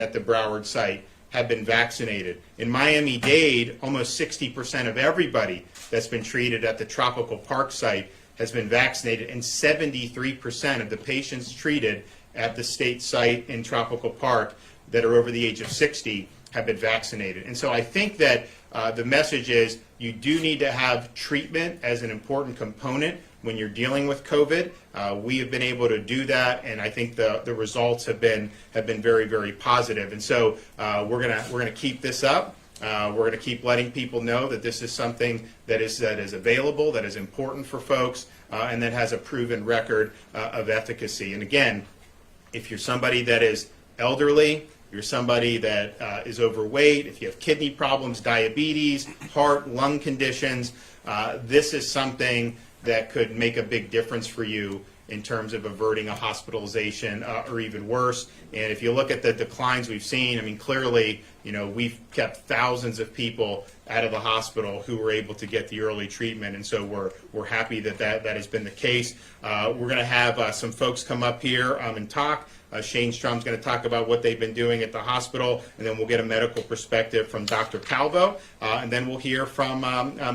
at the Broward site have been vaccinated. In Miami-Dade, almost 60% of everybody that's been treated at the Tropical Park site has been vaccinated, and 73% of the patients treated at the state site in Tropical Park that are over the age of 60 have been vaccinated. And so I think that the message is you do need to have treatment as an important component when you're dealing with COVID. We have been able to do that, and I think the results have been very, very positive. And so we're gonna keep this up. We're going to keep letting people know that this is something that is available, that is important for folks, and that has a proven record of efficacy. And again, if you're somebody that is elderly, you're somebody that is overweight, if you have kidney problems, diabetes, heart, lung conditions, this is something that could make a big difference for you in terms of averting a hospitalization or even worse. And if you look at the declines we've seen, I mean, clearly, you know, we've kept thousands of people out of the hospital who were able to get the early treatment, and so we're happy that has been the case. We're going to have some folks come up here and talk. Shane Strum's going to talk about what they've been doing at the hospital, and then we'll get a medical perspective from Dr. Calvo, and then we'll hear from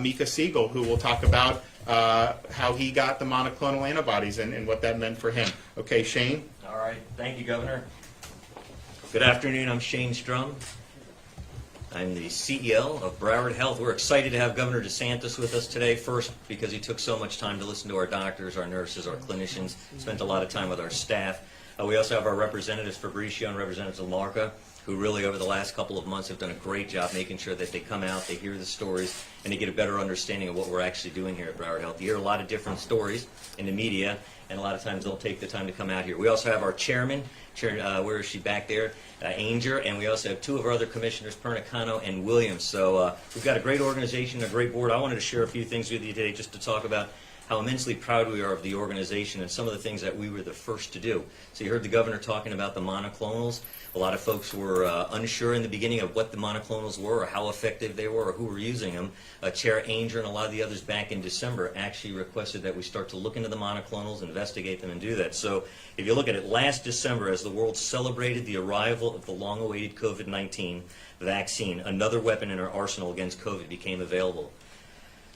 Mika Siegel, who will talk about how he got the monoclonal antibodies and what that meant for him. Okay, Shane? All right. Thank you, Governor. Good afternoon. I'm Shane Strum. I'm the CEO of Broward Health. We're excited to have Governor DeSantis with us today, first because he took so much time to listen to our doctors, our nurses, our clinicians, spent a lot of time with our staff. We also have our representatives, Fabricio and Representative Lamarca, who really over the last couple of months have done a great job making sure that they come out, they hear the stories, and they get a better understanding of what we're actually doing here at Broward Health. You hear a lot of different stories in the media, and a lot of times they'll take the time to come out here. We also have our chairman, where is she back there, Ainger, and we also have two of our other commissioners, Pernicano and Williams. So we've got a great organization, a great board. I wanted to share a few things with you today just to talk about how immensely proud we are of the organization and some of the things that we were the first to do. So you heard the governor talking about the monoclonals. A lot of folks were unsure in the beginning of what the monoclonals were or how effective they were or who were using them. Chair Ainger and a lot of the others back in December actually requested that we start to look into the monoclonals, investigate them, and do that. So if you look at it, last December, as the world celebrated the arrival of the long-awaited COVID-19 vaccine, another weapon in our arsenal against COVID became available.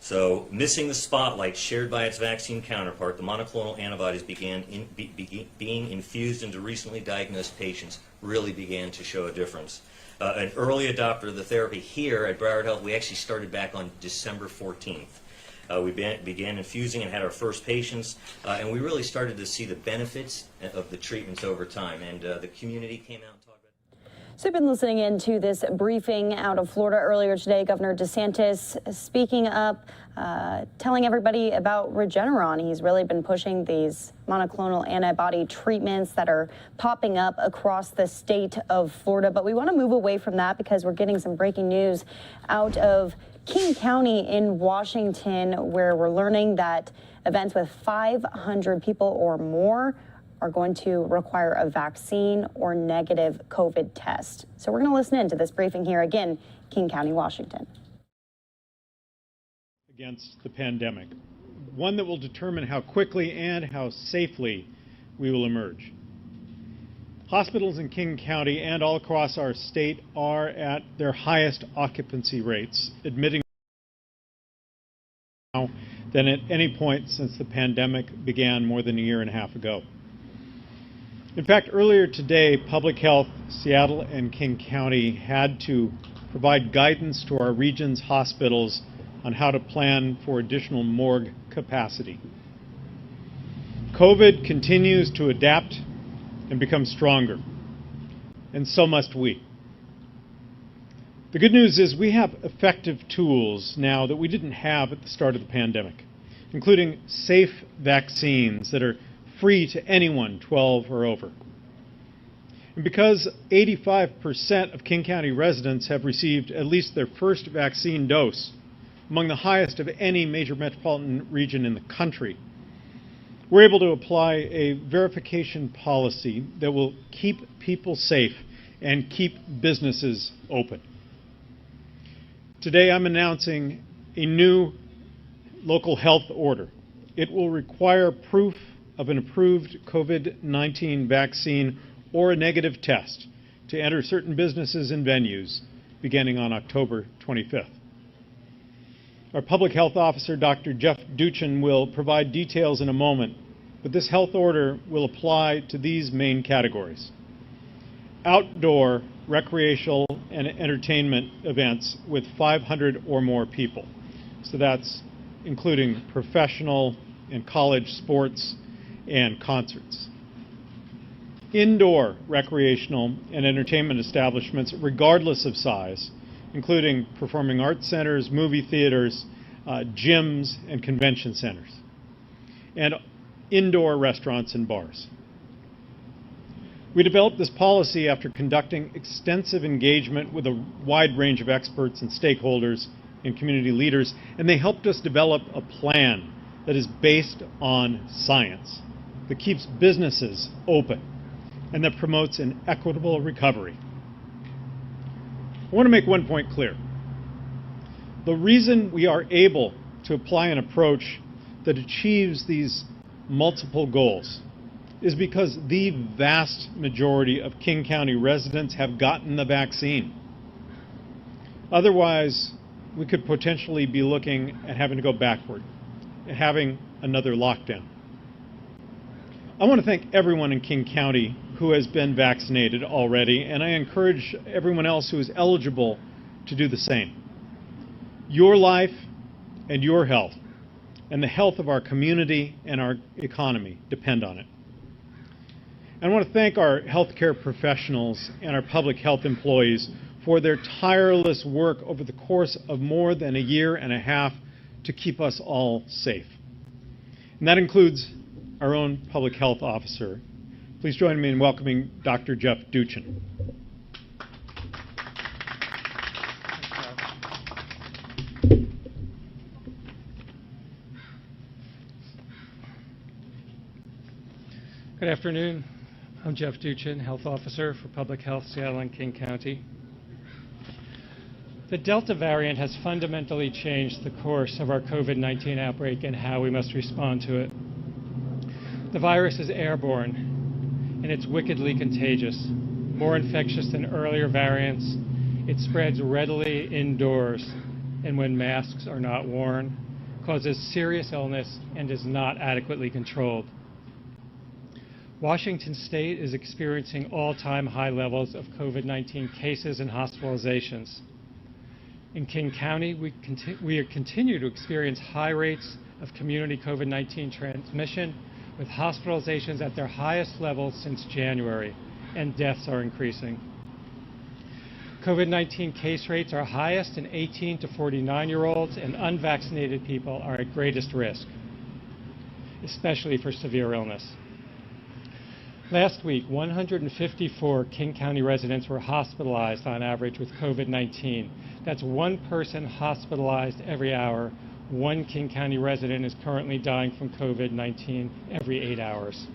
So, missing the spotlight shared by its vaccine counterpart, the monoclonal antibodies being infused into recently diagnosed patients really began to show a difference. An early adopter of the therapy here at Broward Health, we actually started back on December 14th. We began infusing and had our first patients, and we really started to see the benefits of the treatments over time, and the community came out and talked about it. So you've been listening in to this briefing out of Florida earlier today. Governor DeSantis speaking up, telling everybody about Regeneron. He's really been pushing these monoclonal antibody treatments that are popping up across the state of Florida. But we want to move away from that because we're getting some breaking news out of King County in Washington, where we're learning that events with 500 people or more are going to require a vaccine or negative COVID test. So we're going to listen in to this briefing here again, King County, Washington. Against the pandemic, one that will determine how quickly and how safely we will emerge. Hospitals in King County and all across our state are at their highest occupancy rates, admitting now than at any point since the pandemic began more than a year and a half ago. In fact, earlier today, Public Health Seattle and King County had to provide guidance to our region's hospitals on how to plan for additional morgue capacity. COVID continues to adapt and become stronger, and so must we. The good news is we have effective tools now that we didn't have at the start of the pandemic, including safe vaccines that are free to anyone 12 or over. And because 85% of King County residents have received at least their first vaccine dose, among the highest of any major metropolitan region in the country, we're able to apply a verification policy that will keep people safe and keep businesses open. Today I'm announcing a new local health order. It will require proof of an approved COVID-19 vaccine or a negative test to enter certain businesses and venues beginning on October 25th. Our public health officer, Dr. Jeff Duchin, will provide details in a moment, but this health order will apply to these main categories: outdoor, recreational, and entertainment events with 500 or more people. So that's including professional and college sports and concerts. Indoor recreational and entertainment establishments, regardless of size, including performing arts centers, movie theaters, gyms, and convention centers, and indoor restaurants and bars. We developed this policy after conducting extensive engagement with a wide range of experts and stakeholders and community leaders, and they helped us develop a plan that is based on science, that keeps businesses open, and that promotes an equitable recovery. I want to make one point clear. The reason we are able to apply an approach that achieves these multiple goals is because the vast majority of King County residents have gotten the vaccine. Otherwise, we could potentially be looking at having to go backward, at having another lockdown. I want to thank everyone in King County who has been vaccinated already, and I encourage everyone else who is eligible to do the same. Your life and your health and the health of our community and our economy depend on it. I want to thank our healthcare professionals and our public health employees for their tireless work over the course of more than a year and a half to keep us all safe. And that includes our own public health officer. Please join me in welcoming Dr. Jeff Duchin. Good afternoon. I'm Jeff Duchin, Health Officer for Public Health, Seattle and King County. The Delta variant has fundamentally changed the course of our COVID-19 outbreak and how we must respond to it. The virus is airborne, and it's wickedly contagious. More infectious than earlier variants, it spreads readily indoors, and when masks are not worn, causes serious illness and is not adequately controlled. Washington State is experiencing all-time high levels of COVID-19 cases and hospitalizations. In King County, we continue to experience high rates of community COVID-19 transmission, with hospitalizations at their highest levels since January, and deaths are increasing. COVID-19 case rates are highest in 18 to 49-year-olds, and unvaccinated people are at greatest risk, especially for severe illness. Last week, 154 King County residents were hospitalized on average with COVID-19. That's one person hospitalized every hour. One King County resident is currently dying from COVID-19 every 8 hours.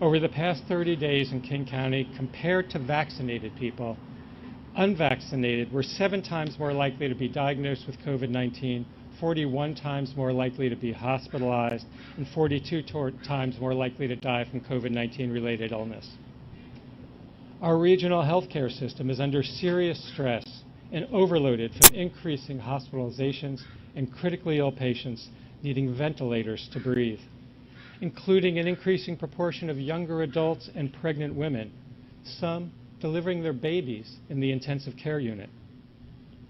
Over the past 30 days in King County, compared to vaccinated people, unvaccinated were 7 times more likely to be diagnosed with COVID-19, 41 times more likely to be hospitalized, and 42 times more likely to die from COVID-19 related illness. Our regional healthcare system is under serious stress and overloaded from increasing hospitalizations and critically ill patients needing ventilators to breathe, including an increasing proportion of younger adults and pregnant women, some delivering their babies in the intensive care unit.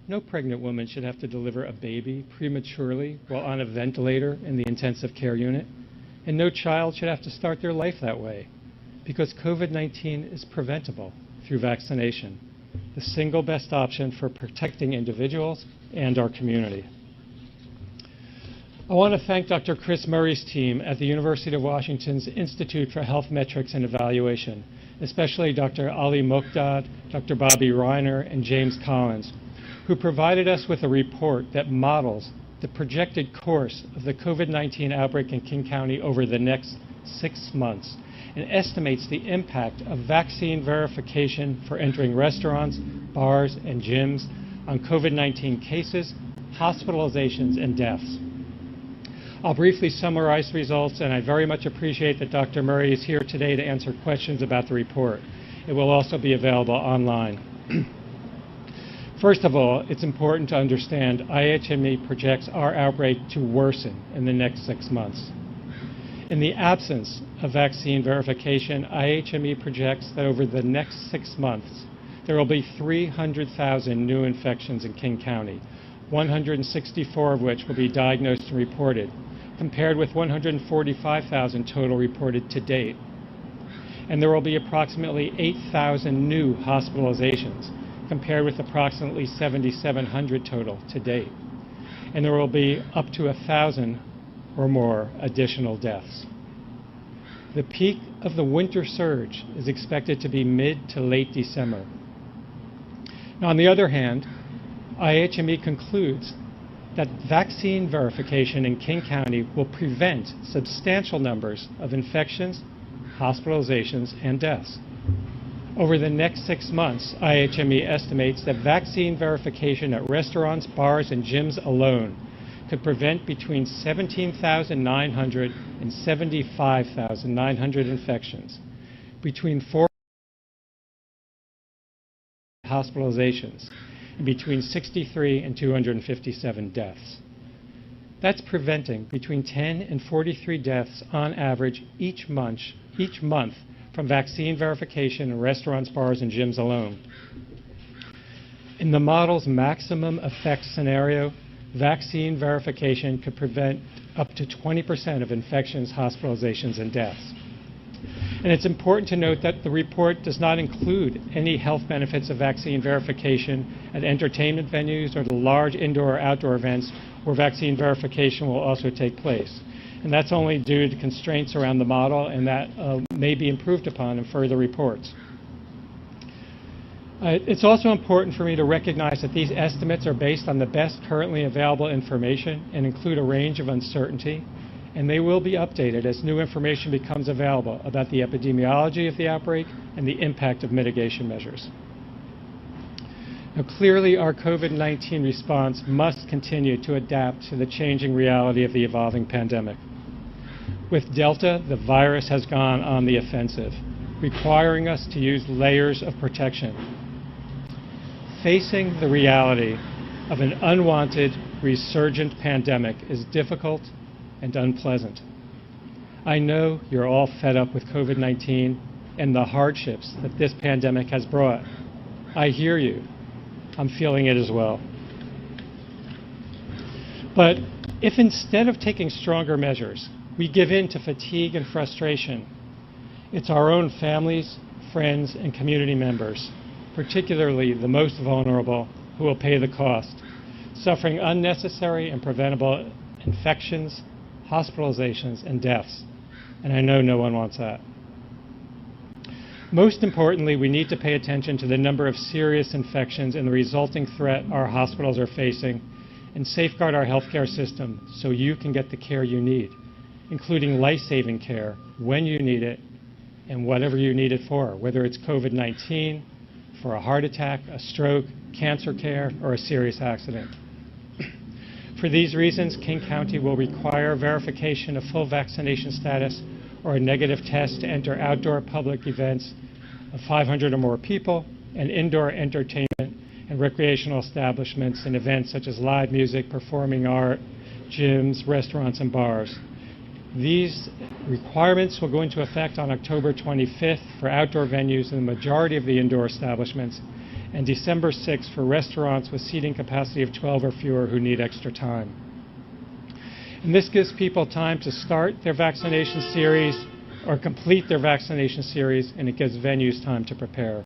No pregnant woman should have to deliver a baby prematurely while on a ventilator in the intensive care unit, and no child should have to start their life that way, because COVID-19 is preventable through vaccination, the single best option for protecting individuals and our community. I want to thank Dr. Chris Murray's team at the University of Washington's Institute for Health Metrics and Evaluation, especially Dr. Ali Mokdad, Dr. Bobby Reiner, and James Collins, who provided us with a report that models the projected course of the COVID-19 outbreak in King County over the next 6 months and estimates the impact of vaccine verification for entering restaurants, bars, and gyms on COVID-19 cases, hospitalizations, and deaths. I'll briefly summarize the results, and I very much appreciate that Dr. Murray is here today to answer questions about the report. It will also be available online. First of all, it's important to understand IHME projects our outbreak to worsen in the next 6 months. In the absence of vaccine verification, IHME projects that over the next 6 months, there will be 300,000 new infections in King County, 164 of which will be diagnosed and reported, compared with 145,000 total reported to date. And there will be approximately 8,000 new hospitalizations, compared with approximately 7,700 total to date. And there will be up to 1,000 or more additional deaths. The peak of the winter surge is expected to be mid to late December. Now, on the other hand, IHME concludes that vaccine verification in King County will prevent substantial numbers of infections, hospitalizations, and deaths. Over the next 6 months, IHME estimates that vaccine verification at restaurants, bars, and gyms alone could prevent between 17,900 and 75,900 infections, between 4 hospitalizations, and between 63 and 257 deaths. That's preventing between 10 and 43 deaths on average each month from vaccine verification in restaurants, bars, and gyms alone. In the model's maximum effect scenario, vaccine verification could prevent up to 20% of infections, hospitalizations, and deaths. And it's important to note that the report does not include any health benefits of vaccine verification at entertainment venues or the large indoor or outdoor events where vaccine verification will also take place. And that's only due to constraints around the model, and that may be improved upon in further reports. It's also important for me to recognize that these estimates are based on the best currently available information and include a range of uncertainty, and they will be updated as new information becomes available about the epidemiology of the outbreak and the impact of mitigation measures. Now, clearly, our COVID-19 response must continue to adapt to the changing reality of the evolving pandemic. With Delta, the virus has gone on the offensive, requiring us to use layers of protection. Facing the reality of an unwanted, resurgent pandemic is difficult and unpleasant. I know you're all fed up with COVID-19 and the hardships that this pandemic has brought. I hear you. I'm feeling it as well. But if instead of taking stronger measures, we give in to fatigue and frustration, it's our own families, friends, and community members, particularly the most vulnerable, who will pay the cost, suffering unnecessary and preventable infections, hospitalizations, and deaths. And I know no one wants that. Most importantly, we need to pay attention to the number of serious infections and the resulting threat our hospitals are facing, and safeguard our healthcare system so you can get the care you need, including life-saving care when you need it and whatever you need it for, whether it's COVID-19, for a heart attack, a stroke, cancer care, or a serious accident. For these reasons, King County will require verification of full vaccination status or a negative test to enter outdoor public events of 500 or more people, and indoor entertainment and recreational establishments and events such as live music, performing art, gyms, restaurants, and bars. These requirements will go into effect on October 25th for outdoor venues in the majority of the indoor establishments, and December 6th for restaurants with seating capacity of 12 or fewer who need extra time. And this gives people time to start their vaccination series or complete their vaccination series, and it gives venues time to prepare.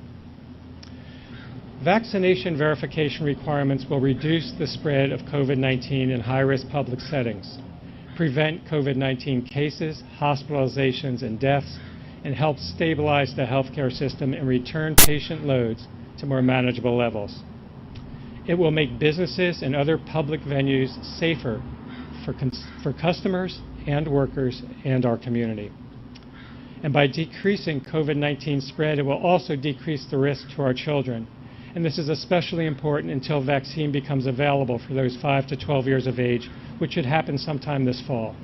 Vaccination verification requirements will reduce the spread of COVID-19 in high-risk public settings, prevent COVID-19 cases, hospitalizations, and deaths, and help stabilize the healthcare system and return patient loads to more manageable levels. It will make businesses and other public venues safer for customers and workers and our community. And by decreasing COVID-19 spread, it will also decrease the risk to our children. And this is especially important until vaccine becomes available for those 5 to 12 years of age, which should happen sometime this fall.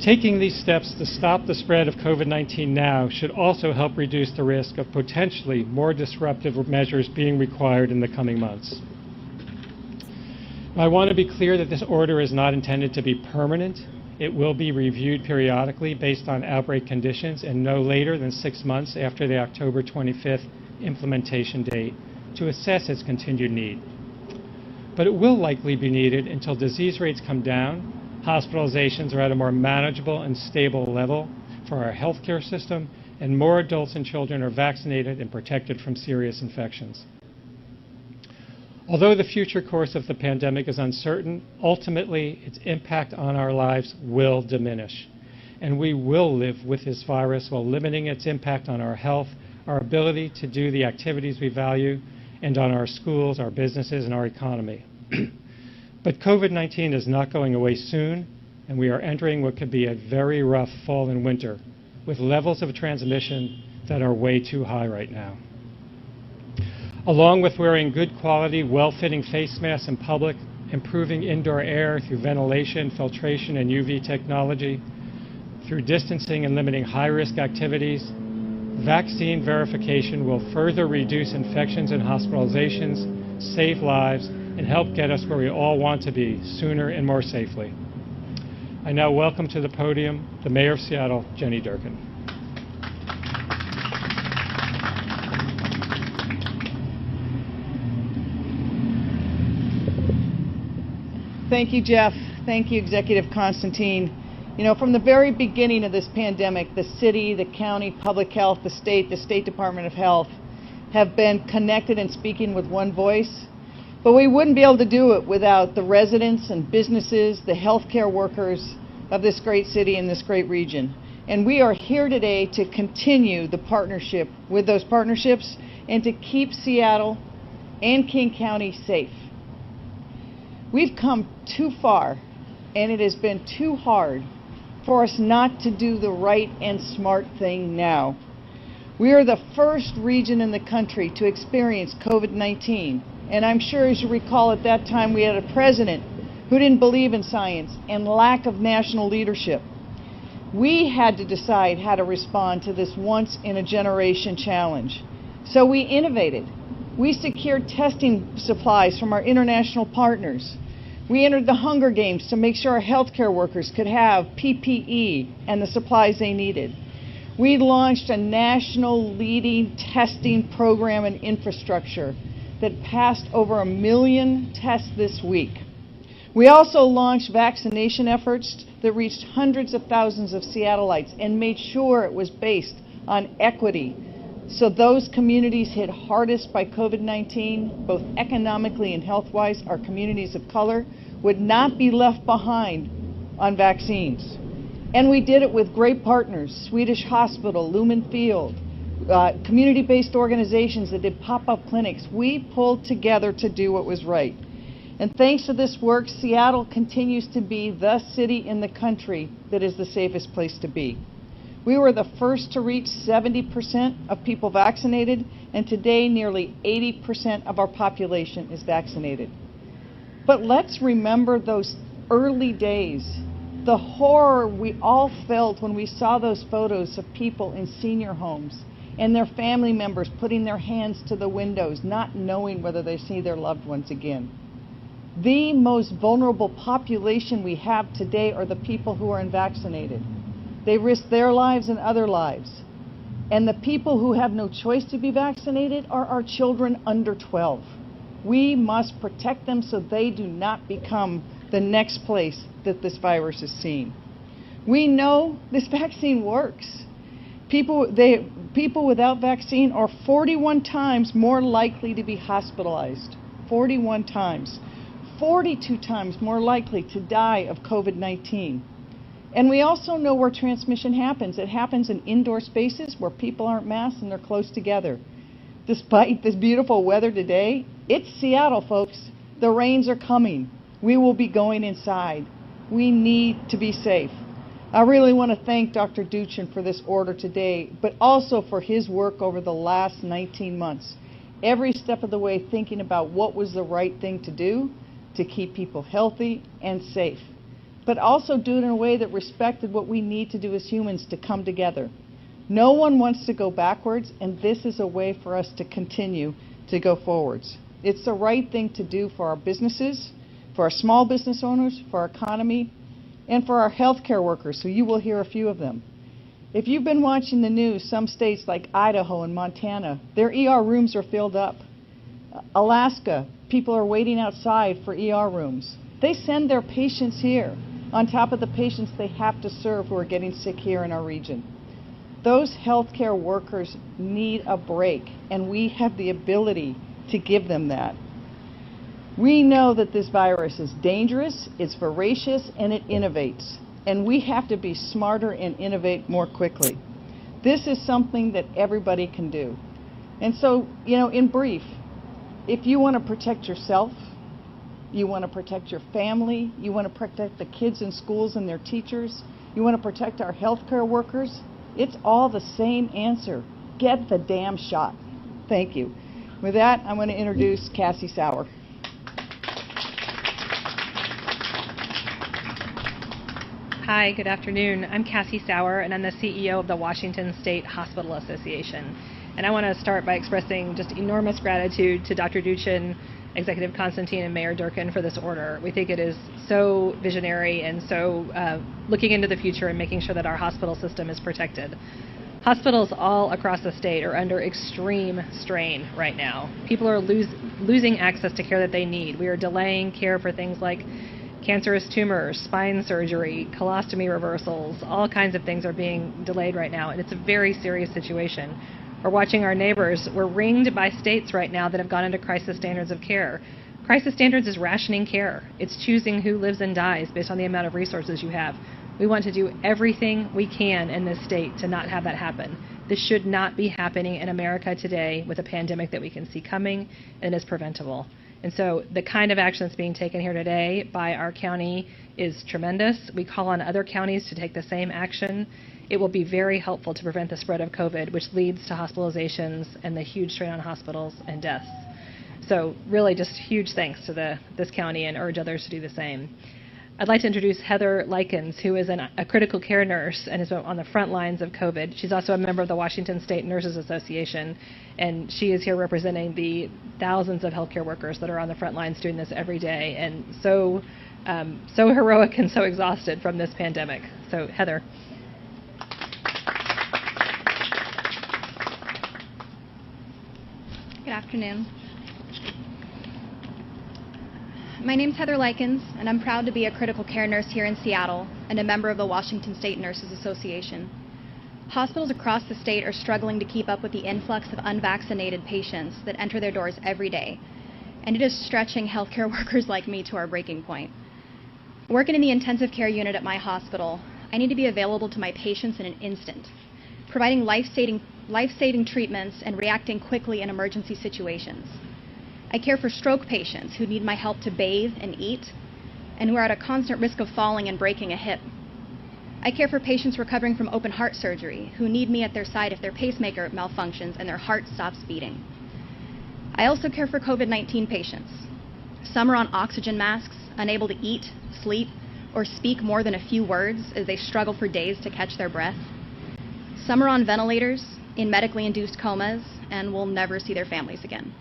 Taking these steps to stop the spread of COVID-19 now should also help reduce the risk of potentially more disruptive measures being required in the coming months. I want to be clear that this order is not intended to be permanent. It will be reviewed periodically based on outbreak conditions and no later than 6 months after the October 25th implementation date to assess its continued need. But it will likely be needed until disease rates come down, hospitalizations are at a more manageable and stable level for our healthcare system, and more adults and children are vaccinated and protected from serious infections. Although the future course of the pandemic is uncertain, ultimately its impact on our lives will diminish, and we will live with this virus while limiting its impact on our health, our ability to do the activities we value, and on our schools, our businesses, and our economy. But COVID-19 is not going away soon, and we are entering what could be a very rough fall and winter with levels of transmission that are way too high right now. Along with wearing good quality, well-fitting face masks in public, improving indoor air through ventilation, filtration, and UV technology, through distancing and limiting high-risk activities, vaccine verification will further reduce infections and hospitalizations, save lives, and help get us where we all want to be sooner and more safely. I now welcome to the podium the Mayor of Seattle, Jenny Durkan. Thank you, Jeff. Thank you, Executive Constantine. You know, from the very beginning of this pandemic, the city, the county, public health, the State Department of Health have been connected and speaking with one voice. But we wouldn't be able to do it without the residents and businesses, the healthcare workers of this great city and this great region. And we are here today to continue the partnership with those partnerships and to keep Seattle and King County safe. We've come too far, and it has been too hard for us not to do the right and smart thing now. We are the first region in the country to experience COVID-19, and I'm sure, as you recall, at that time we had a president who didn't believe in science and lack of national leadership. We had to decide how to respond to this once-in-a-generation challenge. So we innovated. We secured testing supplies from our international partners. We entered the Hunger Games to make sure our healthcare workers could have PPE and the supplies they needed. We launched a national leading testing program and infrastructure that passed over 1 million tests this week. We also launched vaccination efforts that reached hundreds of thousands of Seattleites and made sure it was based on equity. So those communities hit hardest by COVID-19, both economically and health-wise, our communities of color, would not be left behind on vaccines. And we did it with great partners, Swedish Hospital, Lumen Field, community-based organizations that did pop-up clinics. We pulled together to do what was right. And thanks to this work, Seattle continues to be the city in the country that is the safest place to be. We were the first to reach 70% of people vaccinated, and today nearly 80% of our population is vaccinated. But let's remember those early days, the horror we all felt when we saw those photos of people in senior homes and their family members putting their hands to the windows, not knowing whether they see their loved ones again. The most vulnerable population we have today are the people who are unvaccinated. They risk their lives and other lives. And the people who have no choice to be vaccinated are our children under 12. We must protect them so they do not become the next place that this virus is seen. We know this vaccine works. People without vaccine are 41 times more likely to be hospitalized. 41 times. 42 times more likely to die of COVID-19. And we also know where transmission happens. It happens in indoor spaces where people aren't masked and they're close together. Despite this beautiful weather today, it's Seattle, folks. The rains are coming. We will be going inside. We need to be safe. I really want to thank Dr. Duchin for this order today, but also for his work over the last 19 months. Every step of the way thinking about what was the right thing to do to keep people healthy and safe. but also do it in a way that respected what we need to do as humans to come together. No one wants to go backwards, and this is a way for us to continue to go forwards. It's the right thing to do for our businesses, for our small business owners, for our economy, and for our healthcare workers, so you will hear a few of them. If you've been watching the news, some states like Idaho and Montana, their ER rooms are filled up. Alaska, people are waiting outside for ER rooms. They send their patients here, on top of the patients they have to serve who are getting sick here in our region. Those healthcare workers need a break, and we have the ability to give them that. We know that this virus is dangerous, it's voracious, and it innovates. And we have to be smarter and innovate more quickly. This is something that everybody can do. And so, in brief, if you want to protect yourself, you want to protect your family, you want to protect the kids in schools and their teachers, you want to protect our healthcare workers, it's all the same answer. Get the damn shot. Thank you. With that, I'm going to introduce Cassie Sauer. Hi, good afternoon. I'm Cassie Sauer, and I'm the CEO of the Washington State Hospital Association. And I want to start by expressing just enormous gratitude to Dr. Duchin, Executive Constantine, and Mayor Durkin for this order. We think it is so visionary and so looking into the future and making sure that our hospital system is protected. Hospitals all across the state are under extreme strain right now. People are losing access to care that they need. We are delaying care for things like cancerous tumors, spine surgery, colostomy reversals, all kinds of things are being delayed right now, and it's a very serious situation. We're watching our neighbors. We're ringed by states right now that have gone into crisis standards of care. Crisis standards is rationing care. It's choosing who lives and dies based on the amount of resources you have. We want to do everything we can in this state to not have that happen. This should not be happening in America today with a pandemic that we can see coming and is preventable. And so the kind of action that's being taken here today by our county is tremendous. We call on other counties to take the same action. It will be very helpful to prevent the spread of COVID, which leads to hospitalizations and the huge strain on hospitals and deaths. So really just huge thanks to this county and urge others to do the same. I'd like to introduce Heather Likens, who is a critical care nurse and is on the front lines of COVID. She's also a member of the Washington State Nurses Association, and she is here representing the thousands of healthcare workers that are on the front lines doing this every day, and so heroic and so exhausted from this pandemic. So, Heather. Good afternoon. My name's Heather Likens, and I'm proud to be a critical care nurse here in Seattle and a member of the Washington State Nurses Association. Hospitals across the state are struggling to keep up with the influx of unvaccinated patients that enter their doors every day, and it is stretching healthcare workers like me to our breaking point. Working in the intensive care unit at my hospital, I need to be available to my patients in an instant, providing life-saving treatments and reacting quickly in emergency situations. I care for stroke patients who need my help to bathe and eat, and who are at a constant risk of falling and breaking a hip. I care for patients recovering from open heart surgery who need me at their side if their pacemaker malfunctions and their heart stops beating. I also care for COVID-19 patients. Some are on oxygen masks, unable to eat, sleep, or speak more than a few words as they struggle for days to catch their breath. Some are on ventilators, in medically induced comas, and will never see their families again.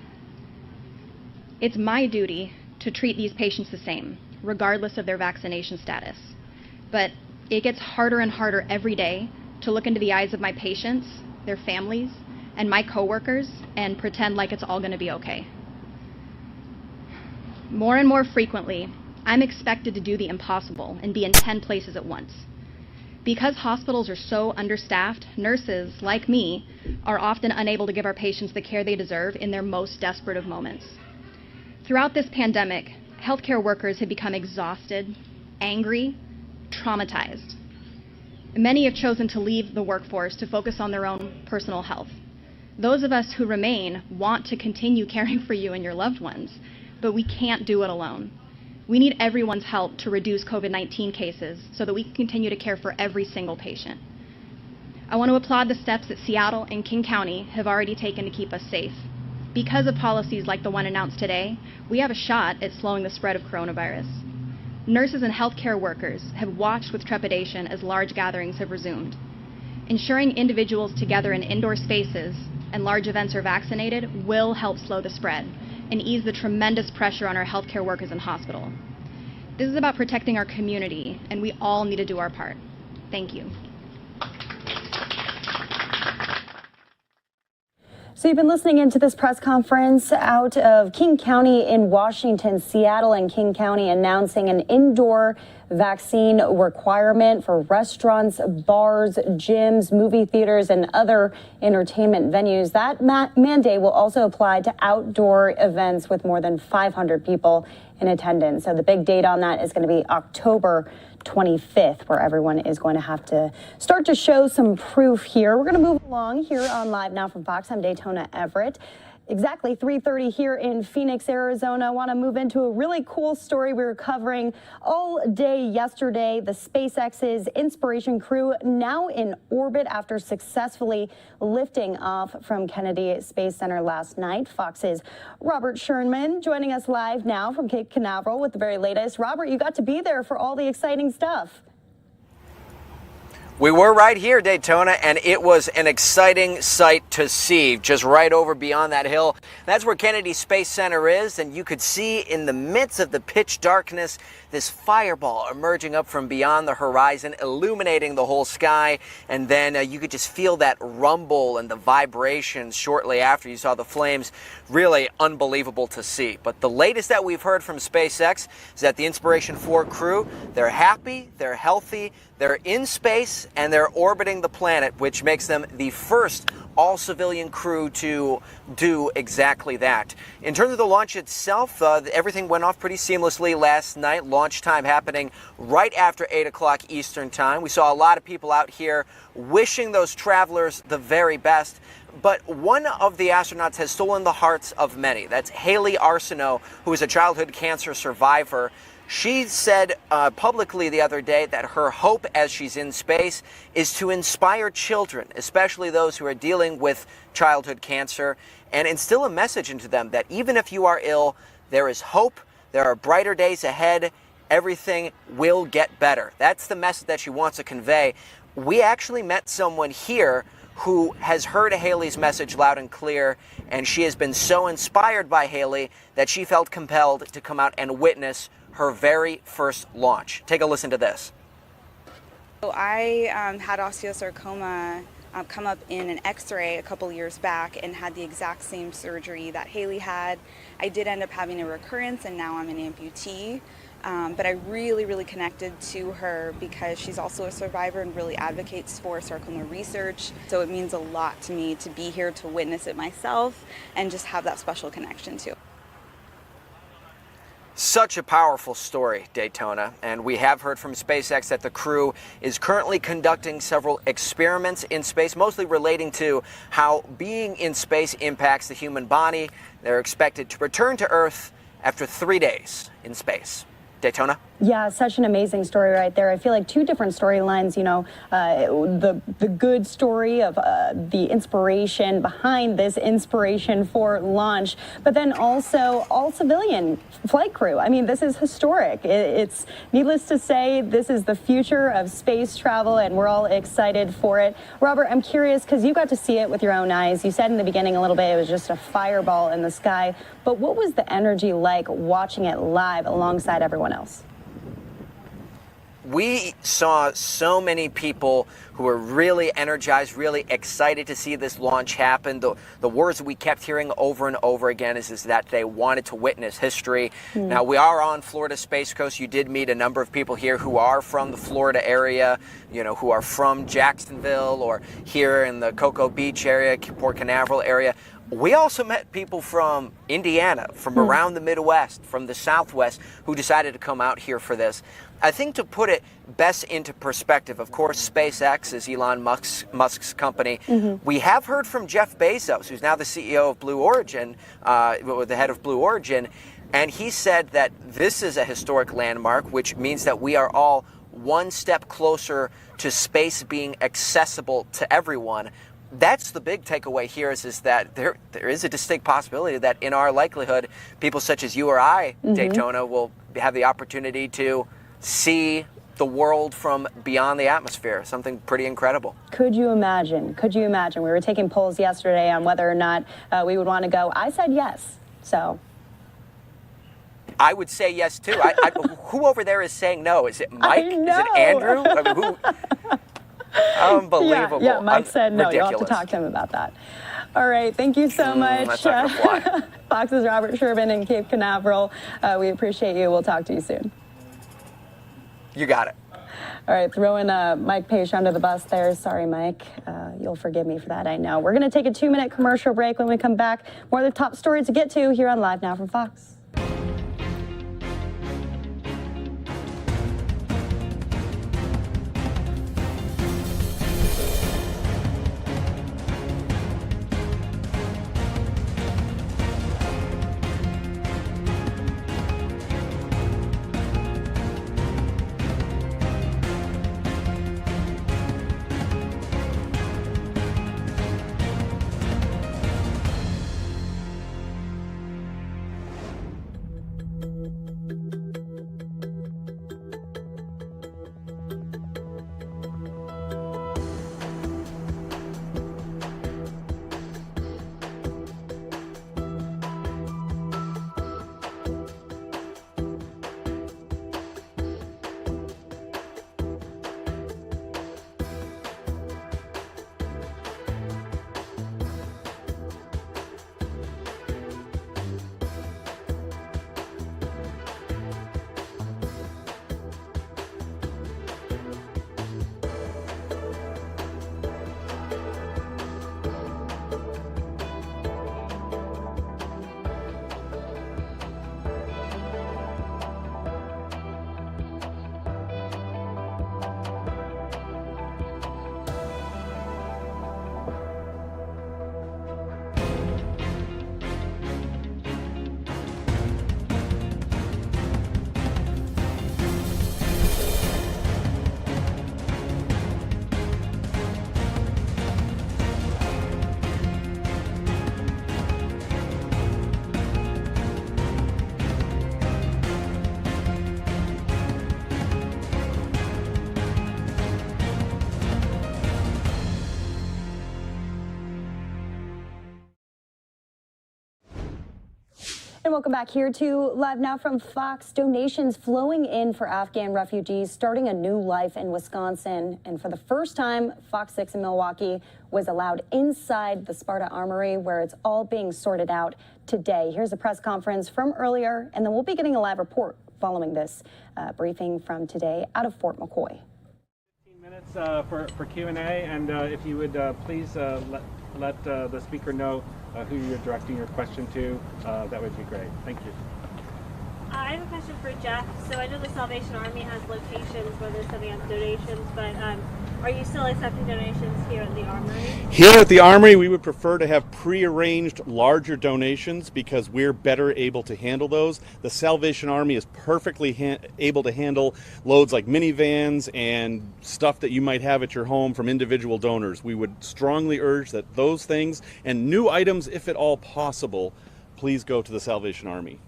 It's my duty to treat these patients the same, regardless of their vaccination status. But it gets harder and harder every day to look into the eyes of my patients, their families, and my coworkers and pretend like it's all going to be okay. More and more frequently, I'm expected to do the impossible and be in 10 places at once. Because hospitals are so understaffed, nurses, like me, are often unable to give our patients the care they deserve in their most desperate of moments. Throughout this pandemic, healthcare workers have become exhausted, angry, traumatized. Many have chosen to leave the workforce to focus on their own personal health. Those of us who remain want to continue caring for you and your loved ones, but we can't do it alone. We need everyone's help to reduce COVID-19 cases so that we can continue to care for every single patient. I want to applaud the steps that Seattle and King County have already taken to keep us safe. Because of policies like the one announced today, we have a shot at slowing the spread of coronavirus. nurses and healthcare workers have watched with trepidation as large gatherings have resumed. Ensuring individuals together in indoor spaces and large events are vaccinated will help slow the spread and ease the tremendous pressure on our healthcare workers and hospital. This is about protecting our community, and we all need to do our part. Thank you. So you've been listening into this press conference out of King County in Washington. Seattle and King County announcing an indoor vaccine requirement for restaurants, bars, gyms, movie theaters, and other entertainment venues. That mandate will also apply to outdoor events with more than 500 people in attendance. So the big date on that is going to be October 25th, where everyone is going to have to start to show some proof here. We're going to move along here on Live Now from Fox. I'm Daytona Everett. Exactly 3:30 here in Phoenix, Arizona. I want to move into a really cool story we were covering all day yesterday. The SpaceX's Inspiration crew now in orbit after successfully lifting off from Kennedy Space Center last night. Fox's Robert Sherman joining us live now from Cape Canaveral with the very latest. Robert, you got to be there for all the exciting stuff. We were right here, Daytona, and it was an exciting sight to see, just right over beyond that hill. That's where Kennedy Space Center is, and you could see in the midst of the pitch darkness this fireball emerging up from beyond the horizon, illuminating the whole sky, and then you could just feel that rumble and the vibrations shortly after you saw the flames. Really unbelievable to see. But the latest that we've heard from SpaceX is that the Inspiration 4 crew, they're happy, they're healthy, they're in space, and they're orbiting the planet, which makes them the first all-civilian crew to do exactly that. In terms of the launch itself, everything went off pretty seamlessly last night. Launch time happening right after 8 o'clock Eastern time. We saw a lot of people out here wishing those travelers the very best. But one of the astronauts has stolen the hearts of many. That's Haley Arsenault, who is a childhood cancer survivor. She said publicly the other day that her hope as she's in space is to inspire children, especially those who are dealing with childhood cancer, and instill a message into them that even if you are ill, there is hope, there are brighter days ahead, everything will get better. That's the message that she wants to convey. We actually met someone here who has heard Haley's message loud and clear, and she has been so inspired by Haley that she felt compelled to come out and witness her very first launch. Take a listen to this. So I had osteosarcoma come up in an x-ray a couple years back and had the exact same surgery that Haley had. I did end up having a recurrence, and now I'm an amputee. But I really connected to her because she's also a survivor and really advocates for sarcoma research. So it means a lot to me to be here to witness it myself and just have that special connection too. Such a powerful story, Daytona, and we have heard from SpaceX that the crew is currently conducting several experiments in space, mostly relating to how being in space impacts the human body. They're expected to return to Earth after 3 days in space. Daytona? Yeah, such an amazing story right there. I feel like two different storylines, you know, the good story of the inspiration behind this Inspiration 4 launch, but then also all civilian flight crew. I mean, this is historic. It's needless to say, this is the future of space travel, and we're all excited for it. Robert, I'm curious, because you got to see it with your own eyes. You said in the beginning a little bit it was just a fireball in the sky, but what was the energy like watching it live alongside everyone else? We saw so many people who were really energized, really excited to see this launch happen. The words we kept hearing over and over again is that they wanted to witness history. Now, we are on Florida Space Coast. You did meet a number of people here who are from the Florida area, you know, who are from Jacksonville or here in the Cocoa Beach area, Port Canaveral area. We also met people from Indiana, from around the Midwest, from the Southwest, who decided to come out here for this. I think to put it best into perspective, of course, SpaceX is Elon Musk's company. We have heard from Jeff Bezos, who's now the CEO of Blue Origin, the head of Blue Origin, and he said that this is a historic landmark, which means that we are all one step closer to space being accessible to everyone. that's the big takeaway here is that there is a distinct possibility that in our likelihood, people such as you or I, Daytona, will have the opportunity to see the world from beyond the atmosphere, something pretty incredible. Could you imagine? Could you imagine? We were taking polls yesterday on whether or not we would want to go. I said yes, so. I would say yes, too. Who over there is saying no? Is it Mike? Is it Andrew? I mean, who? Unbelievable. Yeah, Mike said no. Ridiculous. You'll have to talk to him about that. All right, thank you so much. That's not gonna fly. Fox's Robert Sherman in Cape Canaveral. We appreciate you. We'll talk to you soon. You got it. All right, throwing Mike Page under the bus there. Sorry, Mike. You'll forgive me for that, I know. We're going to take a 2-minute commercial break. When we come back, more of the top stories to get to here on Live Now from Fox. And welcome back here to Live Now from Fox. Donations flowing in for Afghan refugees starting a new life in Wisconsin. And for the first time, Fox 6 in Milwaukee was allowed inside the Sparta Armory, where it's all being sorted out today. Here's a press conference from earlier, and then we'll be getting a live report following this briefing from today out of Fort McCoy. 15 minutes for Q&A, and if you would please let the speaker know who you're directing your question to, that would be great. Thank you. I have a question for Jeff. So I know the Salvation Army has locations where they're sending out donations, but are you still accepting donations here at the Armory? Here at the Armory, we would prefer to have pre-arranged larger donations because we're better able to handle those. The Salvation Army is perfectly able to handle loads like minivans and stuff that you might have at your home from individual donors. We would strongly urge that those things and new items, if at all possible, please go to the Salvation Army.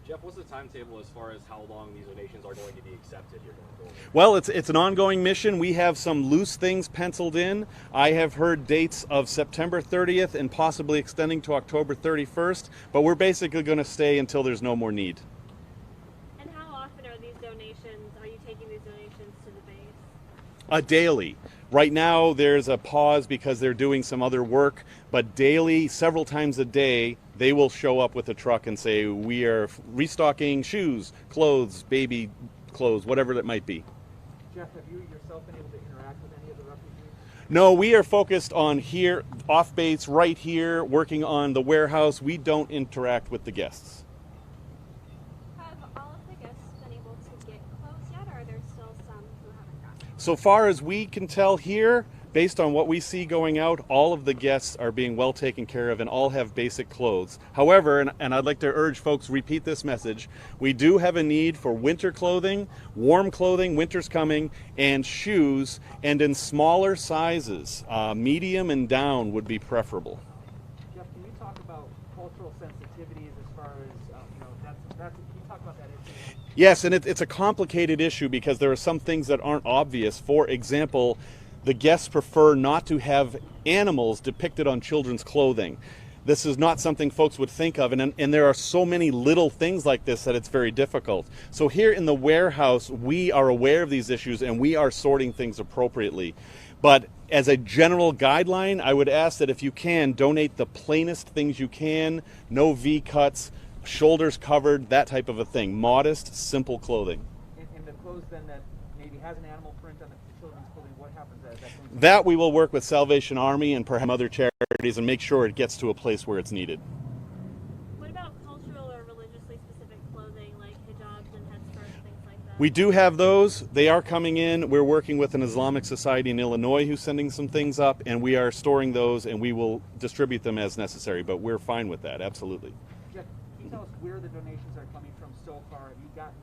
Jeff, what's the timetable as far as how long these donations are going to be accepted here going forward? Well, it's an ongoing mission. We have some loose things penciled in. I have heard dates of September 30th and possibly extending to October 31st, but we're basically going to stay until there's no more need. And how often are these donations, are you taking these donations to the base? Daily. Right now there's a pause because they're doing some other work, but daily, several times a day, they will show up with a truck and say, we are restocking shoes, clothes, baby clothes, whatever it might be. Jeff, have you yourself been able to interact with any of the refugees? No, we are focused on here, off base, right here, working on the warehouse. We don't interact with the guests. Have all of the guests been able to get clothes yet, or are there still some who haven't gotten? So far as we can tell here, based on what we see going out, all of the guests are being well taken care of and all have basic clothes. However, and I'd like to urge folks, repeat this message, we do have a need for winter clothing, warm clothing, winter's coming, and shoes, and in smaller sizes. Medium and down would be preferable. Jeff, can you talk about cultural sensitivities as far as, can you talk about that issue? Yes, and it's a complicated issue because there are some things that aren't obvious. For example, the guests prefer not to have animals depicted on children's clothing. This is not something folks would think of, and there are so many little things like this that it's very difficult. So here in the warehouse, we are aware of these issues and we are sorting things appropriately. But as a general guideline, I would ask that if you can, donate the plainest things you can, no V-cuts, shoulders covered, that type of a thing. Modest, simple clothing. And the clothes then that maybe has an animal print on the children's clothing, what happens to that? That we will work with Salvation Army and perhaps other charities and make sure it gets to a place where it's needed. What about cultural or religiously specific clothing like hijabs and headscarves, things like that? We do have those. They are coming in. We're working with an Islamic society in Illinois who's sending some things up, and we are storing those and we will distribute them as necessary, but we're fine with that, absolutely. Jeff, can you tell us where the donations are coming from so far? Have you gotten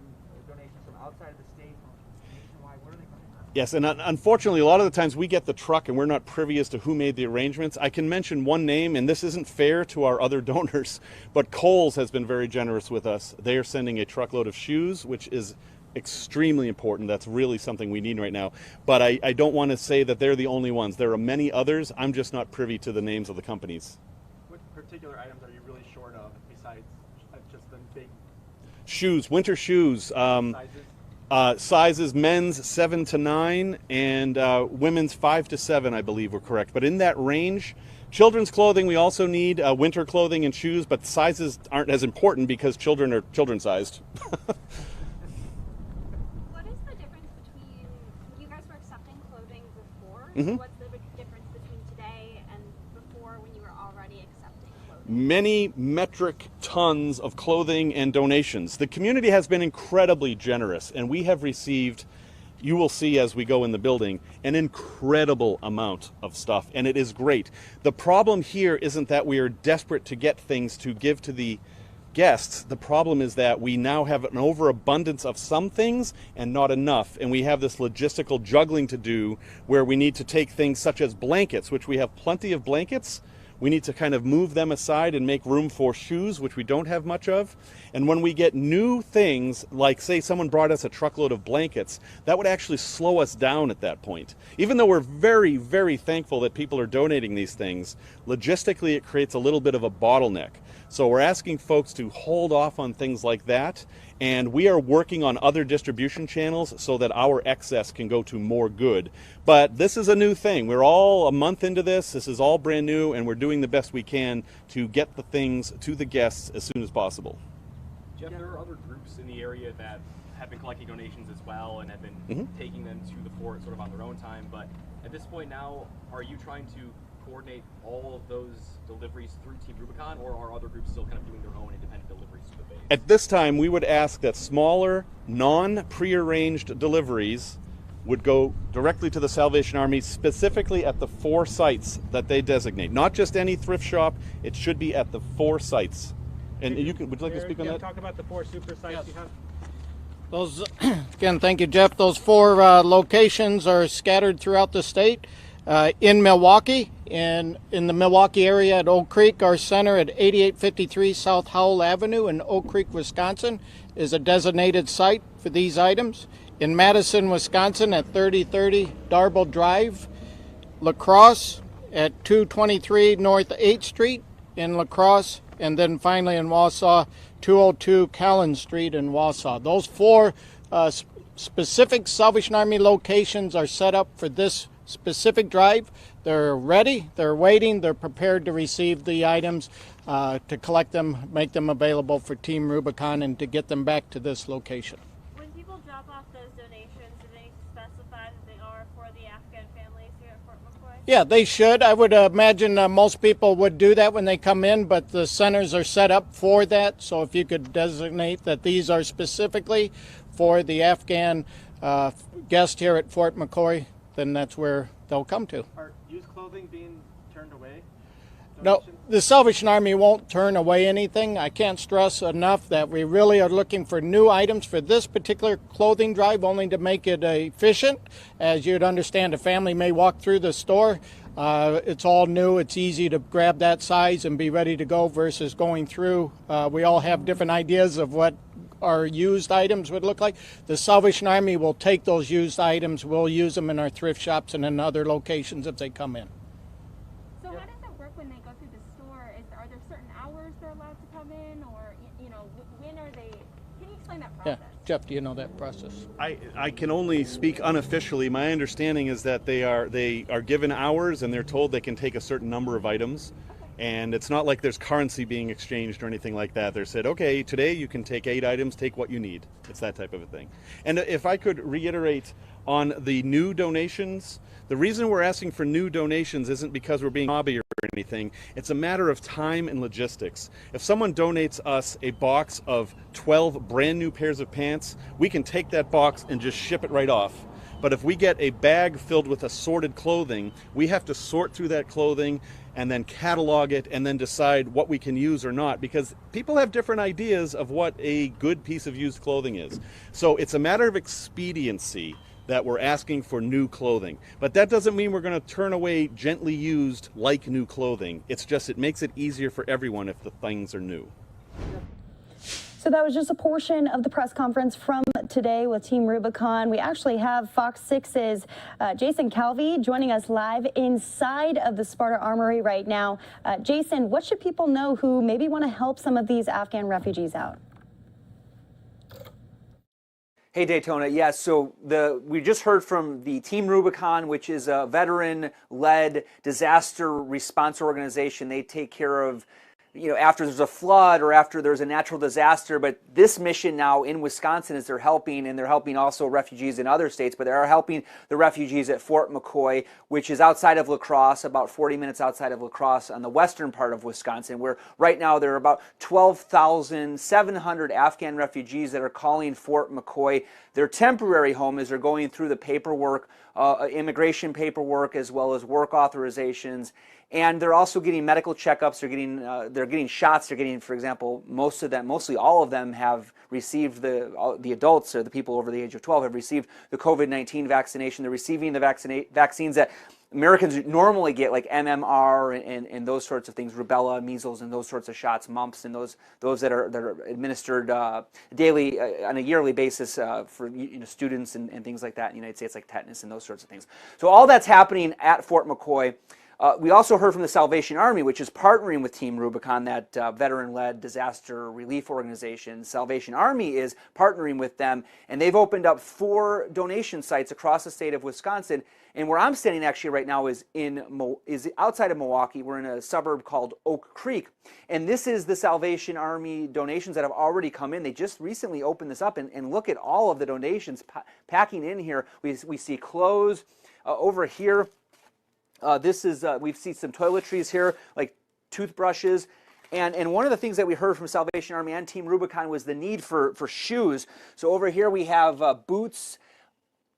donations from outside of the state, from nationwide? Where are they coming from? Yes, and unfortunately, a lot of the times we get the truck and we're not privy as to who made the arrangements. I can mention one name, and this isn't fair to our other donors, but Kohl's has been very generous with us. They are sending a truckload of shoes, which is extremely important. That's really something we need right now. But I don't want to say that they're the only ones. There are many others. I'm just not privy to the names of the companies. What particular items are you really short of besides just the big Shoes, winter shoes. Sizes men's 7 to 9 and women's 5 to 7, I believe we're correct. But in that range, children's clothing, we also need winter clothing and shoes, but sizes aren't as important because children are children sized. What is the difference between, you guys were accepting clothing before, Mm-hmm. what's the difference between today and before when you were already accepting clothing? Many metric tons of clothing and donations. The community has been incredibly generous, and we have received, you will see as we go in the building, an incredible amount of stuff, and it is great. The problem here isn't that we are desperate to get things to give to the guests. The problem is that we now have an overabundance of some things and not enough, and we have this logistical juggling to do where we need to take things such as blankets, which we have plenty of blankets. We need to kind of move them aside and make room for shoes, which we don't have much of. And when we get new things, like say someone brought us a truckload of blankets, that would actually slow us down at that point. Even though we're very, very thankful that people are donating these things, logistically it creates a little bit of a bottleneck. So we're asking folks to hold off on things like that, and we are working on other distribution channels so that our excess can go to more good. But this is a new thing. We're all a month into this. This is all brand new, and we're doing the best we can to get the things to the guests as soon as possible. Jeff, there are other groups in the area that have been collecting donations as well and have been taking them to the fort sort of on their own time. But at this point now, are you trying to coordinate all of those deliveries through Team Rubicon, or are other groups still kind of doing their own independent deliveries to the base? At this time, we would ask that smaller, non-prearranged deliveries would go directly to the Salvation Army, specifically at the 4 sites that they designate. Not just any thrift shop, it should be at the 4 sites. And would you like to speak on that? Talk about the 4 super sites you have. Those, again, thank you, Jeff. Those 4 locations are scattered throughout the state. In Milwaukee, and in the Milwaukee area at Oak Creek, our center at 8853 South Howell Avenue in Oak Creek, Wisconsin, is a designated site for these items. In Madison, Wisconsin at 3030 Darble Drive. La Crosse at 223 North 8th Street in La Crosse. And then finally in Wausau, 202 Callan Street in Wausau. Those 4 specific Salvation Army locations are set up for this specific drive. They're ready, they're waiting, they're prepared to receive the items, to collect them, make them available for Team Rubicon, and to get them back to this location. When people drop off those donations, do they specify that they are for the Afghan families here at Fort McCoy? Yeah, they should. I would imagine most people would do that when they come in, but the centers are set up for that. So if you could designate that these are specifically for the Afghan guest here at Fort McCoy, then that's where they'll come to. Are used clothing being turned away? No, the Salvation Army won't turn away anything. I can't stress enough that we really are looking for new items for this particular clothing drive, only to make it efficient. As you'd understand, a family may walk through the store. It's all new. It's easy to grab that size and be ready to go versus going through. We all have different ideas of what our used items would look like. The Salvation Army will take those used items. We'll use them in our thrift shops and in other locations if they come in. So how does it work when they go through the store? Are there certain hours they're allowed to come in, or when are they? Can you explain that process? Yeah, Jeff, do you know that process? I can only speak unofficially. My understanding is that they are given hours and they're told they can take a certain number of items. And it's not like there's currency being exchanged or anything like that. They're said, okay, today you can take 8 items, take what you need. It's that type of a thing. And if I could reiterate on the new donations, the reason we're asking for new donations isn't because we're being hobby or anything. It's a matter of time and logistics. If someone donates us a box of 12 brand new pairs of pants, we can take that box and just ship it right off. But if we get a bag filled with assorted clothing, we have to sort through that clothing and then catalog it and then decide what we can use or not, because people have different ideas of what a good piece of used clothing is. So it's a matter of expediency that we're asking for new clothing. But that doesn't mean we're going to turn away gently used like new clothing. It's just it makes it easier for everyone if the things are new. So that was just a portion of the press conference from today with Team Rubicon. We actually have Fox 6's Jason Calvi joining us live inside of the Sparta Armory right now. Jason, what should people know who maybe want to help some of these Afghan refugees out? Hey Daytona, yeah, so we just heard from the Team Rubicon, which is a veteran-led disaster response organization. They take care of after there's a flood or after there's a natural disaster. But this mission now in Wisconsin is they're helping also refugees in other states, but they are helping the refugees at Fort McCoy, which is outside of La Crosse, about 40 minutes outside of La Crosse on the western part of Wisconsin, where right now there are about 12,700 Afghan refugees that are calling Fort McCoy their temporary home as they're going through the paperwork, immigration paperwork, as well as work authorizations. And they're also getting medical checkups. They're getting shots. They're getting, for example, mostly all of them have received the adults or the people over the age of 12 have received the COVID-19 vaccination. They're receiving the vaccines that Americans normally get, like MMR and those sorts of things, rubella, measles, and those sorts of shots, mumps, and those that are administered daily on a yearly basis for students and things like that in the United States, like tetanus and those sorts of things. So all that's happening at Fort McCoy. We also heard from the Salvation Army, which is partnering with Team Rubicon, that veteran-led disaster relief organization. Salvation Army is partnering with them, and they've opened up 4 donation sites across the state of Wisconsin. And where I'm standing actually right now is outside of Milwaukee. We're in a suburb called Oak Creek, and this is the Salvation Army donations that have already come in. They just recently opened this up, and look at all of the donations packing in here. We see clothes over here. We've seen some toiletries here, like toothbrushes. And one of the things that we heard from Salvation Army and Team Rubicon was the need for shoes. So over here we have boots.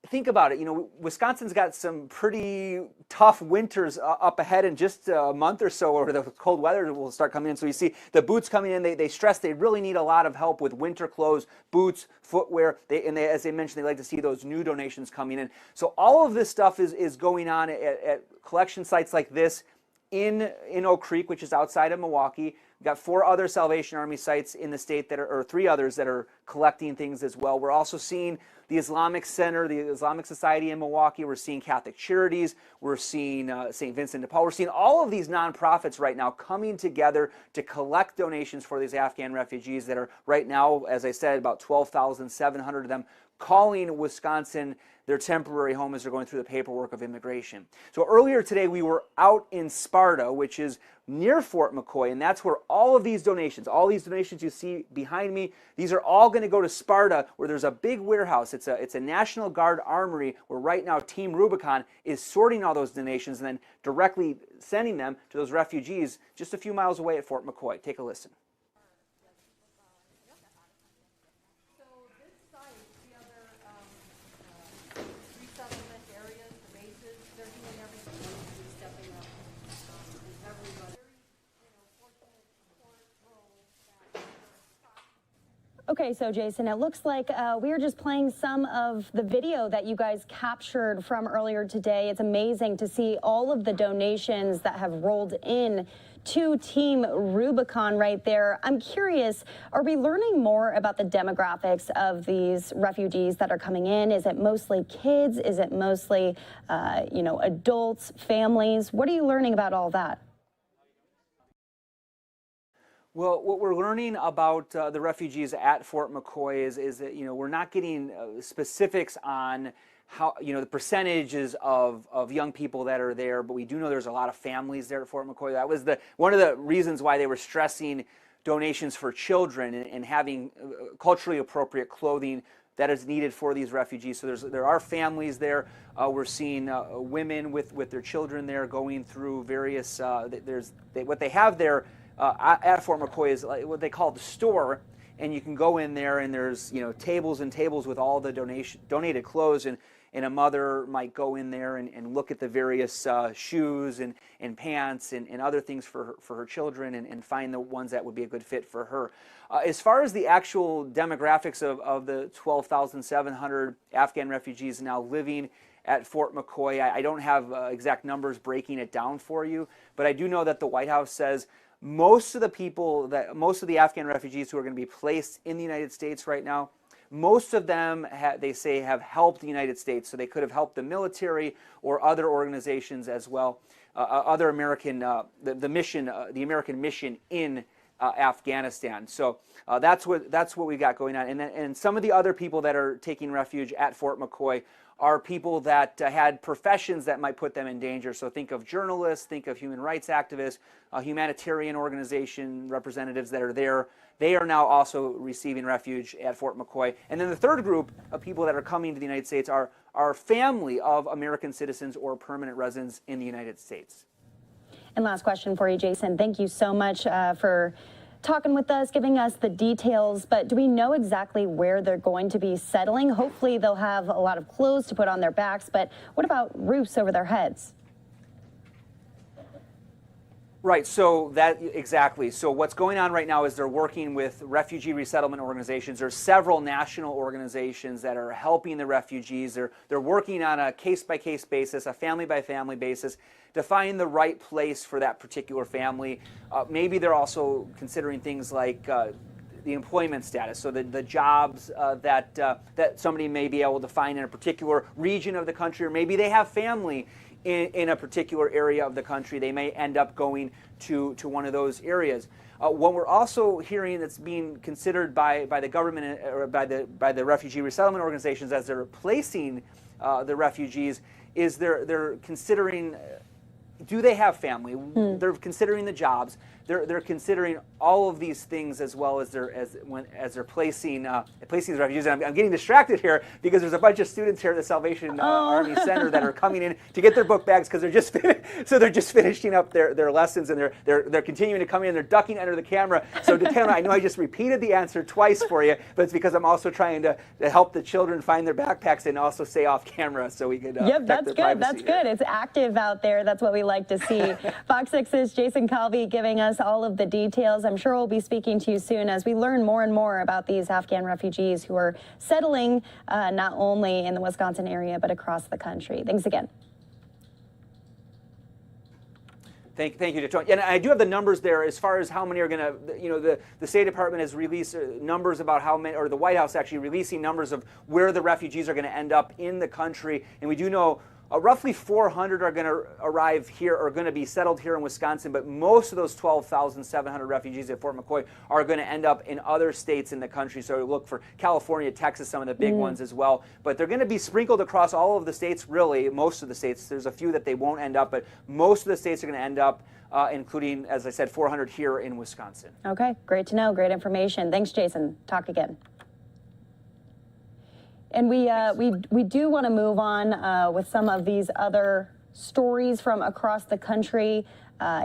Think about it, Wisconsin's got some pretty tough winters up ahead in just a month or so, or the cold weather will start coming in. So you see the boots coming in. They stress they really need a lot of help with winter clothes, boots, footwear. As they mentioned, they like to see those new donations coming in. So all of this stuff is going on at collection sites like this in Oak Creek, which is outside of Milwaukee. We've got 4 other Salvation Army sites in the state or 3 others that are collecting things as well. We're also seeing the Islamic Center, the Islamic Society in Milwaukee. We're seeing Catholic Charities. We're seeing St. Vincent de Paul. We're seeing all of these nonprofits right now coming together to collect donations for these Afghan refugees that are right now, as I said, about 12,700 of them calling Wisconsin their temporary home as they're going through the paperwork of immigration. So earlier today we were out in Sparta, which is near Fort McCoy, and that's where all these donations you see behind me, these are all going to go to Sparta, where there's a big warehouse. It's a National Guard armory where right now Team Rubicon is sorting all those donations and then directly sending them to those refugees just a few miles away at Fort McCoy. Take a listen. Okay, so Jason, it looks like we were just playing some of the video that you guys captured from earlier today. It's amazing to see all of the donations that have rolled in to Team Rubicon right there. I'm curious, are we learning more about the demographics of these refugees that are coming in? Is it mostly kids? Is it mostly, adults, families? What are you learning about all that? Well, what we're learning about the refugees at Fort McCoy is that, we're not getting specifics on how, the percentages of young people that are there, but we do know there's a lot of families there at Fort McCoy. That was one of the reasons why they were stressing donations for children and having culturally appropriate clothing that is needed for these refugees. So there are families there. We're seeing women with their children there going through various, what they have there at Fort McCoy is what they call the store, and you can go in there and there's tables and tables with all the donated clothes, and a mother might go in there and look at the various shoes and pants and other things for her children and find the ones that would be a good fit for her. As far as the actual demographics of the 12,700 Afghan refugees now living at Fort McCoy, I don't have exact numbers breaking it down for you, but I do know that the White House says most of the Afghan refugees who are going to be placed in the United States right now, most of them, they say, have helped the United States. So they could have helped the military or other organizations as well, other American, the American mission in Afghanistan. So that's what we got going on. And some of the other people that are taking refuge at Fort McCoy are people that had professions that might put them in danger. So think of journalists, think of human rights activists, humanitarian organization representatives that are there. They are now also receiving refuge at Fort McCoy. And then the third group of people that are coming to the United States are family of American citizens or permanent residents in the United States. And last question for you, Jason. Thank you so much for talking with us, giving us the details, but do we know exactly where they're going to be settling? Hopefully they'll have a lot of clothes to put on their backs, but what about roofs over their heads? Right, so exactly. So what's going on right now is they're working with refugee resettlement organizations. There's several national organizations that are helping the refugees. They're working on a case-by-case basis, a family-by-family basis, to find the right place for that particular family. Maybe they're also considering things like the employment status, so the jobs that somebody may be able to find in a particular region of the country, or maybe they have family in a particular area of the country. They may end up going to one of those areas. What we're also hearing that's being considered by the government or by the refugee resettlement organizations as they're placing the refugees is they're considering, do they have family? They're considering the jobs. They're considering all of these things as well as they're placing these refugees. And I'm getting distracted here because there's a bunch of students here at the Salvation Army Center that are coming in to get their book bags because they're just finishing up their lessons, and they're continuing to come in. They're ducking under the camera. So Detona, I know I just repeated the answer twice for you, but it's because I'm also trying to help the children find their backpacks and also stay off camera so we could yep, that's good. That's good. It's active out there. That's what we like to see. Fox 6's Jason Calvi giving us all of the details. I'm sure we'll be speaking to you soon as we learn more and more about these Afghan refugees who are settling not only in the Wisconsin area, but across the country. Thanks again. Thank you, Detona. And I do have the numbers there as far as how many are going to, the State Department has released numbers about how many, or the White House actually releasing numbers of where the refugees are going to end up in the country. And we do know roughly 400 are going to arrive here, or going to be settled here in Wisconsin, but most of those 12,700 refugees at Fort McCoy are going to end up in other states in the country. So look for California, Texas, some of the big ones as well. But they're going to be sprinkled across all of the states, really, most of the states. There's a few that they won't end up, but most of the states are going to end up, including, as I said, 400 here in Wisconsin. Okay, great to know, great information. Thanks, Jason. Talk again. And we do want to move on with some of these other stories from across the country.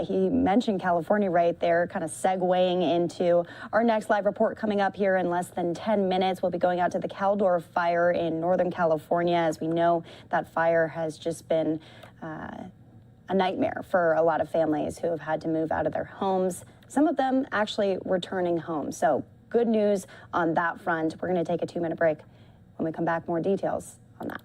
He mentioned California right there, kind of segueing into our next live report coming up here in less than 10 minutes. We'll be going out to the Caldor fire in Northern California. As we know, that fire has just been a nightmare for a lot of families who have had to move out of their homes, some of them actually returning home. So good news on that front. We're going to take a 2-minute break. When we come back, more details on that.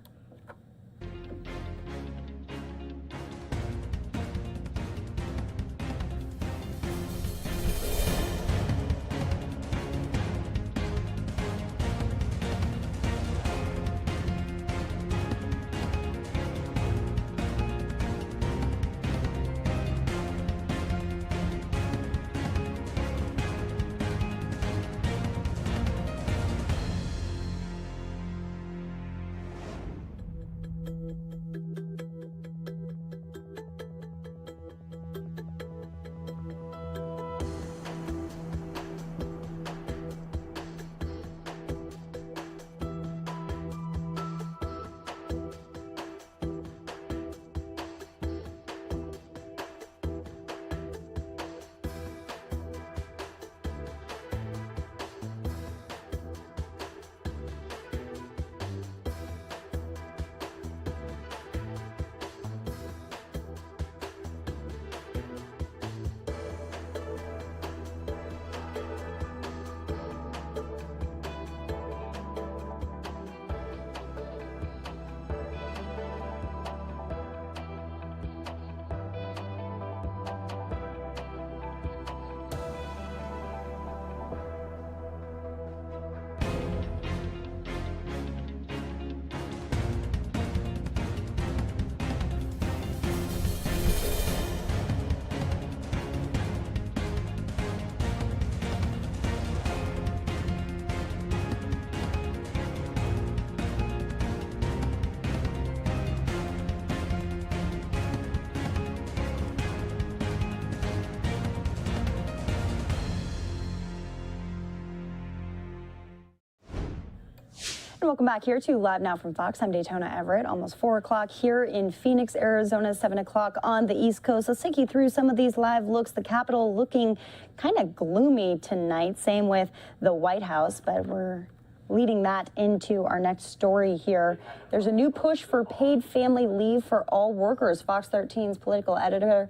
And welcome back here to Live Now from Fox. I'm Daytona Everett, almost 4 o'clock here in Phoenix, Arizona, 7 o'clock on the East Coast. Let's take you through some of these live looks. The Capitol looking kind of gloomy tonight. Same with the White House, but we're leading that into our next story here. There's a new push for paid family leave for all workers. Fox 13's political editor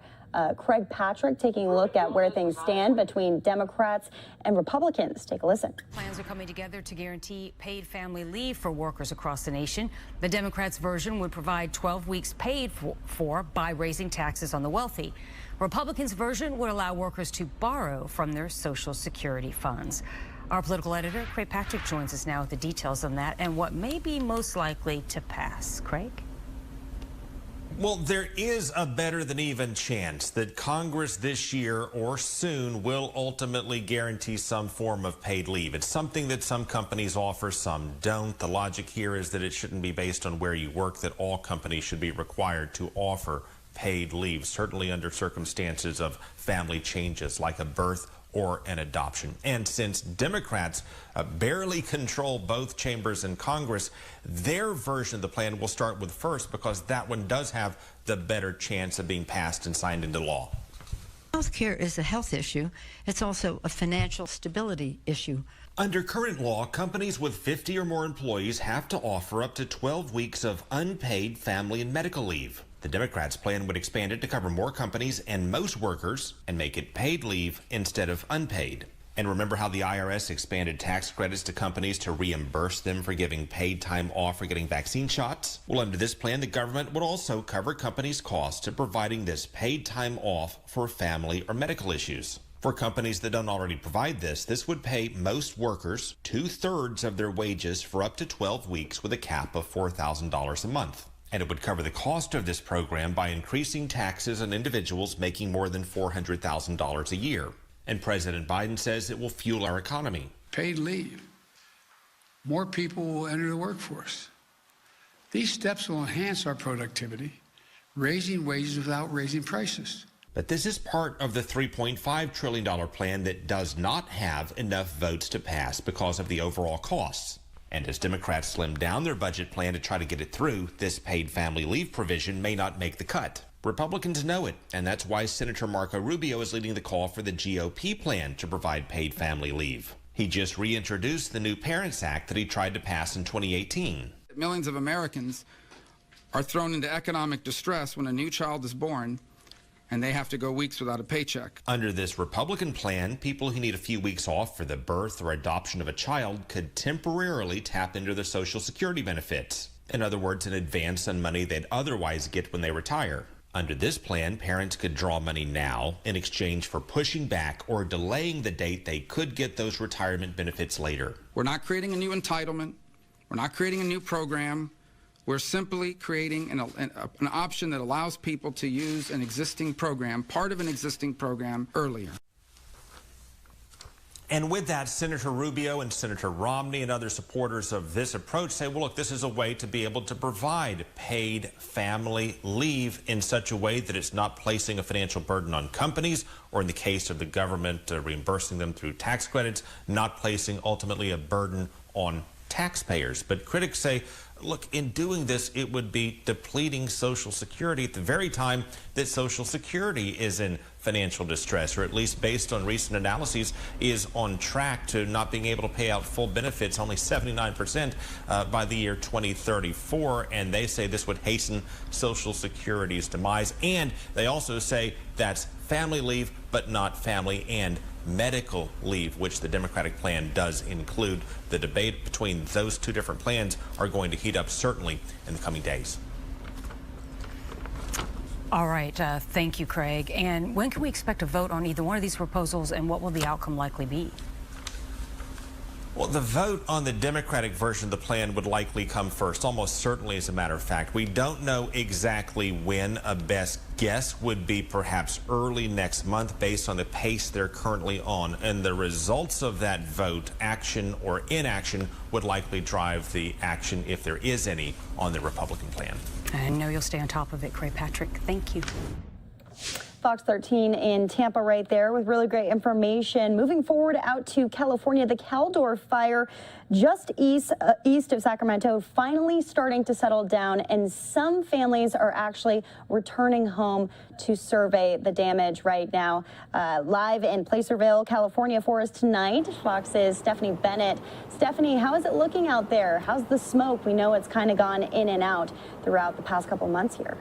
Craig Patrick taking a look at where things stand between Democrats and Republicans. Take a listen. Plans are coming together to guarantee paid family leave for workers across the nation. The Democrats' version would provide 12 weeks paid for by raising taxes on the wealthy. Republicans' version would allow workers to borrow from their Social Security funds. Our political editor, Craig Patrick, joins us now with the details on that and what may be most likely to pass. Craig? Well, there is a better than even chance that Congress this year or soon will ultimately guarantee some form of paid leave. It's something that some companies offer, some don't. The logic here is that it shouldn't be based on where you work, that all companies should be required to offer paid leave, certainly under circumstances of family changes like a birth or an adoption. And since Democrats barely control both chambers in Congress, their version of the plan will start with first because that one does have the better chance of being passed and signed into law. Health care is a health issue. It's also a financial stability issue. Under current law, companies with 50 or more employees have to offer up to 12 weeks of unpaid family and medical leave. The Democrats' plan would expand it to cover more companies and most workers and make it paid leave instead of unpaid. And remember how the IRS expanded tax credits to companies to reimburse them for giving paid time off for getting vaccine shots? Well, under this plan, the government would also cover companies' costs of providing this paid time off for family or medical issues. For companies that don't already provide this, this would pay most workers 2/3 of their wages for up to 12 weeks with a cap of $4,000 a month. And it would cover the cost of this program by increasing taxes on individuals making more than $400,000 a year. And President Biden says it will fuel our economy. Paid leave. More people will enter the workforce. These steps will enhance our productivity, raising wages without raising prices. But this is part of the $3.5 trillion plan that does not have enough votes to pass because of the overall costs. And as Democrats slim down their budget plan to try to get it through, this paid family leave provision may not make the cut. Republicans know it, and that's why Senator Marco Rubio is leading the call for the GOP plan to provide paid family leave. He just reintroduced the new Parents Act that he tried to pass in 2018. Millions of Americans are thrown into economic distress when a new child is born, and they have to go weeks without a paycheck. Under this Republican plan, people who need a few weeks off for the birth or adoption of a child could temporarily tap into their Social Security benefits. In other words, an advance on money they'd otherwise get when they retire. Under this plan, parents could draw money now in exchange for pushing back or delaying the date they could get those retirement benefits later. We're not creating a new entitlement. We're not creating a new program. We're simply creating an option that allows people to use an existing program, part of an existing program, earlier. And with that, Senator Rubio and Senator Romney and other supporters of this approach say, well, look, this is a way to be able to provide paid family leave in such a way that it's not placing a financial burden on companies, or in the case of the government reimbursing them through tax credits, not placing ultimately a burden on taxpayers. But critics say, look, in doing this, it would be depleting Social Security at the very time that Social Security is in financial distress, or at least based on recent analyses, is on track to not being able to pay out full benefits, only 79% by the year 2034. And they say this would hasten Social Security's demise. And they also say that's family leave, but not family and medical leave, which the Democratic plan does include. The debate between those two different plans are going to heat up certainly in the coming days. All right, thank you, Craig. And when can we expect a vote on either one of these proposals, and what will the outcome likely be? Well, the vote on the Democratic version of the plan would likely come first, almost certainly, as a matter of fact. We don't know exactly when. A best guess would be perhaps early next month based on the pace they're currently on. And the results of that vote, action or inaction, would likely drive the action, if there is any, on the Republican plan. I know you'll stay on top of it, Craig Patrick. Thank you. Fox 13 in Tampa right there with really great information. Moving forward out to California, the Caldor fire just east of Sacramento finally starting to settle down, and some families are actually returning home to survey the damage right now. Live in Placerville, California for us tonight, Fox's Stephanie Bennett. Stephanie, how is it looking out there? How's the smoke? We know it's kind of gone in and out throughout the past couple months here.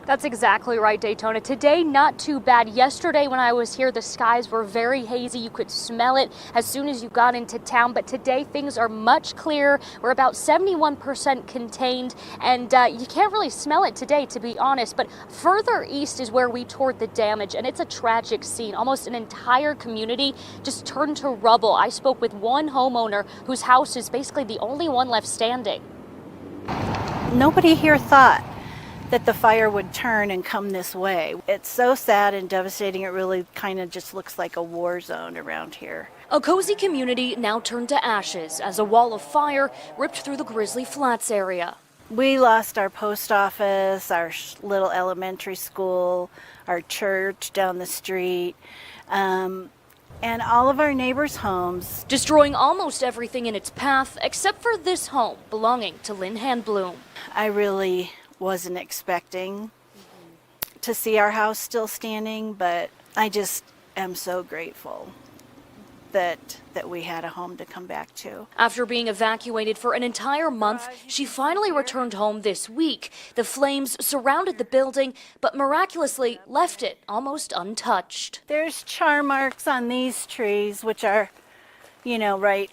That's exactly right, Daytona. Today, not too bad. Yesterday, when I was here, the skies were very hazy. You could smell it as soon as you got into town. But today, things are much clearer. We're about 71% contained, and you can't really smell it today, to be honest. But further east is where we toured the damage, and it's a tragic scene. Almost an entire community just turned to rubble. I spoke with one homeowner whose house is basically the only one left standing. Nobody here thought that the fire would turn and come this way. It's so sad and devastating. It really kind of just looks like a war zone around here. A cozy community now turned to ashes as a wall of fire ripped through the Grizzly Flats area. We lost our post office, our little elementary school, our church down the street, and all of our neighbors' homes. Destroying almost everything in its path except for this home belonging to Lynn Handbloom. I really wasn't expecting to see our house still standing, but I just am so grateful that we had a home to come back to. After being evacuated for an entire month, she finally returned home this week. The flames surrounded the building, but miraculously left it almost untouched. There's char marks on these trees, which are, right,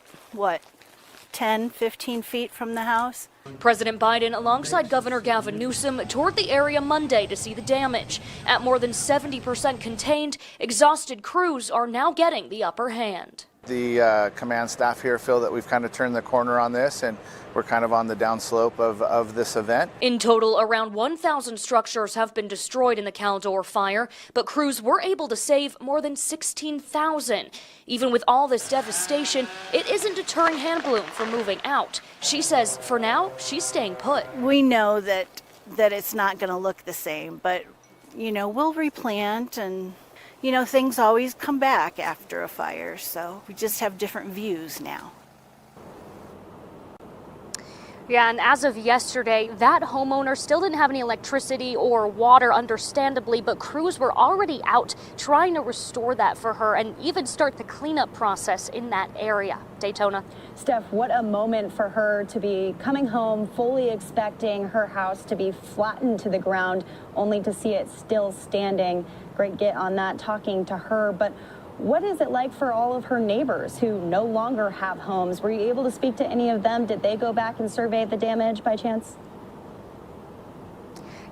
10, 15 feet from the house. President Biden, alongside Governor Gavin Newsom, toured the area Monday to see the damage. At more than 70% contained, exhausted crews are now getting the upper hand. The command staff here feel that we've kind of turned the corner on this, and we're kind of on the downslope of this event. In total, around 1,000 structures have been destroyed in the Caldor fire, but crews were able to save more than 16,000. Even with all this devastation, it isn't deterring Handbloom from moving out. She says for now, she's staying put. We know that it's not going to look the same, but, we'll replant, and things always come back after a fire, so we just have different views now. Yeah, and as of yesterday, that homeowner still didn't have any electricity or water, understandably, but crews were already out trying to restore that for her and even start the cleanup process in that area. Daytona. Steph, what a moment for her to be coming home, fully expecting her house to be flattened to the ground, only to see it still standing. Great get on that, talking to her. But what is it like for all of her neighbors who no longer have homes? Were you able to speak to any of them? Did they go back and survey the damage by chance?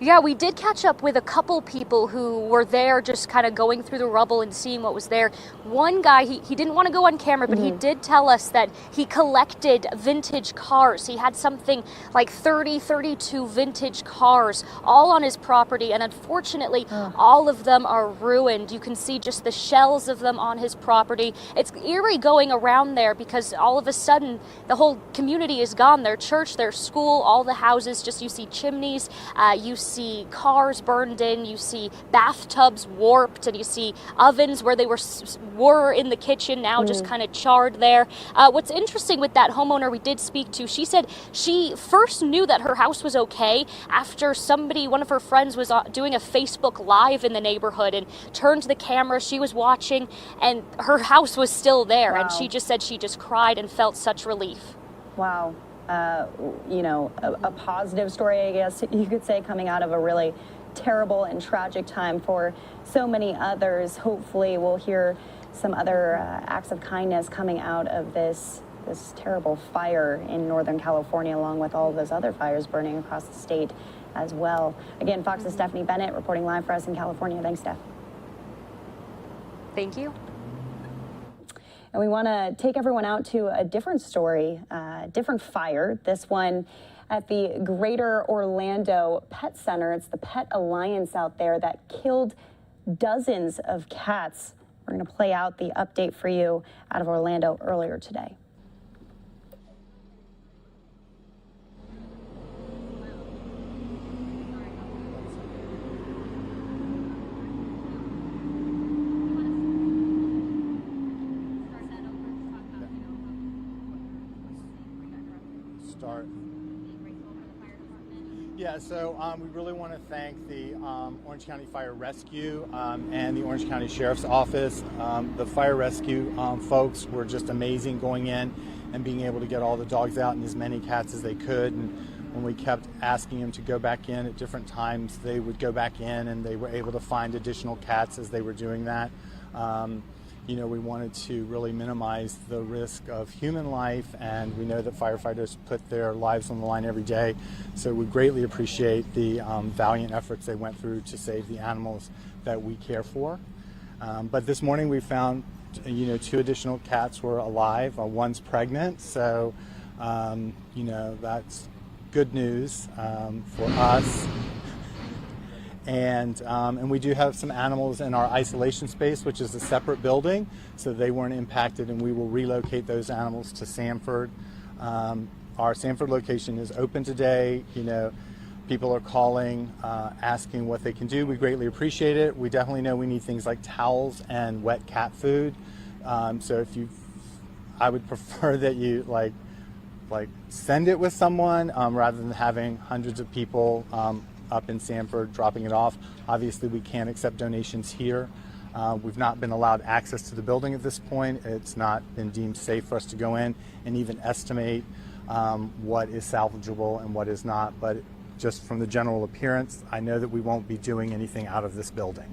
Yeah, we did catch up with a couple people who were there just kind of going through the rubble and seeing what was there. One guy, he didn't want to go on camera, but he did tell us that he collected vintage cars. He had something like 32 vintage cars all on his property, and unfortunately, all of them are ruined. You can see just the shells of them on his property. It's eerie going around there because all of a sudden, the whole community is gone. Their church, their school, all the houses, just you see chimneys, you see cars burned in, you see bathtubs warped, and you see ovens where they were in the kitchen now just kind of charred there. What's interesting with that homeowner we did speak to, she said she first knew that her house was okay after one of her friends was doing a Facebook Live in the neighborhood and turned the camera, she was watching, and her house was still there. Wow. And she just said she just cried and felt such relief. Wow. You know, a positive story, I guess you could say, coming out of a really terrible and tragic time for so many others. Hopefully we'll hear some other acts of kindness coming out of this terrible fire in Northern California, along with all of those other fires burning across the state as well. Again, Fox's Stephanie Bennett reporting live for us in California. Thanks, Steph. Thank you. And we want to take everyone out to a different story, different fire. This one at the Greater Orlando Pet Center. It's the Pet Alliance out there that killed dozens of cats. We're going to play out the update for you out of Orlando earlier today. Yeah, so we really want to thank the Orange County Fire Rescue and the Orange County Sheriff's Office. The fire rescue folks were just amazing going in and being able to get all the dogs out and as many cats as they could. And when we kept asking them to go back in at different times, they would go back in and they were able to find additional cats as they were doing that. You know, we wanted to really minimize the risk of human life, and we know that firefighters put their lives on the line every day. So we greatly appreciate the valiant efforts they went through to save the animals that we care for. But this morning we found, you know, 2 additional cats were alive. One's pregnant, so, you know, that's good news for us. And we do have some animals in our isolation space, which is a separate building, so they weren't impacted, and we will relocate those animals to Sanford. Our Sanford location is open today. You know, people are calling, asking what they can do. We greatly appreciate it. We definitely know we need things like towels and wet cat food. So I would prefer that you like send it with someone rather than having hundreds of people up in Sanford dropping it off. Obviously we can't accept donations here. We've not been allowed access to the building at this point. It's not been deemed safe for us to go in and even estimate what is salvageable and what is not, but just from the general appearance, I know that we won't be doing anything out of this building.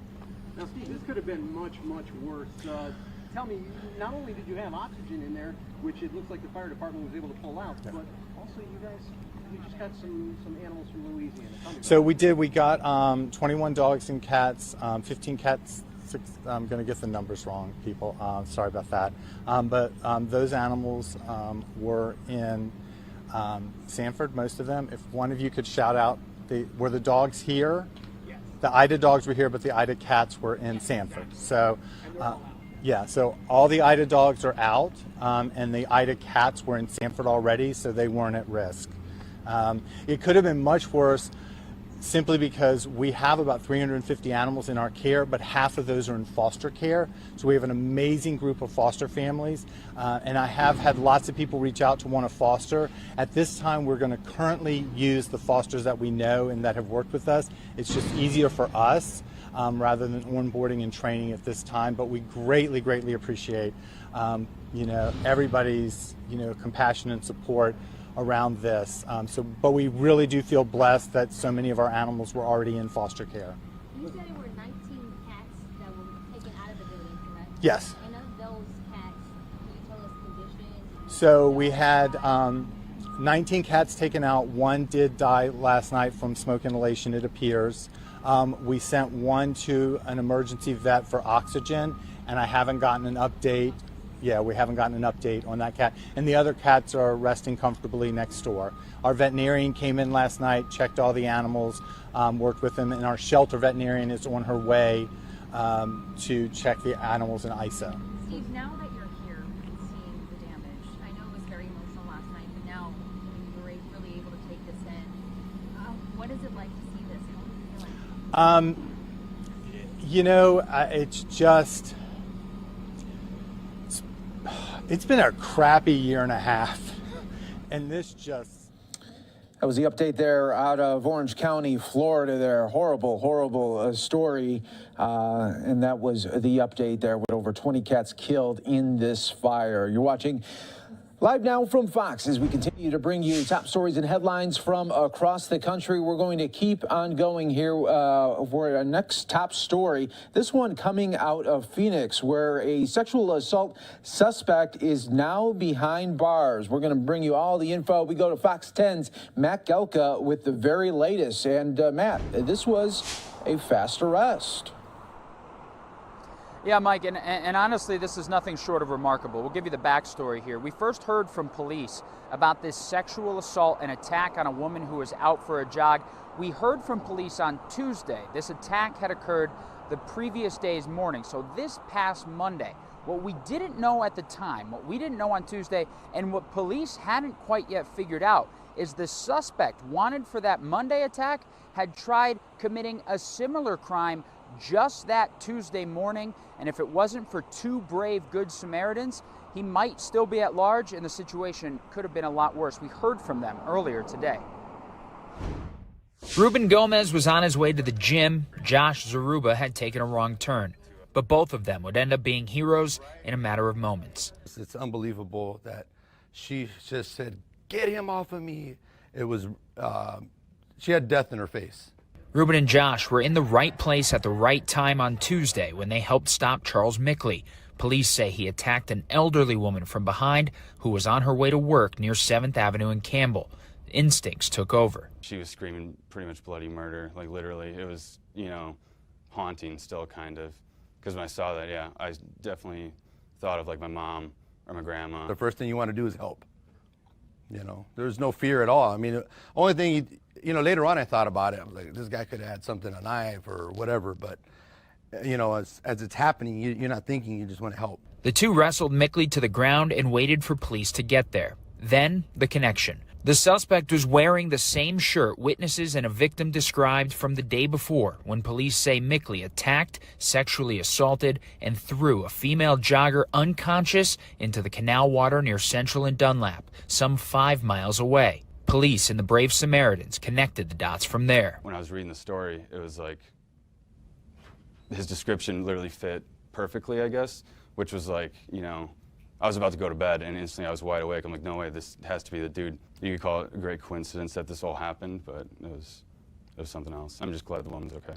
Now Steve, this could have been much, much worse. Tell me, not only did you have oxygen in there, which it looks like the fire department was able to pull out, but also you just got some animals from Louisiana. So we did. We got 21 dogs and cats, 15 cats. I'm going to get the numbers wrong, people. Sorry about that. But those animals were in Sanford, most of them. If one of you could shout out, were the dogs here? Yes. The Ida dogs were here, but the Ida cats were in Sanford. So, yeah, so all the Ida dogs are out, and the Ida cats were in Sanford already, so they weren't at risk. It could have been much worse. simply because we have about 350 animals in our care, but half of those are in foster care. So we have an amazing group of foster families, and I have had lots of people reach out to want to foster. At this time, we're going to currently use the fosters that we know and that have worked with us. It's just easier for us rather than onboarding and training at this time, but we greatly, greatly appreciate everybody's compassion and support around this. But we really do feel blessed that so many of our animals were already in foster care. You said there were 19 cats that were taken out of the building, correct? Yes. And of those cats, can you tell us conditions? So we had 19 cats taken out. One did die last night from smoke inhalation, it appears. We sent one to an emergency vet for oxygen, and I haven't gotten an update. Yeah, we haven't gotten an update on that cat. And the other cats are resting comfortably next door. Our veterinarian came in last night, checked all the animals, worked with them, and our shelter veterinarian is on her way to check the animals in ISO. Steve, now that you're here and seeing the damage, I know it was very emotional last night, but now you were really able to take this in. What is it like to see this? How are you feeling? It's just... It's been a crappy year and a half, and this just... That was the update there out of Orange County, Florida there. Horrible story. And that was the update there with over 20 cats killed in this fire. You're watching Live Now from Fox as we continue to bring you top stories and headlines from across the country. We're going to keep on going here for our next top story. This one coming out of Phoenix, where a sexual assault suspect is now behind bars. We're going to bring you all the info. We go to Fox 10's Matt Gelka with the very latest. And Matt, this was a fast arrest. Yeah, Mike, and honestly, this is nothing short of remarkable. We'll give you the backstory here. We first heard from police about this sexual assault and attack on a woman who was out for a jog. We heard from police on Tuesday. This attack had occurred the previous day's morning, so this past Monday. What we didn't know at the time, what we didn't know on Tuesday, and what police hadn't quite yet figured out is the suspect wanted for that Monday attack had tried committing a similar crime just that Tuesday morning, and if it wasn't for two brave Good Samaritans, he might still be at large, and the situation could have been a lot worse. We heard from them earlier today. Ruben Gomez was on his way to the gym. Josh Zaruba had taken a wrong turn, but both of them would end up being heroes in a matter of moments. It's unbelievable that she just said, "Get him off of me." It was, she had death in her face. Ruben and Josh were in the right place at the right time on Tuesday when they helped stop Charles Mickley. Police say he attacked an elderly woman from behind who was on her way to work near 7th Avenue in Campbell. Instincts took over. She was screaming pretty much bloody murder, like literally. It was, haunting still kind of. Because when I saw that, yeah, I definitely thought of like my mom or my grandma. The first thing you want to do is help. There's no fear at all. I mean, only thing, later on I thought about it. I was like, this guy could have had something, a knife or whatever. But, as it's happening, you're not thinking, you just want to help. The two wrestled Mickley to the ground and waited for police to get there. Then, the connection. The suspect was wearing the same shirt witnesses and a victim described from the day before when police say Mickley attacked, sexually assaulted, and threw a female jogger unconscious into the canal water near Central and Dunlap, some 5 miles away. Police and the brave Samaritans connected the dots from there. When I was reading the story, it was like his description literally fit perfectly, I guess, which was like, I was about to go to bed and instantly I was wide awake. I'm like, no way, this has to be the dude. You could call it a great coincidence that this all happened, but it was something else. I'm just glad the woman's okay.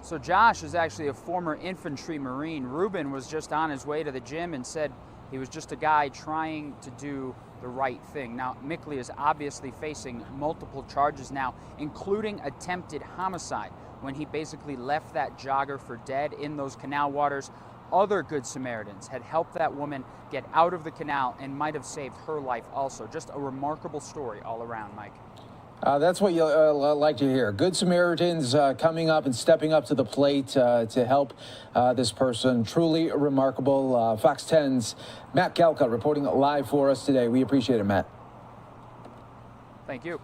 So Josh is actually a former infantry Marine. Ruben was just on his way to the gym and said he was just a guy trying to do the right thing. Now, Mickley is obviously facing multiple charges now, including attempted homicide, when he basically left that jogger for dead in those canal waters. Other Good Samaritans had helped that woman get out of the canal and might have saved her life also. Just a remarkable story all around, Mike. That's what you like to hear. Good Samaritans coming up and stepping up to the plate to help this person. Truly remarkable. Fox 10's Matt Gelka reporting live for us today. We appreciate it, Matt. Thank you.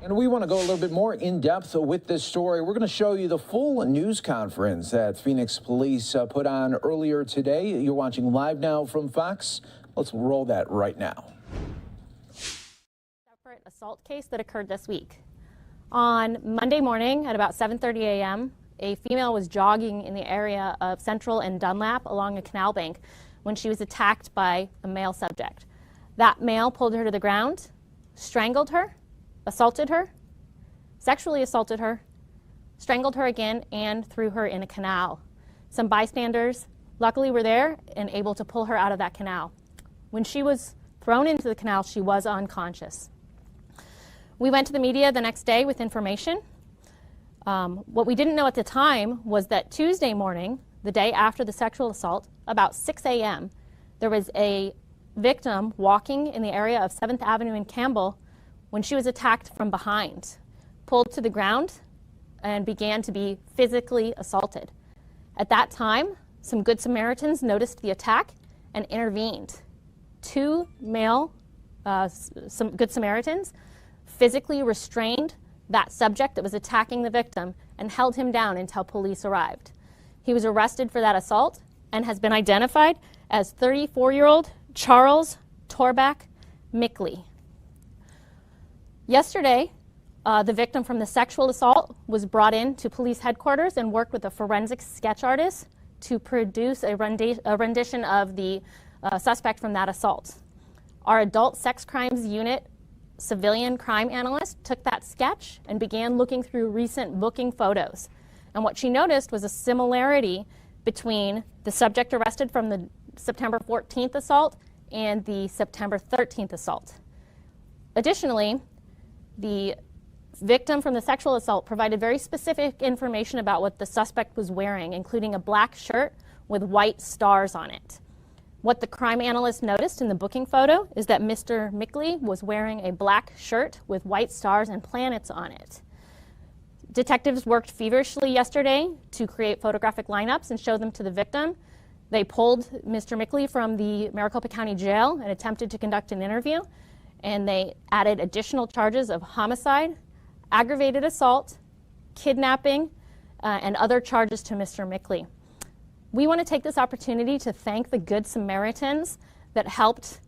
And we want to go a little bit more in depth with this story. We're going to show you the full news conference that Phoenix police put on earlier today. You're watching Live Now from Fox. Let's roll that right now. Separate assault case that occurred this week. On Monday morning at about 7:30 a.m., a female was jogging in the area of Central and Dunlap along a canal bank when she was attacked by a male subject. That male pulled her to the ground, strangled her, assaulted her, sexually assaulted her, strangled her again, and threw her in a canal. Some bystanders luckily were there and able to pull her out of that canal. When she was thrown into the canal, she was unconscious. We went to the media the next day with information. What we didn't know at the time was that Tuesday morning, the day after the sexual assault, about 6 a.m., there was a victim walking in the area of 7th Avenue in Campbell when she was attacked from behind, pulled to the ground, and began to be physically assaulted. At that time, some Good Samaritans noticed the attack and intervened. Two male some Good Samaritans physically restrained that subject that was attacking the victim and held him down until police arrived. He was arrested for that assault and has been identified as 34-year-old Charles Torbach Mickley. Yesterday, the victim from the sexual assault was brought in to police headquarters and worked with a forensic sketch artist to produce a rendition of the suspect from that assault. Our adult sex crimes unit civilian crime analyst took that sketch and began looking through recent booking photos. And what she noticed was a similarity between the subject arrested from the September 14th assault and the September 13th assault. Additionally, the victim from the sexual assault provided very specific information about what the suspect was wearing, including a black shirt with white stars on it. What the crime analyst noticed in the booking photo is that Mr. Mickley was wearing a black shirt with white stars and planets on it. Detectives worked feverishly yesterday to create photographic lineups and show them to the victim. They pulled Mr. Mickley from the Maricopa County Jail and attempted to conduct an interview, and they added additional charges of homicide, aggravated assault, kidnapping, and other charges to Mr. Mickley. We want to take this opportunity to thank the Good Samaritans that helped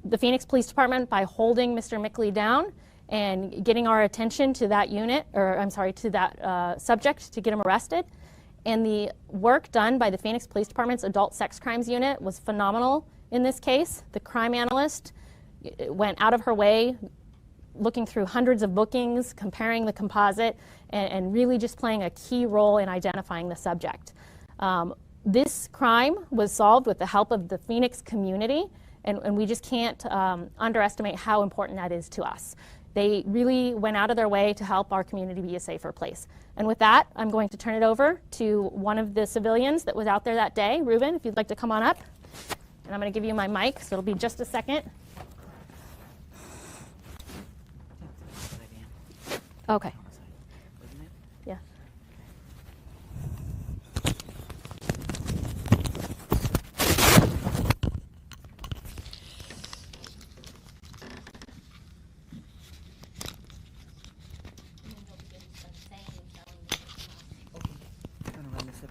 the Phoenix Police Department by holding Mr. Mickley down and getting our attention to that unit, or I'm sorry, to that subject to get him arrested. And the work done by the Phoenix Police Department's Adult Sex Crimes Unit was phenomenal in this case. The crime analyst went out of her way, looking through hundreds of bookings, comparing the composite, and really just playing a key role in identifying the subject. This crime was solved with the help of the Phoenix community, and we just can't underestimate how important that is to us. They really went out of their way to help our community be a safer place. And with that, I'm going to turn it over to one of the civilians that was out there that day. Ruben, if you'd like to come on up. And I'm going to give you my mic, so it'll be just a second. Okay. Yeah.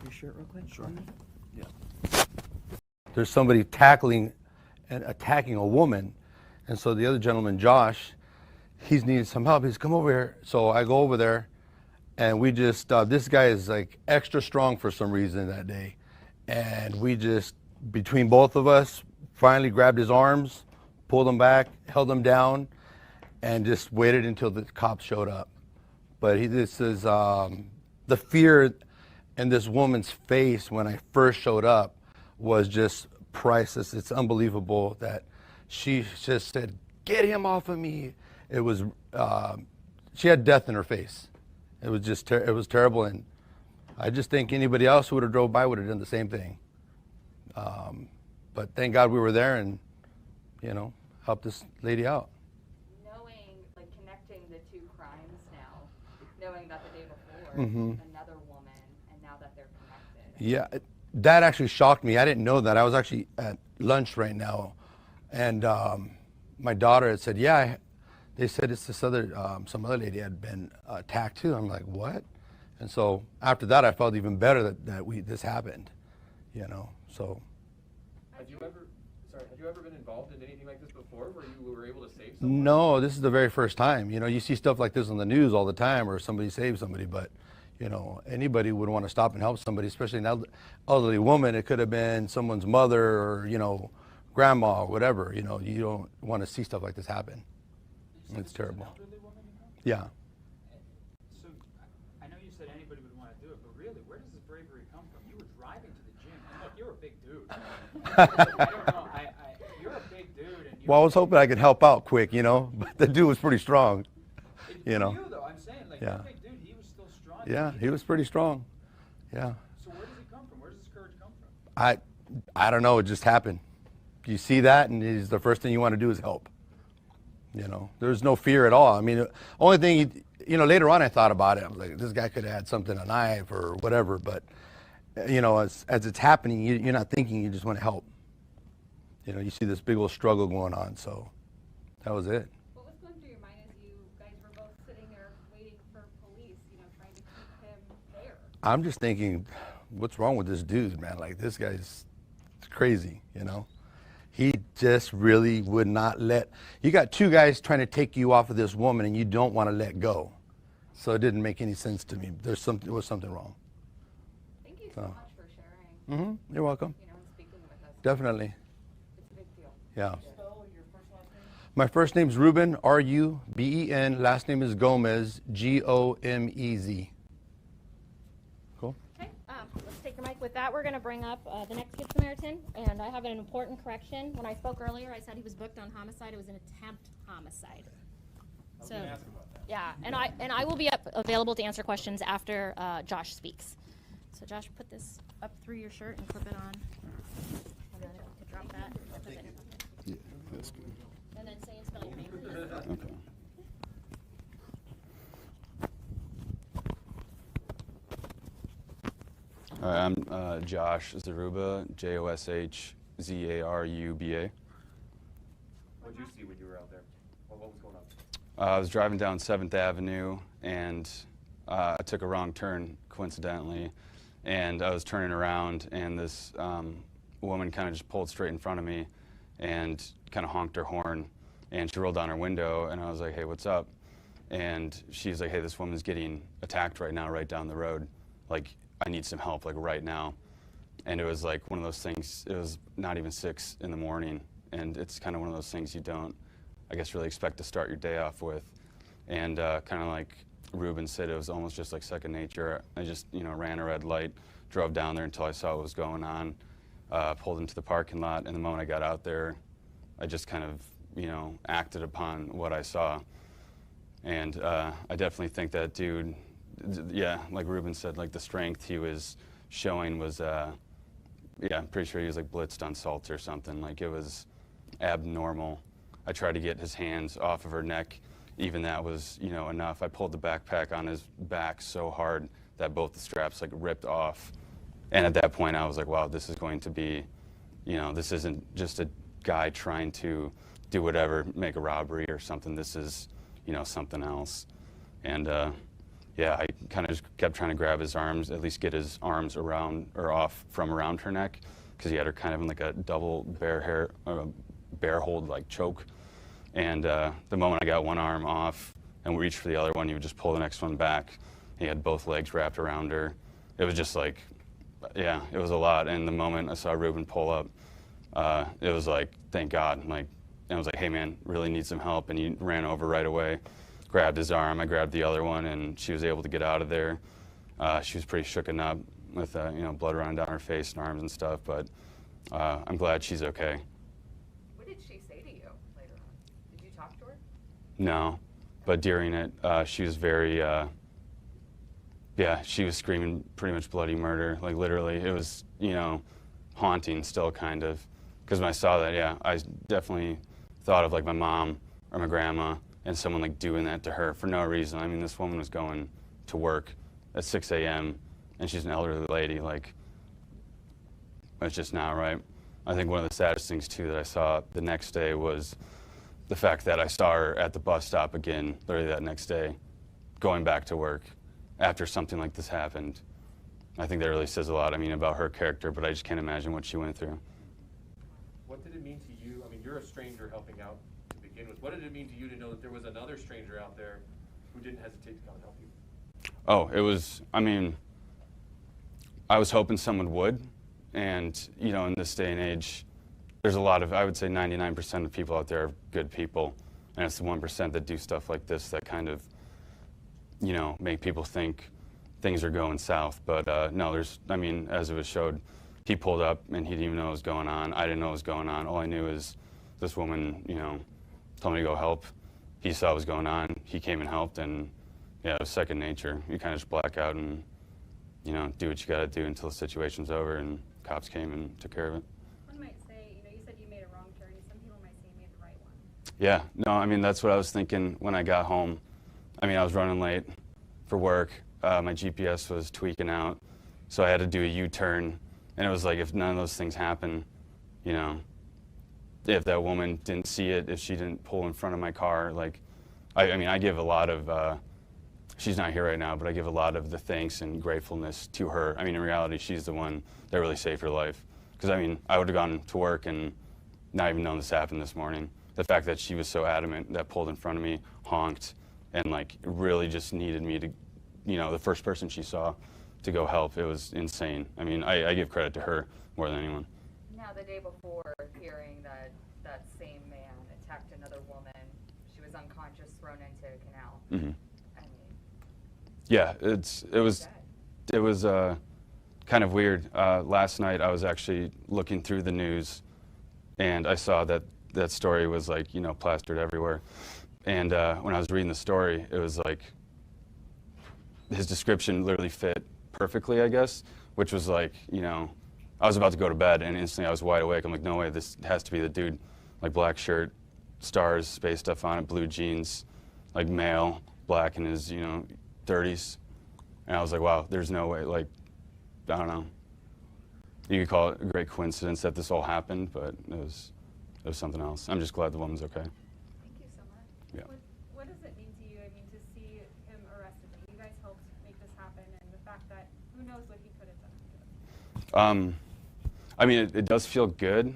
Shirt real quick? Sure. Yeah. There's somebody tackling and attacking a woman, and so the other gentleman, Josh, he's needed some help. He's come over here, so I go over there, and we just this guy is like extra strong for some reason that day, and we just between both of us finally grabbed his arms, pulled him back, held him down, and just waited until the cops showed up. But this is the fear. And this woman's face when I first showed up was just priceless. It's unbelievable that she just said, "Get him off of me." It was, she had death in her face. It was just, it was terrible. And I just think anybody else who would have drove by would have done the same thing. But thank God we were there and, you know, helped this lady out. Knowing, like connecting the two crimes now, knowing that the day before, another woman, and now that they're connected. Yeah, that actually shocked me. I didn't know that. I was actually at lunch right now, and my daughter had said, "Yeah, they said it's this other, some other lady had been attacked too. I'm like, what? And so after that, I felt even better that this happened, you know, so. Have you ever been involved in anything like this before where you were able to save someone? No, this is the very first time. You know, you see stuff like this on the news all the time, or somebody saves somebody, but you know, anybody would want to stop and help somebody, especially an elderly woman. It could have been someone's mother or, you know, grandma or whatever. You know, you don't want to see stuff like this happen. It's terrible. Yeah. So I know you said anybody would want to do it, but really, where does this bravery come from? You were driving to the gym, and look, you're a big dude. I don't know. You're a big dude. And Well, I was hoping I could help out quick, you know, but the dude was pretty strong, you know. You, though, I'm saying, like, yeah. you're a big dude. He was still strong. Yeah, he was pretty strong. Yeah. So where does it come from? Where does this courage come from? I don't know. It just happened. You see that, and the first thing you want to do is help. You know, there's no fear at all. I mean, the only thing, you know, later on I thought about it. I was like, this guy could have had something, a knife or whatever. But, you know, as it's happening, you're not thinking. You just want to help. You know, you see this big old struggle going on. So that was it. What was going through your mind as you guys were both sitting there waiting for police, you know, trying to keep him there? I'm just thinking, what's wrong with this dude, man? Like, this guy's crazy, you know? He just really would not let, you got two guys trying to take you off of this woman and you don't want to let go. So it didn't make any sense to me. There was something wrong. Thank you so much for sharing. You're welcome. You know, and speaking with us. Definitely. It's a big deal. Yeah. Spell your first last name? My first name's Ruben, R-U-B-E-N. Last name is Gomez, G-O-M-E-Z. Cool. Okay, let's take the mic. With that, we're going to bring up the next Good Samaritan, and I have an important correction. When I spoke earlier, I said he was booked on homicide. It was an attempt homicide. I was going to ask about that. Yeah, and I will be available to answer questions after Josh speaks. So Josh, put this up through your shirt and clip it on. And then if you could drop that. Put that in your pocket. Yeah, that's good. And then say and spell your name, please. Okay. All right, I'm Josh Zaruba, Joshzaruba. What did you see when you were out there? What was going on? I was driving down 7th Avenue, and I took a wrong turn, coincidentally, and I was turning around, and this woman kind of just pulled straight in front of me and kind of honked her horn, and she rolled down her window, and I was like, hey, what's up? And she's like, hey, this woman's getting attacked right now, right down the road. Like, I need some help, like, right now. And it was like one of those things, it was not even 6 in the morning, and it's kind of one of those things you don't, I guess, really expect to start your day off with. And kind of like Ruben said, it was almost just like second nature. I just, you know, ran a red light, drove down there until I saw what was going on, pulled into the parking lot, and the moment I got out there, I just kind of, you know, acted upon what I saw. And I definitely think that dude, yeah, like Ruben said, like the strength he was showing was, yeah, I'm pretty sure he was like blitzed on salts or something. Like, it was abnormal. I tried to get his hands off of her neck. Even that was, you know, enough. I pulled the backpack on his back so hard that both the straps like ripped off. And at that point I was like, wow, this is going to be, you know, this isn't just a guy trying to do whatever, make a robbery or something. This is, you know, something else. And yeah, I kind of just kept trying to grab his arms, at least get his arms around or off from around her neck, because he had her kind of in like a double bear hold like choke. And the moment I got one arm off and reached for the other one, he would just pull the next one back. He had both legs wrapped around her. It was just like, yeah, it was a lot. And the moment I saw Ruben pull up, it was like, thank God. Like, and I was like, hey man, really need some help. And he ran over right away, grabbed his arm. I grabbed the other one, and she was able to get out of there. She was pretty shooken up with, you know, blood running down her face and arms and stuff. But I'm glad she's okay. What did she say to you later on? Did you talk to her? No, but during it, she was very, yeah, she was screaming pretty much bloody murder. Like, literally, it was, you know, haunting still, kind of. Because when I saw that, yeah, I definitely thought of like my mom or my grandma and someone like doing that to her for no reason. I mean, this woman was going to work at 6 a.m. and she's an elderly lady. Like, it's just not right. I think one of the saddest things too that I saw the next day was the fact that I saw her at the bus stop again literally that next day, going back to work after something like this happened, I think that really says a lot, I mean, about her character, but I just can't imagine what she went through. What did it mean to you? I mean, you're a stranger helping out to begin with. What did it mean to you to know that there was another stranger out there who didn't hesitate to come and help you? Oh, it was, I mean, I was hoping someone would, and, you know, in this day and age, there's a lot of, I would say 99% of people out there are good people, and it's the 1% that do stuff like this that kind of, you know, make people think things are going south. But no, there's, I mean, as it was showed, he pulled up and he didn't even know what was going on. I didn't know what was going on. All I knew is this woman, you know, told me to go help. He saw what was going on. He came and helped, and yeah, it was second nature. You kind of just black out and, you know, do what you got to do until the situation's over, and cops came and took care of it. Yeah, no, I mean, that's what I was thinking when I got home. I mean, I was running late for work. My GPS was tweaking out, so I had to do a U-turn. And it was like, if none of those things happen, you know, if that woman didn't see it, if she didn't pull in front of my car, like, I mean, I give a lot of, she's not here right now, but I give a lot of the thanks and gratefulness to her. I mean, in reality, she's the one that really saved her life. Because, I mean, I would have gone to work and not even known this happened this morning. The fact that she was so adamant, that pulled in front of me, honked, and like really just needed me to, you know, the first person she saw to go help, it was insane. I mean, I give credit to her more than anyone. Now, the day before hearing that that same man attacked another woman, she was unconscious, thrown into a canal. Mm-hmm. I mean, yeah, it was kind of weird. Last night I was actually looking through the news, and I saw that story was like, you know, plastered everywhere. And when I was reading the story, it was like, his description literally fit perfectly, I guess, which was like, you know, I was about to go to bed and instantly I was wide awake. I'm like, no way, this has to be the dude. Like black shirt, stars, space stuff on it, blue jeans, like male, black in his, you know, 30s. And I was like, wow, there's no way, like, I don't know. You could call it a great coincidence that this all happened, but it was something else. I'm just glad the woman's okay. Thank you so much. Yeah. What does it mean to you? I mean, to see him arrested. You guys helped make this happen, and the fact that who knows what he could have done. I mean, it does feel good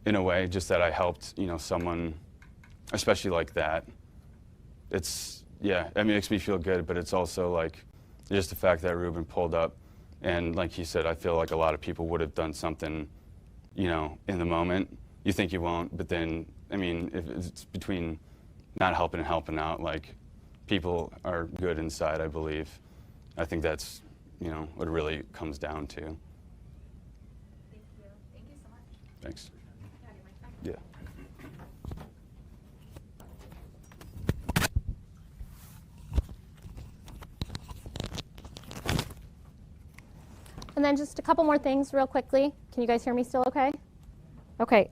in a way, just that I helped, you know, someone, especially like that. It's, yeah, I mean, it makes me feel good, but it's also like just the fact that Ruben pulled up, and like he said, I feel like a lot of people would have done something, you know, in the moment. You think you won't, but then, I mean, if it's between not helping and helping out, like, people are good inside, I believe. I think that's, you know, what it really comes down to. thank you. Thank you so much. Thanks. Yeah. And then just a couple more things real quickly. Can you guys hear me still okay? Okay,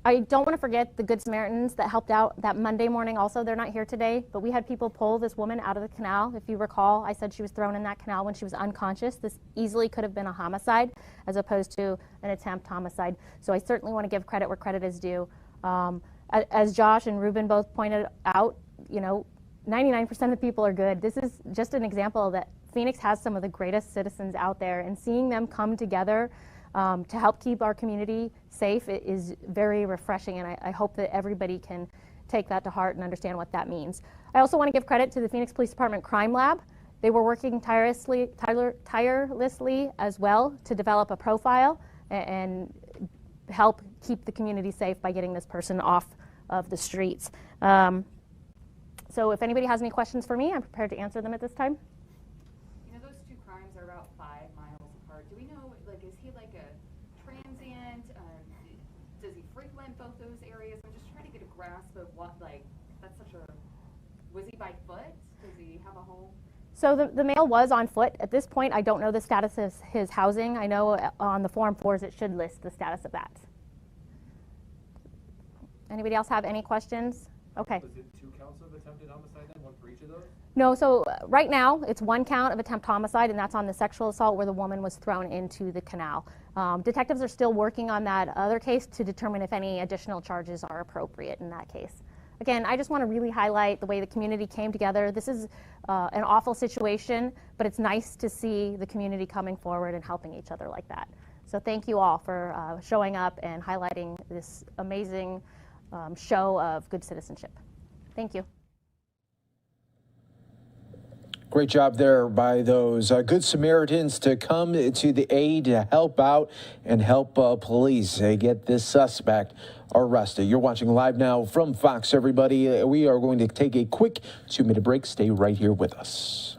I don't want to forget the Good Samaritans that helped out that Monday morning also. They're not here today, but we had people pull this woman out of the canal. If you recall, I said she was thrown in that canal when she was unconscious. This easily could have been a homicide as opposed to an attempt homicide. So I certainly want to give credit where credit is due. As Josh and Ruben both pointed out, you know, 99% of people are good. This is just an example that Phoenix has some of the greatest citizens out there, and seeing them come together to help keep our community safe is very refreshing, and I hope that everybody can take that to heart and understand what that means. I also want to give credit to the Phoenix Police Department Crime Lab. They were working tirelessly as well to develop a profile and help keep the community safe by getting this person off of the streets. So if anybody has any questions for me, I'm prepared to answer them at this time. You know, those two crimes are about 5 miles apart. Do we know, like, is he like a transient? Does he frequent both those areas? I'm just trying to get a grasp of what, like, that's such a, was he by foot? Does he have a home? So the male was on foot. At this point, I don't know the status of his housing. I know on the Form 4s it should list the status of that. Anybody else have any questions? Okay. Was it 2 counts of attempted homicide then, 1 for each of those? No, so right now it's one count of attempt homicide, and that's on the sexual assault where the woman was thrown into the canal. Detectives are still working on that other case to determine if any additional charges are appropriate in that case. Again, I just want to really highlight the way the community came together. This is an awful situation, but it's nice to see the community coming forward and helping each other like that. So thank you all for showing up and highlighting this amazing show of good citizenship. Thank you. Great job there by those good Samaritans to come to the aid to help out and help police get this suspect arrested. You're watching Live Now from Fox, everybody. We are going to take a quick 2-minute break. Stay right here with us.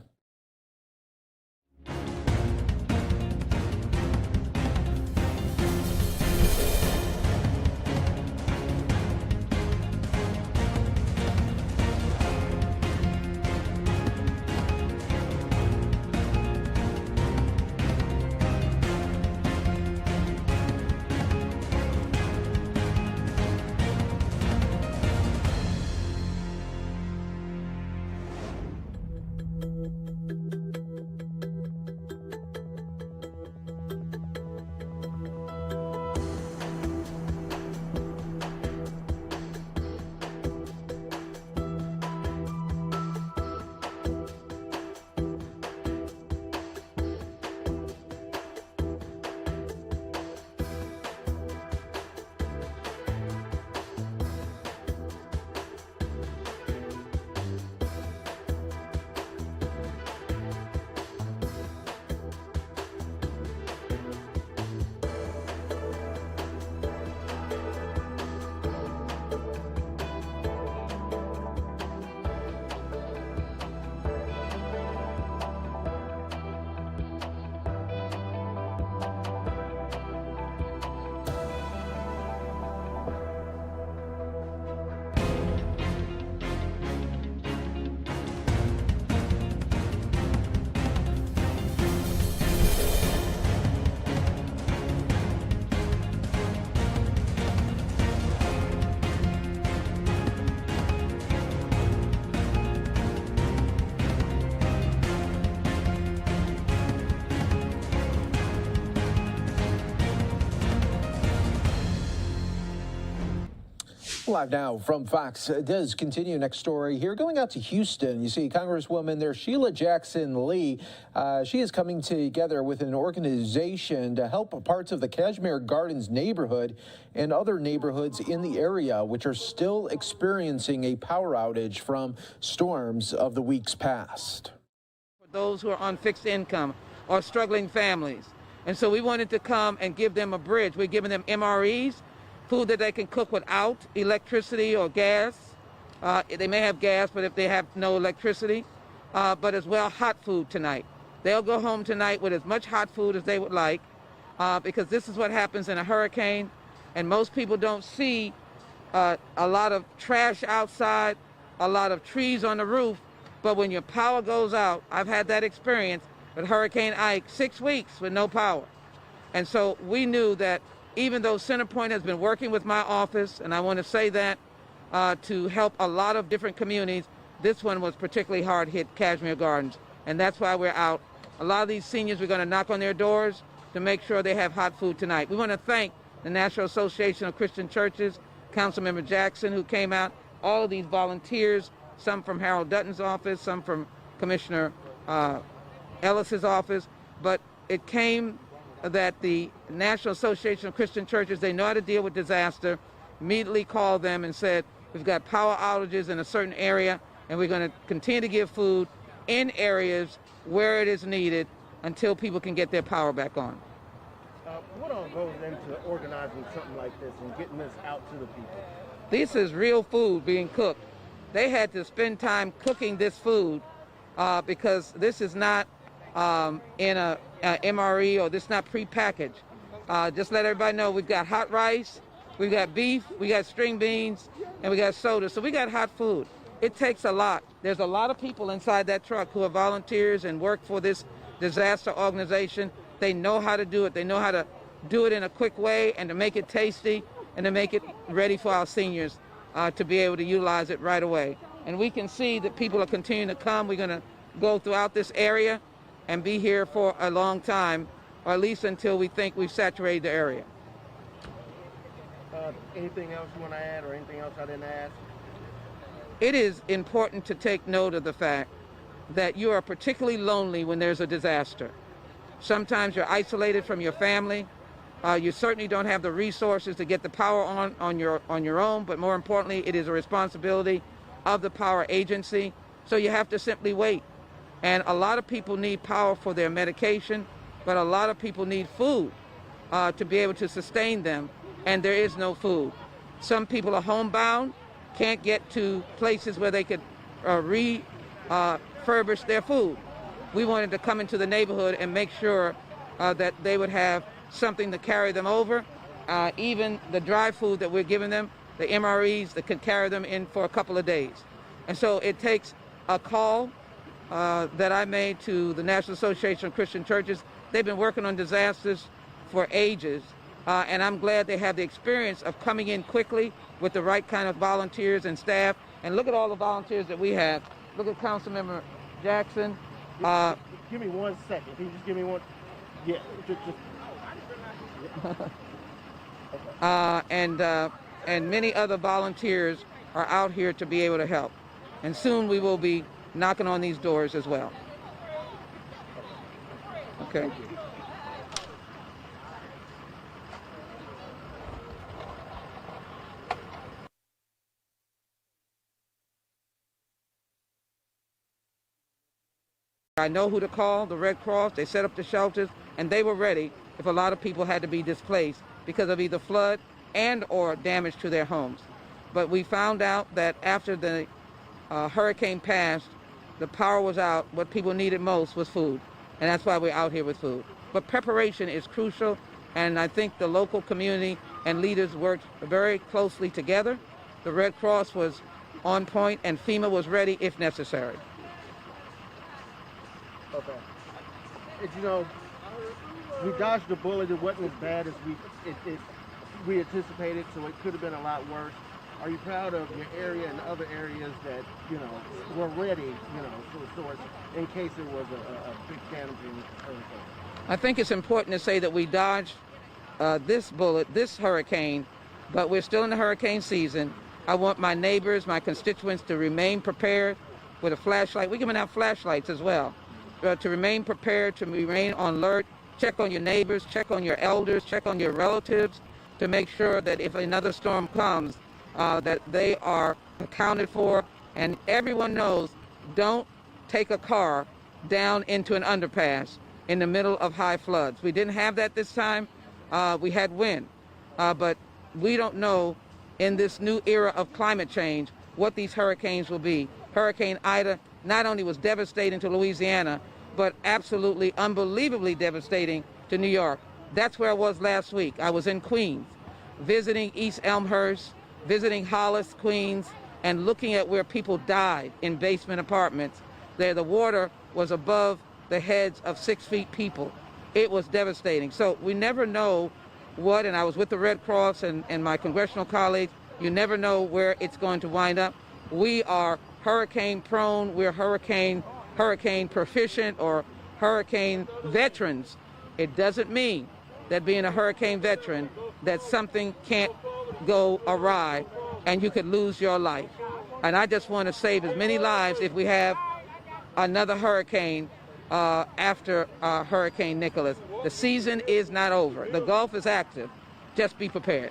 Live Now from Fox does continue. Next story here, going out to Houston. You see Congresswoman there, Sheila Jackson Lee. She is coming together with an organization to help parts of the Kashmir Gardens neighborhood and other neighborhoods in the area, which are still experiencing a power outage from storms of the weeks past. For those who are on fixed income or struggling families. And so we wanted to come and give them a bridge. We're giving them MREs, food that they can cook without electricity or gas. They may have gas, but if they have no electricity, but as well hot food tonight. They'll go home tonight with as much hot food as they would like, because this is what happens in a hurricane, and most people don't see a lot of trash outside, a lot of trees on the roof, but when your power goes out, I've had that experience with Hurricane Ike, 6 weeks with no power. And so we knew that even though Centerpoint has been working with my office, and I want to say that to help a lot of different communities, this one was particularly hard hit, Kashmir Gardens, and that's why we're out. A lot of these seniors, we're going to knock on their doors to make sure they have hot food tonight. We want to thank the National Association of Christian Churches, Councilmember Jackson, who came out, all of these volunteers, some from Harold Dutton's office, some from Commissioner Ellis's office, but it came that the National Association of Christian Churches, they know how to deal with disaster, immediately called them and said, we've got power outages in a certain area, and we're going to continue to give food in areas where it is needed until people can get their power back on. What all goes into organizing something like this and getting this out to the people? This is real food being cooked. They had to spend time cooking this food because this is not in a MRE, or this is not prepackaged. Just let everybody know we've got hot rice, we've got beef, we got string beans, and we got soda. So we got hot food. It takes a lot. There's a lot of people inside that truck who are volunteers and work for this disaster organization. They know how to do it. They know how to do it in a quick way and to make it tasty and to make it ready for our seniors to be able to utilize it right away. and we can see that people are continuing to come. We're going to go throughout this area and be here for a long time, or at least until we think we've saturated the area. Anything else you want to add, or anything else I didn't ask? It is important to take note of the fact that you are particularly lonely when there's a disaster. Sometimes you're isolated from your family. You certainly don't have the resources to get the power on your own, but more importantly, it is a responsibility of the power agency. So you have to simply wait. And a lot of people need power for their medication, but a lot of people need food to be able to sustain them, and there is no food. Some people are homebound, can't get to places where they could refurbish their food. We wanted to come into the neighborhood and make sure that they would have something to carry them over. Even the dry food that we're giving them, the MREs that can carry them in for a couple of days. And so it takes a call that I made to the National Association of Christian Churches. They've been working on disasters for ages, and I'm glad they have the experience of coming in quickly with the right kind of volunteers and staff. And look at all the volunteers that we have. Look at Councilmember Jackson. Give me 1 second. Can you just give me one? Yeah. And many other volunteers are out here to be able to help. And soon we will be knocking on these doors as well. Okay. I know who to call, the Red Cross. They set up the shelters, and they were ready if a lot of people had to be displaced because of either flood and or damage to their homes. But we found out that after the hurricane passed, the power was out. What people needed most was food, and that's why we're out here with food. But preparation is crucial, and I think the local community and leaders worked very closely together. The Red Cross was on point, and FEMA was ready if necessary. Okay. And, you know, we dodged the bullet. It wasn't as bad as we anticipated, so it could have been a lot worse. Are you proud of your area and other areas that, you know, were ready, you know, to the source in case it was a big damaging hurricane? I think it's important to say that we dodged this bullet, this hurricane, but we're still in the hurricane season. I want my neighbors, my constituents to remain prepared with a flashlight. We're giving out flashlights as well. To remain prepared, to remain on alert, check on your neighbors, check on your elders, check on your relatives to make sure that if another storm comes, that they are accounted for. And everyone knows, don't take a car down into an underpass in the middle of high floods. We didn't have that this time. We had wind, but we don't know in this new era of climate change what these hurricanes will be. Hurricane Ida not only was devastating to Louisiana, but absolutely unbelievably devastating to New York. That's where I was last week. I was in Queens, visiting East Elmhurst, visiting Hollis, Queens, and looking at where people died in basement apartments. There, the water was above the heads of 6 feet people. It was devastating. So we never know what, and I was with the Red Cross and my congressional colleagues, you never know where it's going to wind up. We are hurricane prone, we're hurricane proficient or hurricane veterans. It doesn't mean that being a hurricane veteran, that something can't go awry and you could lose your life. And I just want to save as many lives if we have another hurricane after Hurricane Nicholas. The season is not over. The Gulf is active. Just be prepared.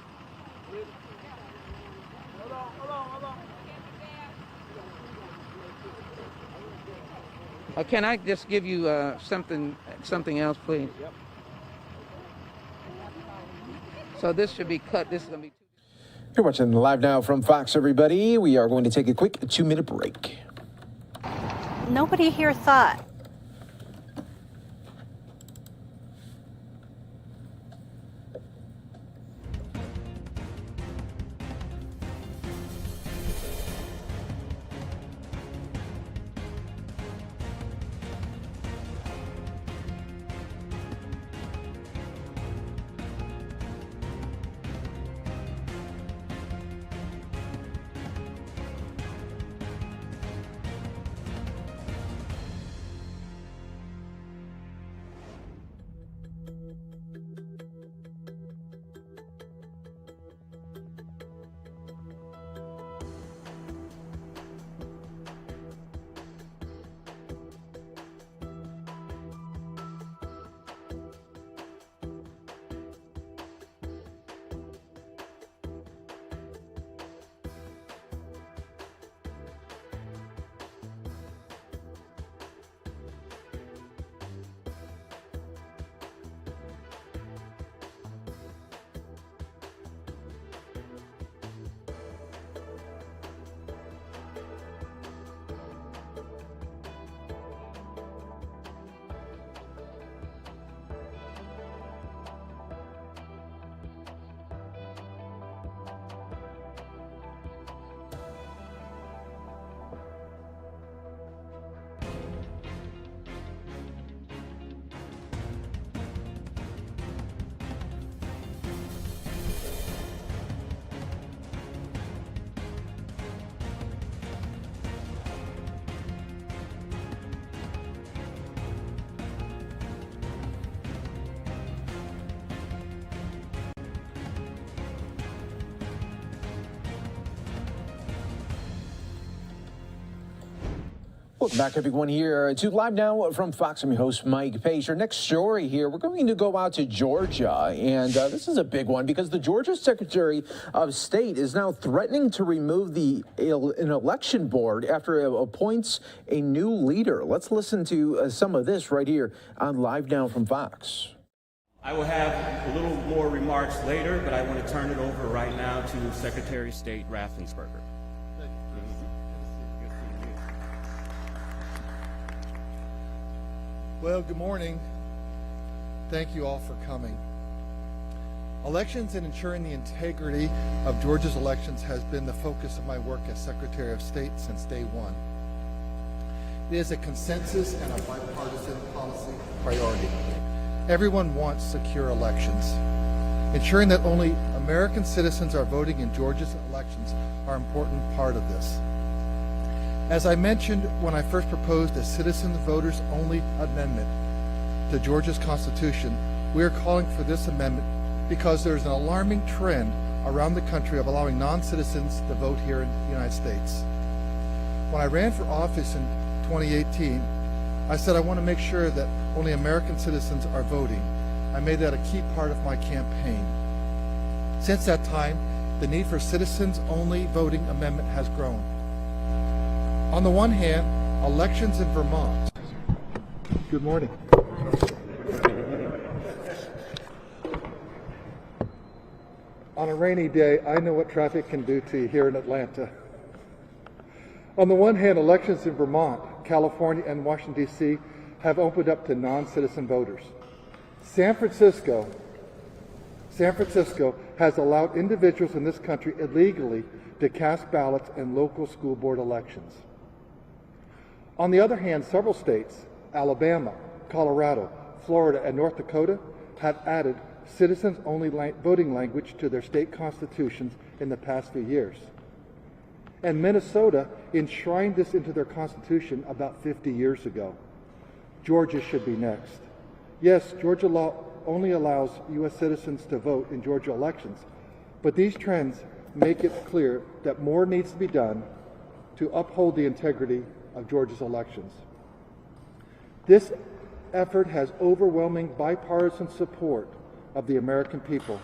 Can I just give you something else, please? Yep. So this should be cut. This is going to be. You're watching Live Now from Fox, everybody. We are going to take a quick 2-minute break. Nobody here thought Welcome back, everyone, here to Live Now from Fox. I'm your host, Mike Page. Our next story here, we're going to go out to Georgia, and this is a big one because the Georgia Secretary of State is now threatening to remove an election board after it appoints a new leader. Let's listen to some of this right here on Live Now from Fox. I will have a little more remarks later, but I want to turn it over right now to Secretary of State Raffensperger. Well, good morning. Thank you all for coming. Elections and ensuring the integrity of Georgia's elections has been the focus of my work as Secretary of State since day one. It is a consensus and a bipartisan policy priority. Everyone wants secure elections. Ensuring that only American citizens are voting in Georgia's elections are an important part of this. As I mentioned when I first proposed a citizen voters only amendment to Georgia's Constitution, we are calling for this amendment because there's an alarming trend around the country of allowing non-citizens to vote here in the United States. When I ran for office in 2018, I said I want to make sure that only American citizens are voting. I made that a key part of my campaign. Since that time, the need for citizens only voting amendment has grown. On the one hand, elections in Vermont. Good morning. On a rainy day, I know what traffic can do to you here in Atlanta. On the one hand, elections in Vermont, California, and Washington, D.C. have opened up to non-citizen voters. San Francisco has allowed individuals in this country illegally to cast ballots in local school board elections. On the other hand, several states, Alabama, Colorado, Florida, and North Dakota, have added citizens-only voting language to their state constitutions in the past few years. And Minnesota enshrined this into their constitution about 50 years ago. Georgia should be next. Yes, Georgia law only allows U.S. citizens to vote in Georgia elections, but these trends make it clear that more needs to be done to uphold the integrity of Georgia's elections. This effort has overwhelming bipartisan support of the American people.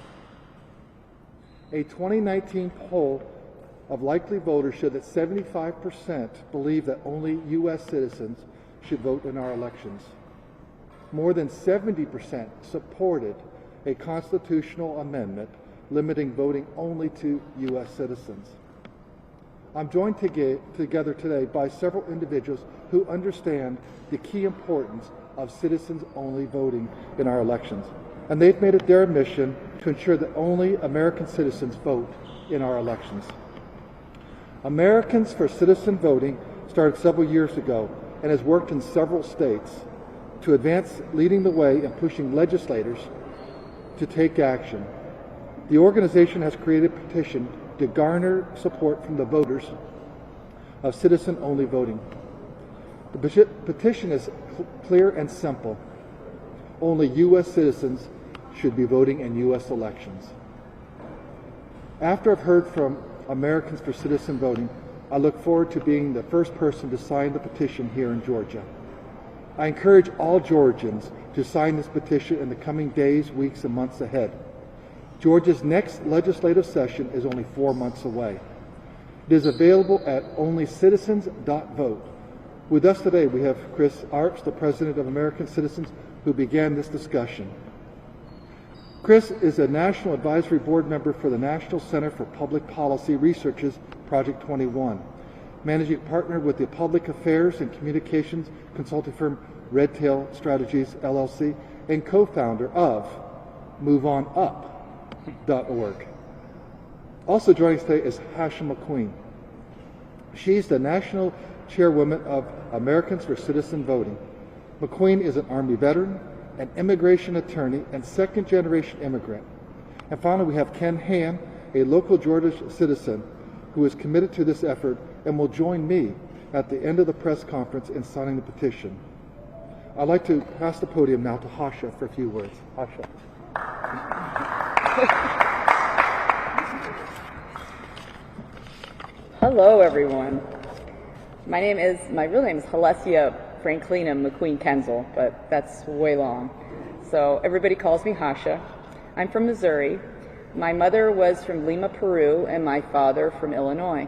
A 2019 poll of likely voters showed that 75% believe that only U.S. citizens should vote in our elections. More than 70% supported a constitutional amendment limiting voting only to U.S. citizens. I'm joined together today by several individuals who understand the key importance of citizens-only voting in our elections, and they've made it their mission to ensure that only American citizens vote in our elections. Americans for Citizen Voting started several years ago and has worked in several states to advance, leading the way and pushing legislators to take action. The organization has created a petition to garner support from the voters of citizen-only voting. The petition is clear and simple. Only U.S. citizens should be voting in U.S. elections. After I've heard from Americans for Citizen Voting, I look forward to being the first person to sign the petition here in Georgia. I encourage all Georgians to sign this petition in the coming days, weeks, and months ahead. Georgia's next legislative session is only 4 months away. It is available at onlycitizens.vote. With us today, we have Chris Arps, the president of American Citizens, who began this discussion. Chris is a National Advisory Board member for the National Center for Public Policy Research's Project 21, managing partner with the Public Affairs and Communications consulting firm Redtail Strategies, LLC, and co-founder of MoveOnUp.org. Also joining us today is Hashem McQueen. She's the National Chairwoman of Americans for Citizen Voting. McQueen is an Army veteran, an immigration attorney, and second-generation immigrant. And finally, we have Ken Ham, a local Georgia citizen who is committed to this effort and will join me at the end of the press conference in signing the petition. I'd like to pass the podium now to Hasha for a few words. Hasha. Hello, everyone. My real name is Halesia Franklina McQueen Kenzel, but that's way long. So everybody calls me Hasha. I'm from Missouri. My mother was from Lima, Peru, and my father from Illinois.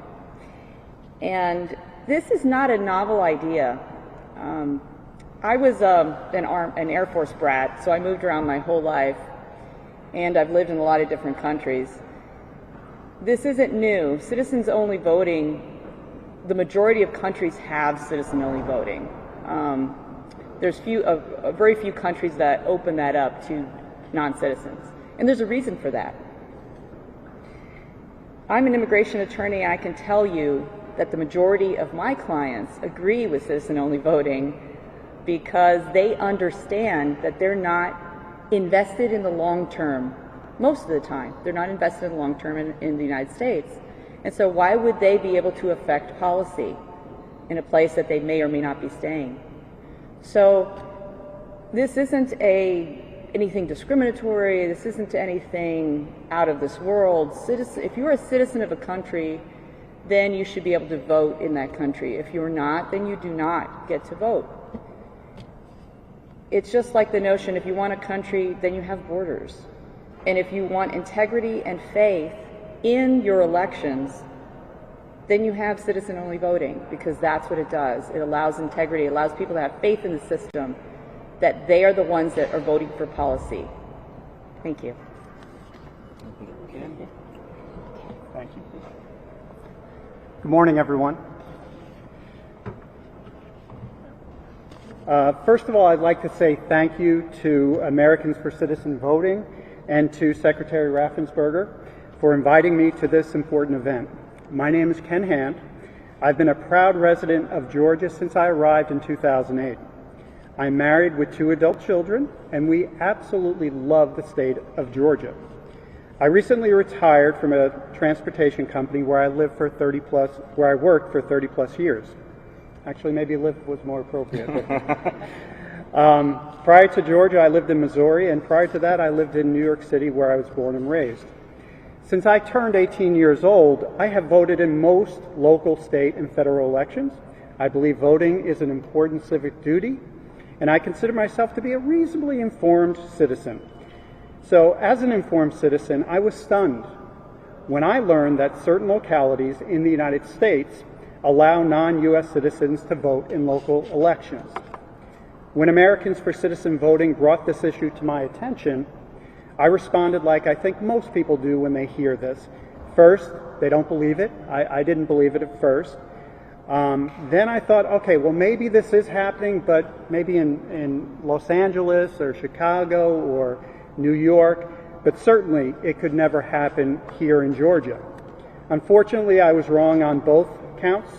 And this is not a novel idea. I was an Air Force brat, so I moved around my whole life, and I've lived in a lot of different countries. This isn't new. Citizens-only voting, the majority of countries have citizen-only voting. There's very few countries that open that up to non-citizens, and there's a reason for that. I'm an immigration attorney, and I can tell you that the majority of my clients agree with citizen-only voting because they understand that they're not invested in the long term. Most of the time, they're not invested in the long term in the United States. And so why would they be able to affect policy in a place that they may or may not be staying? So this isn't anything discriminatory. This isn't anything out of this world. If you're a citizen of a country, then you should be able to vote in that country. If you're not, then you do not get to vote. It's just like the notion, if you want a country, then you have borders. And if you want integrity and faith in your elections, then you have citizen-only voting, because that's what it does. It allows integrity, it allows people to have faith in the system, that they are the ones that are voting for policy. Thank you. Thank you. Good morning, everyone. First of all, I'd like to say thank you to Americans for Citizen Voting and to Secretary Raffensperger for inviting me to this important event. My name is Ken Hand. I've been a proud resident of Georgia since I arrived in 2008. I'm married with 2 adult children, and we absolutely love the state of Georgia. I recently retired from a transportation company where I worked for 30 plus years. Actually, maybe live was more appropriate. Prior to Georgia, I lived in Missouri, and prior to that, I lived in New York City, where I was born and raised. Since I turned 18 years old, I have voted in most local, state, and federal elections. I believe voting is an important civic duty, and I consider myself to be a reasonably informed citizen. So, as an informed citizen, I was stunned when I learned that certain localities in the United States allow non-U.S. citizens to vote in local elections. When Americans for Citizen Voting brought this issue to my attention, I responded like I think most people do when they hear this. First, they don't believe it. I didn't believe it at first. Then I thought, okay, well, maybe this is happening, but maybe in Los Angeles or Chicago or New York, but certainly it could never happen here in Georgia. Unfortunately, I was wrong on both counts.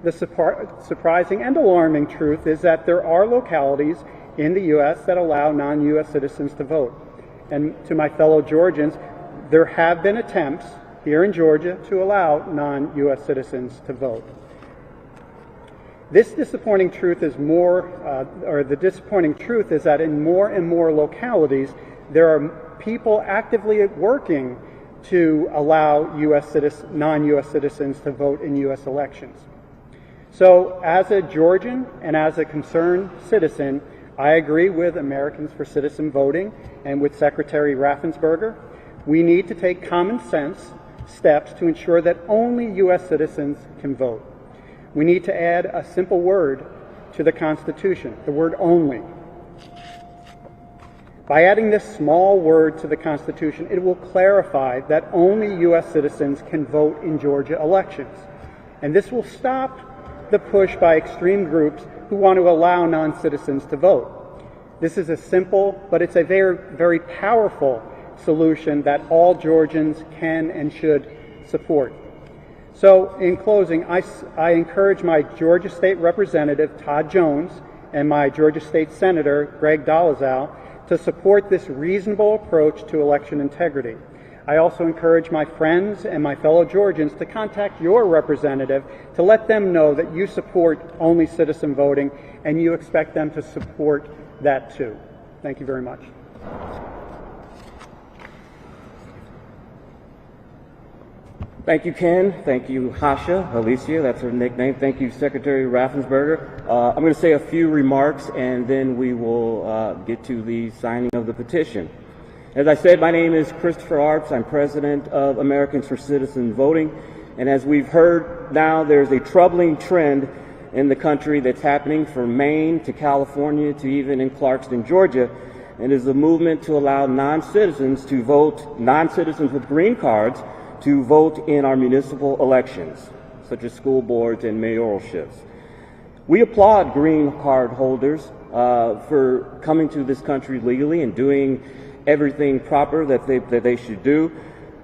The surprising and alarming truth is that there are localities in the U.S. that allow non-U.S. citizens to vote. And to my fellow Georgians, there have been attempts here in Georgia to allow non-U.S. citizens to vote. This disappointing truth is the disappointing truth is that in more and more localities, there are people actively working to allow non-U.S. citizens to vote in U.S. elections. So, as a Georgian and as a concerned citizen, I agree with Americans for Citizen Voting and with Secretary Raffensperger. We need to take common sense steps to ensure that only U.S. citizens can vote. We need to add a simple word to the Constitution, the word only. By adding this small word to the Constitution, it will clarify that only U.S. citizens can vote in Georgia elections. And this will stop the push by extreme groups who want to allow non-citizens to vote. This is a simple, but it's a very, very powerful solution that all Georgians can and should support. So, in closing, I encourage my Georgia State Representative, Todd Jones, and my Georgia State Senator, Greg Dolezal, to support this reasonable approach to election integrity. I also encourage my friends and my fellow Georgians to contact your representative to let them know that you support only citizen voting and you expect them to support that too. Thank you very much. Thank you, Ken. Thank you, Hasha, Alicia, that's her nickname. Thank you, Secretary Raffensperger. I'm going to say a few remarks and then we will get to the signing of the petition. As I said, my name is Christopher Arps. I'm president of Americans for Citizen Voting. And as we've heard now, there's a troubling trend in the country that's happening from Maine to California to even in Clarkston, Georgia. And is a movement to allow non-citizens to vote, non-citizens with green cards, to vote in our municipal elections, such as school boards and mayoralships. We applaud green card holders for coming to this country legally and doing everything proper that they should do,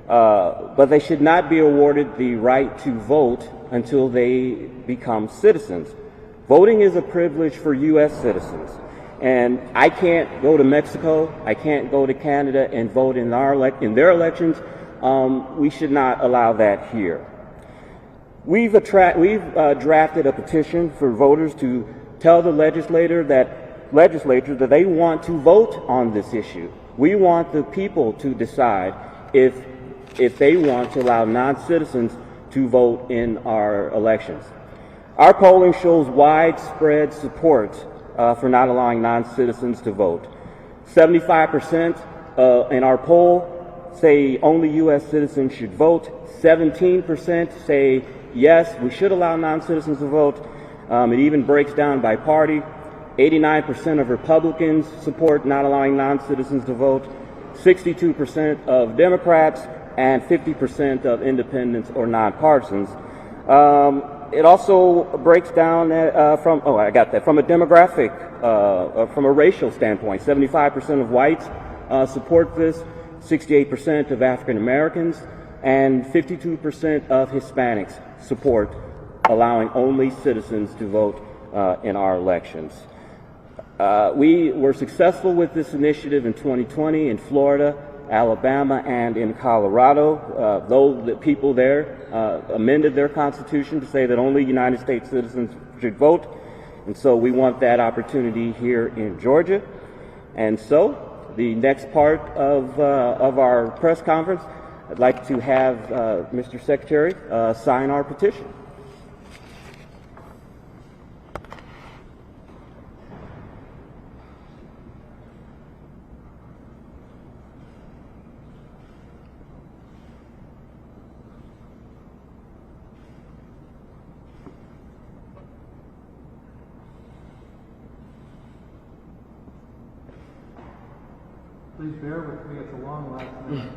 but they should not be awarded the right to vote until they become citizens. Voting is a privilege for U.S. citizens, and I can't go to Mexico, I can't go to Canada and vote in their elections. We should not allow that here. We've drafted a petition for voters to tell the legislature that they want to vote on this issue. We want the people to decide if they want to allow non-citizens to vote in our elections. Our polling shows widespread support for not allowing non-citizens to vote. 75% in our poll say only U.S. citizens should vote. 17% say yes, we should allow non-citizens to vote. It even breaks down by party. 89% of Republicans support not allowing non-citizens to vote. 62% of Democrats and 50% of independents or nonpartisans. It also breaks down from a demographic, from a racial standpoint. 75% of whites support this. 68% of African Americans and 52% of Hispanics support allowing only citizens to vote in our elections. We were successful with this initiative in 2020 in Florida, Alabama, and in Colorado. Though the people there amended their constitution to say that only United States citizens should vote. And so we want that opportunity here in Georgia. And so the next part of our press conference, I'd like to have Mr. Secretary sign our petition. Please bear with me, it's a long last name.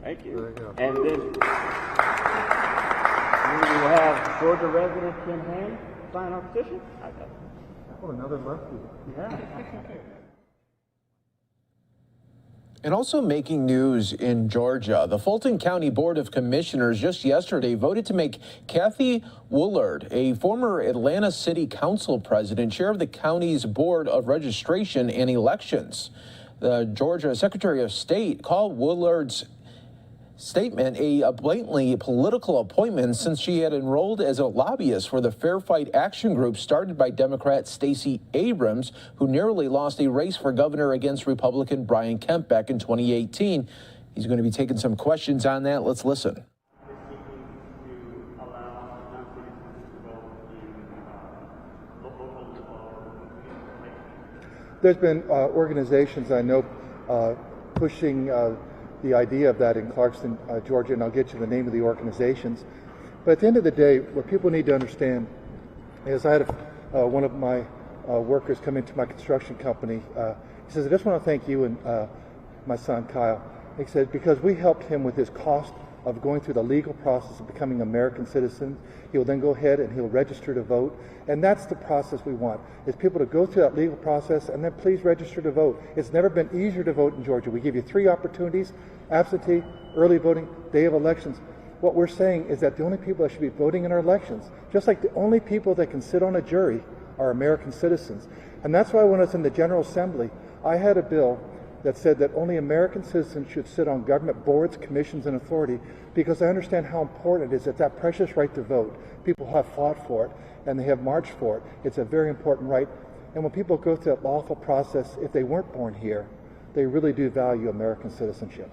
Thank you. And then we will have Georgia resident Kim Ham sign our petition. Oh, another lefty. Yeah. And also making news in Georgia, the Fulton County Board of Commissioners just yesterday voted to make Kathy Woolard, a former Atlanta City Council president, chair of the county's Board of Registration and Elections. The Georgia Secretary of State called Woolard's statement a blatantly political appointment since she had enrolled as a lobbyist for the Fair Fight Action Group started by Democrat Stacey Abrams, who narrowly lost a race for governor against Republican Brian Kemp back in 2018. He's going to be taking some questions on that. Let's listen. There's been organizations I know pushing the idea of that in Clarkston, Georgia, and I'll get you the name of the organizations. But at the end of the day, what people need to understand is I had one of my workers come into my construction company. He says, I just want to thank you and my son Kyle. He said, because we helped him with his cost of going through the legal process of becoming an American citizen. He'll then go ahead and he'll register to vote. And that's the process we want, is people to go through that legal process and then please register to vote. It's never been easier to vote in Georgia. We give you 3 opportunities: absentee, early voting, day of elections. What we're saying is that the only people that should be voting in our elections, just like the only people that can sit on a jury are American citizens. And that's why when I was in the General Assembly, I had a bill that said that only American citizens should sit on government boards, commissions, and authority, because I understand how important it is. It's that precious right to vote. People have fought for it, and they have marched for it. It's a very important right. And when people go through that lawful process, if they weren't born here, they really do value American citizenship.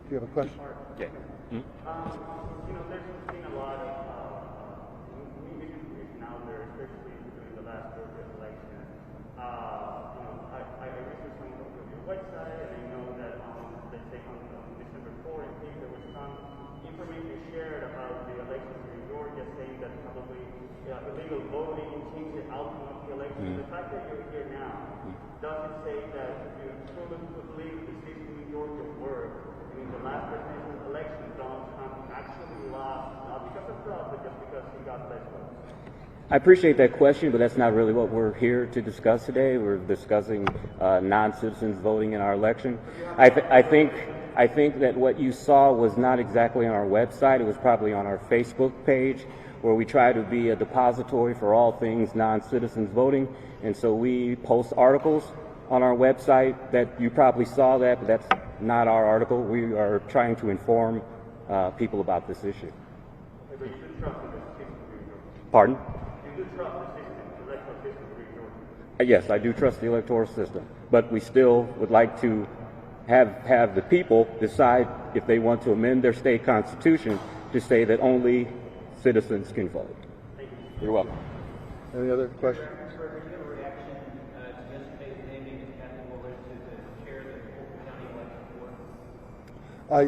Do you have a question? Yeah. You know, there's been a lot of misinformation out there, especially during the last election. You know, I researched some of your website, and I know that, let's say on December 4th, I think there was some information shared about the elections in Georgia, saying that probably illegal voting changed the outcome of the election. The fact that you're here now, does it say that you truly believe the system in Georgia worked? In the last presidential election, Donald Trump actually lost, not because of fraud, but just because he got less votes? I appreciate that question, but that's not really what we're here to discuss today. We're discussing non-citizens voting in our election. I think that what you saw was not exactly on our website. It was probably on our Facebook page, where we try to be a depository for all things non-citizens voting. And so we post articles on our website that you probably saw that, but that's not our article. We are trying to inform people about this issue. But you do trust the system in Georgia? Pardon? You do trust the system, the electoral system in Georgia? Yes, I do trust the electoral system, but we still would like to have the people decide if they want to amend their state constitution to say that only citizens can vote. Thank you. You're welcome. Any other questions?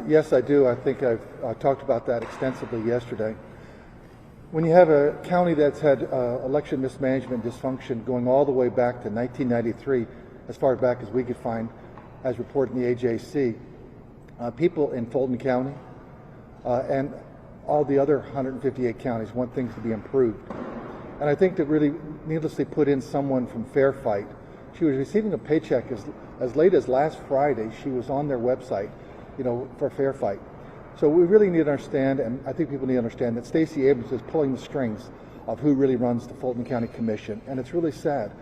Yes, I do. I think I've talked about that extensively yesterday. When you have a county that's had election mismanagement dysfunction going all the way back to 1993, as far back as we could find, as reported in the AJC, people in Fulton County and all the other 158 counties want things to be improved. And I think that really needlessly put in someone from Fair Fight. She was receiving a paycheck as late as last Friday. She was on their website, you know, for Fair Fight. So we really need to understand, and I think people need to understand, that Stacey Abrams is pulling the strings of who really runs the Fulton County Commission, and it's really sad.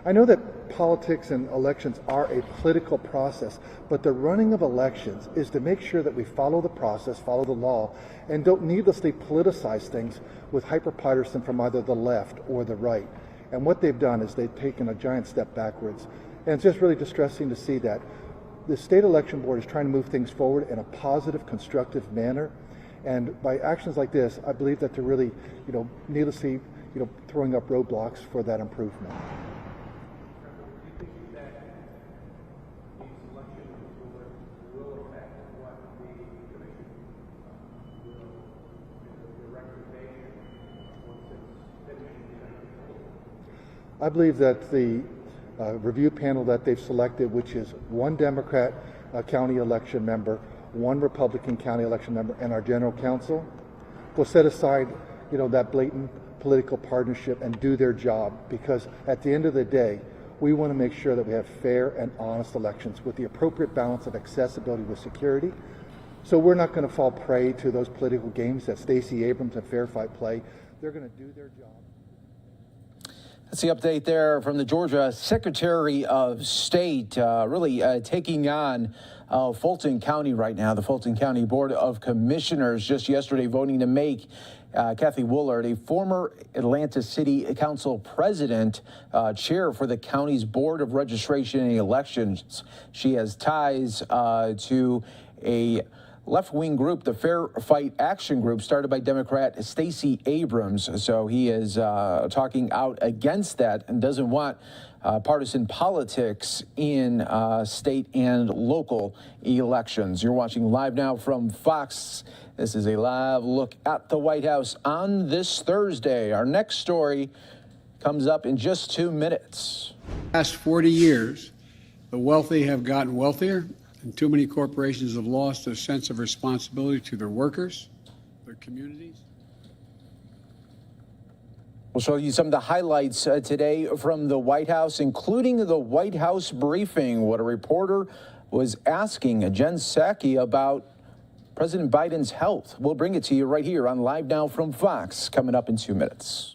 I know that politics and elections are a political process, but the running of elections is to make sure that we follow the process, follow the law, and don't needlessly politicize things with hyper-partisan from either the left or the right. And what they've done is they've taken a giant step backwards. And it's just really distressing to see that. The state election board is trying to move things forward in a positive, constructive manner. And by actions like this, I believe that they're really, needlessly, throwing up roadblocks for that improvement. I believe that the review panel that they've selected, which is one Democrat county election member, one Republican county election member, and our general counsel, will set aside, that blatant political partnership and do their job. Because at the end of the day, we want to make sure that we have fair and honest elections with the appropriate balance of accessibility with security. So we're not going to fall prey to those political games that Stacey Abrams and Fair Fight play. They're going to do their job. That's the update there from the Georgia Secretary of State, really taking on Fulton County right now. The Fulton County Board of Commissioners just yesterday voting to make Kathy Woolard, a former Atlanta City Council president, chair for the county's Board of Registration and Elections. She has ties to a left-wing group, the Fair Fight Action Group, started by Democrat Stacey Abrams. So he is talking out against that and doesn't want partisan politics in state and local elections. You're watching Live Now from Fox. This is a live look at the White House on this Thursday. Our next story comes up in just 2 minutes. Last 40 years, the wealthy have gotten wealthier, and too many corporations have lost a sense of responsibility to their workers, their communities. We'll show you some of the highlights today from the White House, including the White House briefing. What a reporter was asking Jen Psaki about President Biden's health. We'll bring it to you right here on Live Now from Fox, coming up in 2 minutes.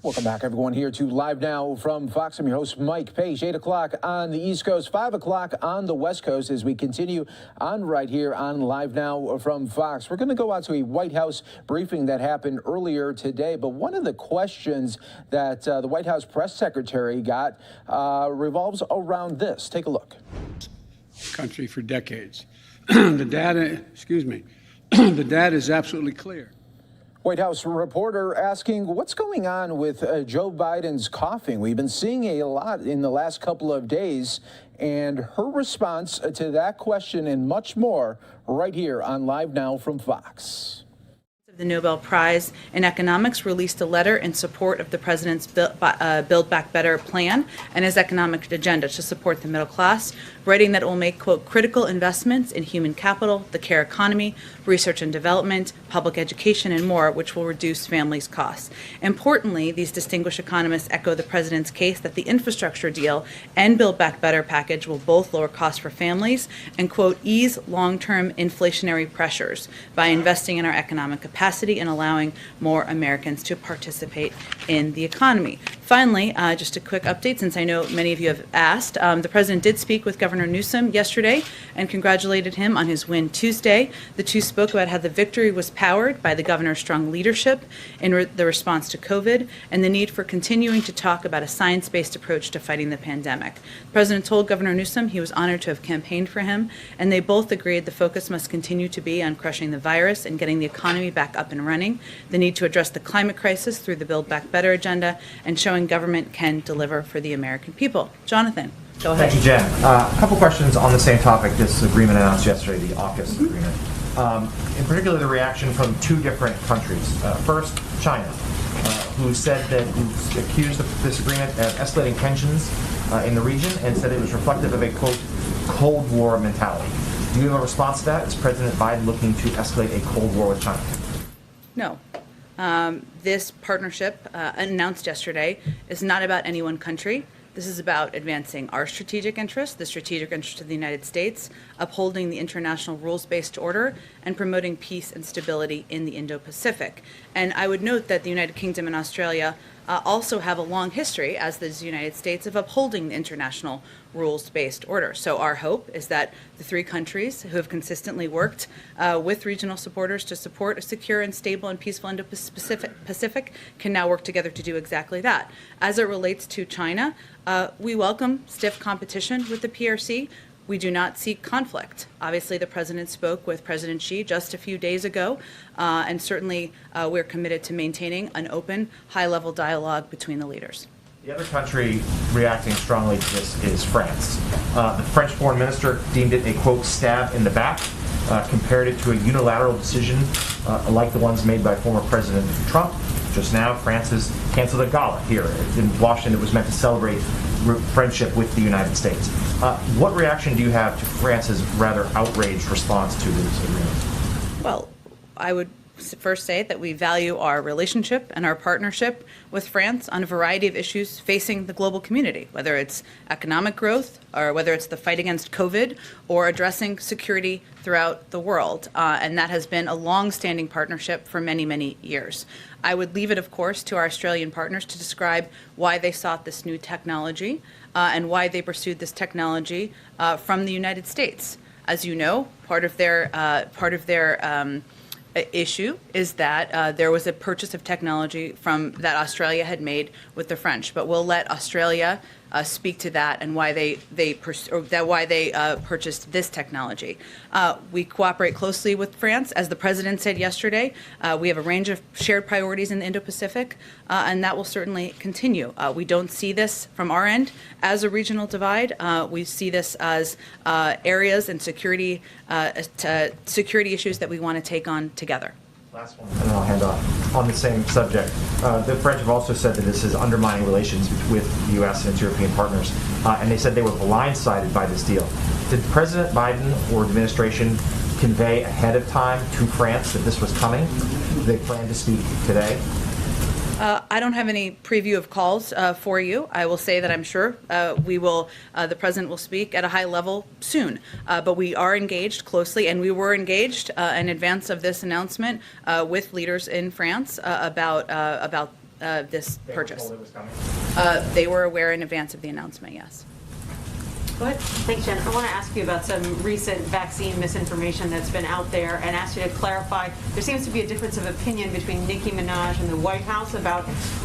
Welcome back, everyone, here to Live Now from Fox. I'm your host, Mike Page. 8 o'clock on the East Coast, 5 o'clock on the West Coast as we continue on right here on Live Now from Fox. We're going to go out to a White House briefing that happened earlier today. But one of the questions that the White House press secretary got revolves around this. Take a look. Country for decades. The data, the data is absolutely clear. White House reporter asking what's going on with Joe Biden's coughing. We've been seeing a lot in the last couple of days, and her response to that question and much more right here on Live Now from Fox. The Nobel Prize in Economics released a letter in support of the president's Build Back Better plan and his economic agenda to support the middle class, writing that it will make, quote, critical investments in human capital, the care economy, research and development, public education, and more, which will reduce families' costs. Importantly, these distinguished economists echo the president's case that the infrastructure deal and Build Back Better package will both lower costs for families and, quote, ease long-term inflationary pressures by investing in our economic capacity and allowing more Americans to participate in the economy. Finally, just a quick update, since I know many of you have asked. The president did speak with Governor Newsom yesterday and congratulated him on his win Tuesday. The two spoke about how the victory was powered by the governor's strong leadership in the response to COVID and the need for continuing to talk about a science-based approach to fighting the pandemic. The president told Governor Newsom he was honored to have campaigned for him, and they both agreed the focus must continue to be on crushing the virus and getting the economy back up and running, the need to address the climate crisis through the Build Back Better agenda, and showing government can deliver for the American people. Jonathan, go ahead. Thank you, Jen. A couple questions on the same topic, this agreement announced yesterday, the AUKUS agreement. In particular, the reaction from two different countries. First, China, who said that, who accused this agreement of escalating tensions in the region and said it was reflective of a, quote, Cold War mentality. Do you have a response to that? Is President Biden looking to escalate a Cold War with China? No. This partnership announced yesterday is not about any one country. This is about advancing our strategic interests, the strategic interests of the United States, upholding the international rules-based order, and promoting peace and stability in the Indo-Pacific. And I would note that the United Kingdom and Australia also have a long history, as does the United States, of upholding the international rules-based order. So our hope is that the three countries who have consistently worked with regional supporters to support a secure and stable and peaceful Indo-Pacific can now work together to do exactly that. As it relates to China, we welcome stiff competition with the PRC. We do not seek conflict. Obviously, the president spoke with President Xi just a few days ago, and certainly we're committed to maintaining an open, high-level dialogue between the leaders. The other country reacting strongly to this is France. The French foreign minister deemed it a, quote, stab in the back, compared it to a unilateral decision like the ones made by former President Trump. Just now, France has canceled a gala here in Washington. It was meant to celebrate friendship with the United States. What reaction do you have to France's rather outraged response to this agreement? Well, I would first say that we value our relationship and our partnership with France on a variety of issues facing the global community, whether it's economic growth or whether it's the fight against COVID or addressing security throughout the world. And that has been a long-standing partnership for many, many years. I would leave it, of course, to our Australian partners to describe why they sought this new technology and why they pursued this technology from the United States. As you know, part of their issue is that there was a purchase of technology that Australia had made with the French, but we'll let Australia speak to that and why they purchased this technology. We cooperate closely with France, as the president said yesterday. We have a range of shared priorities in the Indo-Pacific, and that will certainly continue. We don't see this from our end as a regional divide. We see this as areas and security issues that we want to take on together. Last one, and then I'll hand off. On the same subject, the French have also said that this is undermining relations with the U.S. and its European partners, and they said they were blindsided by this deal. Did President Biden or the administration convey ahead of time to France that this was coming? Do they plan to speak today? I don't have any preview of calls for you. I will say that I'm sure the president will speak at a high level soon. But we are engaged closely, and we were engaged in advance of this announcement with leaders in France about this They were purchase. told it was coming? They were aware in advance of the announcement, yes. Go ahead. Thanks, Jen. I want to ask you about some recent vaccine misinformation that's been out there and ask you to clarify. There seems to be a difference of opinion between Nicki Minaj and the White House about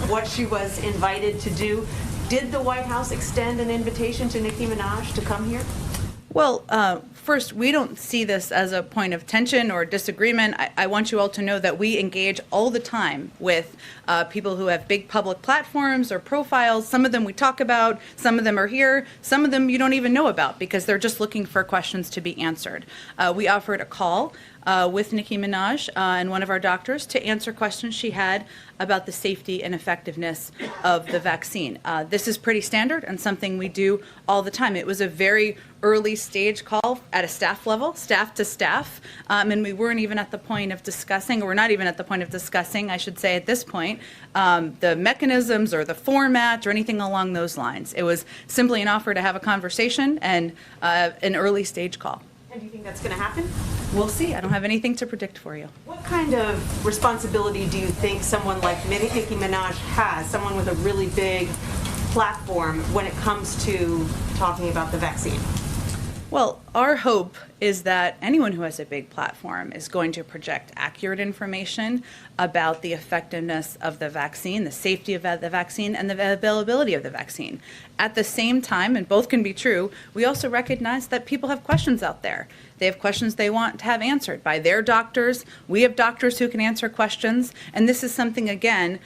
what she was invited to do. Did the White House extend an invitation to Nicki Minaj to come here? Well, first, we don't see this as a point of tension or disagreement. I want you all to know that we engage all the time with people who have big public platforms or profiles. Some of them we talk about, some of them are here, some of them you don't even know about because they're just looking for questions to be answered. We offered a call with Nicki Minaj and one of our doctors to answer questions she had about the safety and effectiveness of the vaccine. This is pretty standard and something we do all the time. It was a very early stage call at a staff level, staff to staff, and we weren't even at the point of discussing, or we're not even at the point of discussing, I should say at this point, the mechanisms or the format or anything along those lines. It was simply an offer to have a conversation and an early stage call. And do you think that's going to happen? We'll see. I don't have anything to predict for you. What kind of responsibility do you think someone like Nicki Minaj has, someone with a really big platform, when it comes to talking about the vaccine? Well, our hope is that anyone who has a big platform is going to project accurate information about the effectiveness of the vaccine, the safety of the vaccine, and the availability of the vaccine. At the same time, and both can be true, we also recognize that people have questions out there. They have questions they want to have answered by their doctors. We have doctors who can answer questions. And this is something, again,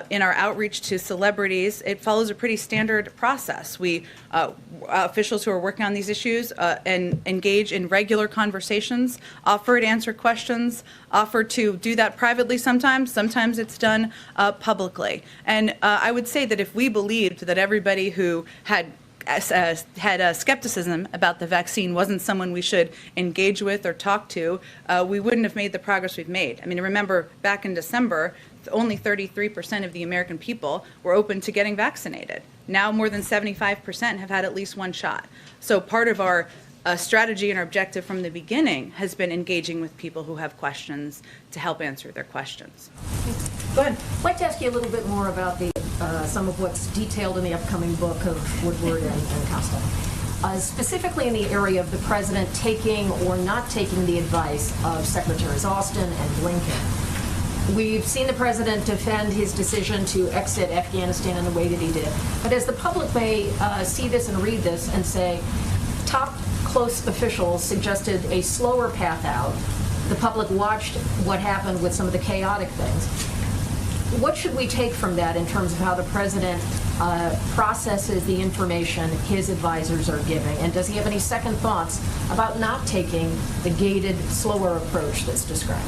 in our outreach to celebrities, it follows a pretty standard process. We, officials who are working on these issues and engage in regular conversations, offer to answer questions, offer to do that privately sometimes. Sometimes it's done publicly. And I would say that if we believed that everybody who had skepticism about the vaccine wasn't someone we should engage with or talk to, we wouldn't have made the progress we've made. I mean, remember back in December, only 33% of the American people were open to getting vaccinated. Now more than 75% have had at least one shot. So part of our strategy and our objective from the beginning has been engaging with people who have questions to help answer their questions. Go ahead. I'd like to ask you a little bit more about the some of what's detailed in the upcoming book of Woodward and Costa. Specifically in the area of the president taking or not taking the advice of Secretaries Austin and Blinken. We've seen the president defend his decision to exit Afghanistan in the way that he did. But as the public may see this and read this and say, top close officials suggested a slower path out. The public watched what happened with some of the chaotic things. What should we take from that in terms of how the president processes the information his advisors are giving? And does he have any second thoughts about not taking the gated, slower approach that's described?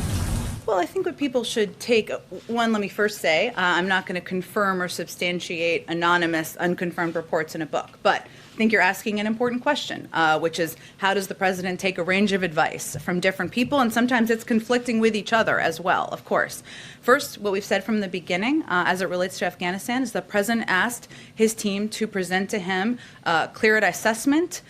Well, I think what people should take, one, let me first say, I'm not going to confirm or substantiate anonymous, unconfirmed reports in a book. But I think you're asking an important question, which is how does the president take a range of advice from different people? And sometimes it's conflicting with each other as well, of course. First, what we've said from the beginning as it relates to Afghanistan is the president asked his team to present to him clear assessment,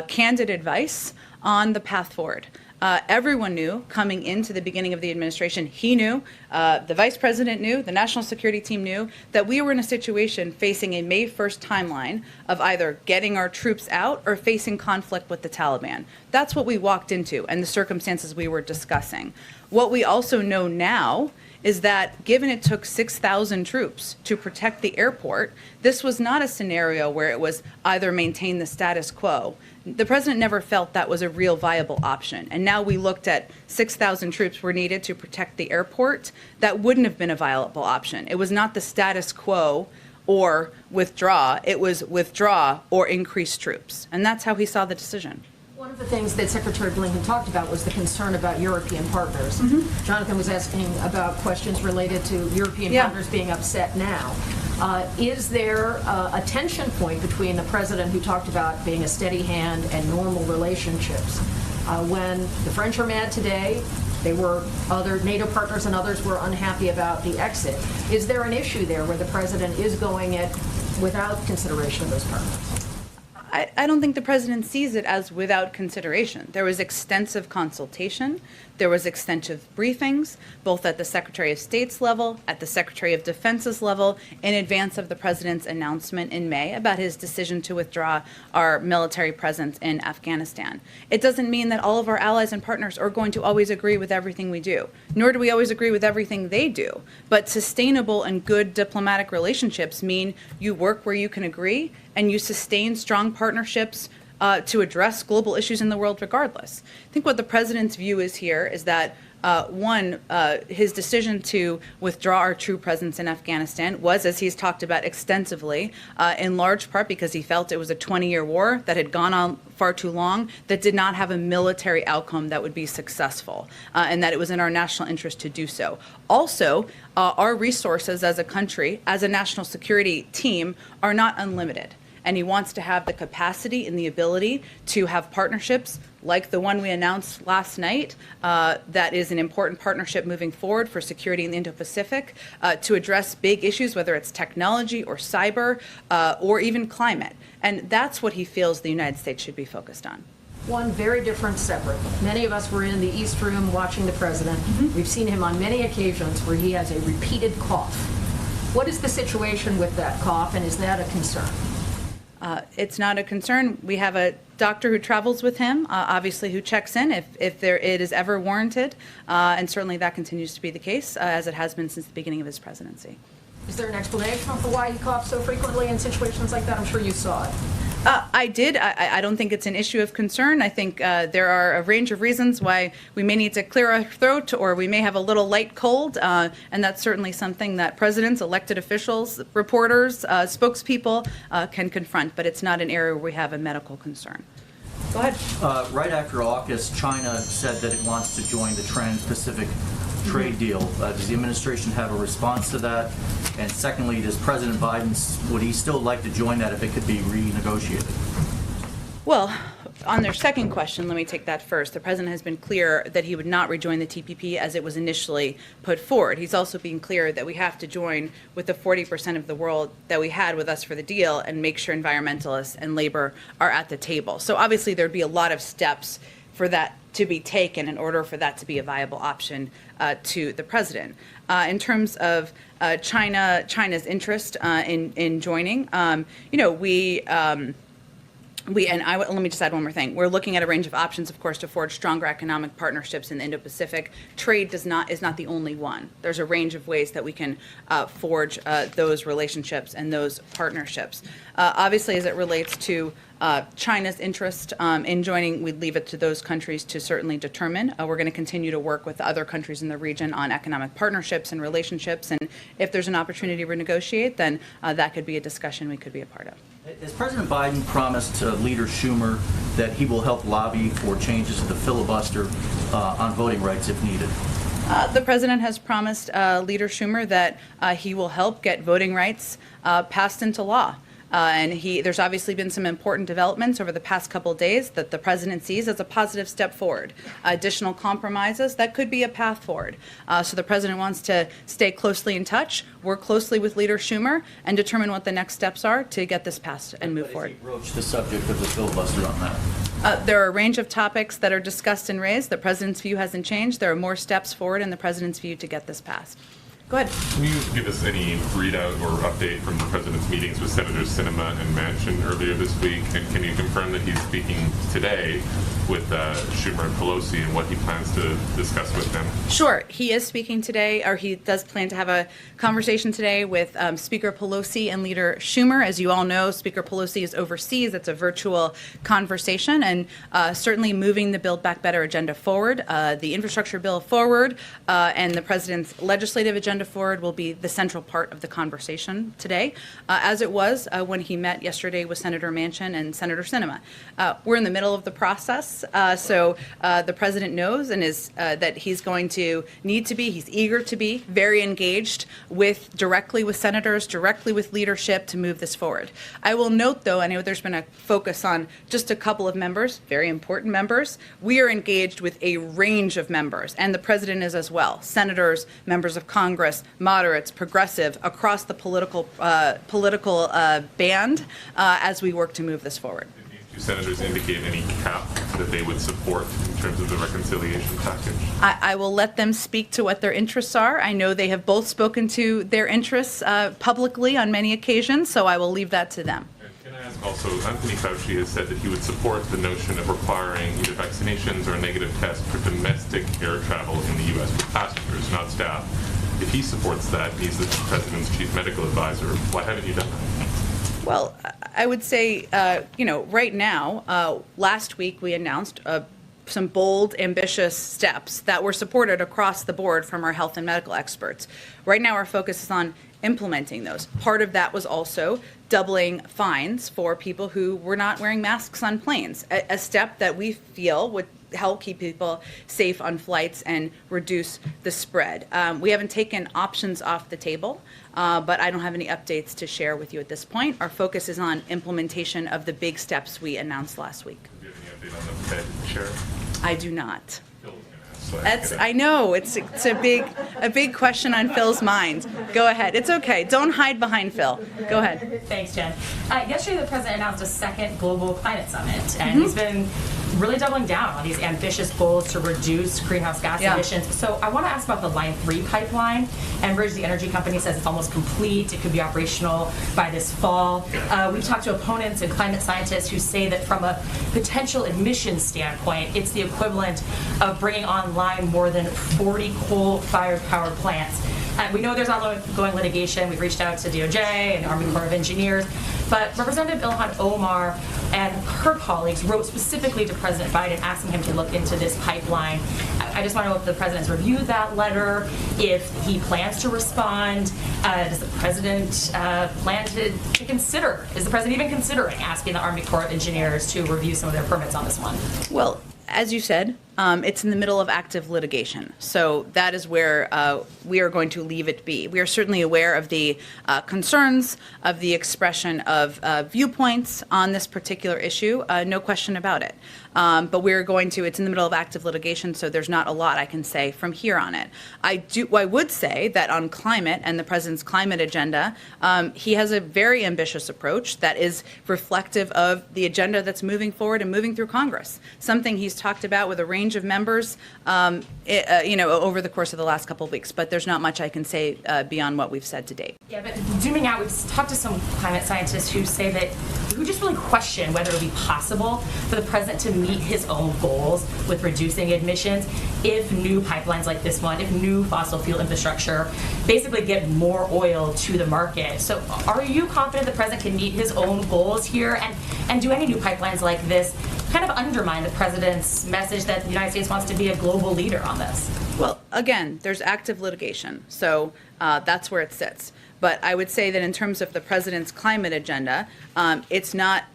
candid advice on the path forward. Everyone knew coming into the beginning of the administration, he knew, the vice president knew, the national security team knew that we were in a situation facing a May 1st timeline of either getting our troops out or facing conflict with the Taliban. That's what we walked into and the circumstances we were discussing. What we also know now is that given it took 6,000 troops to protect the airport, this was not a scenario where it was either maintain the status quo. The president never felt that was a real viable option. And now we looked at 6,000 troops were needed to protect the airport. That wouldn't have been a viable option. It was not the status quo or withdraw. It was withdraw or increase troops. And that's how he saw the decision. One of the things that Secretary Blinken talked about was the concern about European partners. Mm-hmm. Jonathan was asking about questions related to European partners being upset now. Is there a tension point between the president who talked about being a steady hand and normal relationships? When the French are mad today, they were other NATO partners and others were unhappy about the exit. Is there an issue there where the president is going it without consideration of those partners? I don't think the president sees it as without consideration. There was extensive consultation. There was extensive briefings, both at the Secretary of State's level, at the Secretary of Defense's level, in advance of the president's announcement in May about his decision to withdraw our military presence in Afghanistan. It doesn't mean that all of our allies and partners are going to always agree with everything we do, nor do we always agree with everything they do. But sustainable and good diplomatic relationships mean you work where you can agree and you sustain strong partnerships to address global issues in the world regardless. I think what the president's view is here is that his decision to withdraw our true presence in Afghanistan was, as he's talked about extensively, in large part because he felt it was a 20-year war that had gone on far too long, that did not have a military outcome that would be successful, and that it was in our national interest to do so. Also, our resources as a country, as a national security team, are not unlimited. And he wants to have the capacity and the ability to have partnerships like the one we announced last night, that is an important partnership moving forward for security in the Indo-Pacific, to address big issues, whether it's technology or cyber or even climate. And that's what he feels the United States should be focused on. One very different, separate. Many of us were in the East Room watching the president. We've seen him on many occasions where he has a repeated cough. What is the situation with that cough, and is that a concern? It's not a concern. We have a doctor who travels with him, obviously, who checks in if it is ever warranted, and certainly that continues to be the case, as it has been since the beginning of his presidency. Is there an explanation for why he coughs so frequently in situations like that? I'm sure you saw it. I did. I don't think it's an issue of concern. I think there are a range of reasons why we may need to clear our throat, or we may have a little light cold, and that's certainly something that presidents, elected officials, reporters, spokespeople can confront, but it's not an area where we have a medical concern. Go ahead. Right after AUKUS, China said that it wants to join the Trans-Pacific trade deal. Does the administration have a response to that? And secondly, does President Biden, would he still like to join that if it could be renegotiated? Well, on their second question, let me take that first. The president has been clear that he would not rejoin the TPP as it was initially put forward. He's also been clear that we have to join with the 40% of the world that we had with us for the deal and make sure environmentalists and labor are at the table. So obviously there'd be a lot of steps for that to be taken in order for that to be a viable option to the president. In terms of China's interest in joining, let me just add one more thing. We're looking at a range of options, of course, to forge stronger economic partnerships in the Indo-Pacific. Trade is not the only one. There's a range of ways that we can forge those relationships and those partnerships. Obviously, as it relates to China's interest in joining, we'd leave it to those countries to certainly determine. We're going to continue to work with other countries in the region on economic partnerships and relationships, and if there's an opportunity to renegotiate, then that could be a discussion we could be a part of. Has President Biden promised to Leader Schumer that he will help lobby for changes to the filibuster on voting rights if needed? The president has promised Leader Schumer that he will help get voting rights passed into law. And there's obviously been some important developments over the past couple of days that the president sees as a positive step forward. Additional compromises, that could be a path forward. So the president wants to stay closely in touch, work closely with Leader Schumer, and determine what the next steps are to get this passed and move forward. Broach the subject of the filibuster on that. There are a range of topics that are discussed and raised. The president's view hasn't changed. There are more steps forward in the president's view to get this passed. Go ahead. Can you give us any readout or update from the president's meetings with Senators Sinema and Manchin earlier this week? And can you confirm that he's speaking today with Schumer and Pelosi and what he plans to discuss with them? Sure. He is speaking today, or he does plan to have a conversation today with Speaker Pelosi and Leader Schumer. As you all know, Speaker Pelosi is overseas. It's a virtual conversation, and certainly moving the Build Back Better agenda forward, the infrastructure bill forward, and the president's legislative agenda forward will be the central part of the conversation today, as it was when he met yesterday with Senator Manchin and Senator Sinema. We're in the middle of the process, so the president knows and is that he's going to need to be, he's eager to be very engaged directly with senators, directly with leadership to move this forward. I will note, though, I know there's been a focus on just a couple of members, very important members. We are engaged with a range of members, and the president is as well. Senators, members of Congress, centrists, moderates, progressive, across the political band as we work to move this forward. Do senators indicate any cap that they would support in terms of the reconciliation package? I will let them speak to what their interests are. I know they have both spoken to their interests publicly on many occasions, so I will leave that to them. And can I ask also, Anthony Fauci has said that he would support the notion of requiring either vaccinations or a negative test for domestic air travel in the U.S. for passengers, not staff. If he supports that, he's the president's chief medical advisor. Why haven't you done that? Well, I would say, right now, last week we announced some bold, ambitious steps that were supported across the board from our health and medical experts. Right now, our focus is on implementing those. Part of that was also doubling fines for people who were not wearing masks on planes, a step that we feel would help keep people safe on flights and reduce the spread. We haven't taken options off the table, but I don't have any updates to share with you at this point. Our focus is on implementation of the big steps we announced last week. Do you have any update on the Fed, Chair? I do not. I know it's a big question on Phil's mind. Go ahead. It's okay. Don't hide behind Phil. Go ahead. Thanks, Jen. Yesterday, the president announced a second global climate summit, and he's been really doubling down on these ambitious goals to reduce greenhouse gas emissions. So I want to ask about the Line 3 pipeline. Enbridge, the energy company, says it's almost complete. It could be operational by this fall. We've talked to opponents and climate scientists who say that from a potential emissions standpoint, it's the equivalent of bringing online more than 40 coal-fired power plants. We know there's ongoing litigation. We've reached out to DOJ and Army Corps of Engineers. But Representative Ilhan Omar and her colleagues wrote specifically to President Biden asking him to look into this pipeline. I just want to know if the president's reviewed that letter, if he plans to respond. Does the president plan to consider, is the president even considering asking the Army Corps of Engineers to review some of their permits on this one? Well, as you said, it's in the middle of active litigation. So that is where we are going to leave it be. We are certainly aware of the concerns, of the expression of viewpoints on this particular issue, no question about it. But we're going to, it's in the middle of active litigation, so there's not a lot I can say from here on it. I would say that on climate and the president's climate agenda, he has a very ambitious approach that is reflective of the agenda that's moving forward and moving through Congress, something he's talked about with a range of members, over the course of the last couple of weeks. But there's not much I can say beyond what we've said to date. Yeah, but zooming out, we've talked to some climate scientists who say that, who just really question whether it would be possible for the president to meet his own goals with reducing emissions if new pipelines like this one, if new fossil fuel infrastructure basically get more oil to the market. So are you confident the president can meet his own goals here? And do any new pipelines like this kind of undermine the president's message that the United States wants to be a global leader on this? Well, again, there's active litigation, so that's where it sits. But I would say that in terms of the president's climate agenda, it's not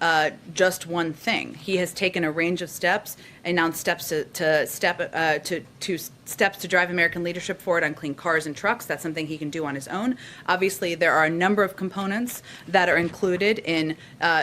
just one thing. He has taken a range of steps, announced steps steps to drive American leadership forward on clean cars and trucks. That's something he can do on his own. Obviously, there are a number of components that are included in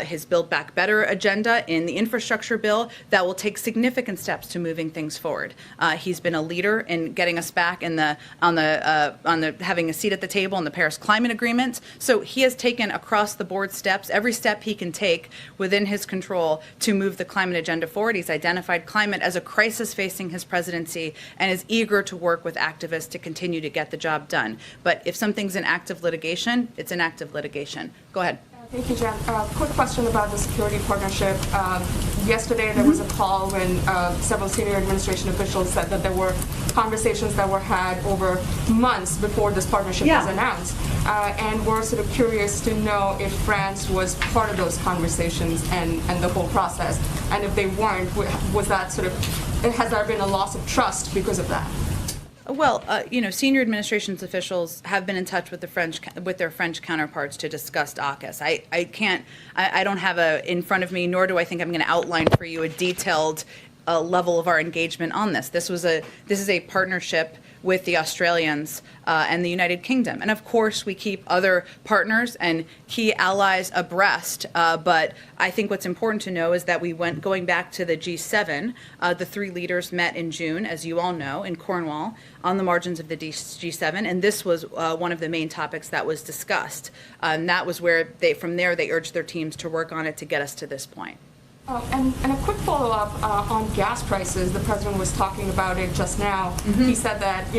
his Build Back Better agenda in the infrastructure bill that will take significant steps to moving things forward. He's been a leader in getting us back in on the having a seat at the table in the Paris Climate Agreement. So he has taken across the board steps, every step he can take within his control to move the climate agenda forward. He's identified climate as a crisis facing his presidency and is eager to work with activists to continue to get the job done. But if something's in active litigation, it's in active litigation. Go ahead. Thank you, Jen. Quick question about the security partnership. Yesterday there was a call when several senior administration officials said that there were conversations that were had over months before this partnership was announced. And we're sort of curious to know if France was part of those conversations and the whole process. And if they weren't, was that sort of, has there been a loss of trust because of that? Well, senior administration's officials have been in touch with their French counterparts to discuss AUKUS. I don't have in front of me, nor do I think I'm going to outline for you a detailed level of our engagement on this. This is a partnership with the Australians and the United Kingdom. And of course, we keep other partners and key allies abreast. But I think what's important to know is that going back to the G7, the three leaders met in June, as you all know, in Cornwall on the margins of the G7. And this was one of the main topics that was discussed. And that was where from there, they urged their teams to work on it to get us to this point. And a quick follow-up on gas prices. The president was talking about it just now. Mm-hmm. He said that,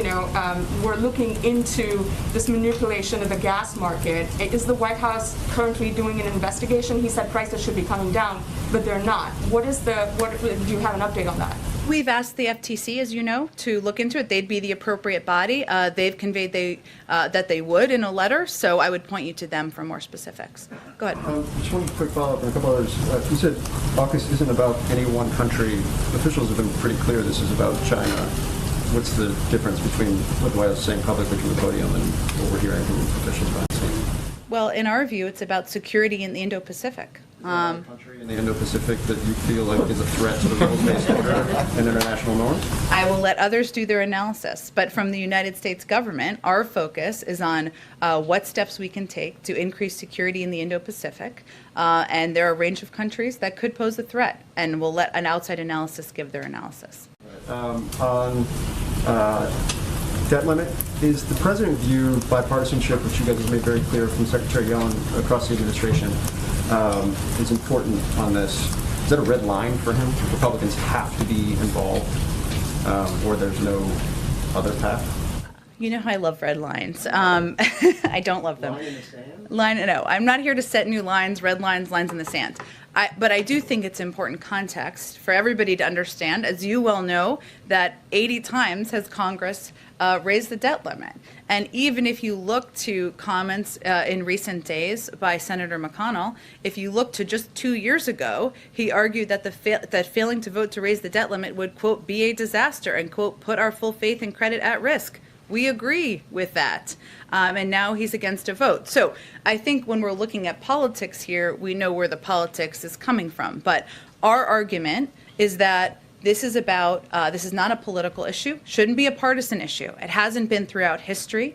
we're looking into this manipulation of the gas market. Is the White House currently doing an investigation? He said prices should be coming down, but they're not. Do you have an update on that? We've asked the FTC, as you know, to look into it. They'd be the appropriate body. They've conveyed that they would in a letter, so I would point you to them for more specifics. Go ahead. Just one quick follow-up and a couple others. You said AUKUS isn't about any one country. Officials have been pretty clear this is about China. What's the difference between what the White House is saying publicly from the podium and what we're hearing from officials behind the scenes? Well, in our view, it's about security in the Indo-Pacific. Country in the Indo-Pacific that you feel like is a threat to the rules-based order and international norms? I will let others do their analysis, but from the United States government, our focus is on what steps we can take to increase security in the Indo-Pacific, and there are a range of countries that could pose a threat, and we'll let an outside analysis give their analysis. On debt limit, is the president view bipartisanship, which you guys have made very clear from Secretary Yellen across the administration, is important on this? Is that a red line for him? Republicans have to be involved, or there's no other path? You know how I love red lines. I don't love them. Line in the sand? No, I'm not here to set new lines, red lines, lines in the sand. But I do think it's important context for everybody to understand, as you well know, that 80 times has Congress raised the debt limit. And even if you look to comments in recent days by Senator McConnell, if you look to just 2 years ago, he argued that that failing to vote to raise the debt limit would, quote, be a disaster and, quote, put our full faith and credit at risk. We agree with that. And now he's against a vote. So I think when we're looking at politics here, we know where the politics is coming from. But our argument is that this is not a political issue, shouldn't be a partisan issue. It hasn't been throughout history.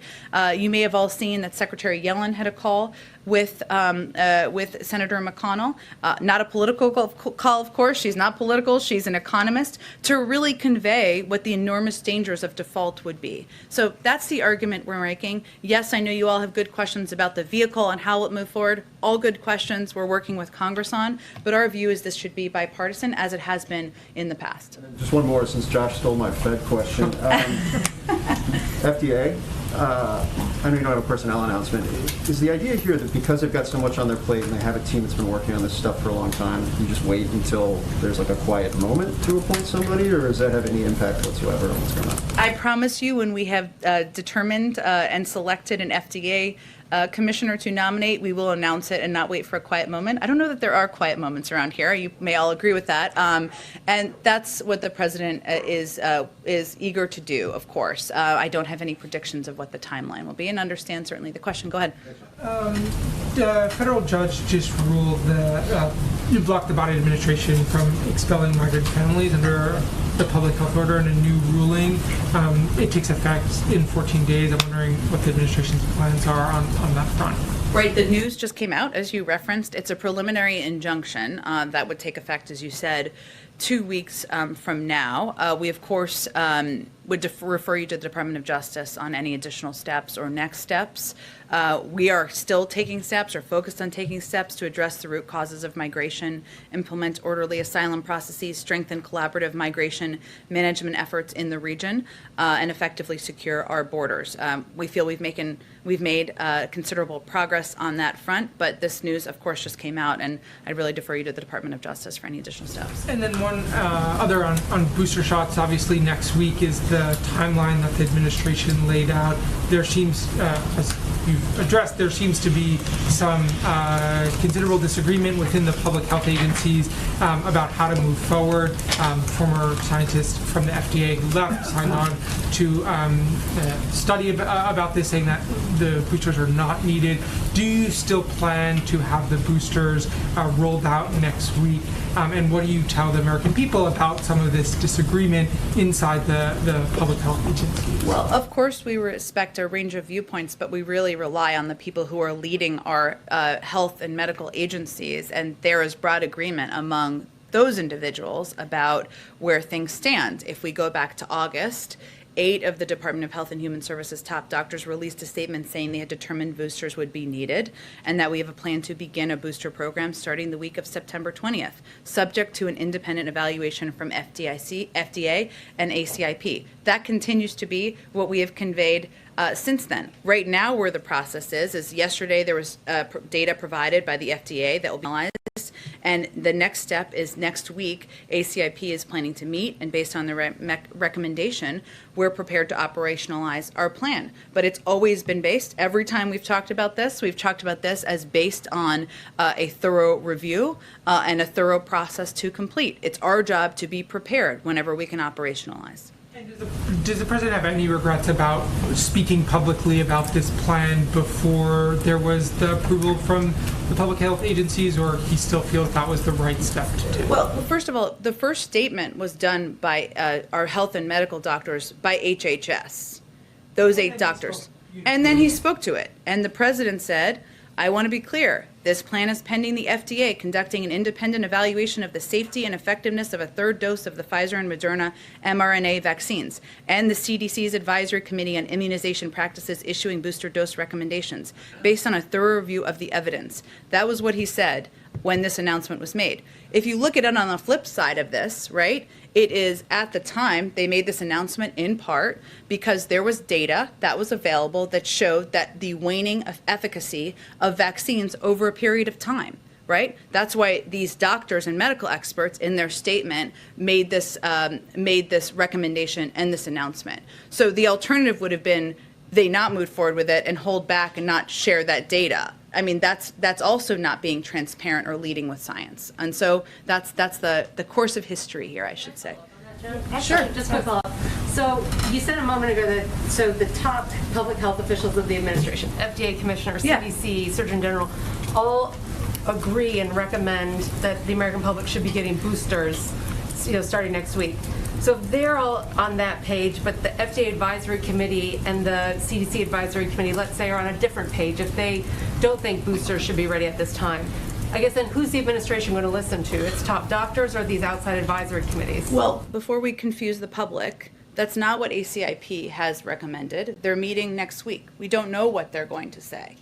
You may have all seen that Secretary Yellen had a call with Senator McConnell. Not a political call, of course. She's not political. She's an economist, to really convey what the enormous dangers of default would be. So that's the argument we're making. Yes, I know you all have good questions about the vehicle and how it move forward. All good questions we're working with Congress on. But our view is this should be bipartisan, as it has been in the past. Just one more, since Josh stole my Fed question. FDA, I know you don't have a personnel announcement. Is the idea here that because they've got so much on their plate and they have a team that's been working on this stuff for a long time, you just wait until there's like a quiet moment to appoint somebody, or does that have any impact whatsoever on what's going on? I promise you, when we have determined and selected an FDA commissioner to nominate, we will announce it and not wait for a quiet moment. I don't know that there are quiet moments around here. You may all agree with that. And that's what the president is eager to do, of course. I don't have any predictions of what the timeline will be, and understand certainly the question. Go ahead. The federal judge just ruled that you blocked the Biden administration from expelling migrant families under the public health order and a new ruling. It takes effect in 14 days. I'm wondering what the administration's plans are on that front. Right, the news just came out, as you referenced. It's a preliminary injunction that would take effect, as you said, 2 weeks from now. We, of course, would refer you to the Department of Justice on any additional steps or next steps. We are still taking steps, or focused on taking steps, to address the root causes of migration, implement orderly asylum processes, strengthen collaborative migration management efforts in the region, and effectively secure our borders. We feel we've made considerable progress on that front, but this news, of course, just came out, and I'd really defer you to the Department of Justice for any additional steps. And then one other on booster shots. Obviously, next week is the timeline that the administration laid out. There seems, as you've addressed, there seems to be some considerable disagreement within the public health agencies about how to move forward. Former scientists from the FDA who left signed on to study about this, saying that the boosters are not needed. do you still plan to have the boosters rolled out next week? And what do you tell the American people about some of this disagreement inside the public health agencies? Well, of course, we respect a range of viewpoints, but we really rely on the people who are leading our health and medical agencies, and there is broad agreement among those individuals about where things stand. If we go back to August, 8 of the Department of Health and Human Services top doctors released a statement saying they had determined boosters would be needed and that we have a plan to begin a booster program starting the week of September 20th, subject to an independent evaluation from FDA and ACIP. That continues to be what we have conveyed since then. Right now, where the process is yesterday there was data provided by the FDA that will be analyzed, and the next step is next week. ACIP is planning to meet, and based on the recommendation, we're prepared to operationalize our plan. But it's always been based, every time we've talked about this as based on a thorough review and a thorough process to complete. It's our job to be prepared whenever we can operationalize. Does the president have any regrets about speaking publicly about this plan before there was the approval from the public health agencies, or he still feels that was the right step to do? Well, first of all, the first statement was done by our health and medical doctors, by HHS, those 8 doctors. And then he spoke to it. And the president said, I want to be clear. This plan is pending the FDA conducting an independent evaluation of the safety and effectiveness of a 3rd dose of the Pfizer and Moderna mRNA vaccines, and the CDC's Advisory Committee on Immunization Practices issuing booster dose recommendations based on a thorough review of the evidence. That was what he said when this announcement was made. If you look at it on the flip side of this, right, it is at the time they made this announcement in part because there was data that was available that showed that the waning of efficacy of vaccines over a period of time, right? That's why these doctors and medical experts in their statement made this recommendation and this announcement. So the alternative would have been they not move forward with it and hold back and not share that data. I mean, that's also not being transparent or leading with science. And so that's the course of history here, I should say. Sure. Just a quick follow-up. So you said a moment ago that the top public health officials of the administration, FDA Commissioner, CDC, Surgeon General, all agree and recommend that the American public should be getting boosters, starting next week. So if they're all on that page, but the FDA Advisory Committee and the CDC Advisory Committee, let's say, are on a different page, if they don't think boosters should be ready at this time, I guess then who's the administration going to listen to? It's top doctors or these outside advisory committees? Well, before we confuse the public, that's not what ACIP has recommended. They're meeting next week. We don't know what they're going to say.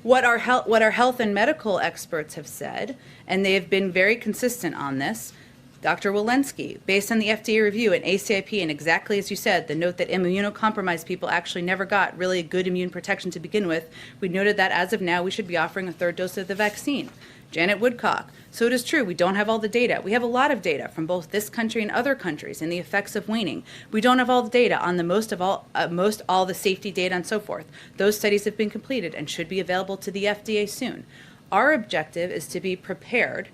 What our health and medical experts have said, and they have been very consistent on this, Dr. Walensky, based on the FDA review and ACIP, and exactly as you said, the note that immunocompromised people actually never got really good immune protection to begin with, we noted that as of now, we should be offering a 3rd dose of the vaccine. Janet Woodcock. So it is true, we don't have all the data. We have a lot of data from both this country and other countries in the effects of waning. We don't have all the data on the most all the safety data and so forth. Those studies have been completed and should be available to the FDA soon. Our objective is to be prepared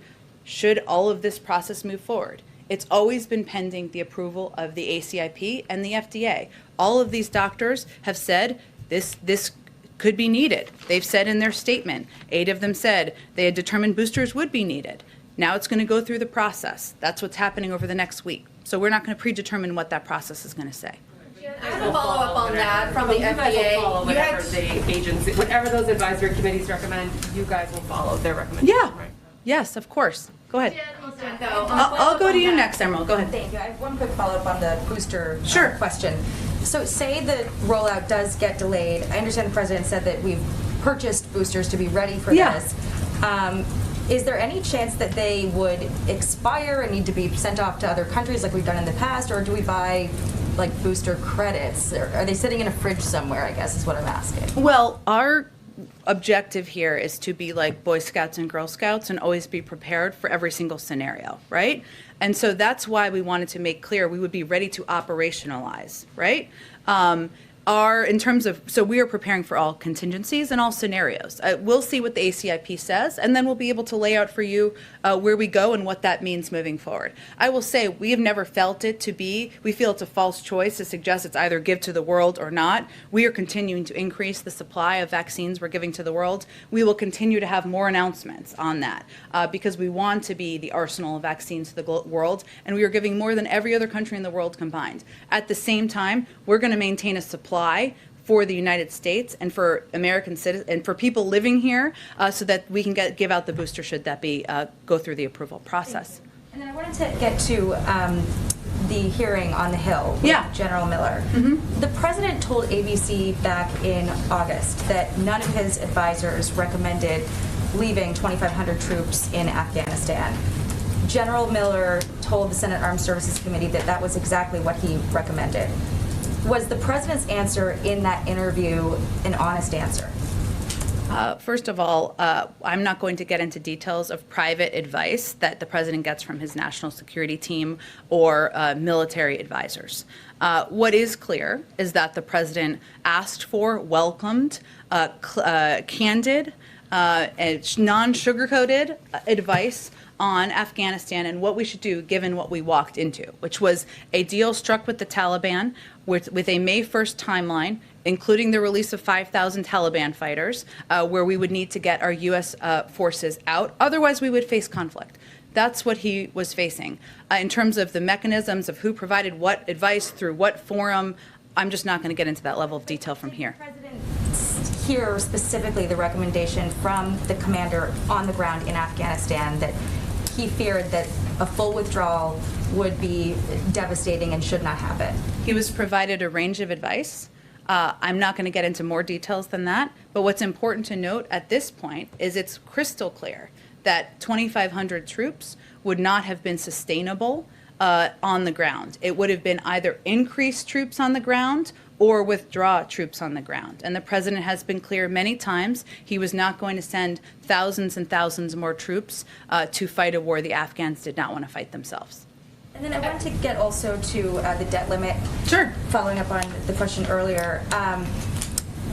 should all of this process move forward. It's always been pending the approval of the ACIP and the FDA. All of these doctors have said this could be needed. They've said in their statement, 8 of them said they had determined boosters would be needed. Now it's going to go through the process. That's what's happening over the next week. So we're not going to predetermine what that process is going to say. I have a follow-up on that from the FDA. You guys will follow whatever the agency, whatever those advisory committees recommend, you guys will follow their recommendations. Yeah. Right? Yes, of course. Go ahead. I'll go to you next, Emerald. Go ahead. Thank you. I have one quick follow-up on the booster question. So say the rollout does get delayed. I understand the president said that we've purchased boosters to be ready for this. Is there any chance that they would expire and need to be sent off to other countries like we've done in the past, or do we buy like booster credits? Are they sitting in a fridge somewhere, I guess is what I'm asking. Well, our objective here is to be like Boy Scouts and Girl Scouts and always be prepared for every single scenario, right? And so that's why we wanted to make clear we would be ready to operationalize, right? in terms of, so we are preparing for all contingencies and all scenarios. We'll see what the ACIP says, and then we'll be able to lay out for you where we go and what that means moving forward. I will say we have never felt it to be, we feel it's a false choice to suggest it's either give to the world or not. We are continuing to increase the supply of vaccines we're giving to the world. We will continue to have more announcements on that because we want to be the arsenal of vaccines to the world, and we are giving more than every other country in the world combined. At the same time, we're going to maintain a supply for the United States and for American citizens and for people living here so that we can give out the booster should that be go through the approval process. And then I wanted to get to the hearing on the Hill with General Miller. The president told ABC back in August that none of his advisors recommended leaving 2,500 troops in Afghanistan. General Miller told the Senate Armed Services Committee that that was exactly what he recommended. Was the president's answer in that interview an honest answer? First of all, I'm not going to get into details of private advice that the president gets from his national security team or military advisors. What is clear is that the president asked for, welcomed, candid, non-sugar-coated advice on Afghanistan and what we should do given what we walked into, which was a deal struck with the Taliban with a May 1st timeline, including the release of 5,000 Taliban fighters, where we would need to get our U.S. Forces out. Otherwise, we would face conflict. That's what he was facing. In terms of the mechanisms of who provided what advice through what forum, I'm just not going to get into that level of detail from here. Hear specifically the recommendation from the commander on the ground in Afghanistan that he feared that a full withdrawal would be devastating and should not happen. He was provided a range of advice. I'm not going to get into more details than that, but what's important to note at this point is it's crystal clear that 2,500 troops would not have been sustainable on the ground. It would have been either increase troops on the ground or withdraw troops on the ground. And the president has been clear many times he was not going to send thousands and thousands more troops to fight a war the Afghans did not want to fight themselves. And then I wanted to get also to the debt limit. Sure. Following up on the question earlier,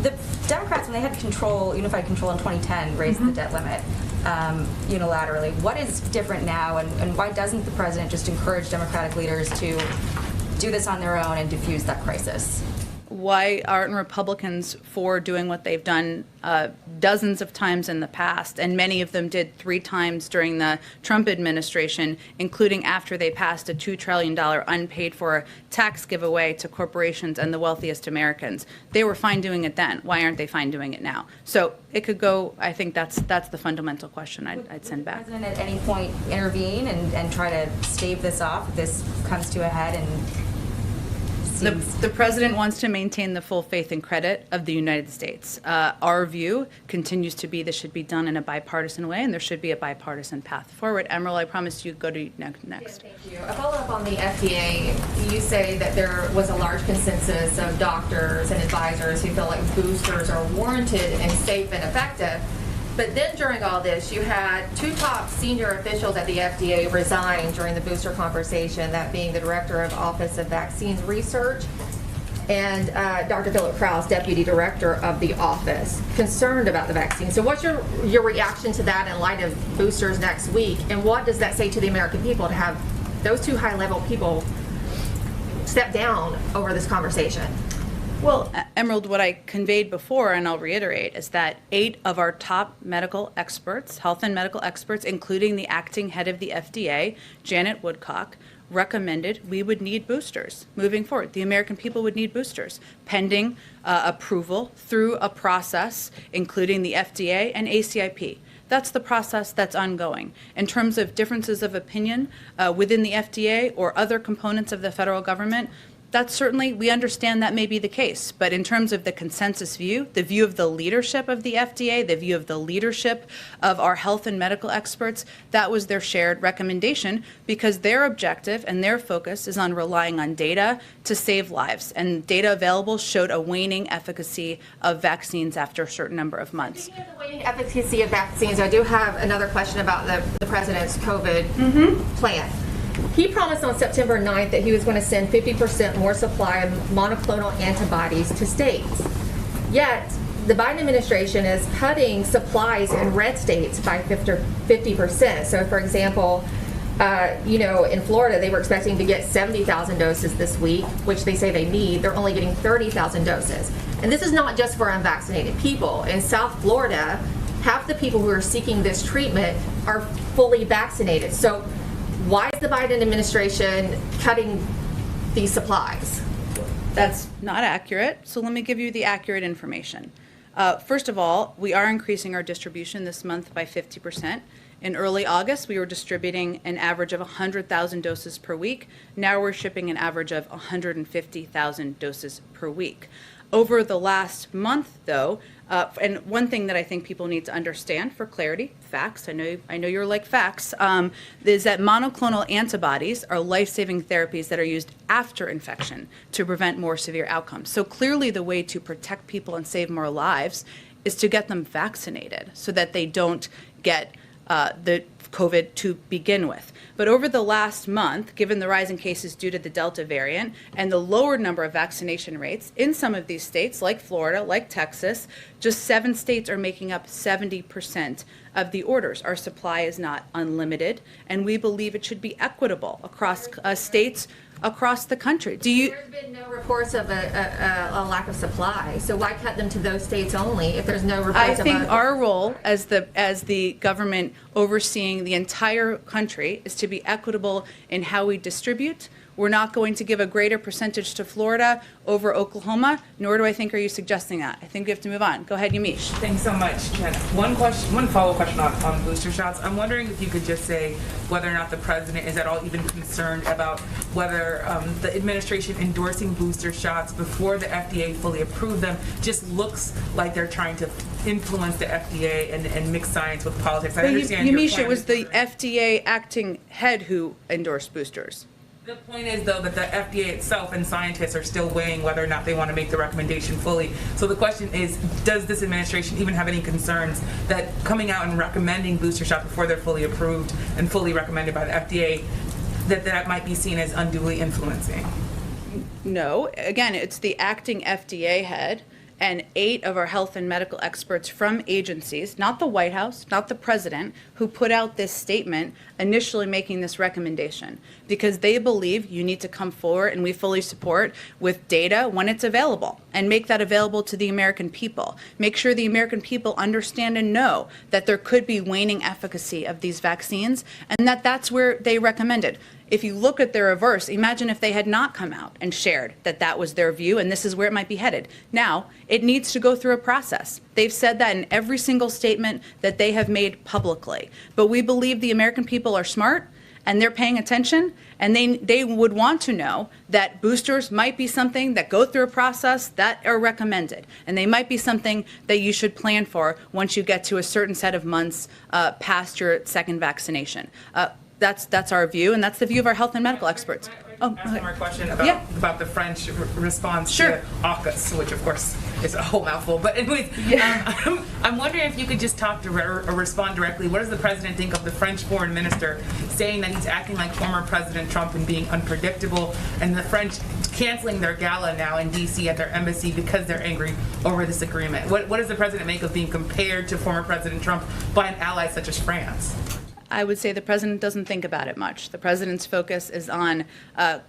the Democrats, when they had control, unified control in 2010, raised the debt limit unilaterally. What is different now, and why doesn't the president just encourage Democratic leaders to do this on their own and diffuse that crisis? Why aren't Republicans for doing what they've done dozens of times in the past, and many of them did 3 times during the Trump administration, including after they passed a $2 trillion unpaid for tax giveaway to corporations and the wealthiest Americans? They were fine doing it then. Why aren't they fine doing it now? So it could go, I think that's the fundamental question I'd send back. Would the president at any point intervene and try to stave this off if this comes to a head and The president wants to maintain the full faith and credit of the United States. Our view continues to be this should be done in a bipartisan way, and there should be a bipartisan path forward. Emerald, I promise you go to next. Yeah, thank you. A follow-up on the FDA. You say that there was a large consensus of doctors and advisors who feel like boosters are warranted and safe and effective. But then during all this, you had 2 top senior officials at the FDA resign during the booster conversation, that being the Director of Office of Vaccines Research and Dr. Philip Krause, Deputy Director of the office, concerned about the vaccine. So what's your reaction to that in light of boosters next week? And what does that say to the American people to have those 2 high-level people step down over this conversation? Well, Emerald, what I conveyed before, and I'll reiterate, is that 8 of our top medical experts, health and medical experts, including the acting head of the FDA, Janet Woodcock, recommended we would need boosters moving forward. The American people would need boosters, pending approval through a process, including the FDA and ACIP. That's the process that's ongoing. In terms of differences of opinion within the FDA or other components of the federal government, that's certainly, we understand that may be the case, but in terms of the consensus view, the view of the leadership of the FDA, the view of the leadership of our health and medical experts, that was their shared recommendation because their objective and their focus is on relying on data to save lives. And data available showed a waning efficacy of vaccines after a certain number of months. Speaking of the waning efficacy of vaccines, I do have another question about the president's COVID plan. He promised on September 9th that he was going to send 50% more supply of monoclonal antibodies to states. Yet, the Biden administration is cutting supplies in red states by 50%. So, for example, in Florida, they were expecting to get 70,000 doses this week, which they say they need. They're only getting 30,000 doses. And this is not just for unvaccinated people. In South Florida, half the people who are seeking this treatment are fully vaccinated. So why is the Biden administration cutting these supplies? That's not accurate. So let me give you the accurate information. First of all, we are increasing our distribution this month by 50%. In early August, we were distributing an average of 100,000 doses per week. Now we're shipping an average of 150,000 doses per week. Over the last month, though, and one thing that I think people need to understand for clarity, facts, I know you're like facts, is that monoclonal antibodies are life-saving therapies that are used after infection to prevent more severe outcomes. So clearly the way to protect people and save more lives is to get them vaccinated so that they don't get the COVID to begin with. But over the last month, given the rise in cases due to the Delta variant and the lower number of vaccination rates in some of these states, like Florida, like Texas, just 7 states are making up 70% of the orders. Our supply is not unlimited, and we believe it should be equitable across states across the country. There's been no reports of a lack of supply, so why cut them to those states only if there's no reports of I think our role as the government overseeing the entire country is to be equitable in how we distribute. We're not going to give a greater percentage to Florida over Oklahoma, nor do I think are you suggesting that. I think we have to move on. Go ahead, Yamiche. Thanks so much, Jen. One follow-up question on booster shots. I'm wondering if you could just say whether or not the president is at all even concerned about whether the administration endorsing booster shots before the FDA fully approved them just looks like they're trying to influence the FDA and mix science with politics. I understand Yamiche, it was the FDA acting head who endorsed boosters. The point is, though, that the FDA itself and scientists are still weighing whether or not they want to make the recommendation fully. So the question is, does this administration even have any concerns that coming out and recommending booster shots before they're fully approved and fully recommended by the FDA, that might be seen as unduly influencing? No. Again, it's the acting FDA head and 8 of our health and medical experts from agencies, not the White House, not the president, who put out this statement initially making this recommendation, because they believe you need to come forward, and we fully support, with data when it's available and make that available to the American people. Make sure the American people understand and know that there could be waning efficacy of these vaccines, and that's where they recommended. If you look at the reverse, imagine if they had not come out and shared that that was their view and this is where it might be headed. Now, it needs to go through a process. They've said that in every single statement that they have made publicly. But we believe the American people are smart and they're paying attention, and they would want to know that boosters might be something that go through a process that are recommended, and they might be something that you should plan for once you get to a certain set of months past your second vaccination. That's our view, and that's the view of our health and medical experts. Ask one more question about the French response to AUKUS, which of course is a whole mouthful. But anyways, I'm wondering if you could just talk to or respond directly. What does the president think of the French foreign minister saying that he's acting like former President Trump and being unpredictable, and the French canceling their gala now in D.C. at their embassy because they're angry over this agreement? What does the president make of being compared to former President Trump by an ally such as France? I would say the president doesn't think about it much. The president's focus is on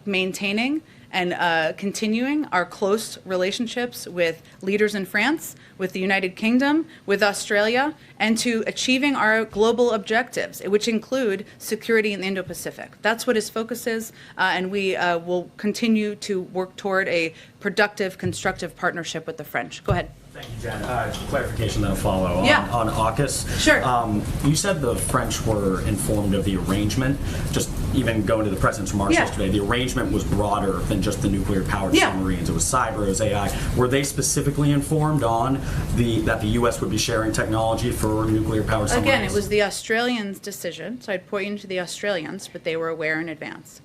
maintaining and continuing our close relationships with leaders in France, with the United Kingdom, with Australia, and to achieving our global objectives, which include security in the Indo-Pacific. That's what his focus is, and we will continue to work toward a productive, constructive partnership with the French. Go ahead. Thank you, Jen. Clarification, then a follow on AUKUS. Sure. You said the French were informed of the arrangement. Just even going to the president's remarks yesterday, the arrangement was broader than just the nuclear-powered submarines. It was cyber, it was AI. Were they specifically informed on that the U.S. would be sharing technology for nuclear-powered submarines? Again, it was the Australians' decision, so I'd point you to the Australians, but they were aware in advance.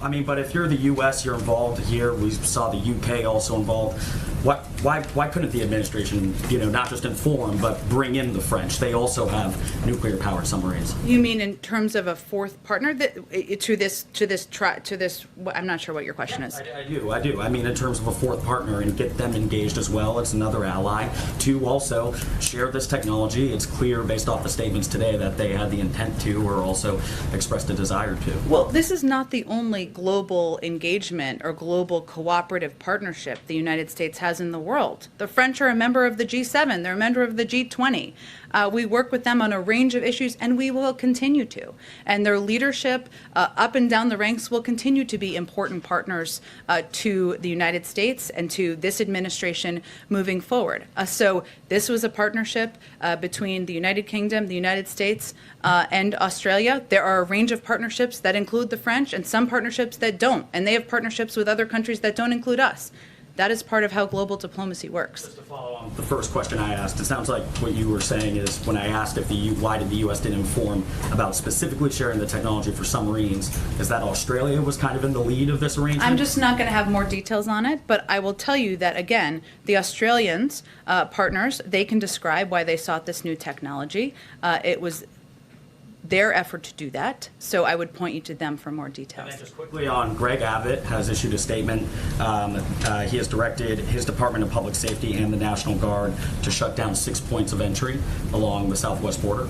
I mean, but if you're the U.S., you're involved here. We saw the U.K. also involved. why couldn't the administration, not just inform, but bring in the French? They also have nuclear-powered submarines. You mean in terms of a fourth partner to this? I'm not sure what your question is. I do. I mean, in terms of a fourth partner and get them engaged as well. It's another ally to also share this technology. It's clear based off the statements today that they had the intent to, or also expressed a desire to. Well, this is not the only global engagement or global cooperative partnership the United States has in the world. The French are a member of the G7. They're a member of the G20. We work with them on a range of issues, and we will continue to. And their leadership up and down the ranks will continue to be important partners to the United States and to this administration moving forward. So this was a partnership between the United Kingdom, the United States, and Australia. There are a range of partnerships that include the French and some partnerships that don't. And they have partnerships with other countries that don't include us. That is part of how global diplomacy works. Just to follow on the first question I asked, it sounds like what you were saying is when I asked if why did the U.S. didn't inform about specifically sharing the technology for submarines, is that Australia was kind of in the lead of this arrangement? I'm just not going to have more details on it, but I will tell you that, again, the Australians, partners, they can describe why they sought this new technology. It was their effort to do that, so I would point you to them for more details. And then just quickly on, Greg Abbott has issued a statement. He has directed his Department of Public Safety and the National Guard to shut down 6 points of entry along the southwest border.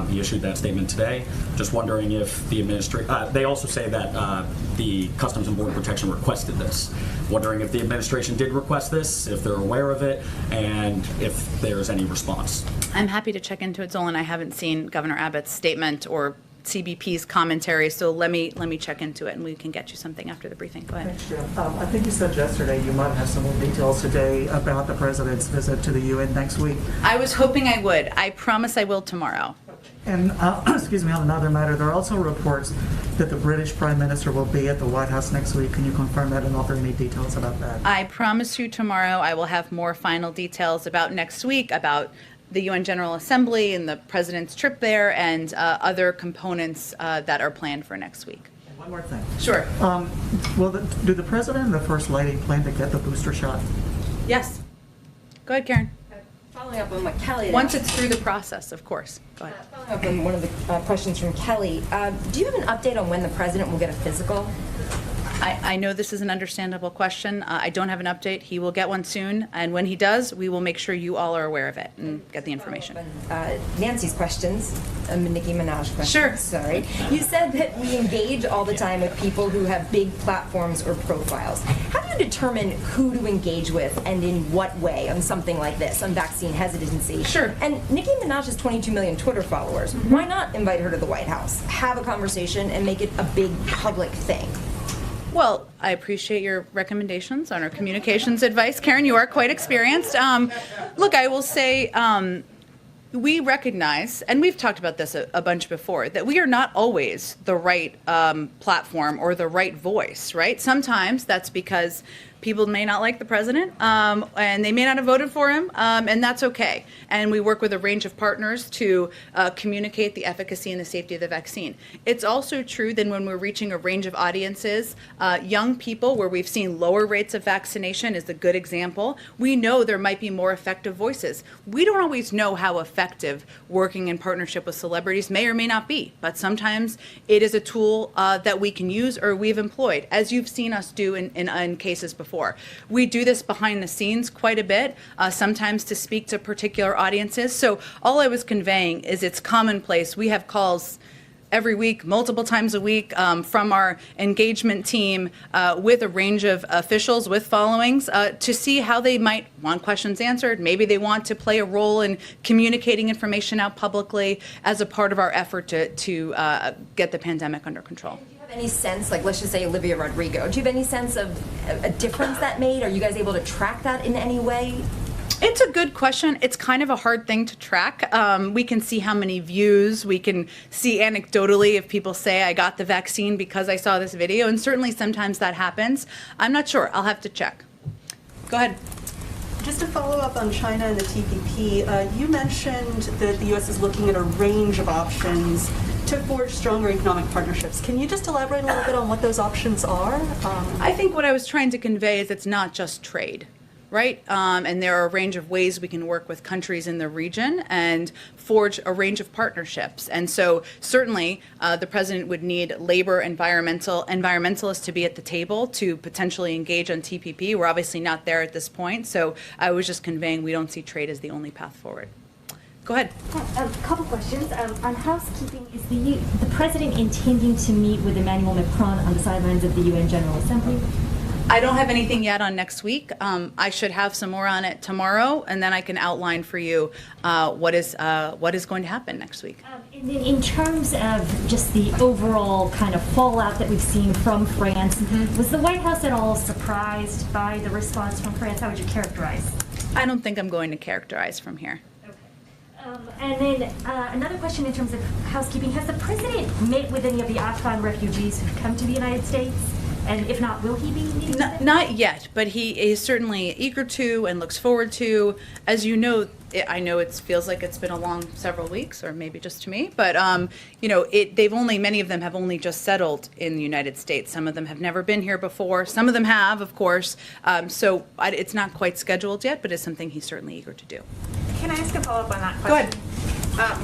He issued that statement today. Just wondering if the administration, they also say that the Customs and Border Protection requested this. Wondering if the administration did request this, if they're aware of it, and if there's any response. I'm happy to check into it, Zolan. I haven't seen Governor Abbott's statement or CBP's commentary, so let me check into it, and we can get you something after the briefing. Go ahead. Thanks, Jim. I think you said yesterday you might have some more details today about the president's visit to the UN next week. I was hoping I would. I promise I will tomorrow. And excuse me, on another matter, there are also reports that the British Prime Minister will be at the White House next week. Can you confirm that and offer any details about that? I promise you tomorrow I will have more final details about next week, about the UN General Assembly and the president's trip there, and other components that are planned for next week. And one more thing. Sure. Do the president and the first lady plan to get the booster shot? Yes. Go ahead, Karen. Following up on what Kelly had Once asked. it's through the process, of course. Go ahead. Following up on one of the questions from Kelly, do you have an update on when the president will get a physical? I know this is an understandable question. I don't have an update. He will get one soon, and when he does, we will make sure you all are aware of it and get the information. Nancy's questions, Nicki Minaj questions. Sure. Sorry. You said that we engage all the time with people who have big platforms or profiles. How do you determine who to engage with and in what way on something like this, on vaccine hesitancy? Sure. And Nicki Minaj has 22 million Twitter followers. Mm-hmm. Why not invite her to the White House, have a conversation, and make it a big public thing? Well, I appreciate your recommendations on our communications advice. Karen, you are quite experienced. Look, I will say we recognize, and we've talked about this a bunch before, that we are not always the right platform or the right voice, right? Sometimes that's because people may not like the president, and they may not have voted for him, and that's okay. And we work with a range of partners to communicate the efficacy and the safety of the vaccine. It's also true that when we're reaching a range of audiences, young people, where we've seen lower rates of vaccination is a good example, we know there might be more effective voices. We don't always know how effective working in partnership with celebrities may or may not be, but sometimes it is a tool that we can use or we've employed, as you've seen us do in cases before. We do this behind the scenes quite a bit, sometimes to speak to particular audiences. So all I was conveying is it's commonplace. We have calls every week, multiple times a week, from our engagement team with a range of officials with followings to see how they might want questions answered. Maybe they want to play a role in communicating information out publicly as a part of our effort to get the pandemic under control. Any sense, like let's just say Olivia Rodrigo, do you have any sense of a difference that made? Are you guys able to track that in any way? It's a good question. It's kind of a hard thing to track. We can see how many views. We can see anecdotally if people say, I got the vaccine because I saw this video, and certainly sometimes that happens. I'm not sure. I'll have to check. Go ahead. Just to follow up on China and the TPP, you mentioned that the U.S. is looking at a range of options to forge stronger economic partnerships. Can you just elaborate a little bit on what those options are? I think what I was trying to convey is it's not just trade. right? And there are a range of ways we can work with countries in the region and forge a range of partnerships. And so certainly the president would need labor environmentalists to be at the table to potentially engage on TPP. We're obviously not there at this point. So I was just conveying we don't see trade as the only path forward. Go ahead. A couple questions. On housekeeping, is the president intending to meet with Emmanuel Macron on the sidelines of the UN General Assembly? I don't have anything yet on next week. I should have some more on it tomorrow, and then I can outline for you what is going to happen next week. And then in terms of just the overall kind of fallout that we've seen from France, was the White House at all surprised by the response from France? How would you characterize? I don't think I'm going to characterize from here. And then another question in terms of housekeeping. Has the president met with any of the Afghan refugees who've come to the United States? And if not, will he be meeting with them? Not yet, but he is certainly eager to and looks forward to. As you know, I know it feels like it's been a long several weeks, or maybe just to me, but many of them have only just settled in the United States. Some of them have never been here before. Some of them have, of course. So it's not quite scheduled yet, but it's something he's certainly eager to do. Can I ask a follow-up on that question? Go ahead.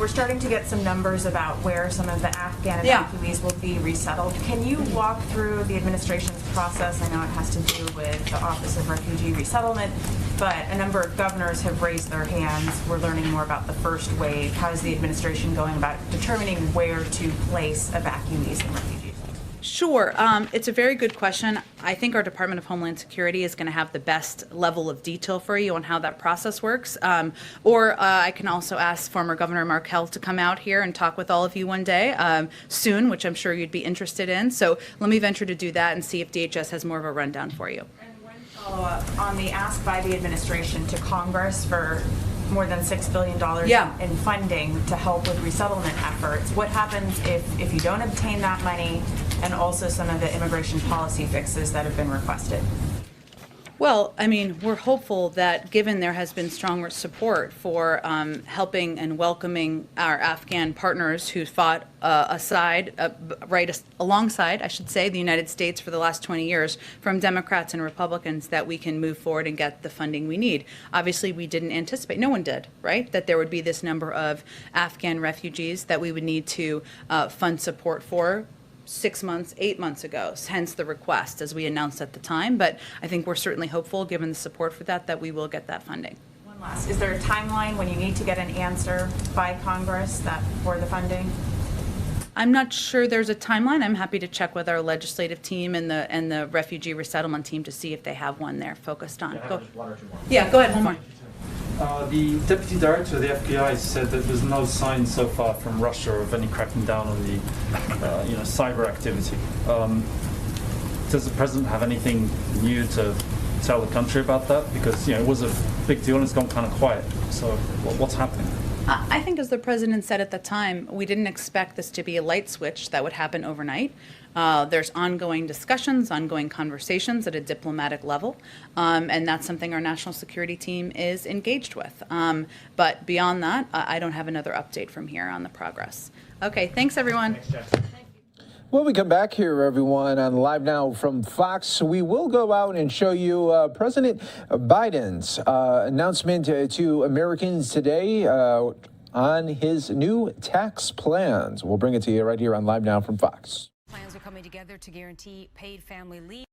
We're starting to get some numbers about where some of the Afghan evacuees will be resettled. Can you walk through the administration's process? I know it has to do with the Office of Refugee Resettlement, but a number of governors have raised their hands. We're learning more about the first wave. How is the administration going about determining where to place evacuees and refugees? Sure. It's a very good question. I think our Department of Homeland Security is going to have the best level of detail for you on how that process works. Or I can also ask former Governor Markell to come out here and talk with all of you one day soon, which I'm sure you'd be interested in. So let me venture to do that and see if DHS has more of a rundown for you. And one follow-up on the ask by the administration to Congress for more than $6 billion in funding to help with resettlement efforts. What happens if you don't obtain that money, and also some of the immigration policy fixes that have been requested? Well, I mean, we're hopeful that given there has been stronger support for helping and welcoming our Afghan partners who fought alongside, I should say, the United States for the last 20 years, from Democrats and Republicans, that we can move forward and get the funding we need. Obviously, we didn't anticipate, no one did, right, that there would be this number of Afghan refugees that we would need to fund support for 6 months, 8 months ago, hence the request as we announced at the time. But I think we're certainly hopeful, given the support for that we will get that funding. One last, is there a timeline when you need to get an answer by Congress for the funding? I'm not sure there's a timeline. I'm happy to check with our legislative team and the refugee resettlement team to see if they have one they're focused on. Go ahead, one more. The Deputy Director of the FBI said that there's no sign so far from Russia of any cracking down on the cyber activity. Does the President have anything new to tell the country about that? Because it was a big deal and it's gone kind of quiet. So what's happening? I think, as the President said at the time, we didn't expect this to be a light switch that would happen overnight. There's ongoing discussions, ongoing conversations at a diplomatic level, and that's something our national security team is engaged with. But beyond that, I don't have another update from here on the progress. Okay, thanks, everyone. Thanks, When we come back here, everyone, on Live Now from Fox, we will go out and show you President Biden's announcement to Americans today on his new tax plans. We'll bring it to you right here on Live Now from Fox. Plans are coming together to guarantee paid family leave.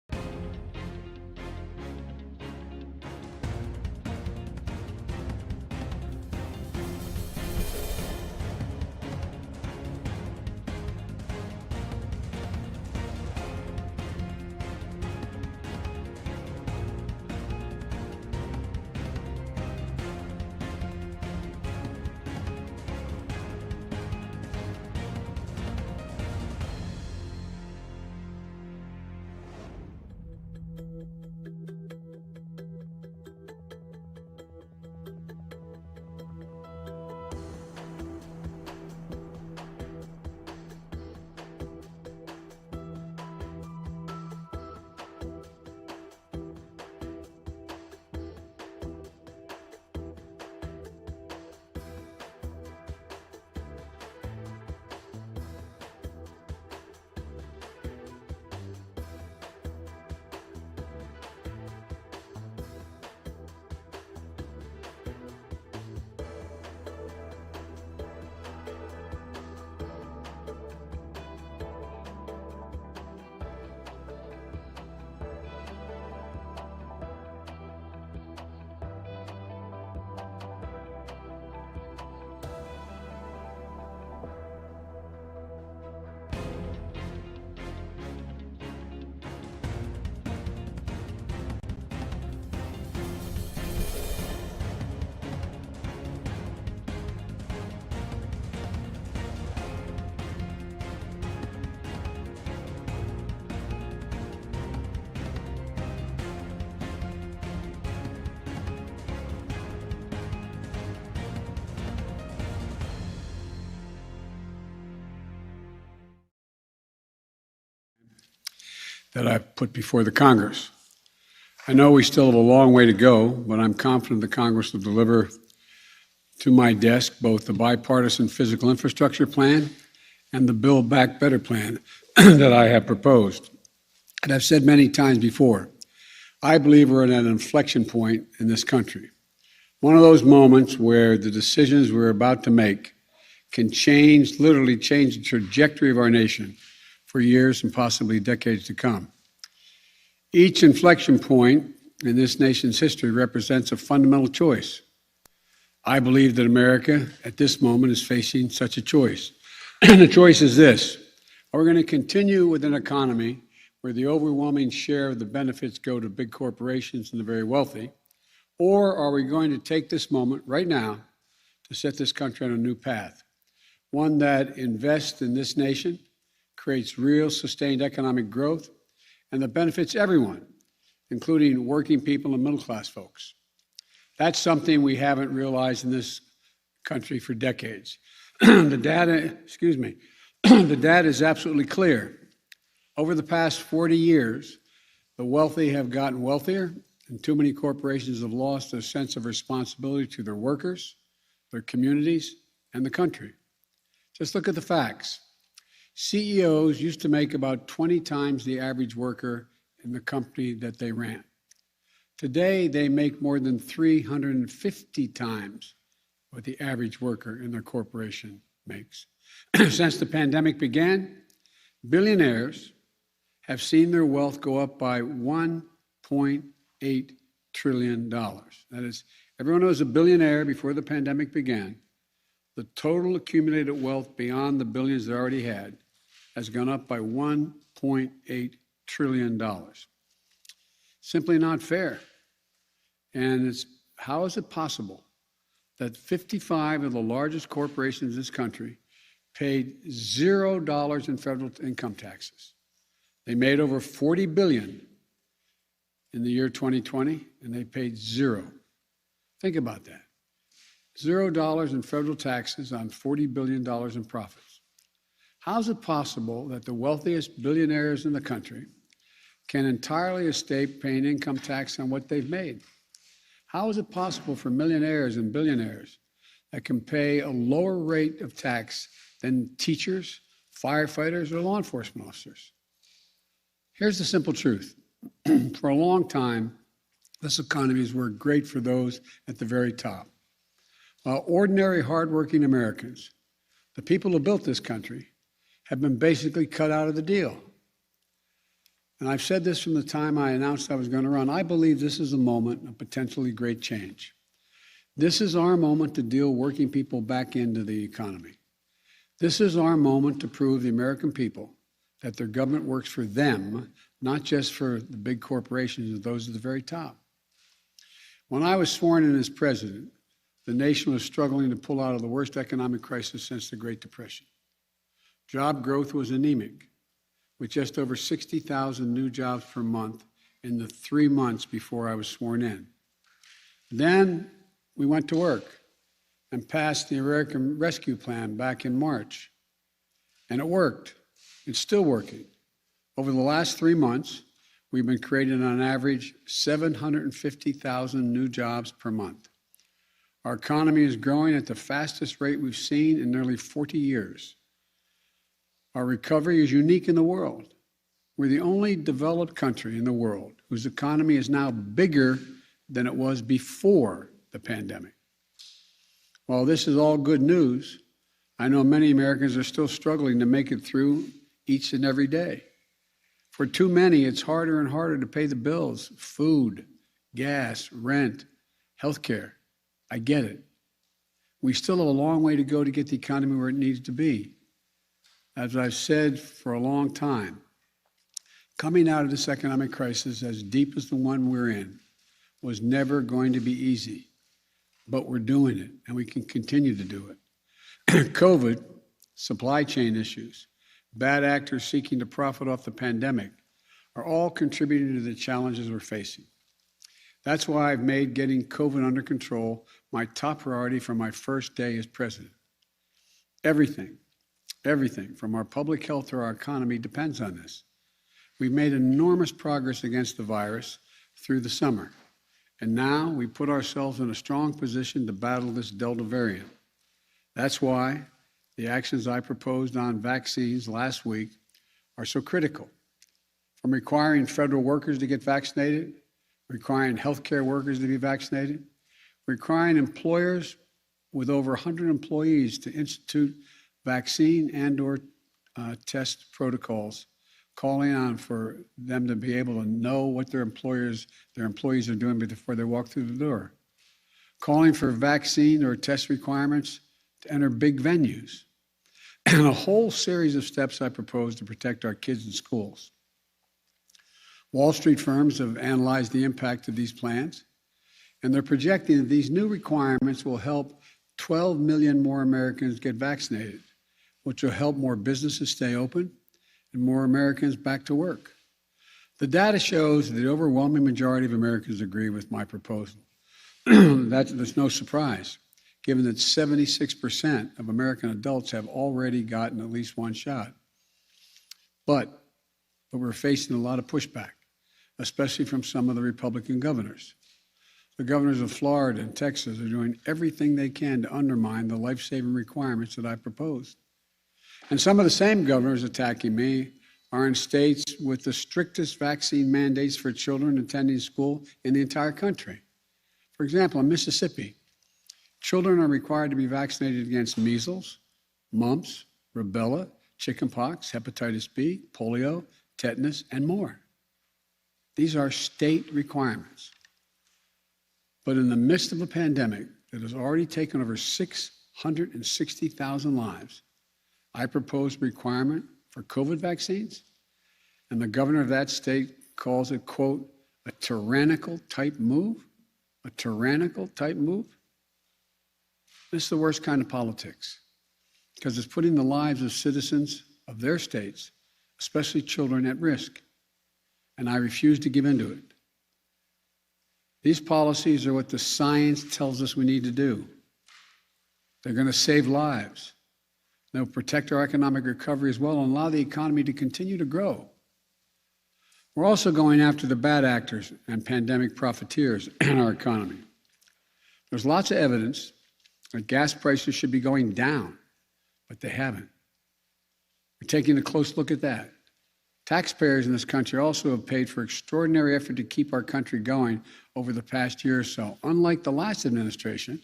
that I've put before the Congress. I know we still have a long way to go, but I'm confident the Congress will deliver to my desk both the bipartisan physical infrastructure plan and the Build Back Better plan that I have proposed. And I've said many times before, I believe we're at an inflection point in this country. One of those moments where the decisions we're about to make can change, literally change the trajectory of our nation for years and possibly decades to come. Each inflection point in this nation's history represents a fundamental choice. I believe that America at this moment is facing such a choice. And the choice is this: are we going to continue with an economy where the overwhelming share of the benefits go to big corporations and the very wealthy? Or are we going to take this moment right now to set this country on a new path? One that invests in this nation, creates real sustained economic growth, and that benefits everyone, including working people and middle-class folks. That's something we haven't realized in this country for decades. The data is absolutely clear. Over the past 40 years, the wealthy have gotten wealthier, and too many corporations have lost their sense of responsibility to their workers, their communities, and the country. Just look at the facts. CEOs used to make about 20 times the average worker in the company that they ran. Today, they make more than 350 times what the average worker in their corporation makes. Since the pandemic began, billionaires have seen their wealth go up by $1.8 trillion. That is, everyone who was a billionaire before the pandemic began, the total accumulated wealth beyond the billions they already had has gone up by $1.8 trillion. Simply not fair. And how is it possible that 55 of the largest corporations in this country paid $0 in federal income taxes? They made over $40 billion in the year 2020, and they paid zero. Think about that. $0 in federal taxes on $40 billion in profits. How is it possible that the wealthiest billionaires in the country can entirely escape paying income tax on what they've made? How is it possible for millionaires and billionaires that can pay a lower rate of tax than teachers, firefighters, or law enforcement officers? Here's the simple truth. For a long time, this economy has worked great for those at the very top. While ordinary, hardworking Americans, the people who built this country, have been basically cut out of the deal. And I've said this from the time I announced I was going to run. I believe this is a moment of potentially great change. This is our moment to deal working people back into the economy. This is our moment to prove the American people that their government works for them, not just for the big corporations and those at the very top. When I was sworn in as president, the nation was struggling to pull out of the worst economic crisis since the Great Depression. Job growth was anemic, with just over 60,000 new jobs per month in the 3 months before I was sworn in. Then we went to work and passed the American Rescue Plan back in March. And it worked. It's still working. Over the last 3 months, we've been creating on average 750,000 new jobs per month. Our economy is growing at the fastest rate we've seen in nearly 40 years. Our recovery is unique in the world. We're the only developed country in the world whose economy is now bigger than it was before the pandemic. While this is all good news, I know many Americans are still struggling to make it through each and every day. For too many, it's harder and harder to pay the bills, food, gas, rent, healthcare. I get it. We still have a long way to go to get the economy where it needs to be. As I've said for a long time, coming out of this economic crisis as deep as the one we're in was never going to be easy, but we're doing it, and we can continue to do it. COVID, supply chain issues, bad actors seeking to profit off the pandemic are all contributing to the challenges we're facing. That's why I've made getting COVID under control my top priority from my first day as president. Everything from our public health to our economy depends on this. We've made enormous progress against the virus through the summer, and now we put ourselves in a strong position to battle this Delta variant. That's why the actions I proposed on vaccines last week are so critical. From requiring federal workers to get vaccinated, requiring healthcare workers to be vaccinated, requiring employers with over 100 employees to institute vaccine and/or test protocols, calling on for them to be able to know what their employees are doing before they walk through the door, calling for vaccine or test requirements to enter big venues, and a whole series of steps I propose to protect our kids in schools. Wall Street firms have analyzed the impact of these plans, and they're projecting that these new requirements will help 12 million more Americans get vaccinated, which will help more businesses stay open and more Americans back to work. The data shows that the overwhelming majority of Americans agree with my proposal. There's no surprise, given that 76% of American adults have already gotten at least one shot. But we're facing a lot of pushback, especially from some of the Republican governors. The governors of Florida and Texas are doing everything they can to undermine the life-saving requirements that I proposed. And some of the same governors attacking me are in states with the strictest vaccine mandates for children attending school in the entire country. For example, in Mississippi, children are required to be vaccinated against measles, mumps, rubella, chickenpox, hepatitis B, polio, tetanus, and more. These are state requirements. But in the midst of a pandemic that has already taken over 660,000 lives, I propose a requirement for COVID vaccines, and the governor of that state calls it, quote, a tyrannical type move? A tyrannical type move? This is the worst kind of politics, because it's putting the lives of citizens of their states, especially children, at risk. And I refuse to give in to it. These policies are what the science tells us we need to do. They're going to save lives. They'll protect our economic recovery as well and allow the economy to continue to grow. We're also going after the bad actors and pandemic profiteers in our economy. There's lots of evidence that gas prices should be going down, but they haven't. We're taking a close look at that. Taxpayers in this country also have paid for extraordinary effort to keep our country going over the past year or so. Unlike the last administration,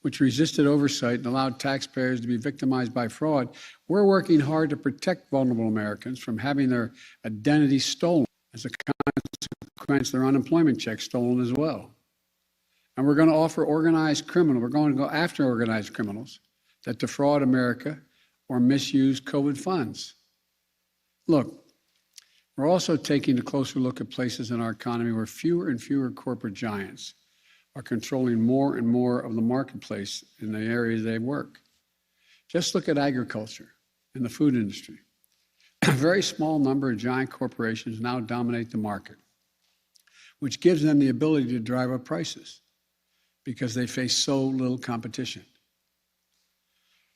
which resisted oversight and allowed taxpayers to be victimized by fraud, we're working hard to protect vulnerable Americans from having their identity stolen. As a consequence, their unemployment checks stolen as well. And we're going to offer organized criminals, we're going to go after organized criminals that defraud America or misuse COVID funds. Look, we're also taking a closer look at places in our economy where fewer and fewer corporate giants are controlling more and more of the marketplace in the areas they work. Just look at agriculture and the food industry. A very small number of giant corporations now dominate the market, which gives them the ability to drive up prices because they face so little competition.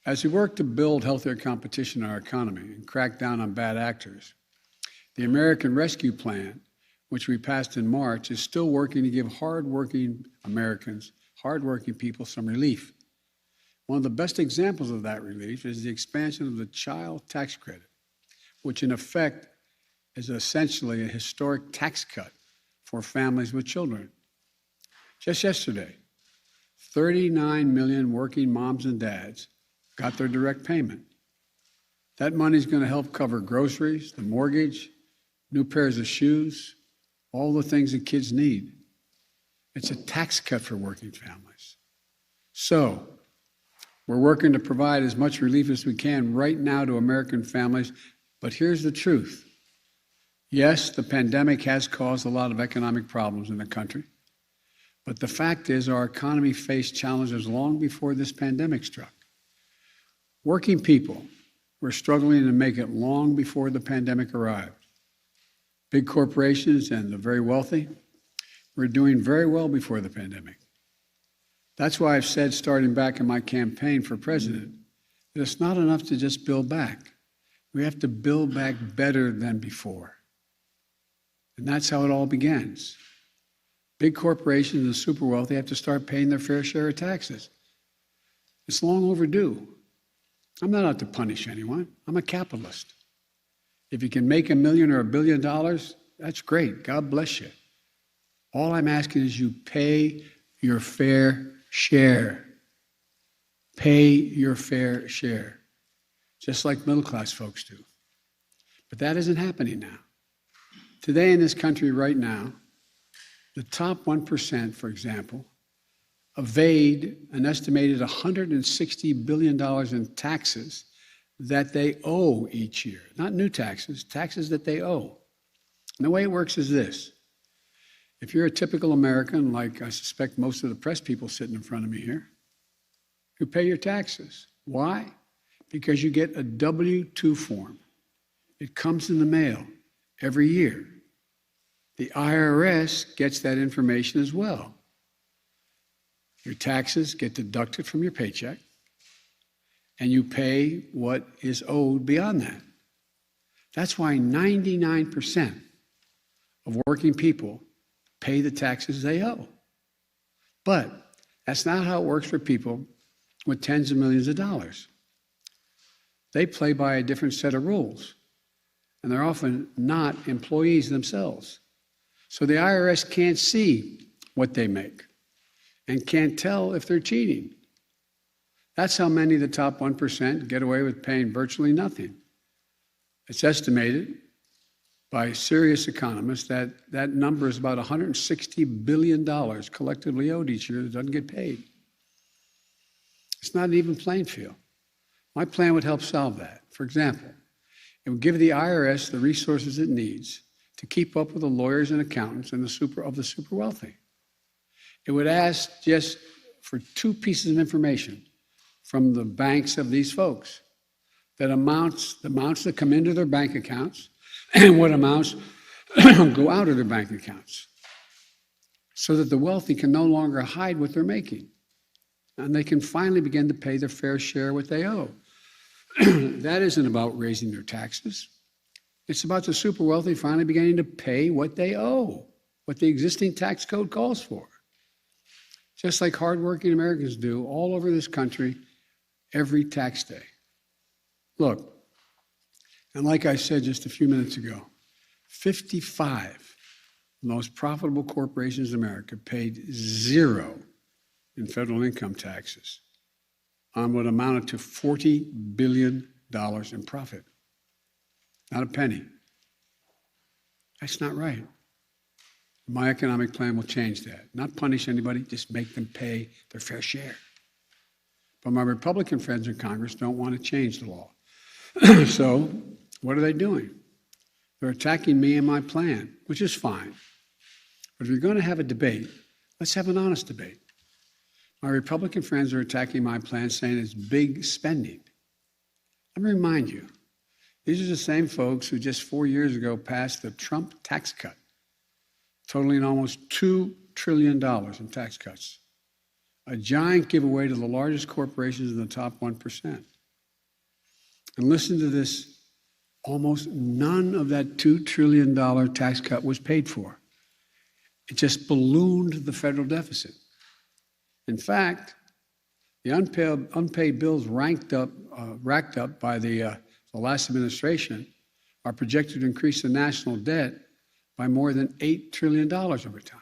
As we work to build healthier competition in our economy and crack down on bad actors, the American Rescue Plan, which we passed in March, is still working to give hardworking Americans, hardworking people, some relief. One of the best examples of that relief is the expansion of the child tax credit, which in effect is essentially a historic tax cut for families with children. Just yesterday, 39 million working moms and dads got their direct payment. That money is going to help cover groceries, the mortgage, new pairs of shoes, all the things that kids need. It's a tax cut for working families. So, we're working to provide as much relief as we can right now to American families, but here's the truth. Yes, the pandemic has caused a lot of economic problems in the country, but the fact is our economy faced challenges long before this pandemic struck. Working people were struggling to make it long before the pandemic arrived. Big corporations and the very wealthy were doing very well before the pandemic. That's why I've said, starting back in my campaign for president, that it's not enough to just build back. We have to build back better than before. And that's how it all begins. Big corporations and the super wealthy have to start paying their fair share of taxes. It's long overdue. I'm not out to punish anyone. I'm a capitalist. If you can make $1 million or $1 billion, that's great. God bless you. All I'm asking is you pay your fair share. Pay your fair share, just like middle-class folks do. But that isn't happening now. Today in this country right now, the top 1%, for example, evade an estimated $160 billion in taxes that they owe each year. Not new taxes, taxes that they owe. And the way it works is this. If you're a typical American, like I suspect most of the press people sitting in front of me here, you pay your taxes. Why? Because you get a W-2 form. It comes in the mail every year. The IRS gets that information as well. Your taxes get deducted from your paycheck, and you pay what is owed beyond that. That's why 99% of working people pay the taxes they owe. But that's not how it works for people with tens of millions of dollars. They play by a different set of rules, and they're often not employees themselves. So the IRS can't see what they make and can't tell if they're cheating. That's how many of the top 1% get away with paying virtually nothing. It's estimated by serious economists that that number is about $160 billion collectively owed each year that doesn't get paid. It's not an even playing field. My plan would help solve that. For example, it would give the IRS the resources it needs to keep up with the lawyers and accountants and the super wealthy. It would ask just for 2 pieces of information from the banks of these folks, the amounts that come into their bank accounts and what amounts go out of their bank accounts, so that the wealthy can no longer hide what they're making, and they can finally begin to pay their fair share of what they owe. That isn't about raising their taxes. It's about the super wealthy finally beginning to pay what they owe, what the existing tax code calls for. Just like hardworking Americans do all over this country every tax day. Look, and like I said just a few minutes ago, 55 of the most profitable corporations in America paid 0 in federal income taxes on what amounted to $40 billion in profit. Not a penny. That's not right. My economic plan will change that. Not punish anybody, just make them pay their fair share. But my Republican friends in Congress don't want to change the law. So what are they doing? They're attacking me and my plan, which is fine. But if you're going to have a debate, let's have an honest debate. My Republican friends are attacking my plan, saying it's big spending. Let me remind you, these are the same folks who just 4 years ago passed the Trump tax cut, totaling almost $2 trillion in tax cuts. A giant giveaway to the largest corporations in the top 1%. And listen to this, almost none of that $2 trillion tax cut was paid for. It just ballooned the federal deficit. In fact, the unpaid bills racked up by the last administration are projected to increase the national debt by more than $8 trillion over time.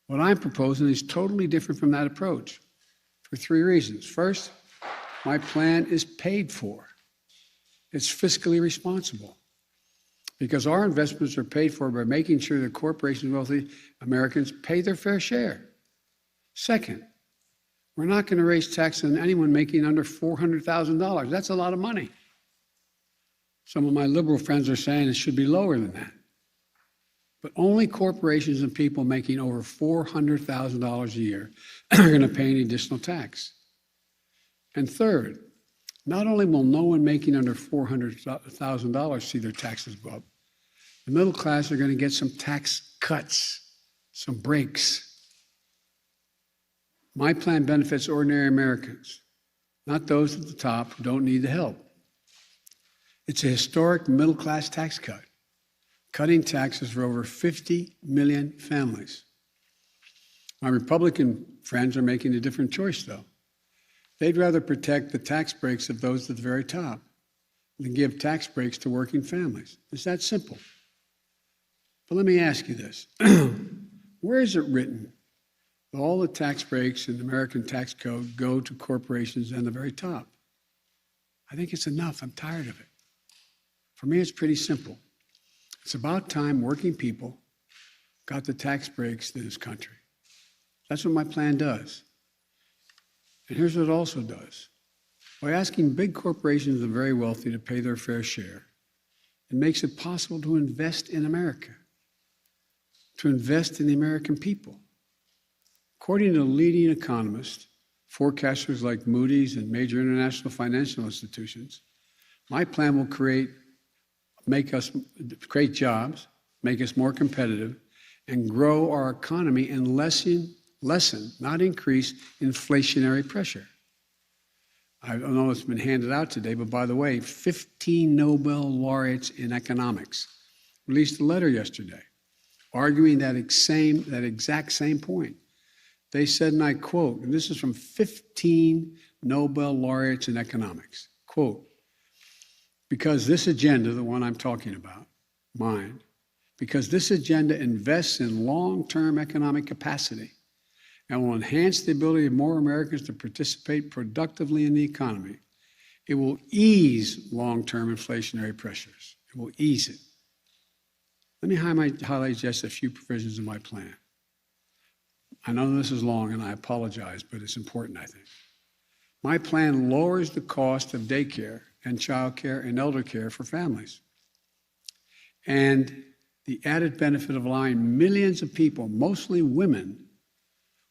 What I'm proposing is totally different from that approach for 3 reasons. First, my plan is paid for. It's fiscally responsible because our investments are paid for by making sure that corporations and wealthy Americans pay their fair share. Second, we're not going to raise taxes on anyone making under $400,000. That's a lot of money. Some of my liberal friends are saying it should be lower than that. But only corporations and people making over $400,000 a year are going to pay any additional tax. And third, not only will no one making under $400,000 see their taxes go up, the middle class are going to get some tax cuts, some breaks. My plan benefits ordinary Americans, not those at the top who don't need the help. It's a historic middle-class tax cut, cutting taxes for over 50 million families. My Republican friends are making a different choice, though. They'd rather protect the tax breaks of those at the very top than give tax breaks to working families. It's that simple. But let me ask you this. Where is it written that all the tax breaks in the American tax code go to corporations and the very top? I think it's enough. I'm tired of it. For me, it's pretty simple. It's about time working people got the tax breaks in this country. That's what my plan does. And here's what it also does. By asking big corporations and the very wealthy to pay their fair share, it makes it possible to invest in America, to invest in the American people. According to leading economists, forecasters like Moody's and major international financial institutions, my plan will create jobs, make us more competitive, and grow our economy and lessen, not increase, inflationary pressure. I don't know if it's been handed out today, but by the way, 15 Nobel laureates in economics released a letter yesterday arguing that exact same point. They said, and I quote, and this is from 15 Nobel laureates in economics, quote, because this agenda, the one I'm talking about, mine, because this agenda invests in long-term economic capacity and will enhance the ability of more Americans to participate productively in the economy, it will ease long-term inflationary pressures. It will ease it. Let me highlight just a few provisions of my plan. I know this is long and I apologize, but it's important, I think. My plan lowers the cost of daycare and childcare and elder care for families. And the added benefit of allowing millions of people, mostly women,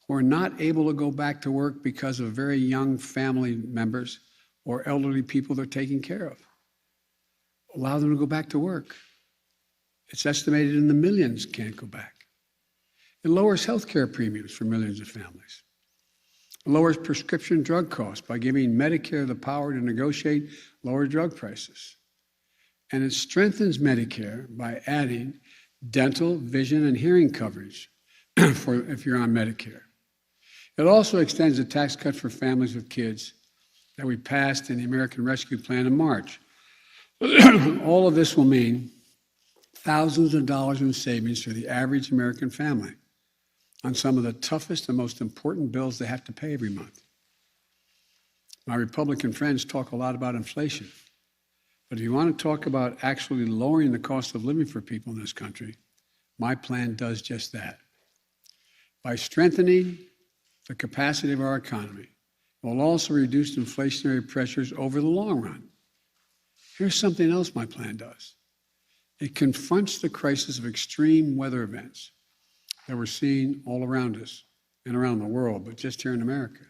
who are not able to go back to work because of very young family members or elderly people they're taking care of. Allow them to go back to work. It's estimated in the millions can't go back. It lowers health care premiums for millions of families. It lowers prescription drug costs by giving Medicare the power to negotiate lower drug prices. And it strengthens Medicare by adding dental, vision, and hearing coverage for if you're on Medicare. It also extends the tax cut for families with kids that we passed in the American Rescue Plan in March. All of this will mean thousands of dollars in savings for the average American family on some of the toughest and most important bills they have to pay every month. My Republican friends talk a lot about inflation, but if you want to talk about actually lowering the cost of living for people in this country, my plan does just that. By strengthening the capacity of our economy, it will also reduce inflationary pressures over the long run. Here's something else my plan does. It confronts the crisis of extreme weather events that we're seeing all around us and around the world, but just here in America.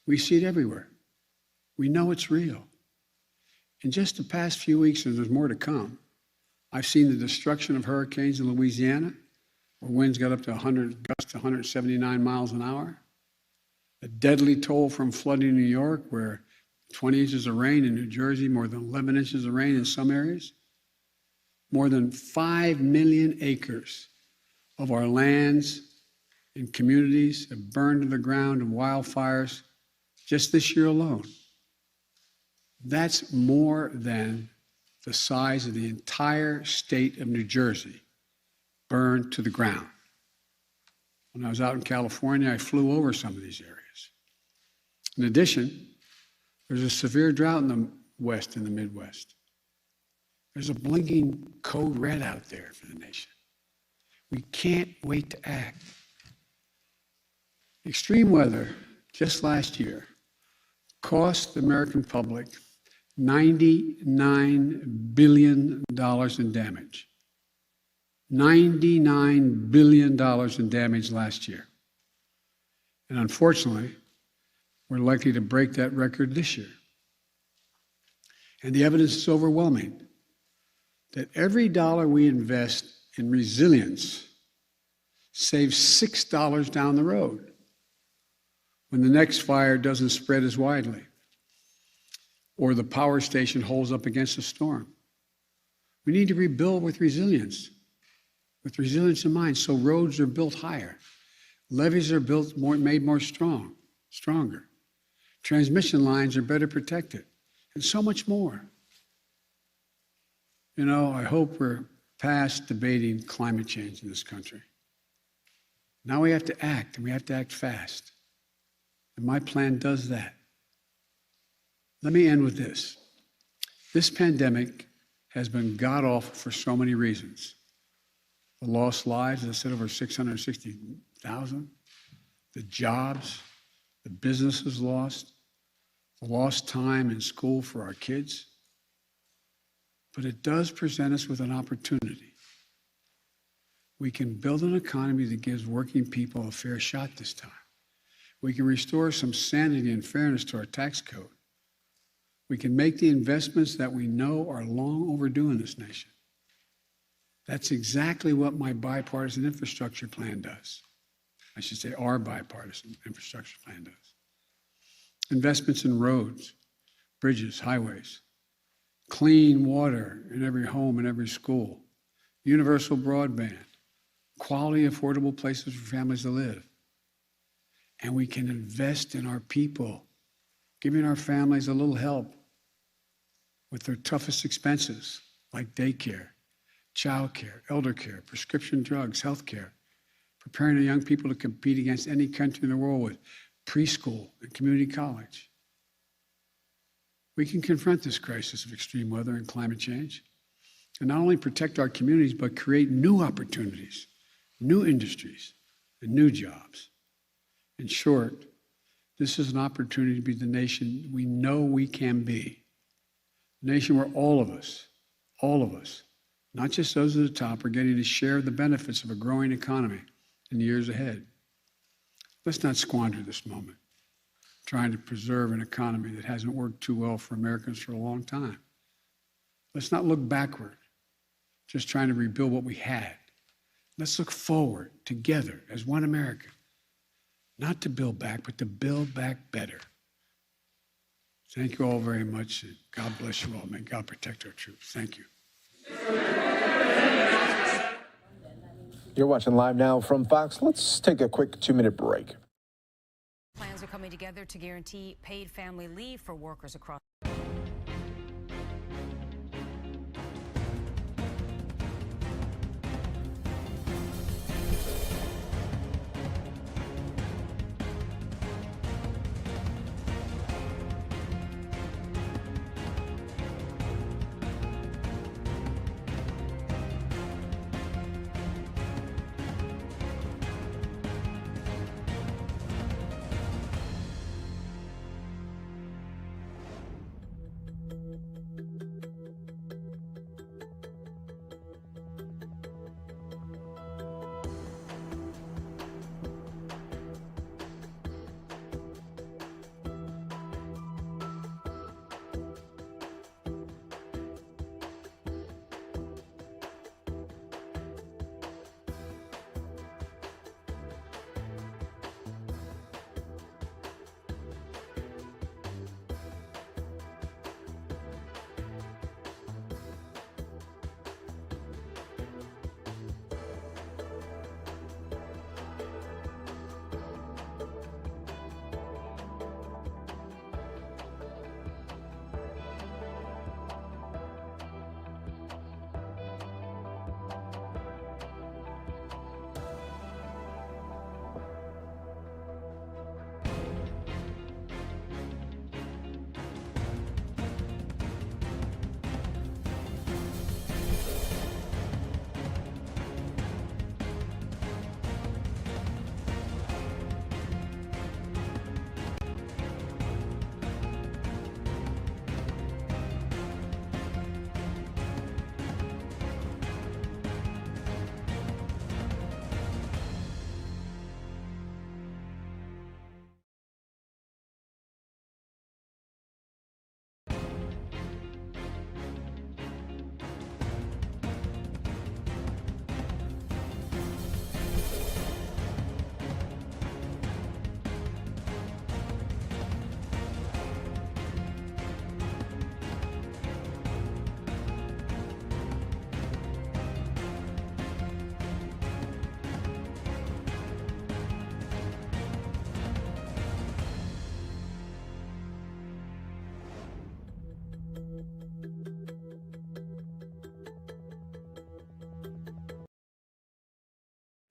We see it everywhere. We know it's real. In just the past few weeks, and there's more to come, I've seen the destruction of hurricanes in Louisiana, where winds got up to 100 gusts to 179 miles an hour. A deadly toll from flooding in New York, where 20 inches of rain, in New Jersey, more than 11 inches of rain in some areas. More than 5 million acres of our lands and communities have burned to the ground in wildfires just this year alone. That's more than the size of the entire state of New Jersey burned to the ground. When I was out in California, I flew over some of these areas. In addition, there's a severe drought in the West and the Midwest. There's a blinking code red out there for the nation. We can't wait to act. Extreme weather just last year cost the American public $99 billion in damage. $99 billion in damage last year. And unfortunately, we're likely to break that record this year. And the evidence is overwhelming that every dollar we invest in resilience saves $6 down the road when the next fire doesn't spread as widely or the power station holds up against a storm. We need to rebuild with resilience. with resilience in mind. So roads are built higher. Levees are built made more stronger. Transmission lines are better protected, and so much more. You know, I hope we're past debating climate change in this country. Now we have to act, and we have to act fast. And my plan does that. Let me end with this. This pandemic has been god-awful for so many reasons. The lost lives, as I said, over 660,000. The jobs, the businesses lost, the lost time in school for our kids. But it does present us with an opportunity. We can build an economy that gives working people a fair shot this time. We can restore some sanity and fairness to our tax code. We can make the investments that we know are long overdue in this nation. That's exactly what my bipartisan infrastructure plan does. I should say our bipartisan infrastructure plan does. Investments in roads, bridges, highways, clean water in every home and every school, universal broadband, quality, affordable places for families to live. And we can invest in our people, giving our families a little help with their toughest expenses, like daycare, childcare, elder care, prescription drugs, health care, preparing our young people to compete against any country in the world with preschool and community college. We can confront this crisis of extreme weather and climate change and not only protect our communities, but create new opportunities, new industries, and new jobs. In short, this is an opportunity to be the nation we know we can be. A nation where all of us, not just those at the top, are getting to share the benefits of a growing economy in the years ahead. Let's not squander this moment trying to preserve an economy that hasn't worked too well for Americans for a long time. Let's not look backward, just trying to rebuild what we had. Let's look forward together as one America, not to build back, but to build back better. Thank you all very much. And God bless you all. May God protect our troops. Thank you. You're watching Live Now from Fox. Let's take a quick 2-minute break. Plans are coming together to guarantee paid family leave for workers across.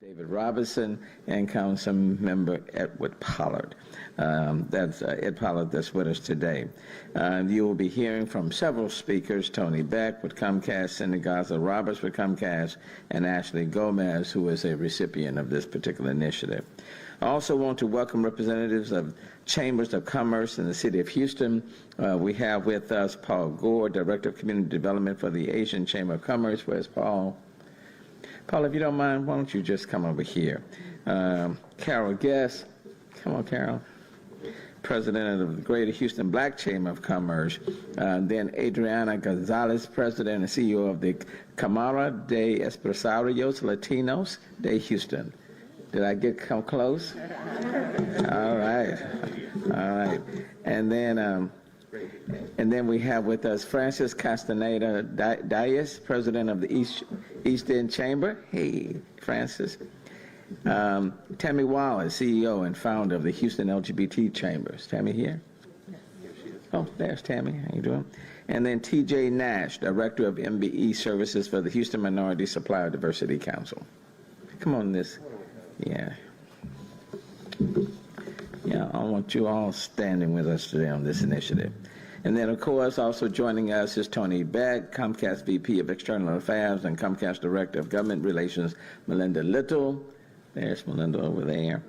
David Robinson and Councilmember Edward Pollard. That's Ed Pollard that's with us today. You will be hearing from several speakers, Tony Beck with Comcast, Cindy Gaza Roberts with Comcast, and Ashley Gomez, who is a recipient of this particular initiative. I also want to welcome representatives of Chambers of Commerce in the City of Houston. We have with us Paul Gore, Director of Community Development for the Asian Chamber of Commerce. Where's Paul? Paul, if you don't mind, why don't you just come over here? Carol Guest, come on, Carol. President of the Greater Houston Black Chamber of Commerce. Then Adriana Gonzalez, President and CEO of the Cámara de Empresarios Latinos de Houston. Did I come close? All right. All right. And then we have with us Francis Castaneda Dias, President of the East End Chamber. Hey, Francis. Tammy Wallace, CEO and founder of the Houston LGBT Chambers. Tammy here? Oh, there's Tammy. How you doing? And then TJ Nash, Director of MBE Services for the Houston Minority Supplier Diversity Council. Come on, this. Yeah. Yeah, I want you all standing with us today on this initiative. And then, of course, also joining us is Tony Beck, Comcast VP of External Affairs and Comcast Director of Government Relations, Melinda Little. There's Melinda over there,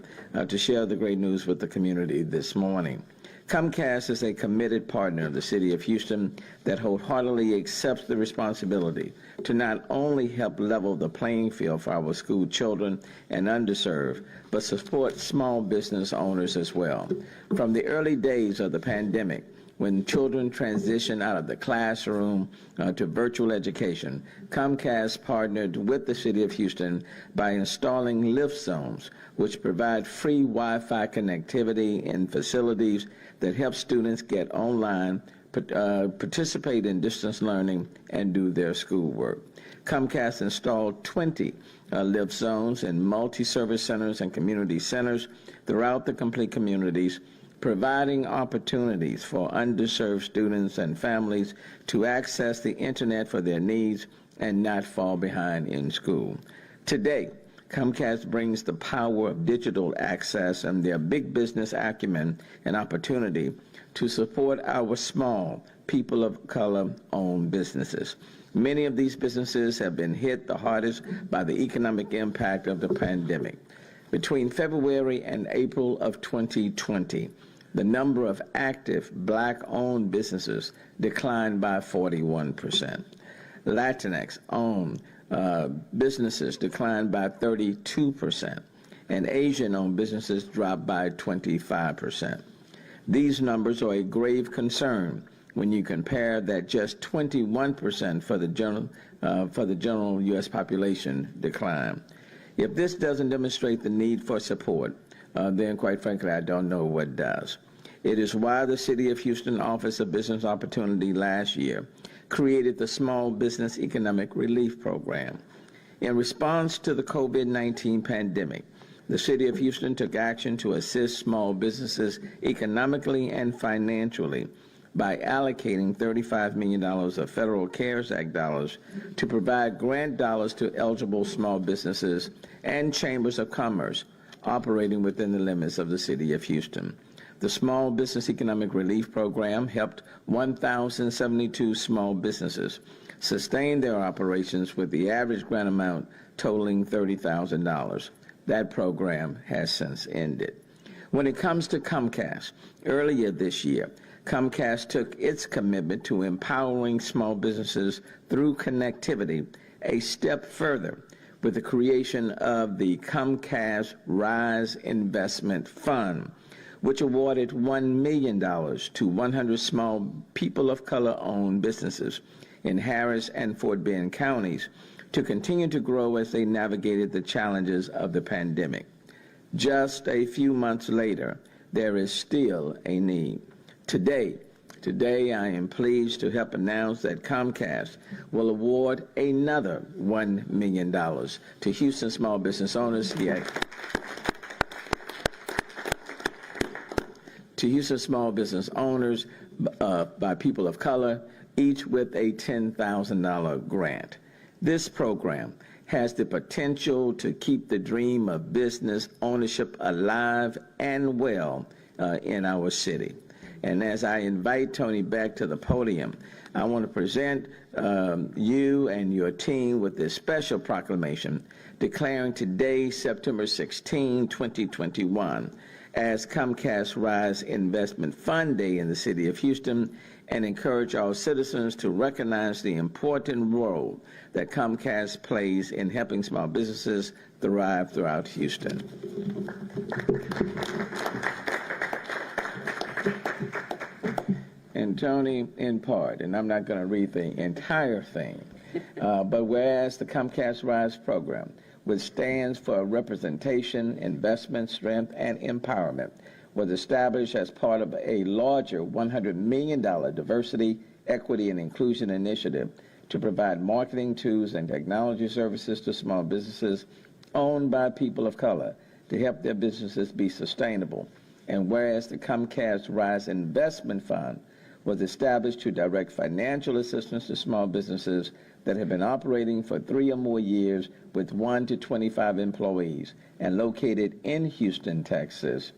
to share the great news with the community this morning. Comcast is a committed partner of the City of Houston that wholeheartedly accepts the responsibility to not only help level the playing field for our school children and underserved, but support small business owners as well. From the early days of the pandemic, when children transitioned out of the classroom to virtual education, Comcast partnered with the City of Houston by installing lift zones, which provide free Wi-Fi connectivity in facilities that help students get online, participate in distance learning, and do their schoolwork. Comcast installed 20 lift zones in multi-service centers and community centers throughout the complete communities, providing opportunities for underserved students and families to access the internet for their needs and not fall behind in school. Today, Comcast brings the power of digital access and their big business acumen and opportunity to support our small, people of color-owned businesses. Many of these businesses have been hit the hardest by the economic impact of the pandemic. Between February and April of 2020, the number of active Black-owned businesses declined by 41%. Latinx-owned businesses declined by 32%, and Asian-owned businesses dropped by 25%. These numbers are a grave concern when you compare that just 21% for the general U.S. population decline. If this doesn't demonstrate the need for support, then quite frankly, I don't know what does. It is why the City of Houston Office of Business Opportunity last year created the Small Business Economic Relief Program. In response to the COVID-19 pandemic, the City of Houston took action to assist small businesses economically and financially by allocating $35 million of Federal CARES Act dollars to provide grant dollars to eligible small businesses and chambers of commerce operating within the limits of the City of Houston. The Small Business Economic Relief Program helped 1,072 small businesses sustain their operations with the average grant amount totaling $30,000. That program has since ended. When it comes to Comcast, earlier this year, Comcast took its commitment to empowering small businesses through connectivity a step further with the creation of the Comcast Rise Investment Fund, which awarded $1 million to 100 small people of color-owned businesses in Harris and Fort Bend counties to continue to grow as they navigated the challenges of the pandemic. Just a few months later, there is still a need. Today, I am pleased to help announce that Comcast will award another $1 million to Houston small business owners. To Houston small business owners by people of color, each with a $10,000 grant. This program has the potential to keep the dream of business ownership alive and well in our city. And as I invite Tony back to the podium, I want to present you and your team with this special proclamation declaring today, September 16, 2021, as Comcast Rise Investment Fund Day in the city of Houston, and encourage our citizens to recognize the important role that Comcast plays in helping small businesses thrive throughout Houston. And Tony, in part, and I'm not going to read the entire thing, but whereas the Comcast Rise program, which stands for representation, investment, strength, and empowerment, was established as part of a larger $100 million diversity, equity, and inclusion initiative to provide marketing tools and technology services to small businesses owned by people of color to help their businesses be sustainable. And whereas the Comcast Rise Investment Fund was established to direct financial assistance to small businesses that have been operating for 3 or more years with 1 to 25 employees and located in Houston, Texas,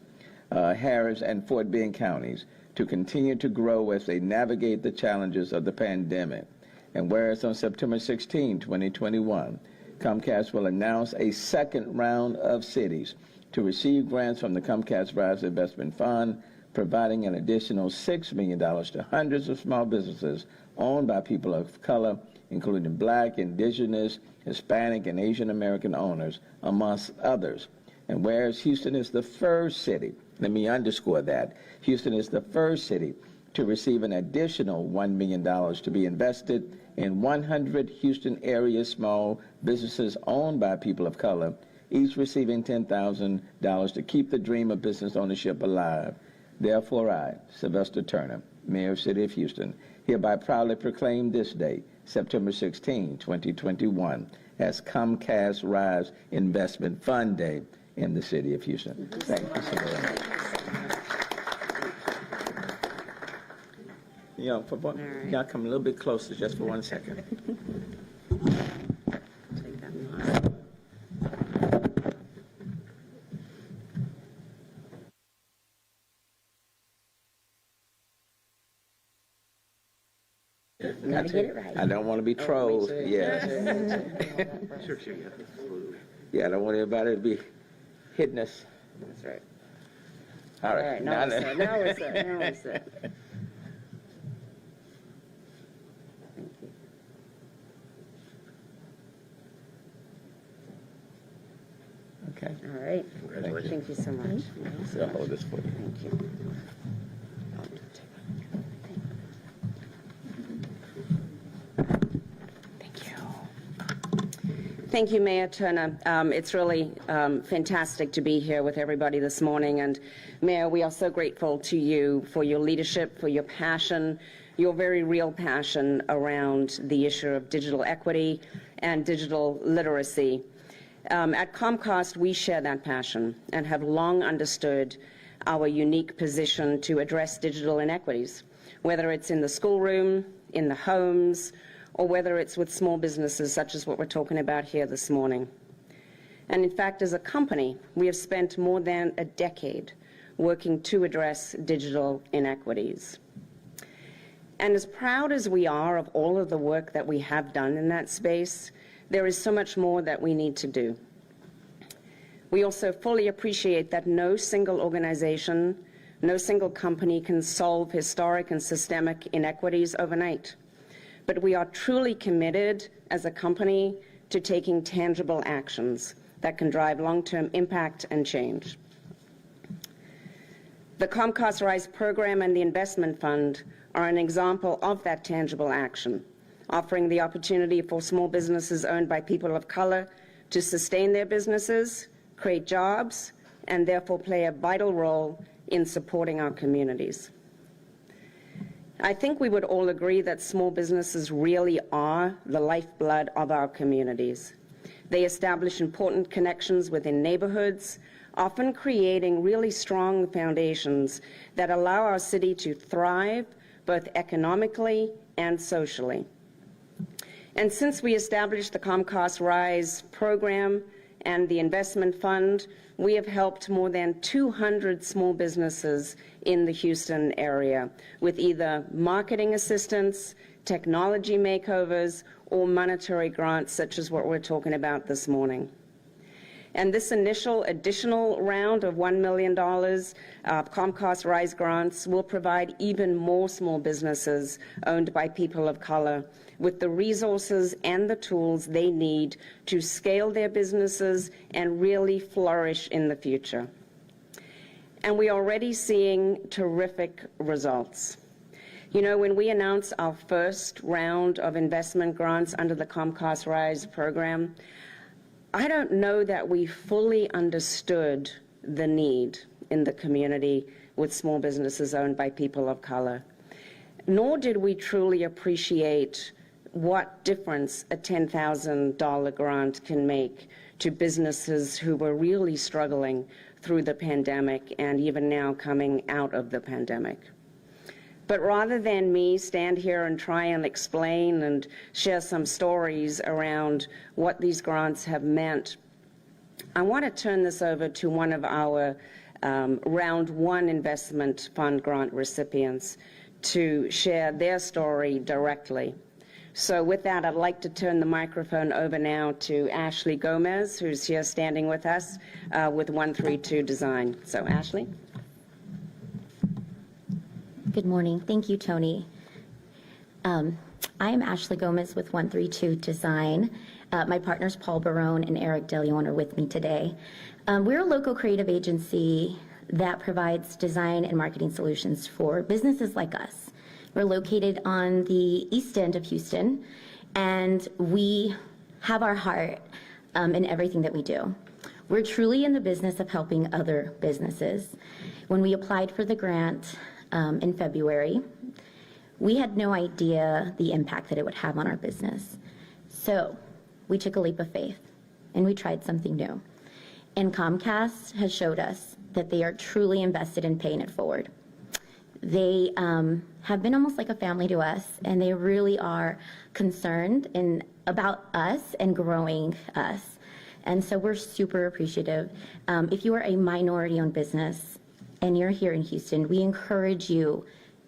Harris, and Fort Bend counties to continue to grow as they navigate the challenges of the pandemic. And whereas on September 16, 2021, Comcast will announce a second round of cities to receive grants from the Comcast Rise Investment Fund, providing an additional $6 million to hundreds of small businesses owned by people of color, including Black, Indigenous, Hispanic, and Asian American owners, amongst others. And whereas Houston is the first city, let me underscore that, Houston is the first city to receive an additional $1 million to be invested in 100 Houston area small businesses owned by people of color, each receiving $10,000 to keep the dream of business ownership alive. Therefore, I, Sylvester Turner, Mayor of the City of Houston, hereby proudly proclaim this day, September 16, 2021, as Comcast Rise Investment Fund Day in the City of Houston. Thank you so very much. You know, for one, y'all come a little bit closer just for 1 second. Take that one. Gotta get it right. I don't want to be trolled. Yeah. Yeah, I don't want everybody to be hitting us. That's right. All right. Now it's set. Okay. All right. Thank you so much. So I'll hold this for you. Thank you. Thank you, Mayor Turner. It's really fantastic to be here with everybody this morning. And Mayor, we are so grateful to you for your leadership, for your passion, your very real passion around the issue of digital equity and digital literacy. At Comcast, we share that passion and have long understood our unique position to address digital inequities, whether it's in the schoolroom, in the homes, or whether it's with small businesses such as what we're talking about here this morning. And in fact, as a company, we have spent more than a decade working to address digital inequities. And as proud as we are of all of the work that we have done in that space, there is so much more that we need to do. We also fully appreciate that no single organization, no single company can solve historic and systemic inequities overnight. But we are truly committed as a company to taking tangible actions that can drive long-term impact and change. The Comcast Rise program and the investment fund are an example of that tangible action, offering the opportunity for small businesses owned by people of color to sustain their businesses, create jobs, and therefore play a vital role in supporting our communities. I think we would all agree that small businesses really are the lifeblood of our communities. They establish important connections within neighborhoods, often creating really strong foundations that allow our city to thrive both economically and socially. And since we established the Comcast Rise program and the investment fund, we have helped more than 200 small businesses in the Houston area with either marketing assistance, technology makeovers, or monetary grants such as what we're talking about this morning. And this initial additional round of $1 million Comcast Rise grants will provide even more small businesses owned by people of color with the resources and the tools they need to scale their businesses and really flourish in the future. And we're already seeing terrific results. You know, when we announced our first round of investment grants under the Comcast Rise program, I don't know that we fully understood the need in the community with small businesses owned by people of color, nor did we truly appreciate what difference a $10,000 grant can make to businesses who were really struggling through the pandemic and even now coming out of the pandemic. But rather than me stand here and try and explain and share some stories around what these grants have meant, I want to turn this over to one of our round one investment fund grant recipients to share their story directly. So with that, I'd like to turn the microphone over now to Ashley Gomez, who's here standing with us with 132 Design. So Ashley. Good morning. Thank you, Tony. I am Ashley Gomez with 132 Design. My partners Paul Barone and Eric DeLeon are with me today. We're a local creative agency that provides design and marketing solutions for businesses like us. We're located on the east end of Houston, and we have our heart in everything that we do. We're truly in the business of helping other businesses. When we applied for the grant, in February, we had no idea the impact that it would have on our business. So we took a leap of faith and we tried something new. And Comcast has showed us that they are truly invested in paying it forward. They have been almost like a family to us, and they really are concerned about us and growing us. And so we're super appreciative. If you are a minority-owned business, and you're here in Houston, we encourage you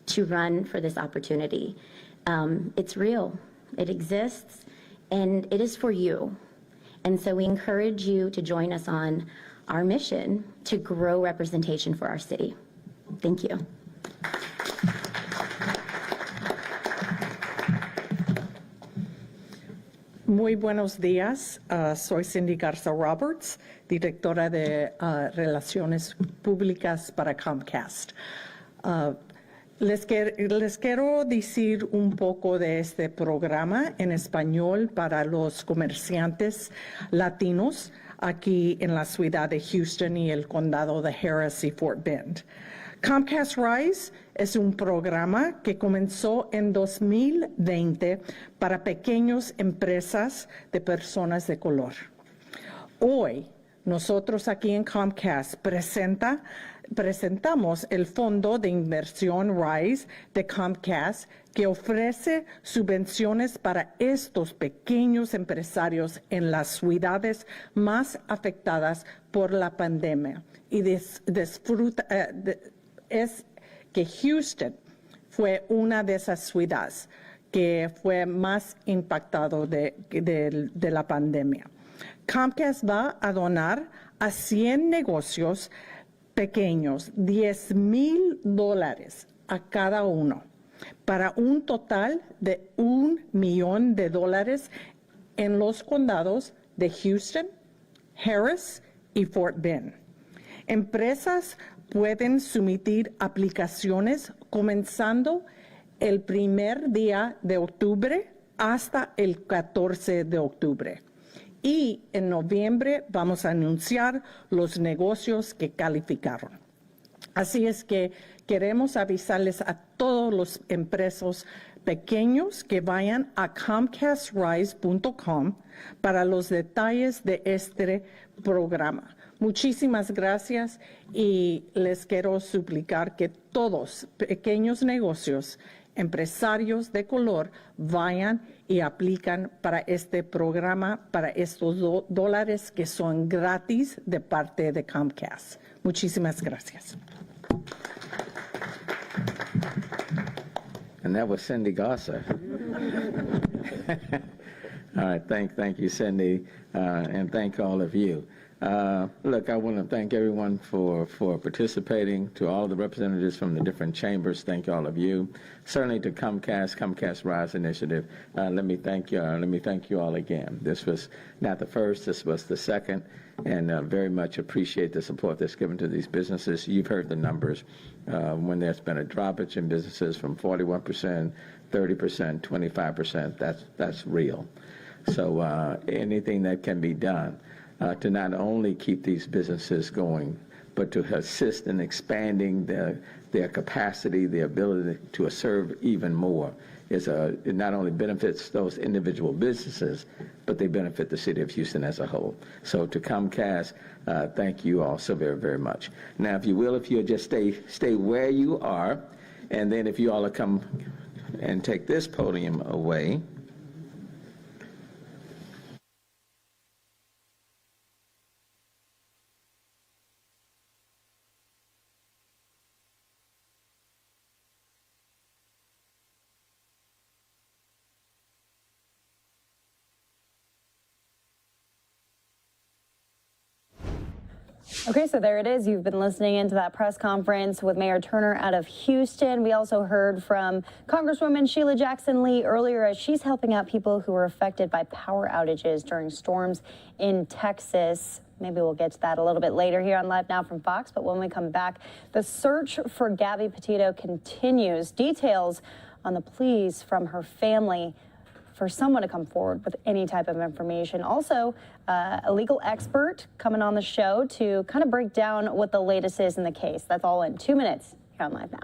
to run for this opportunity. It's real, it exists, and it is for you. And so we encourage you to join us on our mission to grow representation for our city. Thank you. Muy buenos días, soy Cindy Garza Roberts, directora de Relaciones Públicas para Comcast. Les quiero decir un poco de este programa en español para los comerciantes latinos aquí en la ciudad de Houston y el condado de Harris y Fort Bend. Comcast Rise es un programa que comenzó en 2020 para pequeñas empresas de personas de color. Hoy, nosotros aquí en Comcast presentamos el Fondo de Inversión Rise de Comcast que ofrece subvenciones para estos pequeños empresarios en las ciudades más afectadas por la pandemia y es que Houston fue una de esas ciudades que fue más impactado de la pandemia. Comcast va a donar a 100 negocios pequeños $10,000 a cada uno, para un total de $1 millón en los condados de Houston, Harris y Fort Bend. Empresas pueden someter aplicaciones comenzando el primer día de octubre hasta el 14 de octubre. Y en noviembre vamos a anunciar los negocios que calificaron. Así es que queremos avisarles a todos los empresarios pequeños que vayan a comcastrise.com para los detalles de este programa. Muchísimas gracias y les quiero suplicar que todos pequeños negocios empresarios de color vayan y aplican para este programa, para estos dólares que son gratis de parte de Comcast. Muchísimas gracias. And that was Cindy Gosser. All right, thank you, Cindy, and thank all of you. Look, I want to thank everyone for participating, to all the representatives from the different chambers. Thank all of you. Certainly to Comcast Rise Initiative. Let me thank you all again. This was not the first, this was the second, and very much appreciate the support that's given to these businesses. You've heard the numbers. When there's been a droppage in businesses from 41%, 30%, 25%, that's real. So anything that can be done to not only keep these businesses going, but to assist in expanding their capacity, their ability to serve even more, it not only benefits those individual businesses, but they benefit the city of Houston as a whole. So to Comcast, thank you all so very, very much. Now, if you'll just stay where you are, and then if you all will come and take this podium away. Okay, so there it is. You've been listening into that press conference with Mayor Turner out of Houston. We also heard from Congresswoman Sheila Jackson Lee earlier as she's helping out people who were affected by power outages during storms in Texas. Maybe we'll get to that a little bit later here on Live Now from Fox. But when we come back, the search for Gabby Petito continues. Details on the pleas from her family for someone to come forward with any type of information. Also, a legal expert coming on the show to kind of break down what the latest is in the case. That's all in 2 minutes here on Live Now.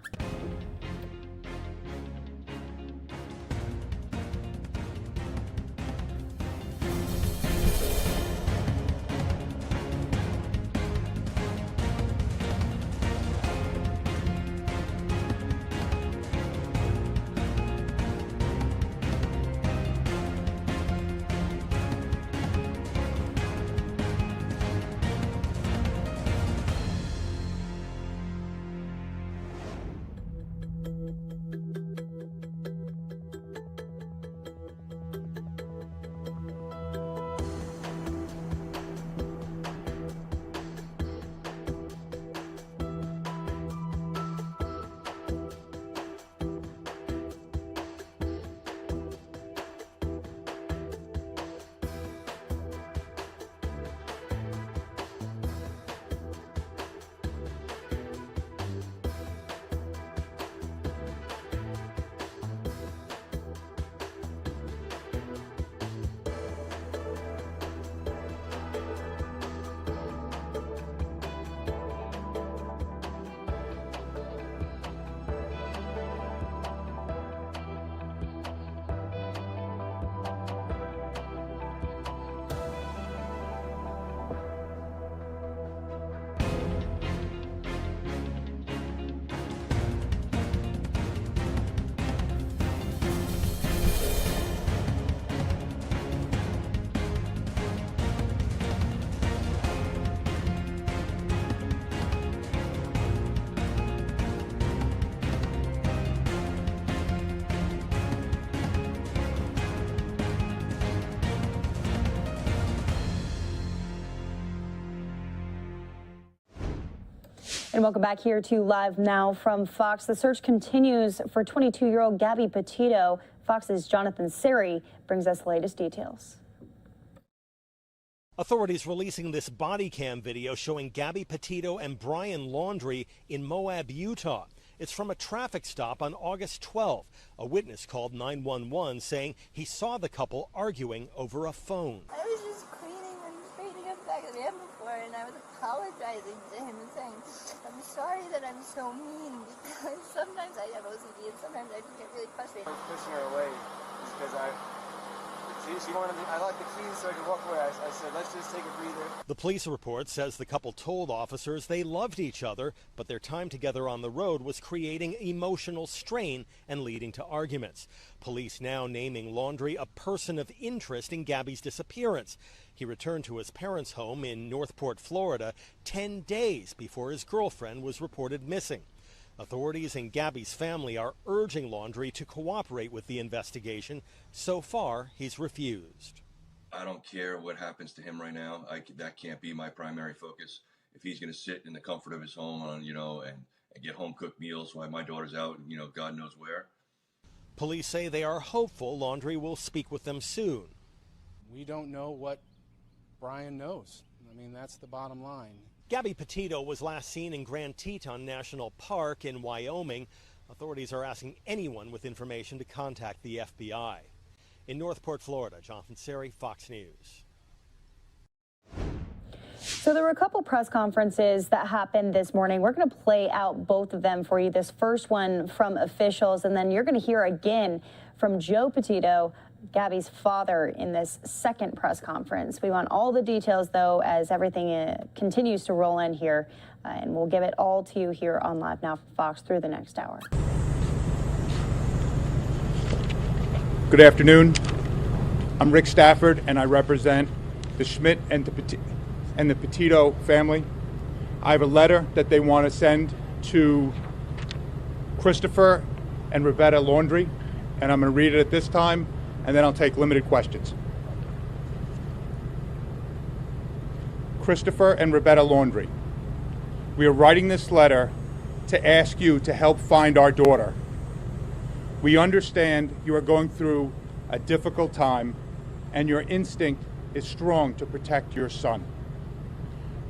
And welcome back here to Live Now from Fox. The search continues for 22-year-old Gabby Petito. Fox's Jonathan Seri brings us the latest details. Authorities releasing this body cam video showing Gabby Petito and Brian Laundrie in Moab, Utah. It's from a traffic stop on August 12. A witness called 911 saying he saw the couple arguing over a phone. I was just cleaning and straightening up the back of the van before, and I was apologizing to him and saying, I'm sorry that I'm so mean, because sometimes I have OCD and sometimes I just get really frustrated. I was pushing her away because She wanted me, I like the keys so I could walk away. I said, let's just take a breather. The police report says the couple told officers they loved each other, but their time together on the road was creating emotional strain and leading to arguments. Police now naming Laundrie a person of interest in Gabby's disappearance. He returned to his parents' home in Northport, Florida, 10 days before his girlfriend was reported missing. Authorities and Gabby's family are urging Laundrie to cooperate with the investigation. So far, he's refused. I don't care what happens to him right now. That can't be my primary focus. If he's going to sit in the comfort of his home and get home-cooked meals while my daughter's out, God knows where. Police say they are hopeful Laundrie will speak with them soon. We don't know what Brian knows. I mean, that's the bottom line. Gabby Petito was last seen in Grand Teton National Park in Wyoming. Authorities are asking anyone with information to contact the FBI. In Northport, Florida, Jonathan Seri, Fox News. So there were a couple press conferences that happened this morning. We're going to play out both of them for you. This first one from officials, and then you're going to hear again from Joe Petito, Gabby's father, in this second press conference. We want all the details, though, as everything continues to roll in here, and we'll give it all to you here on Live Now for Fox through the next hour. Good afternoon. I'm Rick Stafford, and I represent the Schmidt and the Petito family. I have a letter that they want to send to Christopher and Rebecca Laundrie, and I'm going to read it at this time, and then I'll take limited questions. Christopher and Rebecca Laundrie, we are writing this letter to ask you to help find our daughter. We understand you are going through a difficult time, and your instinct is strong to protect your son.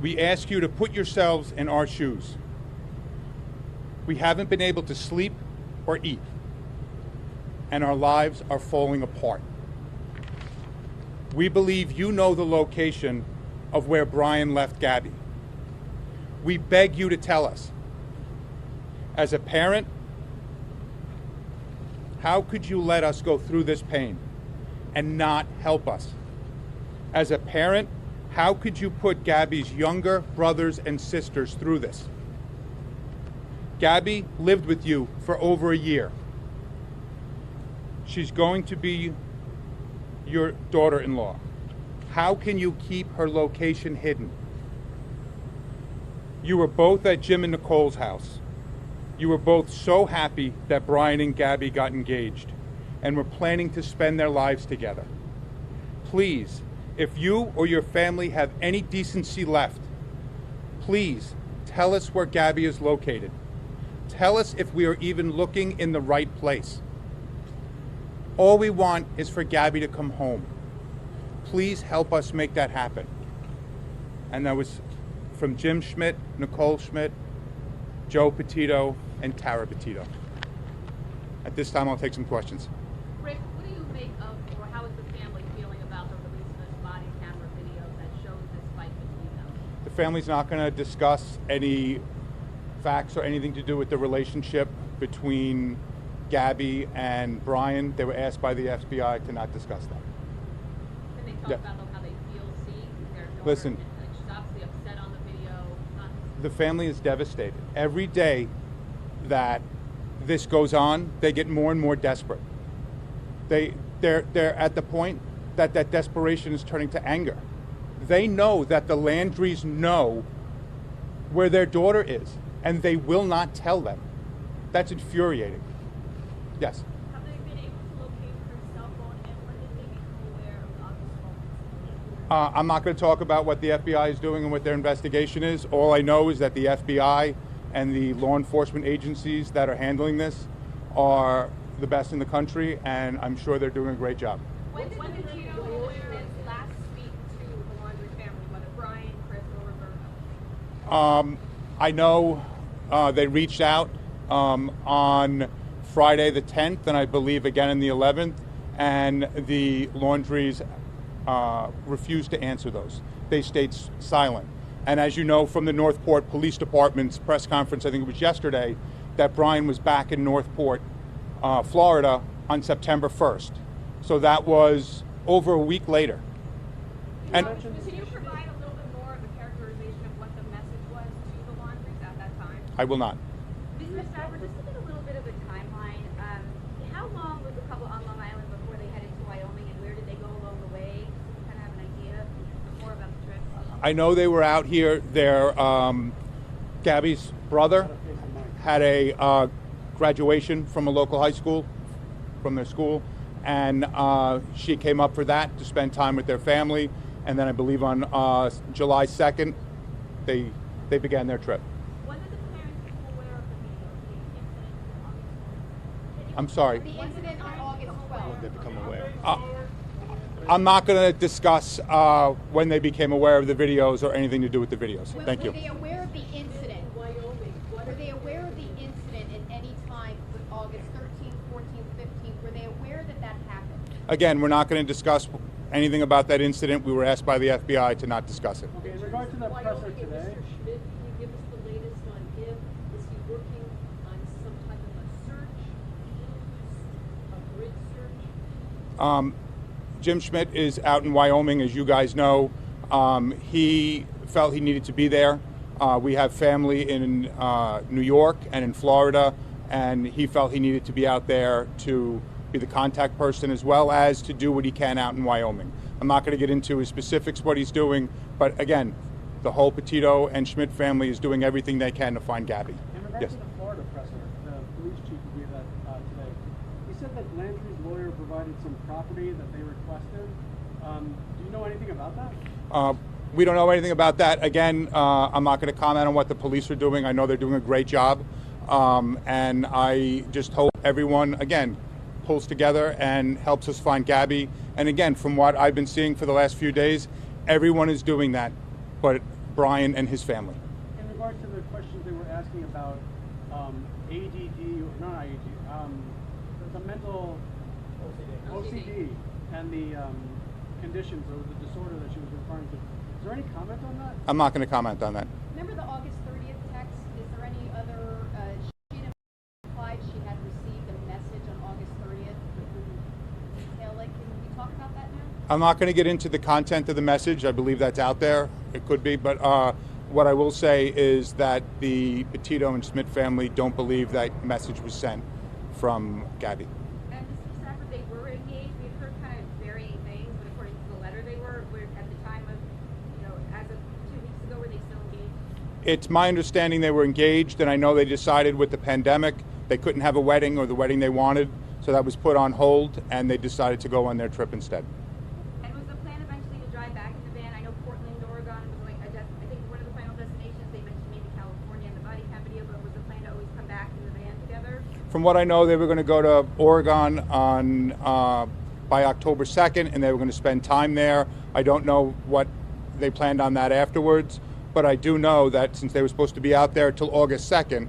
We ask you to put yourselves in our shoes. We haven't been able to sleep or eat, and our lives are falling apart. We believe you know the location of where Brian left Gabby. We beg you to tell us. As a parent, how could you let us go through this pain and not help us? As a parent, how could you put Gabby's younger brothers and sisters through this? Gabby lived with you for over a year. She's going to be your daughter-in-law. How can you keep her location hidden? You were both at Jim and Nicole's house. You were both so happy that Brian and Gabby got engaged and were planning to spend their lives together. Please, if you or your family have any decency left, please tell us where Gabby is located. Tell us if we are even looking in the right place. All we want is for Gabby to come home. Please help us make that happen. And that was from Jim Schmidt, Nicole Schmidt, Joe Petito, and Tara Petito. At this time, I'll take some questions. Rick, what do you make of, or how is the family feeling about the release of this body camera video that shows this fight between them? The family's not going to discuss any facts or anything to do with the relationship between Gabby and Brian. They were asked by the FBI to not discuss that. Can they talk about how they feel seeing their daughter? Listen, She's obviously upset on the video. the family is devastated. Every day that this goes on, they get more and more desperate. They're at the point that desperation is turning to anger. They know that the Laundries know where their daughter is, and they will not tell them. That's infuriating. Yes. Have they been able to locate her cell phone, and when did they become aware of the obvious phone? I'm not going to talk about what the FBI is doing and what their investigation is. All I know is that the FBI and the law enforcement agencies that are handling this are the best in the country, and I'm sure they're doing a great job. When did you last speak to the Laundrie family, whether Brian, Chris, or Roberta? I know they reached out on Friday the 10th, and I believe again on the 11th, and the Laundries refused to answer those. They stayed silent. And as you know from the Northport Police Department's press conference, I think it was yesterday, that Brian was back in Northport, Florida on September 1st. So that was over a week later. And Can you provide a little bit more of a characterization of what the message was to the laundries at that time? I will not. Mr. Stafford, just to get a little bit of a timeline, how long was the couple on Long Island before they headed to Wyoming, and where did they go along the way? So we kind of have an idea more about the trip. I know they were out here. Gabby's brother had a graduation from a local high school, from their school, and she came up for that to spend time with their family. And then I believe on July 2nd, they began their trip. When did the parents become aware of the incident? I'm sorry. The incident on August 12th. They become aware. I'm not going to discuss when they became aware of the videos or anything to do with the videos. Thank you. Were they aware of the incident? Were they aware of the incident at any time with August 13th, 14th, 15th? Were they aware that that happened? Again, we're not going to discuss anything about that incident. We were asked by the FBI to not discuss it. Okay, in regard to the presser today. Mr. Schmidt, can you give us the latest on him? Is he working on some type of a search, a grid search? Jim Schmidt is out in Wyoming, as you guys know. He felt he needed to be there. We have family in New York and in Florida, and he felt he needed to be out there to be the contact person as well as to do what he can out in Wyoming. I'm not going to get into his specifics, what he's doing, but again, the whole Petito and Schmidt family is doing everything they can to find Gabby. In regard to the Florida presser, the police chief agreed that today. He said that Landry's lawyer provided some property that they requested. Do you know anything about that? We don't know anything about that. Again, I'm not going to comment on what the police are doing. I know they're doing a great job. And I just hope everyone, again, pulls together and helps us find Gabby. And again, from what I've been seeing for the last few days, everyone is doing that, but Brian and his family. In regard to the questions they were asking about ADD, not ADD, the mental OCD and the conditions or the disorder that she was referring to. Is there any comment on that? I'm not going to comment on that. Remember the August 30th text? Is there any other, she implied she had received a message on August 30th? Can we talk about that now? I'm not going to get into the content of the message. I believe that's out there. It could be. But what I will say is that the Petito and Schmidt family don't believe that message was sent from Gabby. And Mr. Stafford, they were engaged. We've heard kind of varying things, but according to the letter, they were at the time of, as of 2 weeks ago, were they still engaged? It's my understanding they were engaged, and I know they decided with the pandemic they couldn't have a wedding or the wedding they wanted, so that was put on hold, and they decided to go on their trip instead. And was the plan eventually to drive back in the van? I know Portland, Oregon was I think one of the final destinations. They mentioned maybe California and the body cam video, but was the plan to always come back in the van together? From what I know, they were going to go to Oregon on by October 2nd, and they were going to spend time there. I don't know what they planned on that afterwards, but I do know that since they were supposed to be out there till August 2nd,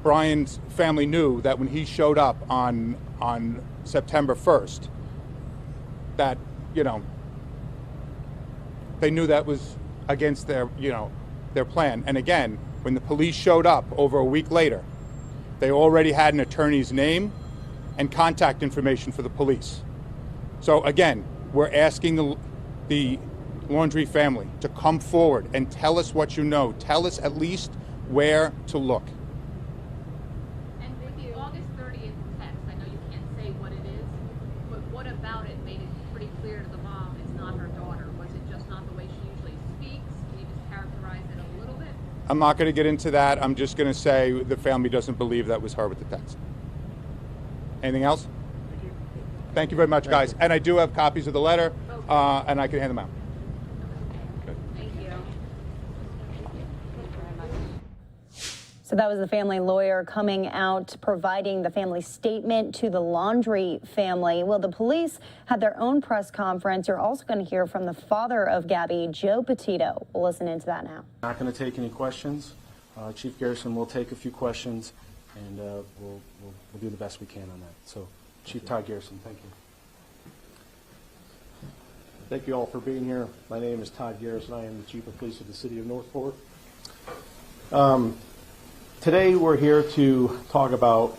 Brian's family knew that when he showed up on September 1st, that, they knew that was against their plan. And again, when the police showed up over a week later, they already had an attorney's name and contact information for the police. So again, we're asking the Laundrie family to come forward and tell us what you know. Tell us at least where to look. And the August 30th text, I know you can't say what it is, but what about it made it pretty clear to the mom it's not her daughter? Was it just not the way she usually speaks? Can you just characterize it a little bit? I'm not going to get into that. I'm just going to say the family doesn't believe that was her with the text. Anything else? Thank you very much, guys. And I do have copies of the letter, and I can hand them out. Thank you. So that was the family lawyer coming out, providing the family statement to the Laundrie family. Well, the police had their own press conference. You're also going to hear from the father of Gabby, Joe Petito. We'll listen into that now. Not going to take any questions. Chief Garrison will take a few questions, and we'll do the best we can on that. So, Chief Todd Garrison, thank you. Thank you all for being here. My name is Todd Garrison. I am the Chief of Police of the City of North Fork. Today we're here to talk about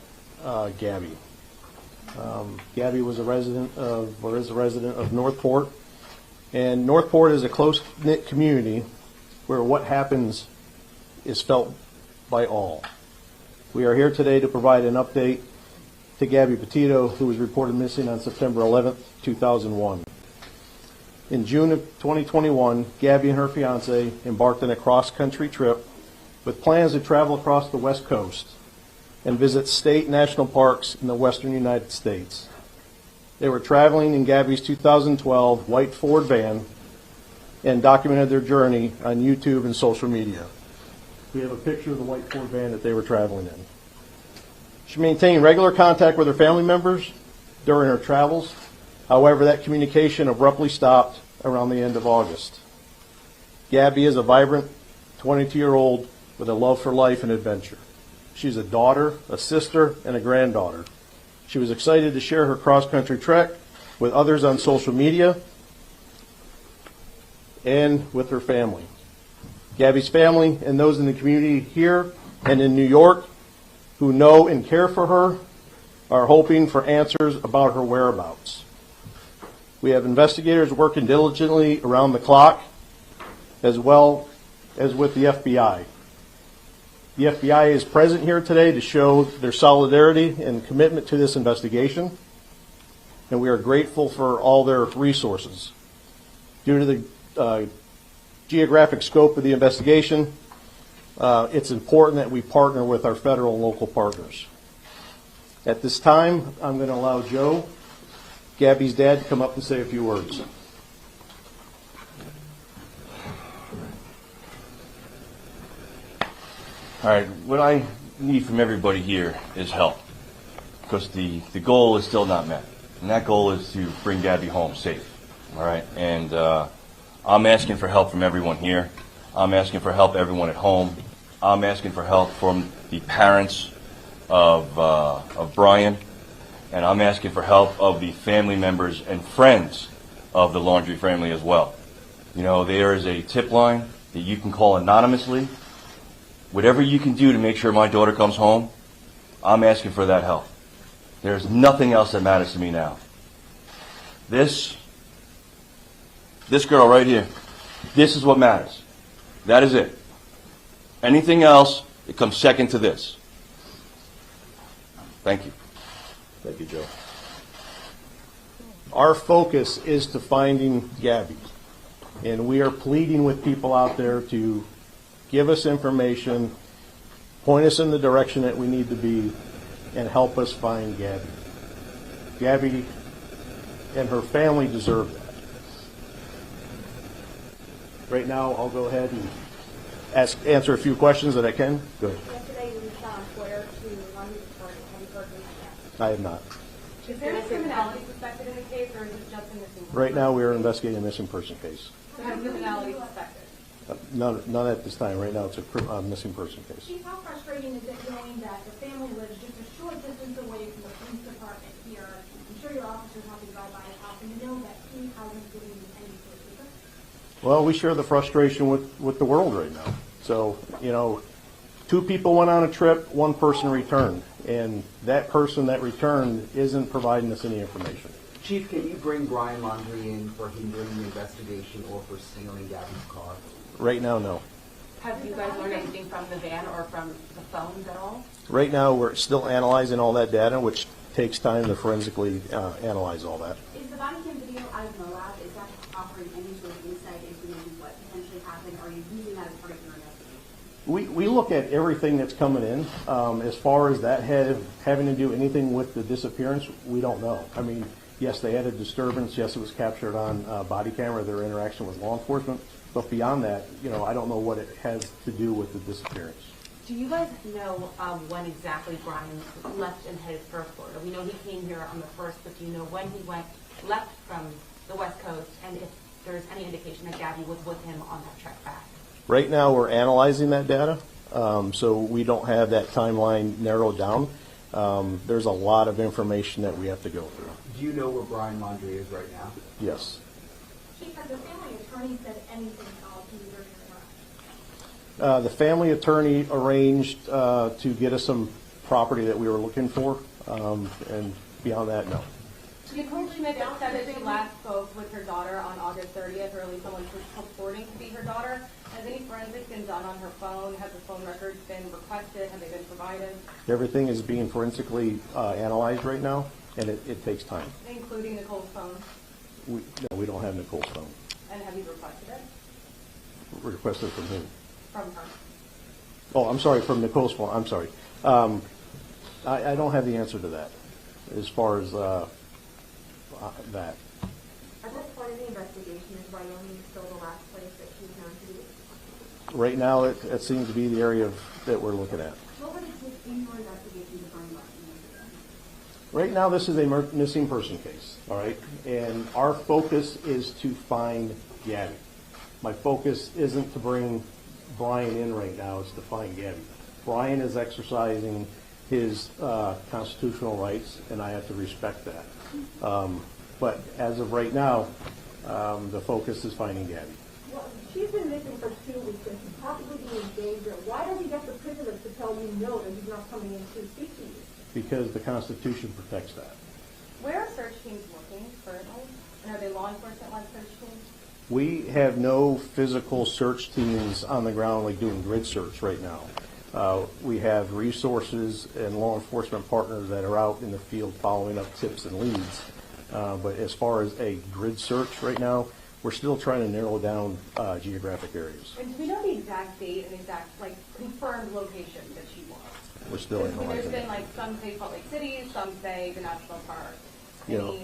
Gabby. Gabby was a resident of, or is a resident of Northport. And Northport is a close-knit community where what happens is felt by all. We are here today to provide an update to Gabby Petito, who was reported missing on September 11th, 2001. In June of 2021, Gabby and her fiance embarked on a cross-country trip with plans to travel across the West Coast and visit state national parks in the western United States. They were traveling in Gabby's 2012 white Ford van and documented their journey on YouTube and social media. We have a picture of the white Ford van that they were traveling in. She maintained regular contact with her family members during her travels. However, that communication abruptly stopped around the end of August. Gabby is a vibrant 22-year-old with a love for life and adventure. She's a daughter, a sister, and a granddaughter. She was excited to share her cross-country trek with others on social media and with her family. Gabby's family and those in the community here and in New York who know and care for her are hoping for answers about her whereabouts. We have investigators working diligently around the clock, as well as with the FBI. The FBI is present here today to show their solidarity and commitment to this investigation, and we are grateful for all their resources. Due to the geographic scope of the investigation, it's important that we partner with our federal and local partners. At this time, I'm going to allow Joe, Gabby's dad, to come up and say a few words. All right, what I need from everybody here is help, because the goal is still not met, and that goal is to bring Gabby home safe. All right, and I'm asking for help from everyone here. I'm asking for help everyone at home. I'm asking for help from the parents of Brian, and I'm asking for help of the family members and friends of the Laundrie family as well. You know, there is a tip line that you can call anonymously. Whatever you can do to make sure my daughter comes home, I'm asking for that help. There's nothing else that matters to me now. This girl right here, this is what matters. That is it. Anything else, it comes second to this. Thank you. Thank you, Joe. Our focus is to finding Gabby, and we are pleading with people out there to give us information, point us in the direction that we need to be, and help us find Gabby. Gabby and her family deserve that. Right now, I'll go ahead and answer a few questions that I can. Go ahead. Yesterday you reached out on Twitter to Laundrie Department. Have you heard anything? I have not. Is there any criminality suspected in the case, or is it just a missing person? Right now, we are investigating a missing person case. So has criminality suspected? None at this time. Right now, it's a missing person case. Chief, how frustrating is it knowing that the family lives just a short distance away from the police department here? I'm sure your officers have to drive by his house, and you know that he hasn't given you any sort of assistance. Well, we share the frustration with the world right now. So, you know, 2 people went on a trip, 1 person returned, and that person that returned isn't providing us any information. Chief, can you bring Brian Laundrie in for hindering the investigation or for stealing Gabby's car? Right now, no. Have you guys learned anything from the van or from the phones at all? Right now, we're still analyzing all that data, which takes time to forensically analyze all that. Is the bodycam video out of Moab? Is that offering any sort of insight into maybe what potentially happened? Are you using that as part of your investigation? We look at everything that's coming in. As far as that having to do anything with the disappearance, we don't know. I mean, yes, they had a disturbance. Yes, it was captured on body camera, their interaction with law enforcement. But beyond that, you know, I don't know what it has to do with the disappearance. Do you guys know when exactly Brian left and headed for Florida? We know he came here on the 1st, but do you know when he left from the West Coast, and if there's any indication that Gabby was with him on that trek back? Right now, we're analyzing that data, so we don't have that timeline narrowed down. There's a lot of information that we have to go through. Do you know where Brian Laundrie is right now? Yes. Chief, has the family attorney said anything to you during your arrest? The family attorney arranged to get us some property that we were looking for, and Beyond that, no. Nicole Schmidt said that she last spoke with her daughter on August 30th, or at least someone was purporting to be her daughter. Has any forensics been done on her phone? Have the phone records been requested? Have they been provided? Everything is being forensically analyzed right now, and it takes time. Including Nicole's phone? We don't have Nicole's phone. And have you requested it? Requested from whom? From her. Oh, I'm sorry, from Nicole's phone. I'm sorry. I don't have the answer to that as far as that. At this point in the investigation, is Wyoming still the last place that she's known to be? Right now, it seems to be the area that we're looking at. What would it take in your investigation to find Wyoming? Right now, this is a missing person case, all right? And our focus is to find Gabby. My focus isn't to bring Brian in right now, it's to find Gabby. Brian is exercising his constitutional rights, and I have to respect that. But as of right now, the focus is finding Gabby. Well, she's been missing for 2 weeks, and she's probably being in danger. Why does he get the privilege to tell you no, that he's not coming in to speak to you? Because the Constitution protects that. Where are search teams working currently? And are they law enforcement-led search teams? We have no physical search teams on the ground like doing grid search right now. We have resources and law enforcement partners that are out in the field following up tips and leads. But as far as a grid search right now, we're still trying to narrow down geographic areas. And do we know the exact date and exact, confirmed location that she was? We're still analyzing There's it. been, some say Salt Lake City, some say the National Park. You know,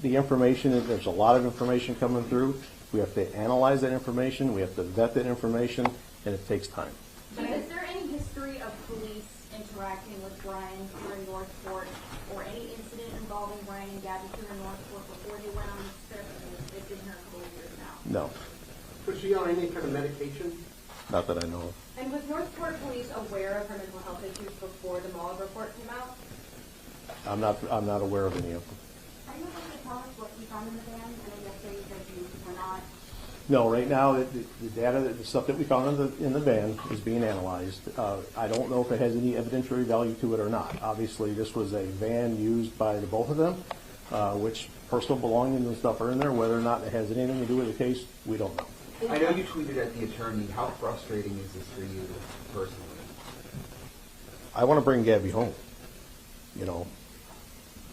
the information, there's a lot of information coming through. We have to analyze that information, we have to vet that information, and it takes time. But is there any history of police interacting with Brian here in Northport, or any incident involving Brian and Gabby here in Northport before they went on this trip? They've been here a couple of years now. No, Was she on any kind of medication? not that I know of. And was Northport police aware of her mental health issues before the Mueller report came out? I'm not aware of any of them. Are you able to tell us what you found in the van? I know yesterday you said you were not. No, right now, the data, the stuff that we found in the van is being analyzed. I don't know if it has any evidentiary value to it or not. Obviously, this was a van used by the both of them, which personal belongings and stuff are in there. Whether or not it has anything to do with the case, we don't know. I know you tweeted at the attorney. How frustrating is this for you personally? I want to bring Gabby home,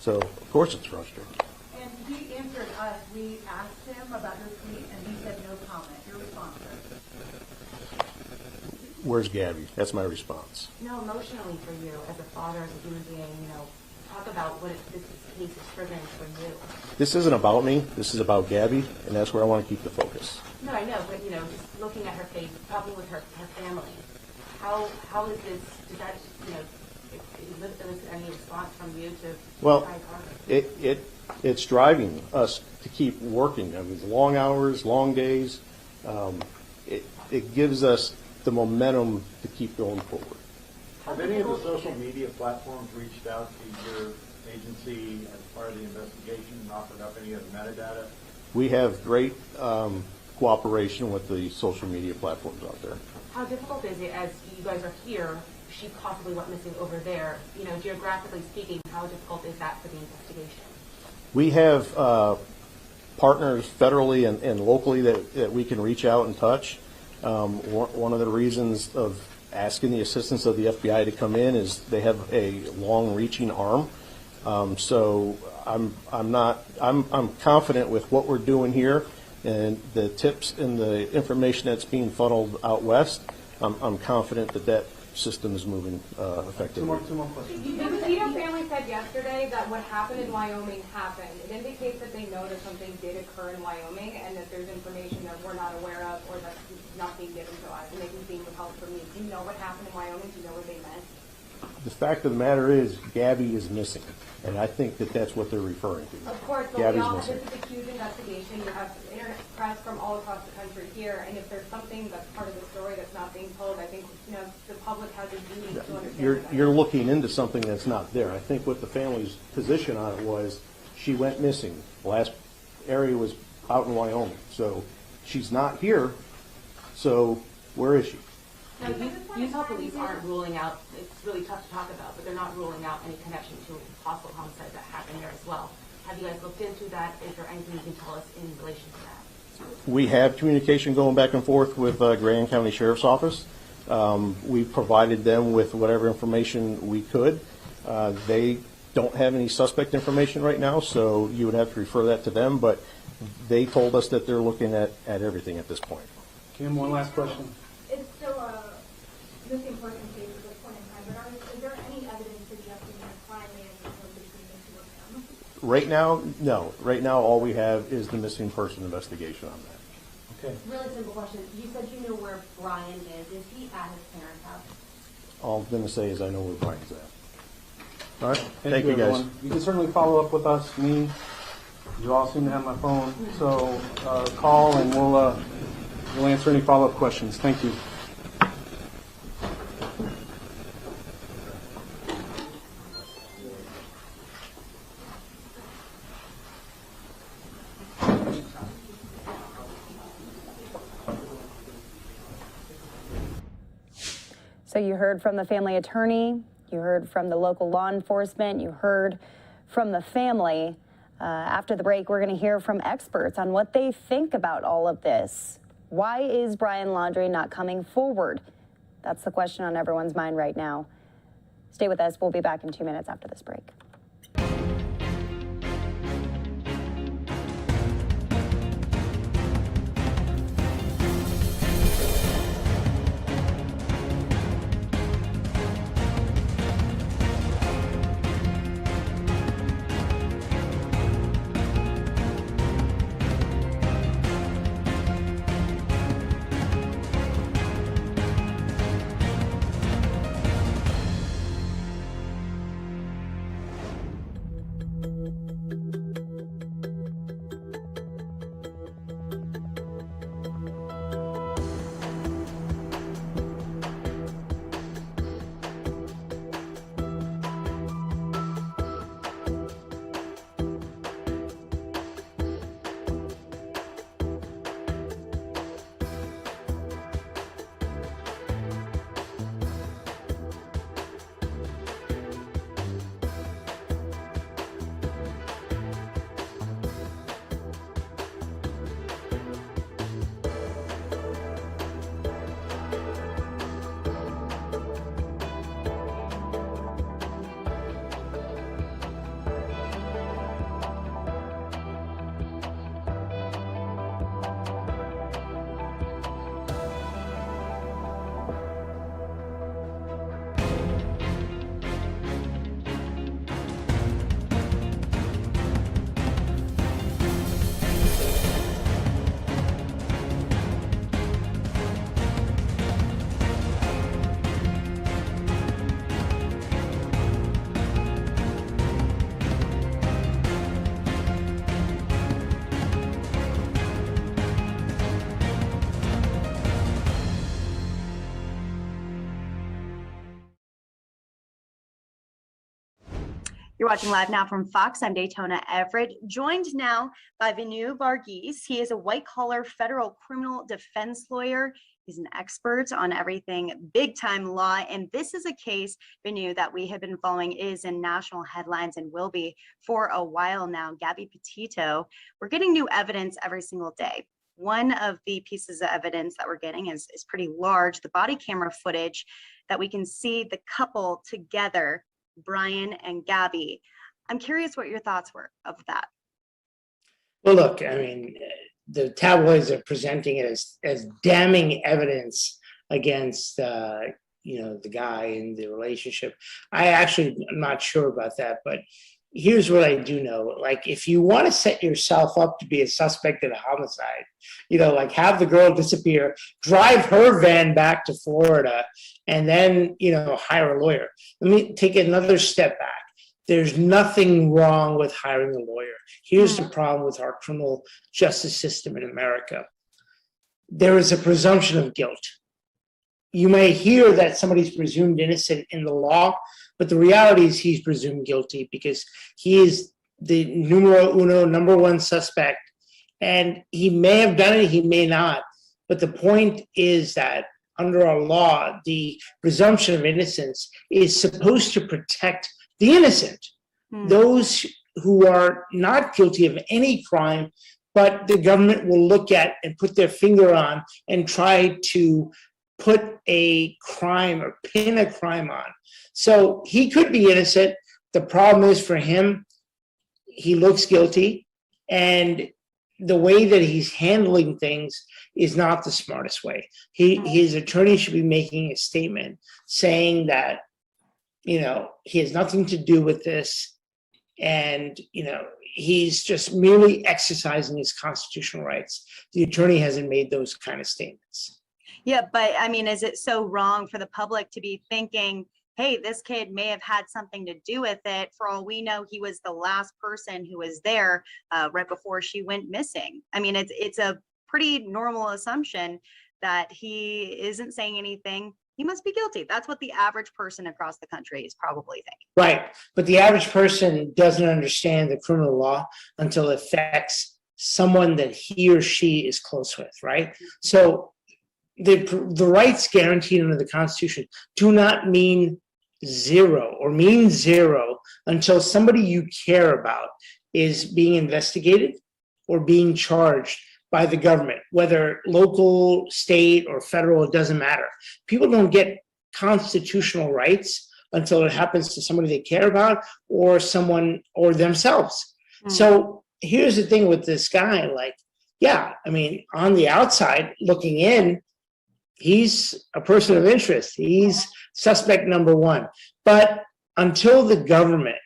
So, of course it's frustrating. And he answered us. We asked him about your tweet, and he said no comment. Your response, sir? Where's Gabby? That's my response. No, emotionally for you, as a father, as a human being, talk about what this case is triggering for you. This isn't about me. This is about Gabby, and that's where I want to keep the focus. No, I know, but, just looking at her face, talking with her family, how is this, does that, elicit any response from you to Well, try harder? it's driving us to keep working. I mean, long hours, long days. It gives us the momentum to keep going forward. Have any of the social media platforms reached out to your agency as part of the investigation and offered up any of the metadata? We have great cooperation with the social media platforms out there. How difficult is it, as you guys are here, she possibly went missing over there, geographically speaking, how difficult is that for the investigation? We have partners federally and locally that we can reach out and touch. One of the reasons of asking the assistance of the FBI to come in is they have a long-reaching arm. So I'm confident with what we're doing here and the tips and the information that's being funneled out west. I'm confident that system is moving effectively. Two more questions. The Petito family said yesterday that what happened in Wyoming happened. It indicates that they know that something did occur in Wyoming and that there's information that we're not aware of or that's not being given to us and they can be withheld from me. Do you know what happened in Wyoming? Do you know what they meant? The fact of the matter is Gabby is missing, and I think that's what they're referring to. Of course, but Gabby's this missing. is a huge investigation. You have internet press from all across the country here, and if there's something that's part of the story that's not being told, I think the public has a duty to understand that. You're looking into something that's not there. I think what the family's position on it was she went missing. The last area was out in Wyoming, so she's not here. So where is she? Now, Utah police aren't ruling out, it's really tough to talk about, but they're not ruling out any connection to a possible homicide that happened there as well. Have you guys looked into that? Is there anything you can tell us in relation to that? We have communication going back and forth with Grand County Sheriff's Office. We provided them with whatever information we could. They don't have any suspect information right now, so you would have to refer that to them, but they told us that they're looking at everything at this point. Kim, one last question. It's still a missing person case at this point in time, but is there any evidence suggesting that crime may have been between the two of them? Right now, no. Right now, all we have is the missing person investigation on that. Okay. Really simple question. You said you know where Brian is. Is he at his parents' house? All I'm going to say is I know where Brian's at. All right. Thank you, you, guys. everyone. You can certainly follow up with us, me. You all seem to have my phone, so call and we'll answer any follow-up questions. Thank you. So you heard from the family attorney, you heard from the local law enforcement, you heard from the family. After the break, we're going to hear from experts on what they think about all of this. Why is Brian Laundrie not coming forward? That's the question on everyone's mind right now. Stay with us. We'll be back in 2 minutes after this break. You're watching Live Now from Fox. I'm Daytona Everett, joined now by Venu Varghese. He is a white-collar federal criminal defense lawyer. He's an expert on everything big-time law, and this is a case, Venu, that we have been following. It is in national headlines and will be for a while now. Gabby Petito. We're getting new evidence every single day. One of the pieces of evidence that we're getting is pretty large, the body camera footage that we can see the couple together, Brian and Gabby. I'm curious what your thoughts were of that. Well, look, I mean, the tabloids are presenting it as damning evidence against, the guy in the relationship. I actually am not sure about that, but here's what I do know. Like, if you want to set yourself up to be a suspect in a homicide, like have the girl disappear, drive her van back to Florida, and then, hire a lawyer. Let me take another step back. There's nothing wrong with hiring a lawyer. Here's the problem with our criminal justice system in America. There is a presumption of guilt. You may hear that somebody's presumed innocent in the law, but the reality is he's presumed guilty because he is the number one suspect. And he may have done it, he may not. But the point is that under our law, the presumption of innocence is supposed to protect the innocent, those who are not guilty of any crime, but the government will look at and put their finger on and try to put a crime or pin a crime on. So he could be innocent. The problem is for him, he looks guilty, and the way that he's handling things is not the smartest way. His attorney should be making a statement saying that, you know, he has nothing to do with this, and, you know, he's just merely exercising his constitutional rights. The attorney hasn't made those kind of statements. Yeah, but I mean, is it so wrong for the public to be thinking, hey, this kid may have had something to do with it? For all we know, he was the last person who was there right before she went missing. I mean, it's a pretty normal assumption that he isn't saying anything. He must be guilty. That's what the average person across the country is probably thinking. Right, but the average person doesn't understand the criminal law until it affects someone that he or she is close with, right? So the rights guaranteed under the Constitution do not mean zero or mean zero until somebody you care about is being investigated or being charged by the government, whether local, state, or federal, it doesn't matter. People don't get constitutional rights until it happens to somebody they care about or someone or themselves. So here's the thing with this guy, like, yeah, I mean, on the outside looking in, he's a person of interest. He's suspect number one. But until the government,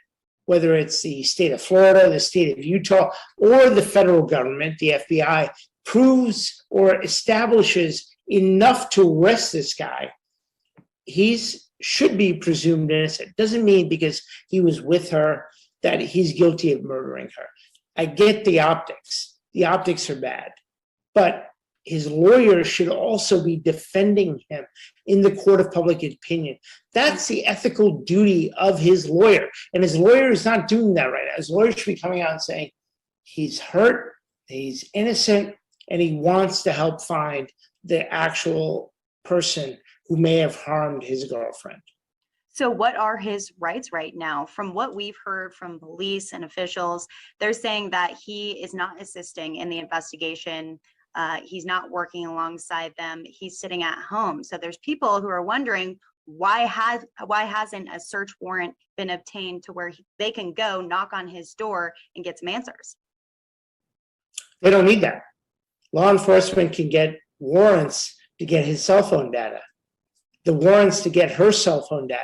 whether it's the state of Florida, the state of Utah, or the federal government, the FBI, proves or establishes enough to arrest this guy, should be presumed innocent. Doesn't mean because he was with her that he's guilty of murdering her. I get the optics. The optics are bad. But his lawyer should also be defending him in the court of public opinion. That's the ethical duty of his lawyer. And his lawyer is not doing that right now. His lawyer should be coming out and saying he's hurt, he's innocent, and he wants to help find the actual person who may have harmed his girlfriend. So what are his rights right now? From what we've heard from police and officials, they're saying that he is not assisting in the investigation. He's not working alongside them. He's sitting at home. So there's people who are wondering, why hasn't a search warrant been obtained to where they can go knock on his door and get some answers? They don't need that. Law enforcement can get warrants to get his cell phone data, the warrants to get her cell phone data,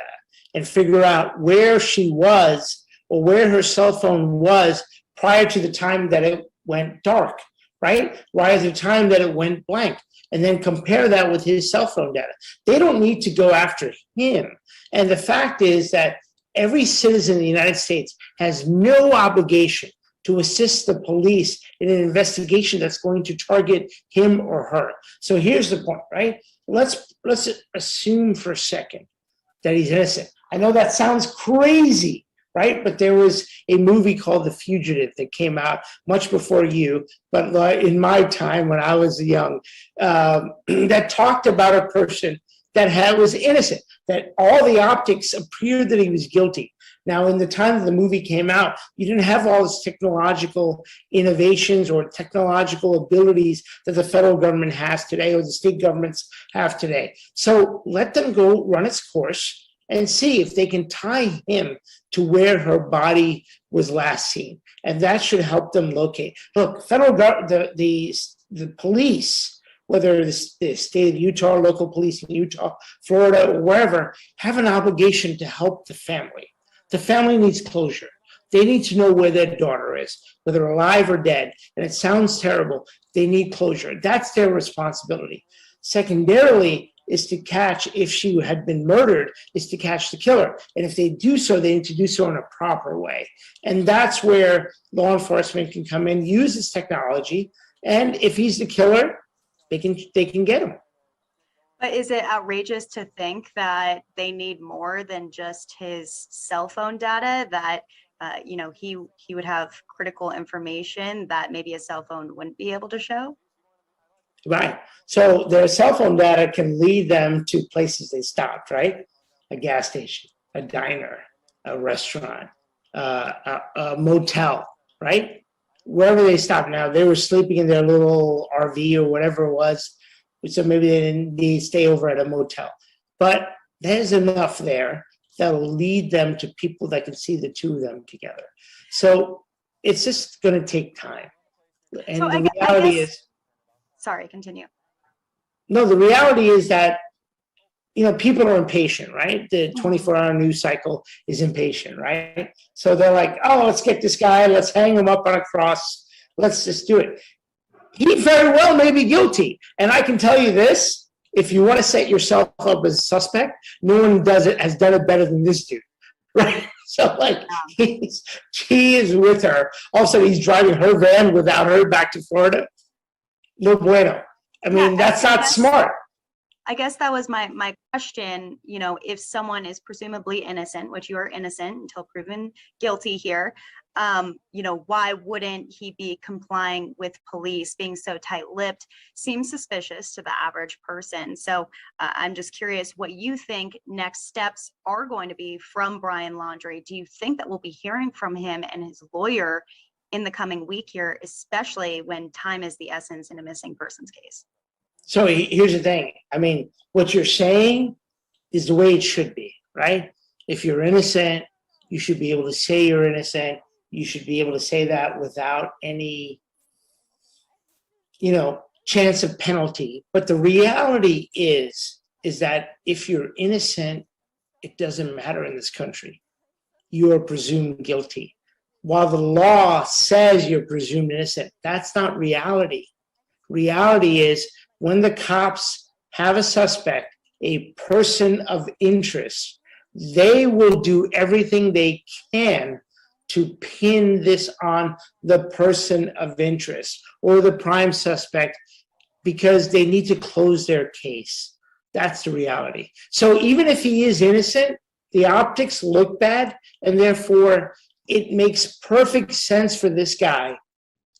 and figure out where she was or where her cell phone was prior to the time that it went dark, right? Prior to the time that it went blank, and then compare that with his cell phone data. They don't need to go after him. And the fact is that every citizen in the United States has no obligation to assist the police in an investigation that's going to target him or her. So here's the point, right? Let's assume for a second that he's innocent. I know that sounds crazy, right? But there was a movie called The Fugitive that came out much before you, but in my time when I was young, that talked about a person that was innocent, that all the optics appeared that he was guilty. Now, in the time that the movie came out, you didn't have all this technological innovations or technological abilities that the federal government has today or the state governments have today. So let them go run its course and see if they can tie him to where her body was last seen. And that should help them locate. Look, the police, whether the state of Utah, local police in Utah, Florida, or wherever, have an obligation to help the family. The family needs closure. They need to know where their daughter is, whether alive or dead. And it sounds terrible. They need closure. That's their responsibility. Secondarily, is to catch, if she had been murdered, is to catch the killer. And if they do so, they need to do so in a proper way. And that's where law enforcement can come in, use this technology, and if he's the killer, they can get him. But is it outrageous to think that they need more than just his cell phone data, that he would have critical information that maybe a cell phone wouldn't be able to show? Right. So their cell phone data can lead them to places they stopped, right? A gas station, a diner, a restaurant, a motel, right? Wherever they stopped. Now, they were sleeping in their little RV or whatever it was, so maybe they didn't need to stay over at a motel. But there's enough there that will lead them to people that can see the two of them together. So it's just going to take time. And So the reality is, sorry, continue. no, the reality is that, people are impatient, right? The 24-hour news cycle is impatient, right? So they're like, oh, let's get this guy, let's hang him up on a cross, let's just do it. He very well may be guilty. And I can tell you this, if you want to set yourself up as a suspect, no one has done it better than this dude, right? So like, he is with her. All of a sudden he's driving her van without her back to Florida. No bueno. I mean, that's not smart. I guess that was my question. If someone is presumably innocent, which you are innocent until proven guilty here, why wouldn't he be complying with police? Being so tight-lipped seems suspicious to the average person. So I'm just curious what you think next steps are going to be from Brian Laundrie. Do you think that we'll be hearing from him and his lawyer in the coming week here, especially when time is the essence in a missing persons case? So here's the thing. I mean, what you're saying is the way it should be, right? If you're innocent, you should be able to say you're innocent. You should be able to say that without any, chance of penalty. But the reality is that if you're innocent, it doesn't matter in this country. You are presumed guilty. While the law says you're presumed innocent, that's not reality. Reality is when the cops have a suspect, a person of interest, they will do everything they can to pin this on the person of interest or the prime suspect because they need to close their case. That's the reality. So even if he is innocent, the optics look bad, and therefore it makes perfect sense for this guy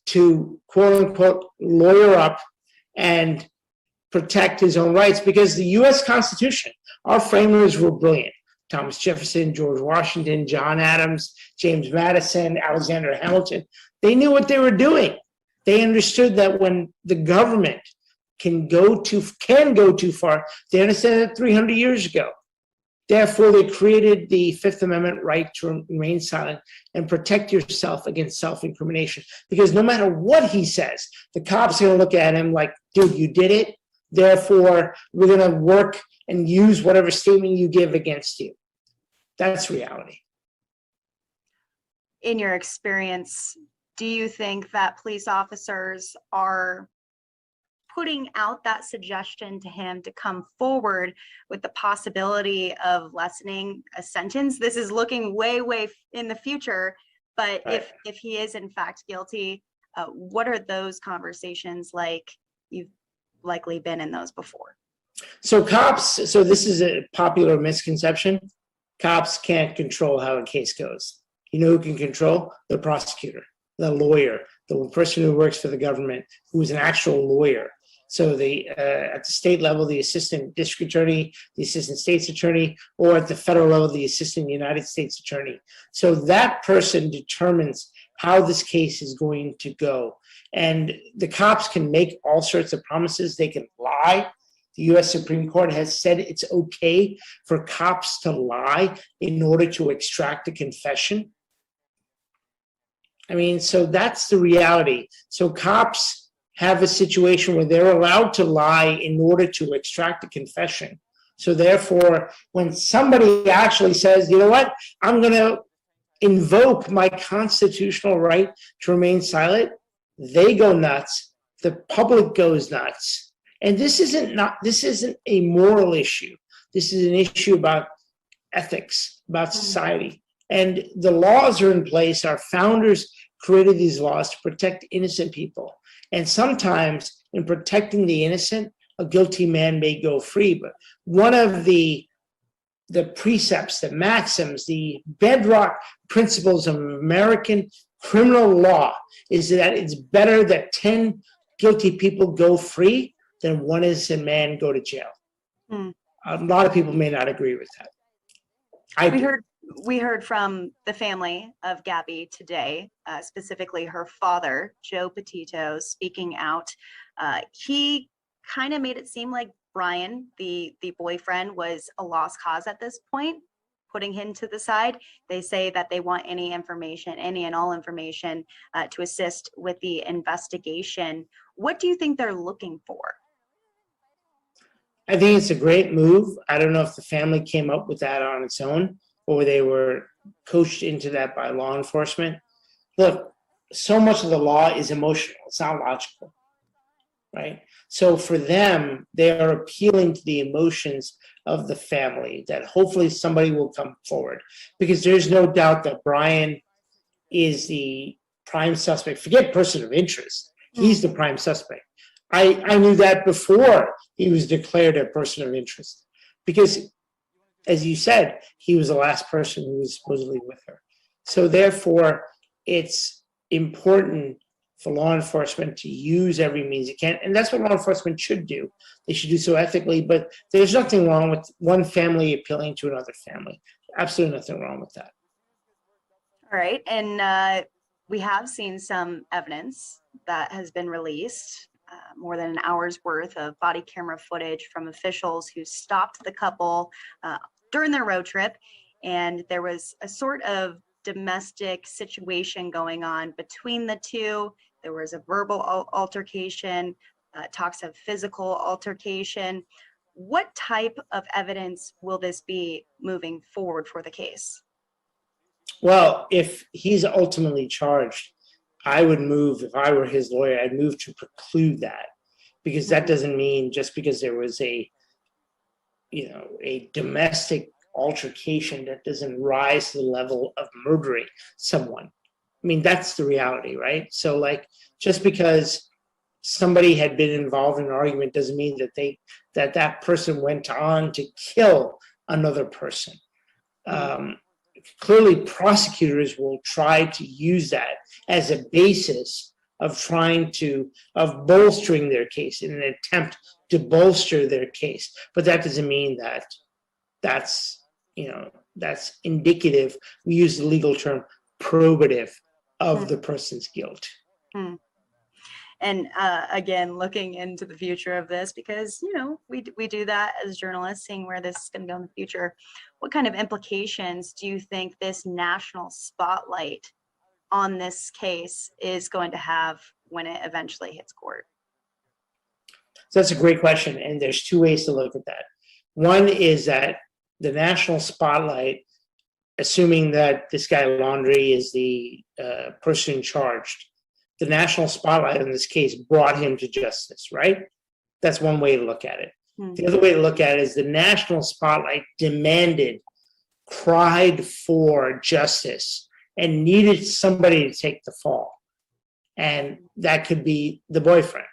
to, quote unquote, lawyer up and protect his own rights, because the U.S. Constitution, our framers were brilliant. Thomas Jefferson, George Washington, John Adams, James Madison, Alexander Hamilton, they knew what they were doing. They understood that when the government can go too far, they understood that 300 years ago. Therefore, they created the Fifth Amendment right to remain silent and protect yourself against self-incrimination. Because no matter what he says, the cops are going to look at him like, dude, you did it. Therefore, we're going to work and use whatever statement you give against you. That's reality. In your experience, do you think that police officers are putting out that suggestion to him to come forward with the possibility of lessening a sentence? This is looking way in the future, but right. if he is in fact guilty, what are those conversations like? You've likely been in those before. So this is a popular misconception. Cops can't control how a case goes. You know who can control? The prosecutor, the lawyer, the person who works for the government, who's an actual lawyer. So at the state level, the assistant district attorney, the assistant state's attorney, or at the federal level, the assistant United States attorney. So that person determines how this case is going to go. And the cops can make all sorts of promises. They can lie. The U.S. Supreme Court has said it's okay for cops to lie in order to extract a confession. I mean, so that's the reality. So cops have a situation where they're allowed to lie in order to extract a confession. So therefore, when somebody actually says, you know what, I'm going to invoke my constitutional right to remain silent, they go nuts. The public goes nuts. And this isn't a moral issue. This is an issue about ethics, about society. And the laws are in place. Our founders created these laws to protect innocent people. And sometimes in protecting the innocent, a guilty man may go free. But one of the precepts, the maxims, the bedrock principles of American criminal law is that it's better that 10 guilty people go free than one innocent man go to jail. A lot of people may not agree with that. We heard from the family of Gabby today, specifically her father, Joe Petito, speaking out. He kind of made it seem like Brian, the boyfriend, was a lost cause at this point, putting him to the side. They say that they want any information, any and all information, to assist with the investigation. What do you think they're looking for? I think it's a great move. I don't know if the family came up with that on its own or they were coached into that by law enforcement. Look, so much of the law is emotional. It's not logical, right? So for them, they are appealing to the emotions of the family that hopefully somebody will come forward, because there's no doubt that Brian is the prime suspect. Forget person of interest. He's the prime suspect. I knew that before he was declared a person of interest, because, as you said, he was the last person who was supposedly with her. So therefore, it's important for law enforcement to use every means it can, and that's what law enforcement should do. They should do so ethically, but there's nothing wrong with one family appealing to another family. Absolutely nothing wrong with that. All right, and we have seen some evidence that has been released, more than an hour's worth of body camera footage from officials who stopped the couple during their road trip, and there was a sort of domestic situation going on between the two. There was a verbal altercation, talks of physical altercation. What type of evidence will this be moving forward for the case? Well, if he's ultimately charged, I would move, if I were his lawyer, I'd move to preclude that, because that doesn't mean just because there was a domestic altercation that doesn't rise to the level of murdering someone. I mean, that's the reality, right? So like, just because somebody had been involved in an argument doesn't mean that that person went on to kill another person. Clearly, prosecutors will try to use that as a basis of bolstering their case in an attempt to bolster their case. But that doesn't mean that that's indicative. We use the legal term probative of the person's guilt. And again, looking into the future of this, because we do that as journalists, seeing where this is going to go in the future. What kind of implications do you think this national spotlight on this case is going to have when it eventually hits court? So that's a great question, and there's two ways to look at that. One is that the national spotlight, assuming that this guy Laundrie is the person charged, the national spotlight in this case brought him to justice, right? That's one way to look at it. The other way to look at it is the national spotlight cried for justice, and needed somebody to take the fall. And that could be the boyfriend,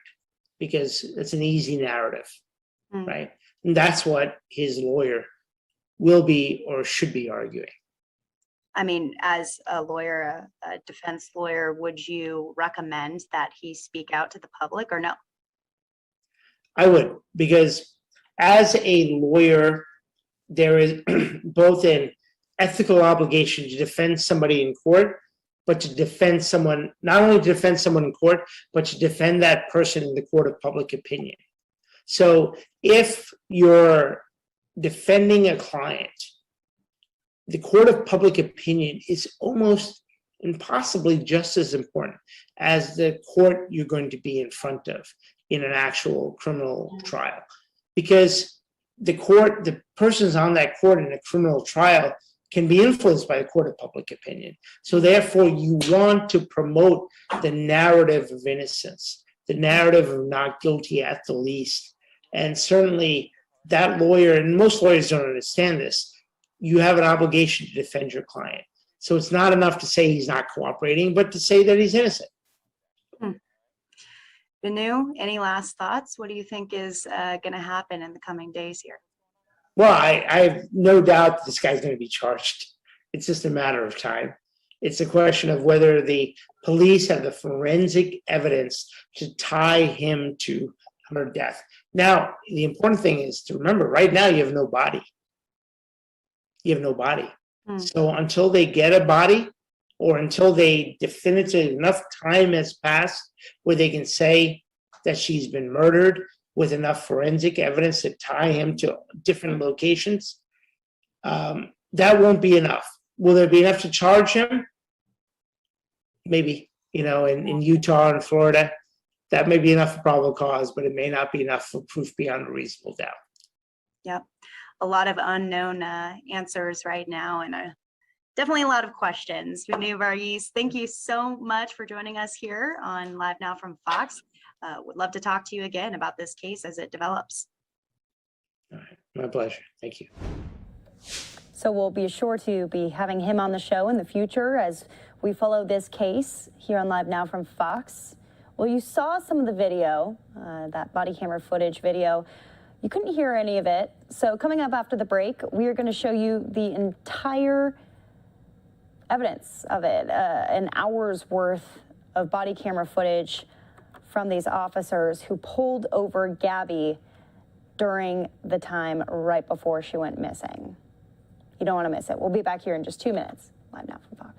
because it's an easy narrative, right? And that's what his lawyer will be or should be arguing. I mean, as a lawyer, a defense lawyer, would you recommend that he speak out to the public or no? I would, because as a lawyer, there is both an ethical obligation to defend somebody in court, but to defend someone, not only to defend someone in court, but to defend that person in the court of public opinion. So if you're defending a client, the court of public opinion is almost impossibly just as important as the court you're going to be in front of in an actual criminal trial. Because the persons on that court in a criminal trial can be influenced by the court of public opinion. So therefore, you want to promote the narrative of innocence, the narrative of not guilty at the least. And certainly that lawyer, and most lawyers don't understand this, you have an obligation to defend your client. So it's not enough to say he's not cooperating, but to say that he's innocent. Benu, any last thoughts? What do you think is going to happen in the coming days here? Well, I have no doubt this guy's going to be charged. It's just a matter of time. It's a question of whether the police have the forensic evidence to tie him to her death. Now, the important thing is to remember, right now you have no body. You have no body. So until they get a body, or until they definitively enough time has passed where they can say that she's been murdered with enough forensic evidence to tie him to different locations, that won't be enough. Will there be enough to charge him? Maybe, in Utah and Florida, that may be enough for probable cause, but it may not be enough for proof beyond a reasonable doubt. Yep. A lot of unknown answers right now, and definitely a lot of questions. Vinay Varghese, thank you so much for joining us here on Live Now from Fox. Would love to talk to you again about this case as it develops. All right. My pleasure. Thank you. So we'll be sure to be having him on the show in the future as we follow this case here on Live Now from Fox. Well, you saw some of the video, that body camera footage video. You couldn't hear any of it. So coming up after the break, we are going to show you the entire evidence of it, an hour's worth of body camera footage from these officers who pulled over Gabby during the time right before she went missing. You don't want to miss it. We'll be back here in just 2 minutes. Live Now from Fox.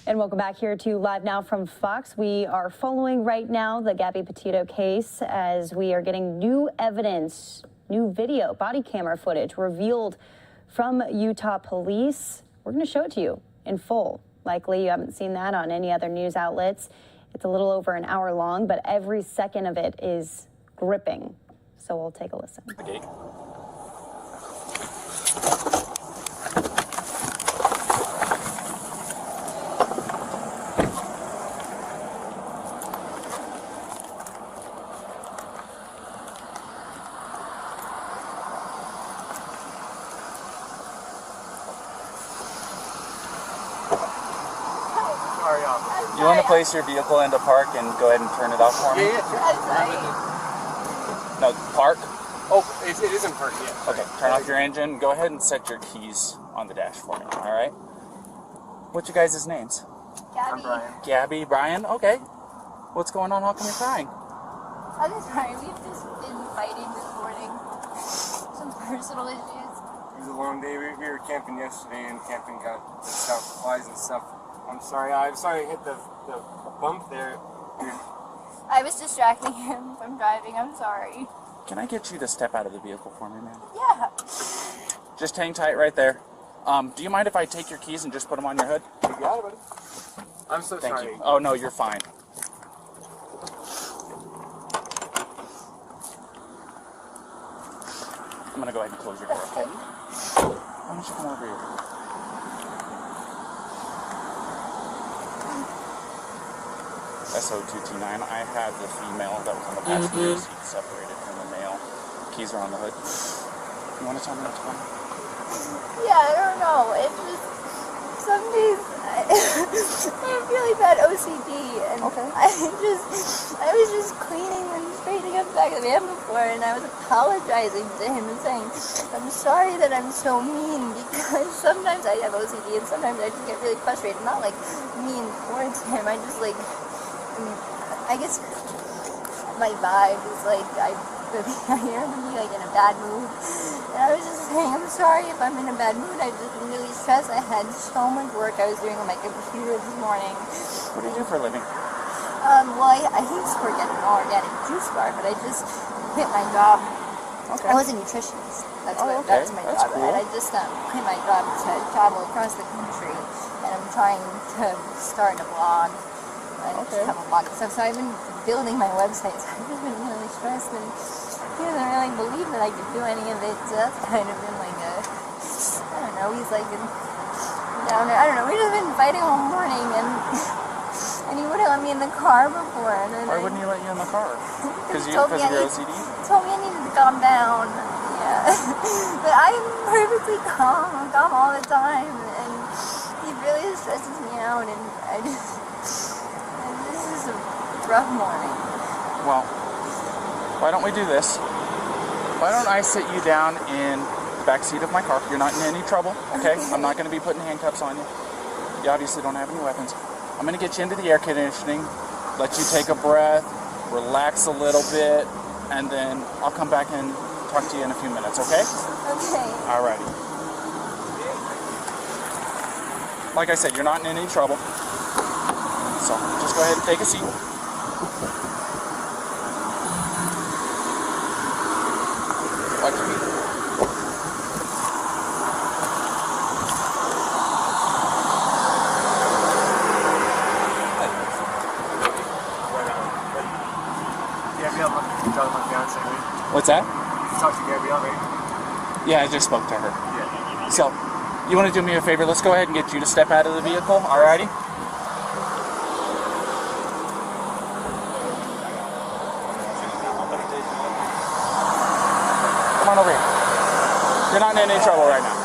And welcome back here to Live Now from Fox. We are following right now the Gabby Petito case as we are getting new evidence, new video, body camera footage revealed from Utah police. We're going to show it to you in full. Likely you haven't seen that on any other news outlets. It's a little over an hour long, but every second of it is gripping. So we'll take a listen. Okay. You want to place your vehicle into park and go ahead and turn it off for me? No, park? Oh, it isn't park yet. Okay, turn off your engine. Go ahead and set your keys on the dash for me, all right? What's your guys' names? Gabby. I'm Brian. Gabby, Brian? Okay. What's going on? How come you're crying? I'm sorry, we've just been fighting this morning. Some personal issues. It was a long day. We were camping yesterday, and camping got the stuff, flies and stuff. I'm sorry I hit the bump there. I was distracting him from driving, I'm sorry. Can I get you to step out of the vehicle for me, man? Yeah. Just hang tight right there. Do you mind if I take your keys and just put them on your hood? You got it, buddy. I'm so Thank sorry. you. Oh, no, you're fine. I'm gonna go ahead and close your door, okay? Why don't you come over here? SO229, I had the female that was on the passenger seat separated from the male. Keys are on the hood. You want to tell me what's going on? Yeah, I don't know. It's just some days I have really bad OCD, and I was just cleaning and straightening up the back of the van before, and I was apologizing to him and saying, I'm sorry that I'm so mean, because sometimes I have OCD and sometimes I just get really frustrated. Not like mean towards him, I just like, I guess my vibe is like I hear him be like in a bad mood, and I was just saying, I'm sorry if I'm in a bad mood. I've just been really stressed. I had so much work I was doing on my computer this morning. What do you do for a living? Well, I used to work at an organic juice bar, but I just quit my job. Okay. I was a nutritionist. That's Oh, that's okay. my That's job, cool. and I just quit my job to travel across the country, and I'm trying to start a blog. I just have a blog and stuff, so I've been building my website, so I've just been really stressed, and he doesn't really believe that I could do any of it, so that's kind of been like a, I don't know, he's like down there, I don't know, we've just been fighting all morning, and he wouldn't let me in the car before, and then Why wouldn't he let you in the car? Because he of told me your I OCD? He told me I needed to calm down, yeah, but I'm perfectly calm, I'm calm all the time, and he really stresses me out, and this is a rough morning. Well, why don't we do this? Why don't I sit you down in the back seat of my car? You're not in any trouble, okay? I'm not going to be putting handcuffs on you. You obviously don't have any weapons. I'm going to get you into the air conditioning, let you take a breath, relax a little bit, and then I'll come back and talk to you in a few minutes, okay? Okay. Alrighty. Like I said, you're not in any trouble. So just go ahead and take a seat. Watch your feet. Gabrielle, you talked to my fiance, right? What's that? You talked to Gabrielle, right? Yeah, I just spoke to her. Yeah. So, you want to do me a favor? Let's go ahead and get you to step out of the vehicle, alrighty? Come on over here. You're not in any trouble right now.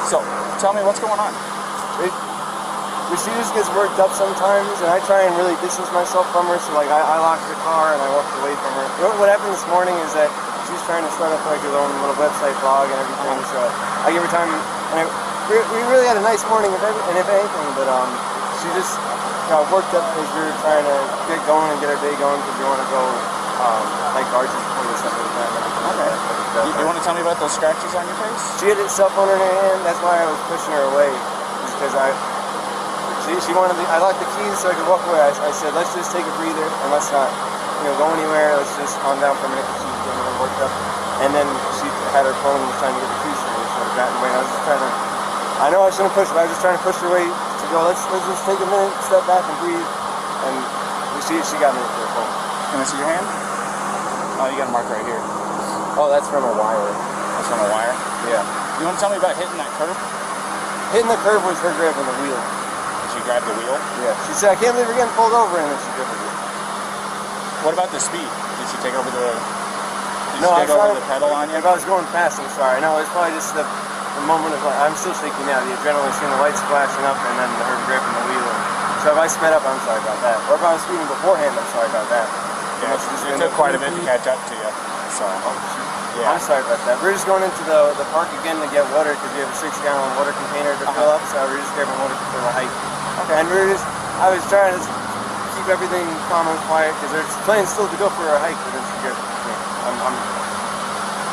So, tell me what's going on. She just gets worked up sometimes, and I try and really distance myself from her, so like I locked the car and I walked away from her. What happened this morning is that she's trying to start up like her own little website blog and everything, so I give her time, and we really had a nice morning, if anything, but she just got worked up because we were trying to get going and get our day going because we want to go like arches before this stuff like that. Okay. You want to tell me about those scratches on your face? She had a cell phone in her hand, that's why I was pushing her away, because she wanted I locked the keys so I could walk away. I said, let's just take a breather and let's not, go anywhere. Let's just calm down for a minute because she was getting really worked up. And then she had her phone and was trying to get the keys from me, so I got away. I was just trying to, I know I shouldn't push her, but I was just trying to push her away to go, let's just take a minute, step back and breathe. And she got me with her phone. Can I see your hand? Oh, you got a mark right here. Oh, that's from a wire. That's from a wire? Yeah. You want to tell me about hitting that curb? Hitting the curb was her grabbing the wheel. She grabbed the wheel? Yeah. She said, I can't believe we're getting pulled over, and then she grabbed the wheel. What about the speed? Did she take over the... Did No, she take over the pedal on you? If I was going fast, I'm sorry. No, it's probably just the moment of, I'm still shaking now. The adrenaline, seeing the lights flashing up, and then her gripping the wheel. So if I sped up, I'm sorry about that. Or if I was speeding beforehand, I'm sorry about that. Yeah, it took quite a bit to catch up to you. So, yeah. I'm sorry about that. We're just going into the park again to get water because we have a 6-gallon water container to fill up. So we're just grabbing water for the hike. Okay. And I was trying to keep everything calm and quiet because there's plans still to go for a hike, but it's good. I'm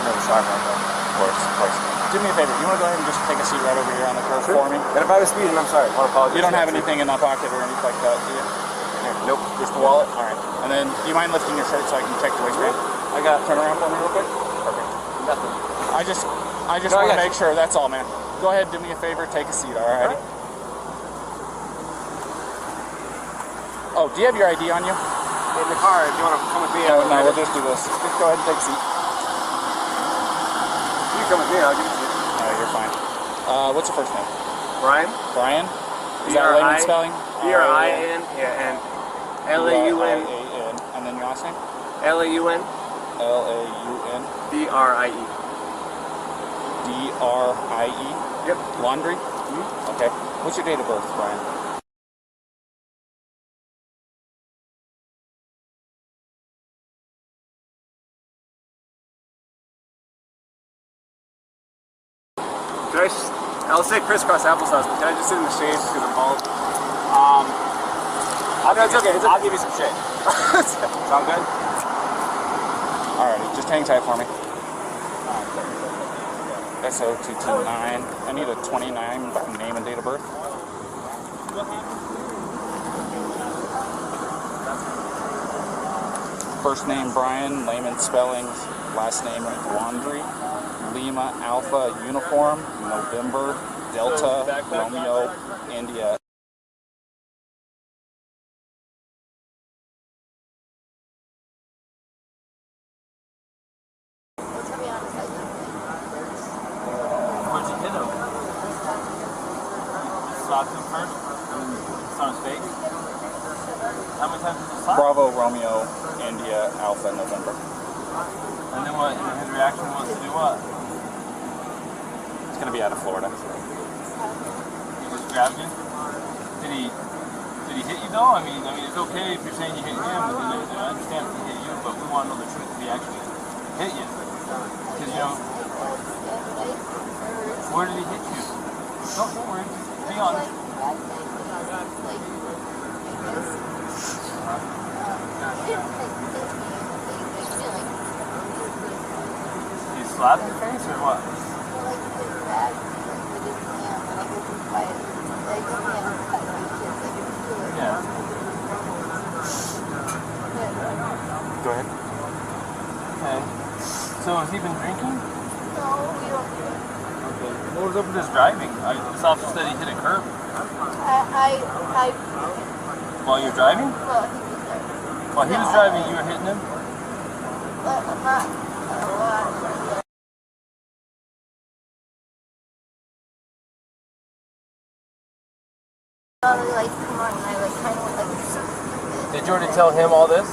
really sorry about that. Of course. Do me a favor. You want to go ahead and just take a seat right over here on the curb for me? And if I was speeding, I'm sorry. I want to apologize. You don't have anything in that pocket or anything like that, do you? Nope. Just the wallet? All right. And then, do you mind lifting your shirt so I can check the waistband? Turn around for me real quick. Perfect. Nothing. I just want to make sure. That's all, man. Go ahead, do me a favor. Take a seat, all right? Oh, do you have your ID on you? In the car, if you want to come with me. No, we'll just do this. Just go ahead and take a seat. You can come with me, I'll give it to you. No, you're fine. What's your first name? Brian. Brian? Is that layman spelling? B-R-I-N, yeah, and L-A-U-N. And then your last name? L-A-U-N. L-A-U-N. D-R-I-E. D-R-I-E? Yep. Laundry? Okay. What's your date of birth, Brian? I'll say crisscross applesauce, but can I just sit in the shade because I'm bald? It's okay. I'll give you some shade. Sound good? Alrighty, just hang tight for me. SO229. I need a 29 name and date of birth. First name Brian, layman spellings, last name Laundry. Lima Alpha Uniform, November, Delta, Romeo, India. Where'd you hit him? You slapped him first? It's on his face? How many times did you slap? Bravo, Romeo, India, Alpha, November. And then what? And his reaction was to do what? It's going to be out of Florida. He just grabbed you? Did he hit you though? I mean, it's okay if you're saying you hit him, and I understand if he hit you, but we want to know the truth if he actually hit you. Because, you know, where did he hit you? Don't worry, just be honest. Did he slap your face or what? Yeah. Go ahead. Okay. So has he been drinking? No, we don't do it. Okay. What was up with his driving? This officer said he hit a curb. I While you're driving? well, he was there. While he was driving, you were hitting him? But I'm not. All the lights come on, and I kind of went like so stupid. Did you already tell him all this?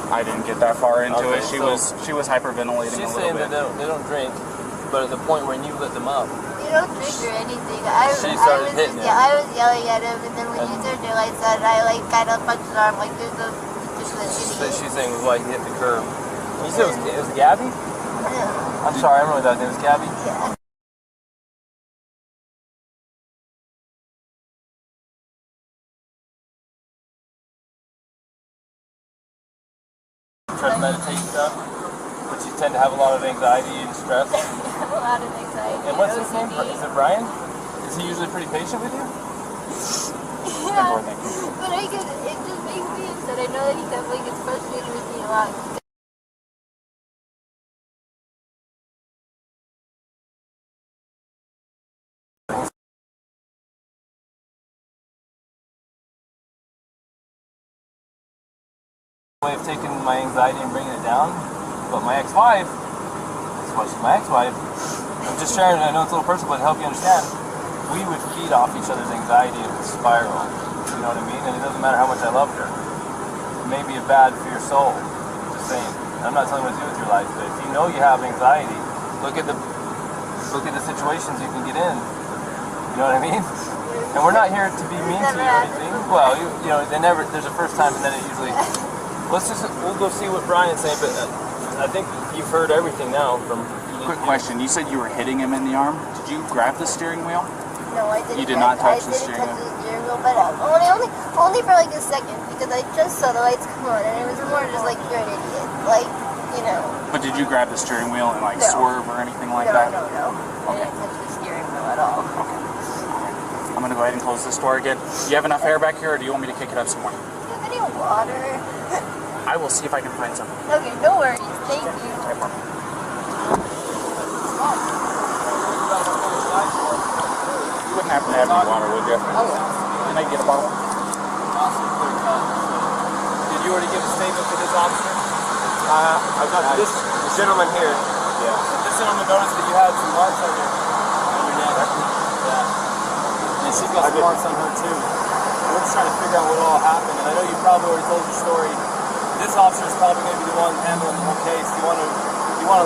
I didn't get that far into Okay, it. so She was hyperventilating she's a little saying bit. that they don't drink, but at the point when you lit them up. You don't drink or anything. She started hitting him. Yeah, I was yelling at him, and then when you turned your lights on, I like kind of punched his arm like there's no just an idiot. She's saying it was why he hit the curb. You said it was Gabby? Yeah. I'm sorry, I don't know that name. It was Gabby? Yeah. Try to meditate and stuff, but you tend to have a lot of anxiety and stress. I have a lot of anxiety. And what's his OCD. name? Is it Brian? Is he usually pretty patient with you? Yeah, but it just makes me upset. I know that he definitely gets frustrated with me a lot. Way of taking my anxiety and bringing it down, but my ex-wife, that's why she's my ex-wife. I'm just sharing. I know it's a little personal, but to help you understand, we would feed off each other's anxiety and spiral. You know what I mean? And it doesn't matter how much I loved her. It may be bad for your soul. Just saying. I'm not telling you what to do with your life, but if you know you have anxiety, look at the situations you can get in. You know what I mean? And we're not here to be mean to you or anything. Well, you know, there's a first time, and then it usually. We'll go see what Brian's saying, but I think you've heard everything now from. Quick question. You said you were hitting him in the arm. Did you grab the steering wheel? No, I didn't. You did not touch I the didn't steering touch wheel? the steering wheel, but only for like a second, because I just saw the lights come on, and it was more just like, you're an idiot. Like, you know. But did you grab the steering wheel and like No. swerve or anything like that? No. I didn't touch the steering wheel at all. Okay. I'm going to go ahead and close this door again. Do you have enough air back here, or do you want me to kick it up some more? Do you have any water? I will see if I can find some. Okay, no worries. Thank you. You wouldn't happen to have any water, would you? Can I get a bottle? statement for this officer? I've got this gentleman here. Yeah. So this gentleman noticed that you had some marks on your neck. Yeah. And she's got some marks on her too. We're just trying to figure out what all happened. And I know you probably already told your story. This officer is probably going to be the one handling the whole case. You want to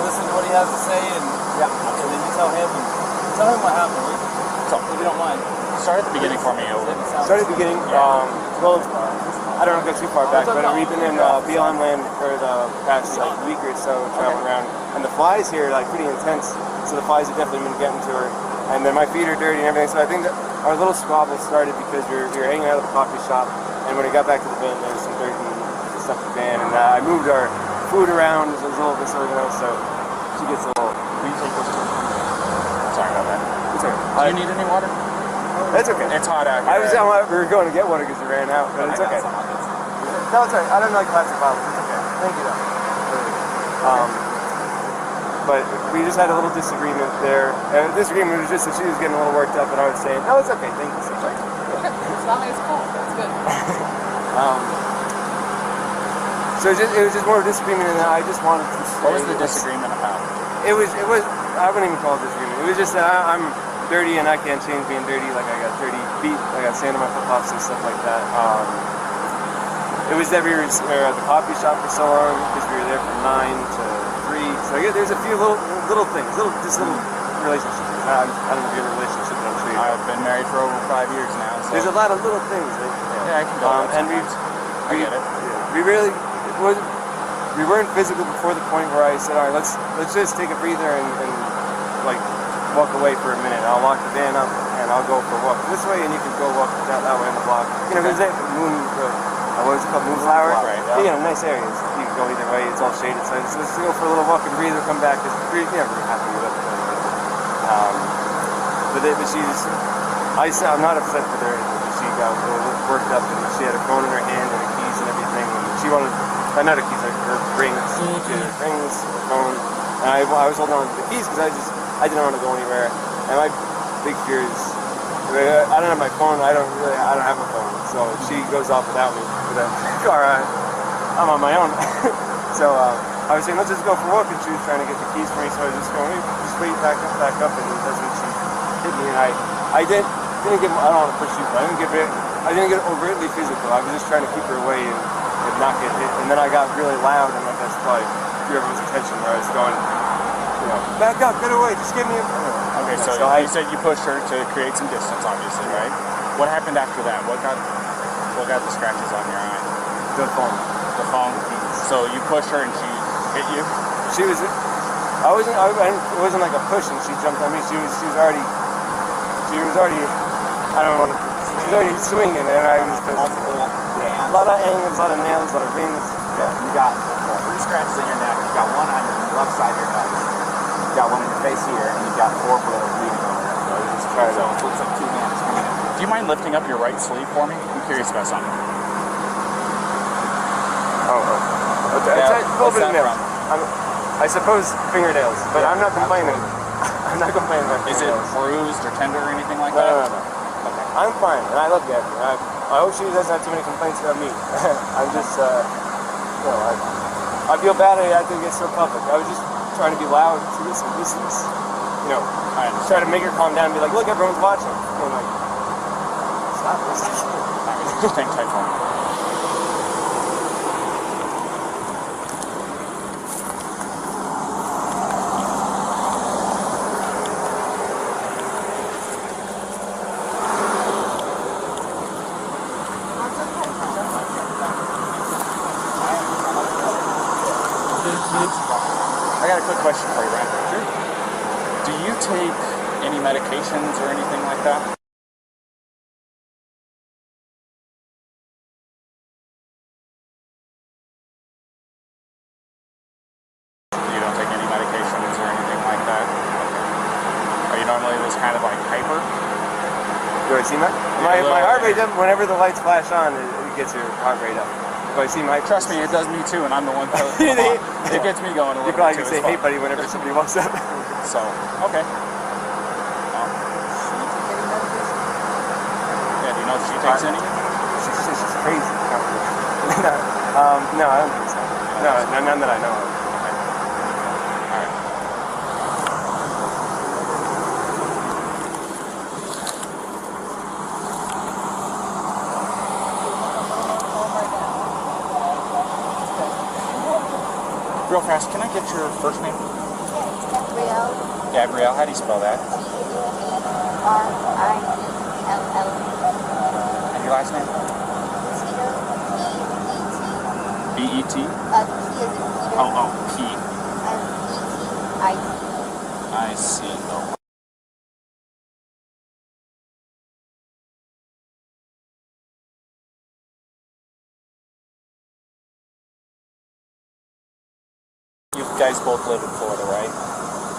listen to what he has to say, and then you tell him what happened. If you don't mind. Start at the beginning for me. Start at the beginning. Well, I don't want to go too far back, but we've been in Beyond Land for the past week or so, traveling around, and the flies here are pretty intense. So the flies have definitely been getting to her, and then my feet are dirty and everything. So I think that our little squabble started because we were hanging out at the coffee shop, and when we got back to the van, there was some dirt and stuff in the van, and I moved our food around. It was a little disorganized, so she gets a little. Sorry about that. It's okay. Do you need any water? It's okay. It's hot out here. We were going to get water because we ran out, but it's okay. No, it's alright. I don't like plastic bottles. It's okay. Thank you, though. But we just had a little disagreement there. And the disagreement was just that she was getting a little worked up, and I was saying, "No, it's okay. Thank you so much." It's not my fault. That's good. So it was just more of a disagreement, and I just wanted to say. What was the disagreement about? It was. I wouldn't even call it disagreement. It was just that I'm dirty and I can't change being dirty. Like I got dirty feet, I got sand on my flip-flops and stuff like that. It was that we were at the coffee shop for so long because we were there from 9 to 3. So I guess there's a few little things, little relationships. I don't know if you have a relationship, but I'm sure you have. I've been married for over 5 years now. So. There's a lot of little things. Yeah, I can go. And I get it. We weren't physical before the point where I said, all right, let's just take a breather and walk away for a minute. I'll lock the van up and I'll go for a walk this way, and you can go walk that way on the block. There's that what is it called, Moonflower? Right, nice areas. You can go either way. It's all shaded. So let's go for a little walk and breathe or come back. Because we're happy with it. But she's. I'm not upset with her. She got worked up and she had a phone in her hand and the keys and everything. And she wanted. Not her keys, her rings. She had her rings, her phone. And I was holding on to the keys because I didn't want to go anywhere. And my big fear is I don't have my phone. I don't have a phone. So she goes off without me with a car. I'm on my own. So I was saying, let's just go for a walk. And she was trying to get the keys for me. So I was just going, just wait back up. And that's when she hit me. And I didn't get. I don't want to push you, but I didn't get overtly physical. I was just trying to keep her away and not get hit. And then I got really loud, and that's probably drew everyone's attention where I was going, back up, get away, just give me a. Okay, so you said you pushed her to create some distance, obviously, right? What happened after that? What got the scratches on your eye? The phone. The phone. So you pushed her and she hit you? She was. It wasn't like a push and she jumped on me. She was already. I don't know. She was already swinging, and I was just. A lot of angles, a lot of nails, a lot of rings. Yeah. You got 3 scratches in your neck. You got 1 on your left side of your nose. You got 1 in your face here, and you got 4 bleeding over there. So it looks like 2 hands coming in. Do you mind lifting up your right sleeve for me? I'm curious about something. What's that from? I suppose fingernails, but I'm not complaining. I'm not complaining about fingernails. Is it bruised or tender or anything like that? No. Okay. I'm fine, and I love Gabby. I hope she doesn't have too many complaints about me. I'm just, I feel bad I had to get so public. I was just trying to be loud to get some distance. Try to make her calm down and be like, look, everyone's watching. And like, stop this. Just hang tight for me. I got a quick question for you, Ryan. Sure. Do you take any medications or anything like that? You don't take any medications or anything like that? Are you normally this kind of like hyper? Do I see my heart rate up? Whenever the lights flash on, it gets your heart rate up. If I see my... Trust me, it does me too, and I'm the one it gets me going a little bit. You probably can say, hey buddy, whenever somebody walks up. So, okay. Yeah, do you know if she takes any? She's crazy. No, I don't think so. No, none that I know of. Real fast, can I get your first name? Gabrielle. Gabrielle, how do you spell that? G-A-B-R-I-E-L-L. And your last name? Petito. B-E-T? P as in Peter. Oh, P. And E-T-I-T. I see. Oh. You guys both live in Florida, right?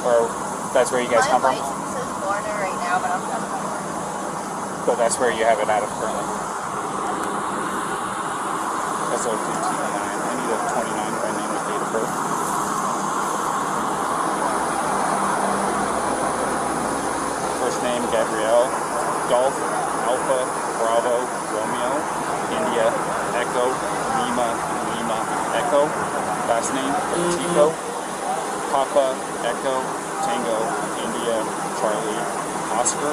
Or that's where you guys come from? My license is Florida right now, but I'm from Florida. But that's where you have it out of currently. That's a 59. I need a 29 by name and date of birth. First name, Gabrielle. Golf, Alpha, Bravo, Romeo, India, Echo, Lima, Lima, Echo. Last name, Chico. Papa, Echo, Tango, India, Charlie, Oscar.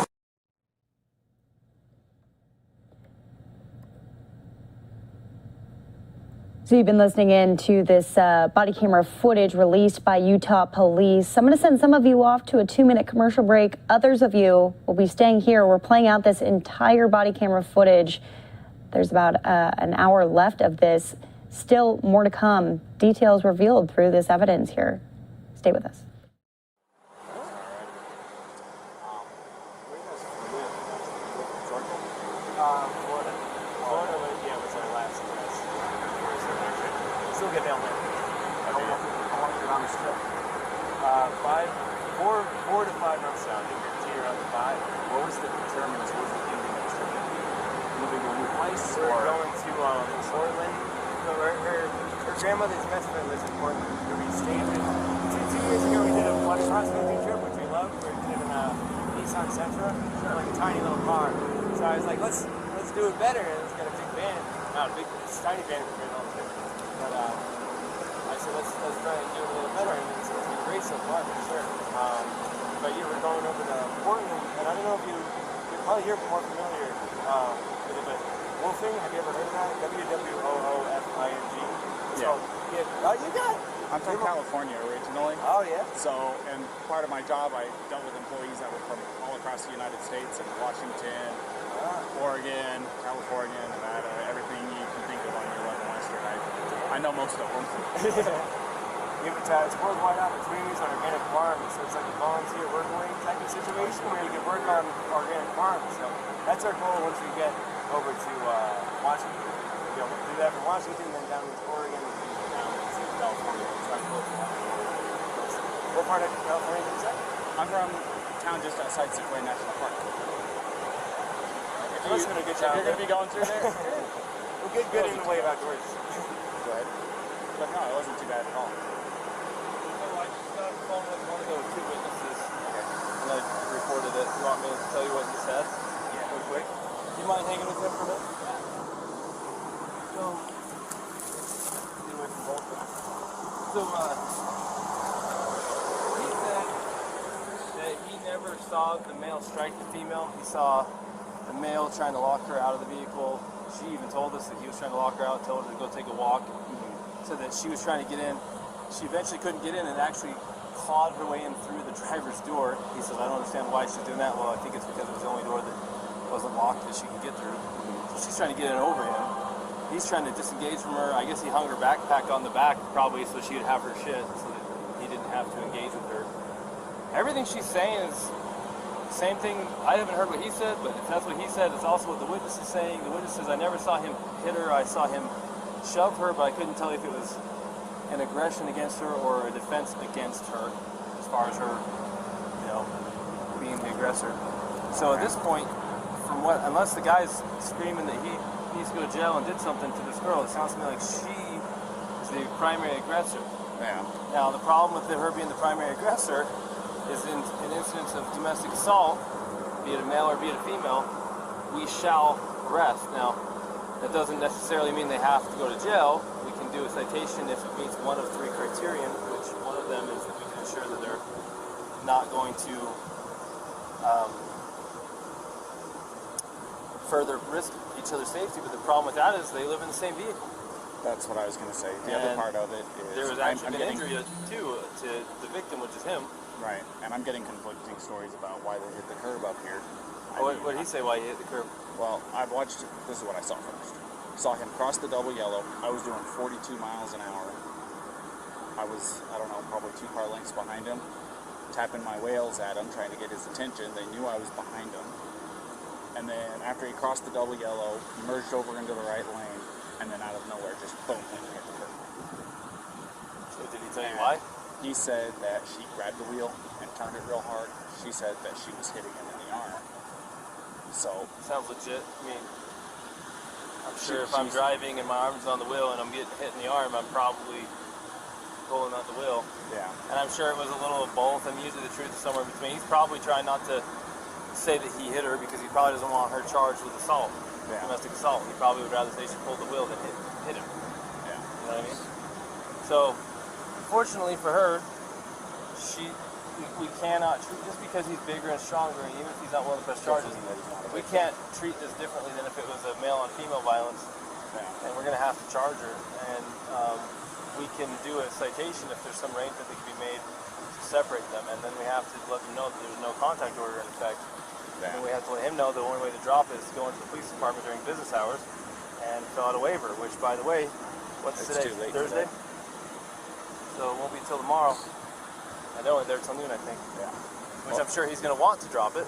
So you've been listening in to this body camera footage released by Utah police. I'm going to send some of you off to a 2-minute commercial break. Others of you will be staying here. We're playing out this entire body camera footage. There's about an hour left of this. Still more to come. Details revealed through this evidence here. Stay with us. Florida, yeah, was our last address. Still get down there. How long is it on the strip? 4 to 5 months out. So you're on 5. What was the determinants? What was the thing that was moving to a new place? We're going to Portland. So her grandmother's best friend lives in Portland. We stayed with 2 years ago. We did a cross-country trip, which we loved. We did in Nissan Sentra, like a tiny little car. So I was like, let's do it better. And it's got a big van, not a big, it's a tiny van compared to all the different. But I said, let's try and do it a little better. And it's been great so far, for sure. But yeah, we're going over to Portland, and I don't know if you're probably more familiar with it, but Wolfing, have you ever heard of that? W-W-O-O-F-I-N-G. It's called, oh, you got it. I'm from California originally. Oh, yeah? So, and part of my job, I dealt with employees that were from all across the United States, and Washington, Oregon, California, Nevada, everything you can think of on your run western. I know most of them. It's worldwide opportunities on organic farms, so it's like a volunteer work-away type of situation where you can work on organic farms. So that's our goal once we get over to Washington. You know, we'll do that from Washington, then down to Oregon, and then down to California. What part of California is that? I'm from a town just outside Sequoia National Park. If you're going to be going through there, we'll get good in the way of outdoors. Go ahead. But no, it wasn't too bad at all. I just got a phone with one of the 2 witnesses, and I reported it. You want me to tell you what he said? Yeah. Real quick. Do you mind hanging with him for a minute? So, get away from both of them. So, he said that he never saw the male strike the female. He saw the male trying to lock her out of the vehicle. She even told us that he was trying to lock her out, told her to go take a walk, so that she was trying to get in. She eventually couldn't get in and actually clawed her way in through the driver's door. He says, I don't understand why she's doing that. Well, I think it's because it was the only door that wasn't locked that she could get through. So she's trying to get in over him. He's trying to disengage from her. I guess he hung her backpack on the back probably so she would have her shit so that he didn't have to engage with her. Everything she's saying is the same thing. I haven't heard what he said, but if that's what he said, it's also what the witness is saying. The witness says, I never saw him hit her. I saw him shove her, but I couldn't tell if it was an aggression against her or a defense against her, as far as her, being the aggressor. So at this point, unless the guy's screaming that he needs to go to jail and did something to this girl, it sounds to me like she is the primary aggressor. Yeah. Now the problem with her being the primary aggressor is in an instance of domestic assault, be it a male or be it a female, we shall arrest. Now, that doesn't necessarily mean they have to go to jail. We can do a citation if it meets one of 3 criterion, which one of them is that we can ensure that they're not going to further risk each other's safety. But the problem with that is they live in the same vehicle. That's what I was going to say. The other part of it is there was actually an injury too to the victim, which is him. Right, and I'm getting conflicting stories about why they hit the curb up here. What did he say why he hit the curb? Well, I've watched, this is what I saw first. Saw him cross the double yellow. I was doing 42 miles an hour. I was, I don't know, probably 2 car lengths behind him, tapping my wheels at him, trying to get his attention. They knew I was behind him. And then after he crossed the double yellow, he merged over into the right lane, and then out of nowhere, just boom, and hit the curb. So did he tell you why? He said that she grabbed the wheel and turned it real hard. She said that she was hitting him in the arm. So sounds legit. I mean, I'm sure if I'm driving and my arm's on the wheel and I'm getting hit in the arm, I'm probably pulling out the wheel. Yeah. And I'm sure it was a little of both, and usually the truth is somewhere in between. He's probably trying not to say that he hit her because he probably doesn't want her charged with assault, domestic assault. He probably would rather say she pulled the wheel than hit him. Yeah. You know what I mean? So, fortunately for her, we cannot treat, just because he's bigger and stronger, and even if he's not willing to press charges, we can't treat this differently than if it was a male on female violence. And we're going to have to charge her. And we can do a citation if there's some arrangement that can be made to separate them. And then we have to let them know that there's no contact order in effect. And we have to let him know the only way to drop it is to go into the police department during business hours and fill out a waiver, which, by the way, what's today? Thursday? So it won't be until tomorrow. I know they're till noon, I think. Yeah. Which I'm sure he's going to want to drop it.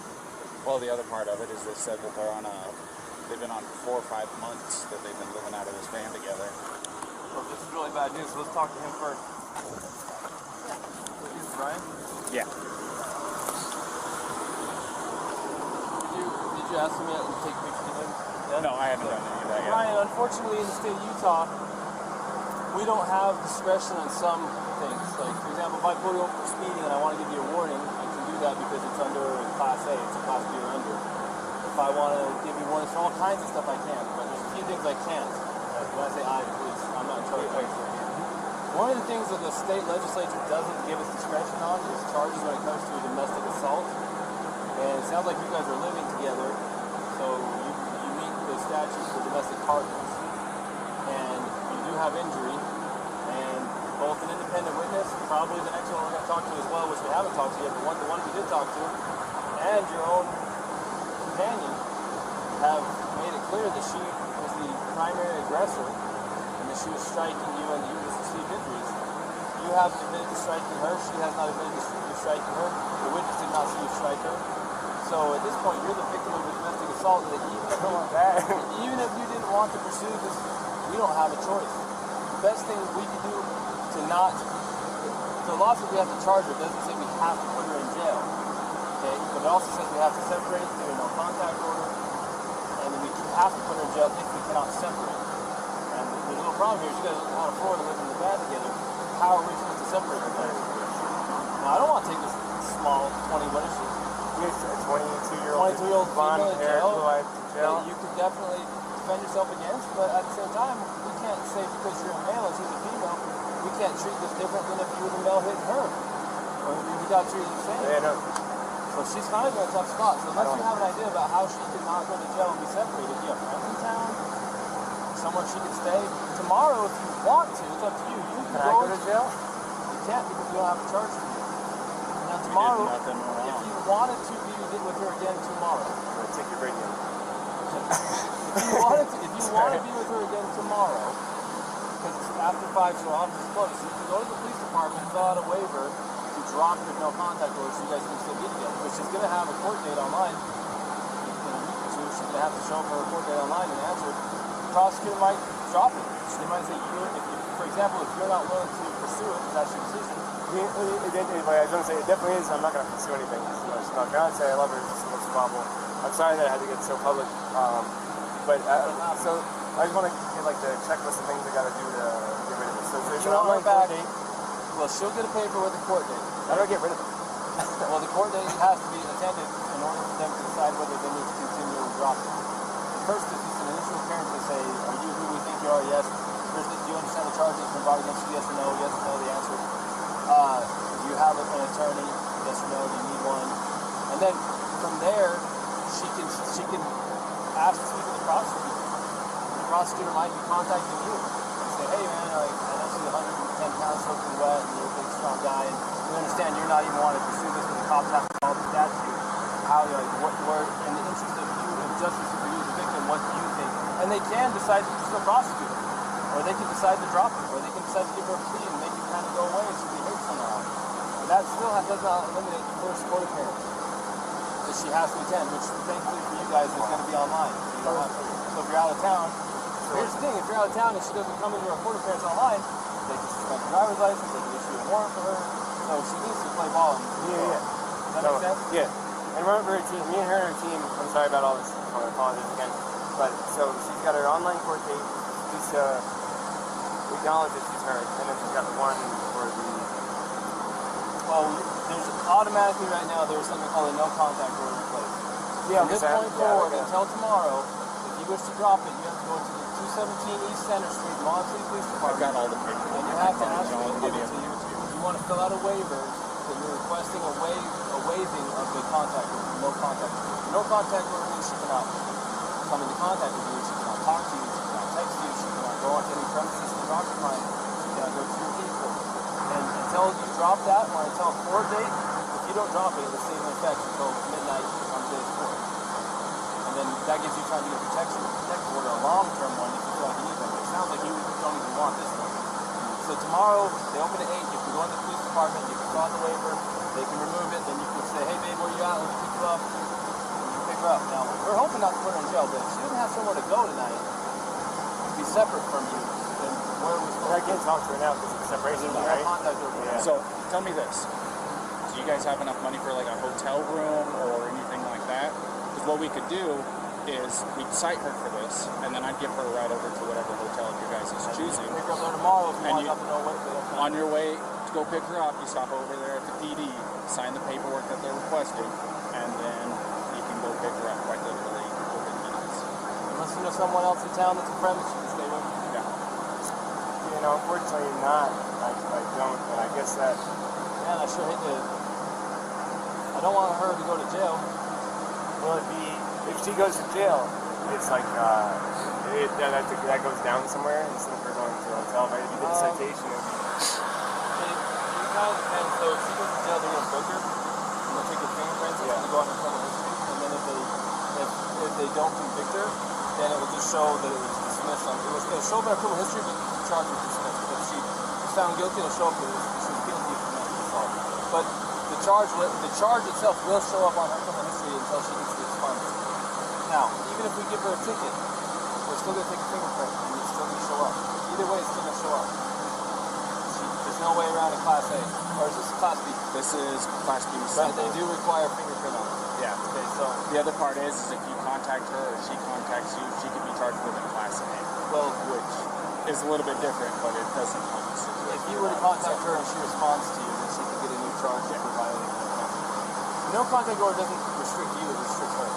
Well, the other part of it is they said that they've been on 4 or 5 months that they've been living out of this van together. Well, this is really bad news, so let's talk to him first. Is this Brian? Yeah. Did you ask him yet to take pictures of him? Yeah? No, I haven't done any of that yet. Brian, unfortunately in the state of Utah, we don't have discretion on some things. Like, for example, if I pull you over for speeding and I want to give you a warning, I can do that because it's under Class A, it's a Class B or under. If I want to give you warnings for all kinds of stuff, I can, but there's a few things I can't. When I say I, please, I'm not in charge of it. One of the things that the state legislature doesn't give us discretion on is charges when it comes to a domestic assault. And it sounds like you guys are living together, so you meet the statutes for domestic partners. And you do have injury, and both an independent witness, probably the next one we're going to talk to as well, which we haven't talked to yet, but the one we did talk to, and your own companion have made it clear that she was the primary aggressor and that she was striking you and you just received injuries. You have admitted to striking her, she has not admitted to striking her, the witness did not see you strike her. So at this point, you're the victim of a domestic assault that even if you didn't want to pursue this, we don't have a choice. The best thing we can do to not, the law says we have to charge her, it doesn't say we have to put her in jail. Okay? But it also says we have to separate through a no contact order, and we have to put her in jail if we cannot separate. And there's a little problem here, you guys out of Florida living in the van together, how are we supposed to separate the guys? Now I don't want to take this small 20, what is she? 22-year-old blonde hair who I jail. You could definitely defend yourself against, but at the same time, we can't say because you're a male and she's a female, we can't treat this different than if you were the male hitting her. Or we got treated the same. Yeah, no. So she's kind of in a tough spot. So unless you have an idea about how she could not go to jail and be separated, you have friends in town, somewhere she could stay. Tomorrow, if you want to, it's up to you. You can go to jail. You can't because we don't have a charge for you. Now tomorrow, if you wanted to be with her again tomorrow, I'm gonna take your break in. If you want to be with her again tomorrow, because it's after 5, so office is closed, so you can go to the police department, fill out a waiver to drop your no contact order so you guys can still be together, which is going to have a court date online. In a week or two, she's going to have to show up for a court date online and answer. The prosecutor might drop it. They might say, for example, if you're not willing to pursue it, that's your decision. I was going to say, it definitely is. I'm not going to pursue anything. It's not going to say I love her. It's the most probable. I'm sorry that I had to get so public. So I just want to get like the checklist of things I got to do to get rid of it. So there's an online court date. Well, she'll get a paper with the court date. How do I get rid of it? Well, the court date has to be attended in order for them to decide whether they need to continue or drop it. First, it's just an initial appearance to say, are you who we think you are? Yes. do you understand the charges from brought against you? Yes or no? Yes or no, the answer. Do you have an attorney? Yes or no, do you need one? And then from there, she can ask to speak to the prosecutor. The prosecutor might be contacting you and say, hey man, I see 110 pounds soaking wet and you're a big strong guy, and we understand you're not even wanting to pursue this, but the cops have to call the statute. How, where, in the interest of you, of justice for you as a victim, what do you think? And they can decide to still prosecute her, or they can decide to drop it, or they can decide to give her a plea and make it kind of go away and she'll be hurt somehow. And that still does not eliminate the first court appearance that she has to attend, which thankfully for you guys is going to be online. You don't have to. So if you're out of town, here's the thing, if you're out of town and she doesn't come into her court appearance online, they can suspend her driver's license, they can issue a warrant for her, so she needs to play ball. Yeah. Does that make sense? Yeah. And remember her team, me and her and her team, I'm sorry about all this, I apologize again, but so she's got her online court date, just we acknowledge that she's hurt, and then she's got the one for the... Well, there's automatically right now, there's something called a no contact order in place. Yeah, from this point forward until tomorrow, if you wish to drop it, you have to go to the 217 East Center Street, Mon City Police Department. I've got all the paperwork. And you have to ask them to give it to you. If you want to fill out a waiver, then you're requesting a waiving of the contact order, no contact order. No contact order means she cannot come into contact with you, she cannot talk to you, she cannot text you, she cannot go onto any premises that you're occupying, she cannot go to your vehicle. And until you drop that, or until a court date, if you don't drop it, it will stay in effect until midnight on day 4. And then that gives you time to get protection, protective order, a long-term one if you feel like you need one. It sounds like you don't even want this one. So tomorrow, they open at 8, you can go in the police department, you can fill out the waiver, they can remove it, then you can say, hey babe, where you at? Let me pick you up. And you can pick her up. Now, we're hoping not to put her in jail, but if she doesn't have somewhere to go tonight, to be separate from you, then where are we supposed to I can't talk to her now because of the separation, right? Yeah. So, tell me this. Do you guys have enough money for like a hotel room or anything like that? Because what we could do is we'd cite her for this, and then I'd give her a ride over to whatever hotel you guys is choosing. Pick her up there tomorrow if you want to know what on your way to go pick her up, you stop over there at the PD, sign the paperwork that they're requesting, and then you can go pick her up quite literally within minutes. Unless you know someone else in town that's a friend that you can stay with. Yeah. You know, unfortunately not. I don't, and I guess that... Man, I sure hate to... I don't want her to go to jail. Will it be... If she goes to jail, it's like, that goes down somewhere instead of her going to a hotel. Right? If you get a citation, it would be... It kind of depends. So if she goes to jail, they're going to book her, and they'll take her fingerprints, and go on her criminal history, and then if they don't convict her, then it will just show that it was dismissed. It'll show up in her criminal history, but the charge was dismissed. If she was found guilty, it'll show up that she was guilty of domestic assault. But the charge itself will show up on her criminal history until she gets the expunged. Now, even if we give her a ticket, we're still going to take a fingerprint, and it's still going to show up. Either way, it's still going to show up. There's no way around a Class A. Or is this Class B? This is Class B. But they do require a fingerprint on it. Yeah. Okay, so... The other part is if you contact her or she contacts you, she could be charged with a Class A. Well, which is a little bit different, but it doesn't help. If you were to contact her and she responds to you, then she could get a new charge for violating the contact. No contact order doesn't restrict you, it restricts her.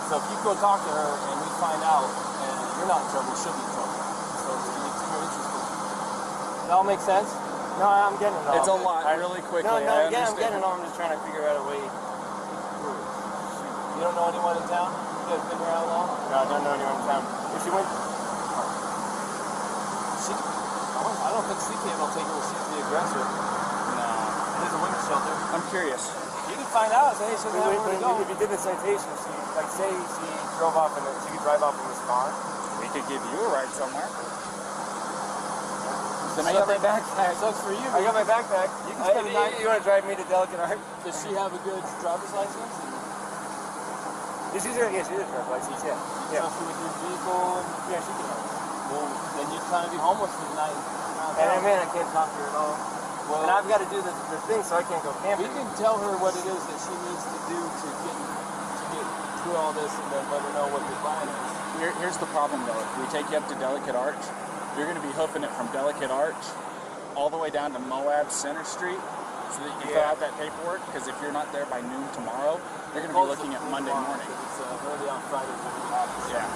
So if you go talk to her and we find out and you're not in trouble, she'll be in trouble. So you need to be interested. That all make sense? No, I'm getting it all. It's a lot, really quickly. No, I'm getting it all. I'm just trying to figure out a way. You don't know anyone in town? You guys been around long? No, I don't know anyone in town. If she went... I don't think CK will take her if she's the aggressor. No. It is a women's shelter. I'm curious. You can find out. Say she doesn't have where to go. If you did the citation, say she drove off and she could drive off in this car. We could give you a ride somewhere. I got my backpack. Sucks for you. I got my backpack. You can spend the night. You want to drive me to Delicate Art? Does she have a good driver's license? Yeah, she does have a driver's license, yeah. You trust her with your vehicle? Yeah, she can. Well, then you'd kind of be homeless for the night. And man, I can't talk to her at all. Well, and I've got to do the thing, so I can't go camping. We can tell her what it is that she needs to do to get through all this, and then let her know what the plan is. Here's the problem, though. If we take you up to Delicate Arch, you're going to be hoofing it from Delicate Arch all the way down to Moab Center Street so that you fill out that paperwork, because if you're not there by noon tomorrow, you're going to be looking at Monday morning. It's early on Friday. Yeah.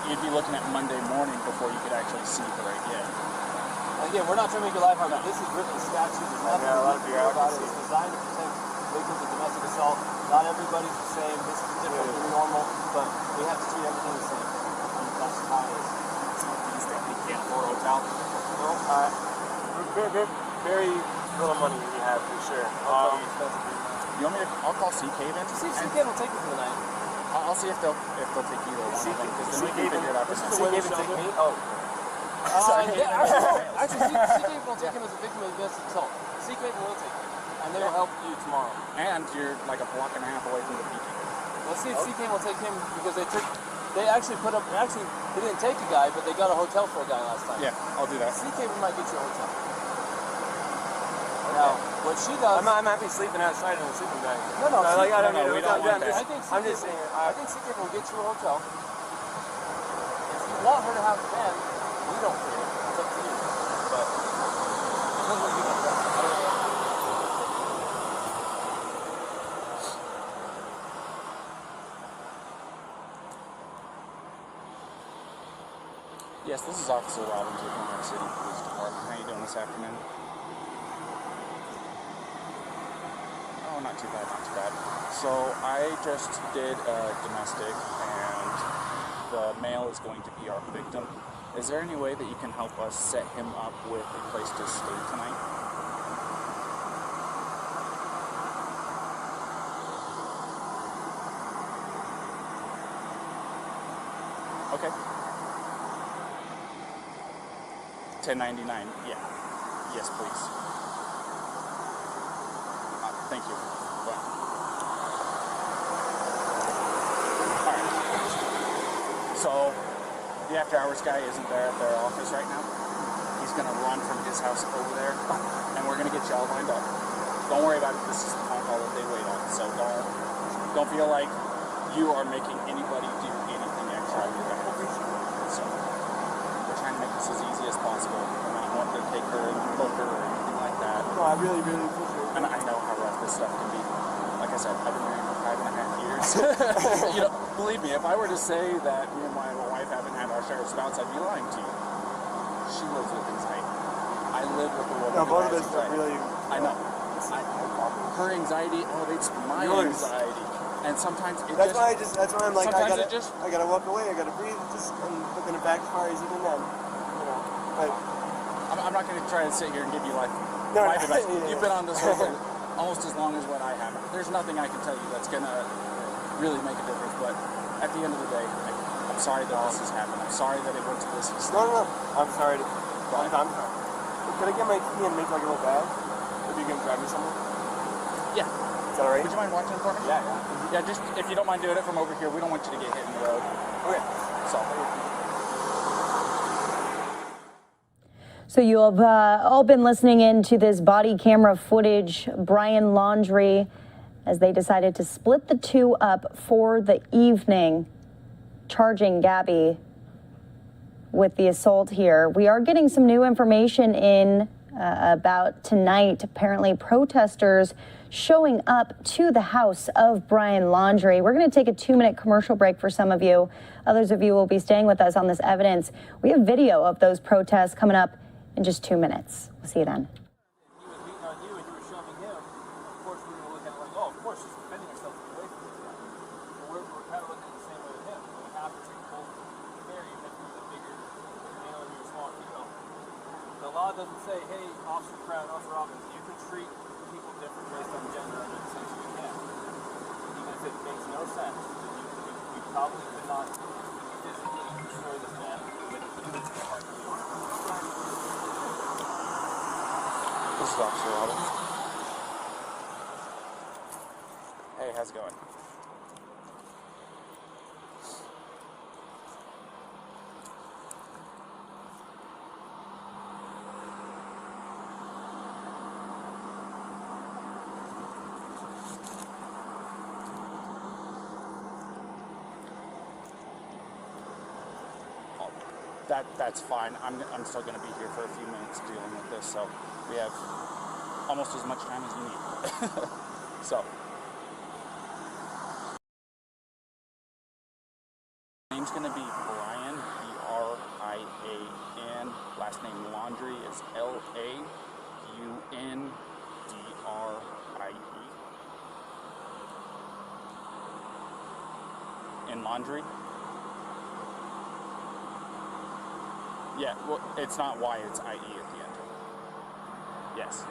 You'd be looking at Monday morning before you could actually see her again. Again, we're not trying to make your life hard. This is written statute. There's nothing a lot of we can do about it. bureaucracy. It's designed to protect victims of domestic assault. Not everybody's the same. This is different than normal, but we have to treat everything the same. And that's how it is. You can't afford a hotel? No, Very little money we have for sure. You want me to? I'll call Sea Cave in. See if Sea Cave will take you for the night. I'll see if they'll take either one of them, because then we can figure it out. This is the way we should take me. Oh. Actually, Sea Cave will take him as a victim of domestic assault. Sea Cave will take him, and they will help you tomorrow. And you're like a block and a half away from the PK. Let's see if Sea Cave will take him, because they actually put up. Actually, they didn't take a guy, but they got a hotel for a guy last time. Yeah, I'll do that. Sea Cave might get you a hotel. Now, what she does... I'm happy sleeping outside in a sleeping bag. No, I don't need we a don't hotel. want that. I think CK will get you a hotel. If you want her to have the van, we don't care. It's up to you. But that's what you can do. Yes, this is Officer Robbins with Monarch City Police Department. How you doing this afternoon? Oh, not too bad, not too bad. So I just did domestic, and the male is going to be our victim. Is there any way that you can help us set him up with a place to stay tonight? Okay. $10.99. Yeah. Yes, please. Thank you. Well. Alright. So, the after hours guy isn't there at their office right now. He's going to run from his house over there, and we're going to get you all lined up. Don't worry about it. This is the phone call that they wait on. So don't feel like you are making anybody do anything extra on your behalf. So, we're trying to make this as easy as possible. We're not wanting to take her and book her or anything like that. No, I really appreciate it. And I know how rough this stuff can be. Like I said, I've been married for 5.5 years. You know, believe me, if I were to say that me and my wife haven't had our share of spouts, I'd be lying to you. She lives with anxiety. I live with a woman. No, both of us anxiety. really. I know. Her anxiety elevates my anxiety, and sometimes it That's why I'm like, I gotta walk away. I gotta breathe. I'm looking to backfire even then. You know, but I'm not going to try to sit here and give you life advice. Yeah. You've been on this road almost as long as what I have. There's nothing I can tell you that's going to really make a difference. But at the end of the day, I'm sorry that this has happened. I'm sorry that it went to this extent. No. I'm sorry. I'm sorry. Can I get my key and make like a little bag? If you can grab me something? Yeah. Is that alright? Would you mind watching for me? Yeah. Yeah, just if you don't mind doing it from over here, we don't want you to get hit in the road. Okay. So you have all been listening in to this body camera footage, Brian Laundrie, as they decided to split the two up for the evening, charging Gabby with the assault here. We are getting some new information in about tonight. Apparently protesters showing up to the house of Brian Laundrie. We're going to take a 2-minute commercial break for some of you. Others of you will be staying with us on this evidence. We have video of those protests coming up in just 2 minutes. We'll see you then. He was beating on you and you were shoving him. Of course, we were looking at it like, oh, of course, she's defending herself away from this guy. But we're kind of looking at the same way with him. We have to treat both fair, even if he's a bigger male and you're a small female. The law doesn't say, hey, Officer Crown, Officer Robbins, you can treat people different based on gender under the sense you can. Even if it makes no sense, we probably could not physically destroy this man with a heart. This is Officer Robbins. Hey, how's it going? That's fine. I'm still going to be here for a few minutes dealing with this, so we have almost as much time as you need. So, name's going to be in laundry. Yeah, well, it's not Y, it's IE at the end. Yes.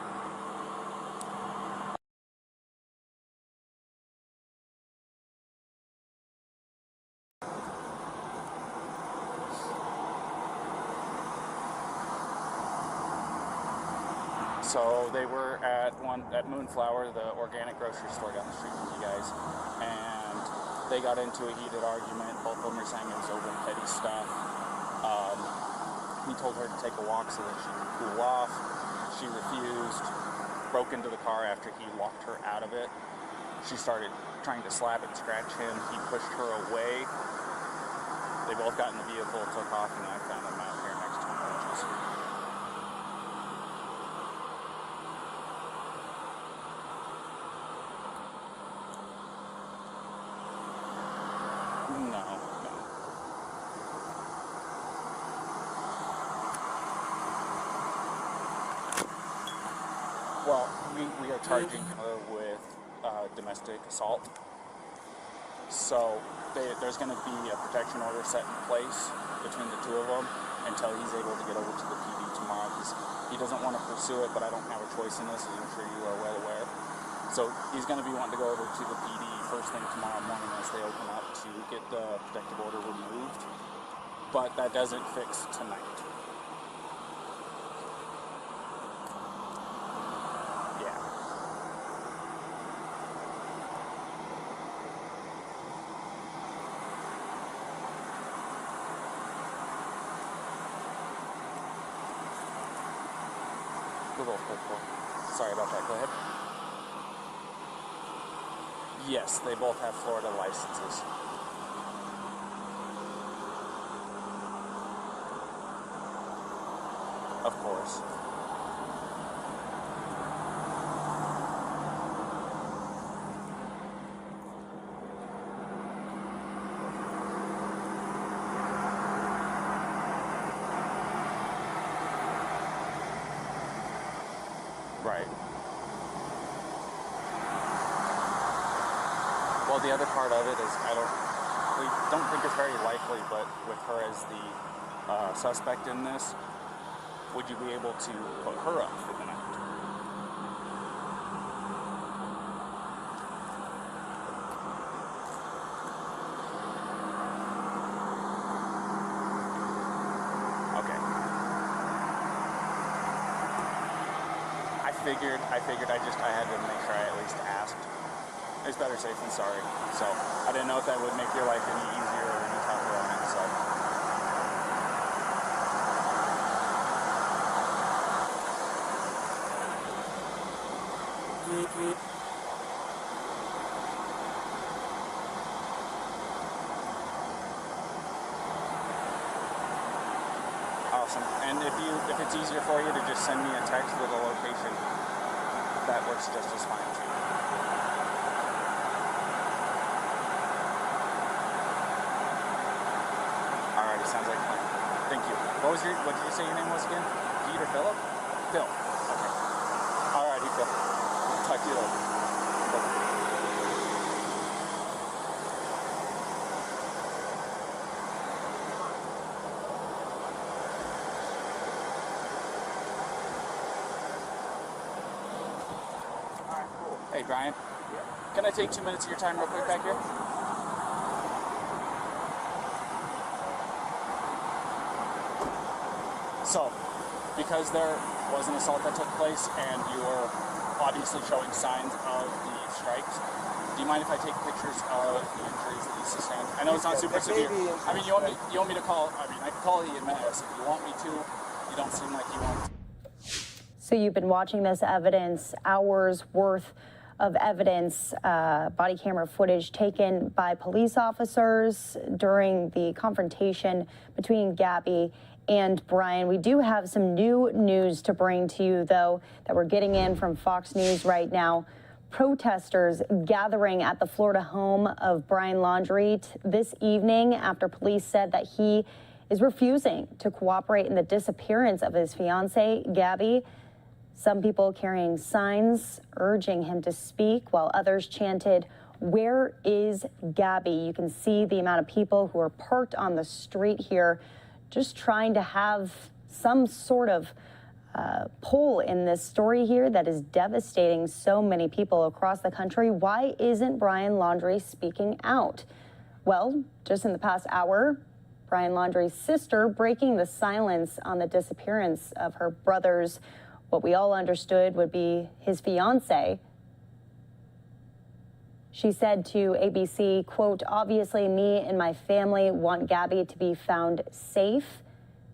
So they were at Moonflower, the organic grocery store down the street from you guys, and they got into a heated argument. Both of them were saying it was over petty stuff. He told her to take a walk so that she could cool off. She refused, broke into the car after he locked her out of it. She started trying to slap and scratch him. He pushed her away. They both got in the vehicle, took off, and I found them out here next to him. Well, we are charging her with domestic assault. So there's going to be a protection order set in place between the two of them until he's able to get over to the PD tomorrow. He doesn't want to pursue it, but I don't have a choice in this, as I'm sure you are well aware. So he's going to be wanting to go over to the PD first thing tomorrow morning as they open up to get the protective order removed. But that doesn't fix tonight. Sorry about that, go ahead. Yes, they both have Florida licenses. Of course. Right. Well, the other part of it is we don't think it's very likely, but with her as the suspect in this, would you be able to put her up for the night? I had to make sure I at least asked. It's better safe than sorry. So I didn't know if that would make your life any easier or any tougher on it. So. Awesome. And if it's easier for you to just send me a text with a location, that works just as fine too. Alrighty, sounds like a plan. Thank you. What did you say your name was again? Pete or Philip? Phil. Okay. Alrighty, Phil. Talk to you later. Bye. Hey, Brian. Can I take 2 minutes of your time real quick back here? So, because there was an assault that took place and you were obviously showing signs of the strikes, do you mind if I take pictures of the injuries that you sustained? I know it's not super severe. I mean, you want me to call, I can call the EMS if you want me to. You don't seem like you want to. So you've been watching this evidence, hours worth of evidence, body camera footage taken by police officers during the confrontation between Gabby and Brian. We do have some new news to bring to you, though, that we're getting in from Fox News right now. Protesters gathering at the Florida home of Brian Laundrie this evening after police said that he is refusing to cooperate in the disappearance of his fiancée, Gabby. Some people carrying signs urging him to speak, while others chanted, Where is Gabby? You can see the amount of people who are parked on the street here, just trying to have some sort of pull in this story here that is devastating so many people across the country. Why isn't Brian Laundrie speaking out? Well, just in the past hour, Brian Laundrie's sister breaking the silence on the disappearance of her brother's, what we all understood would be his fiance. She said to ABC, quote, "Obviously me and my family want Gabby to be found safe."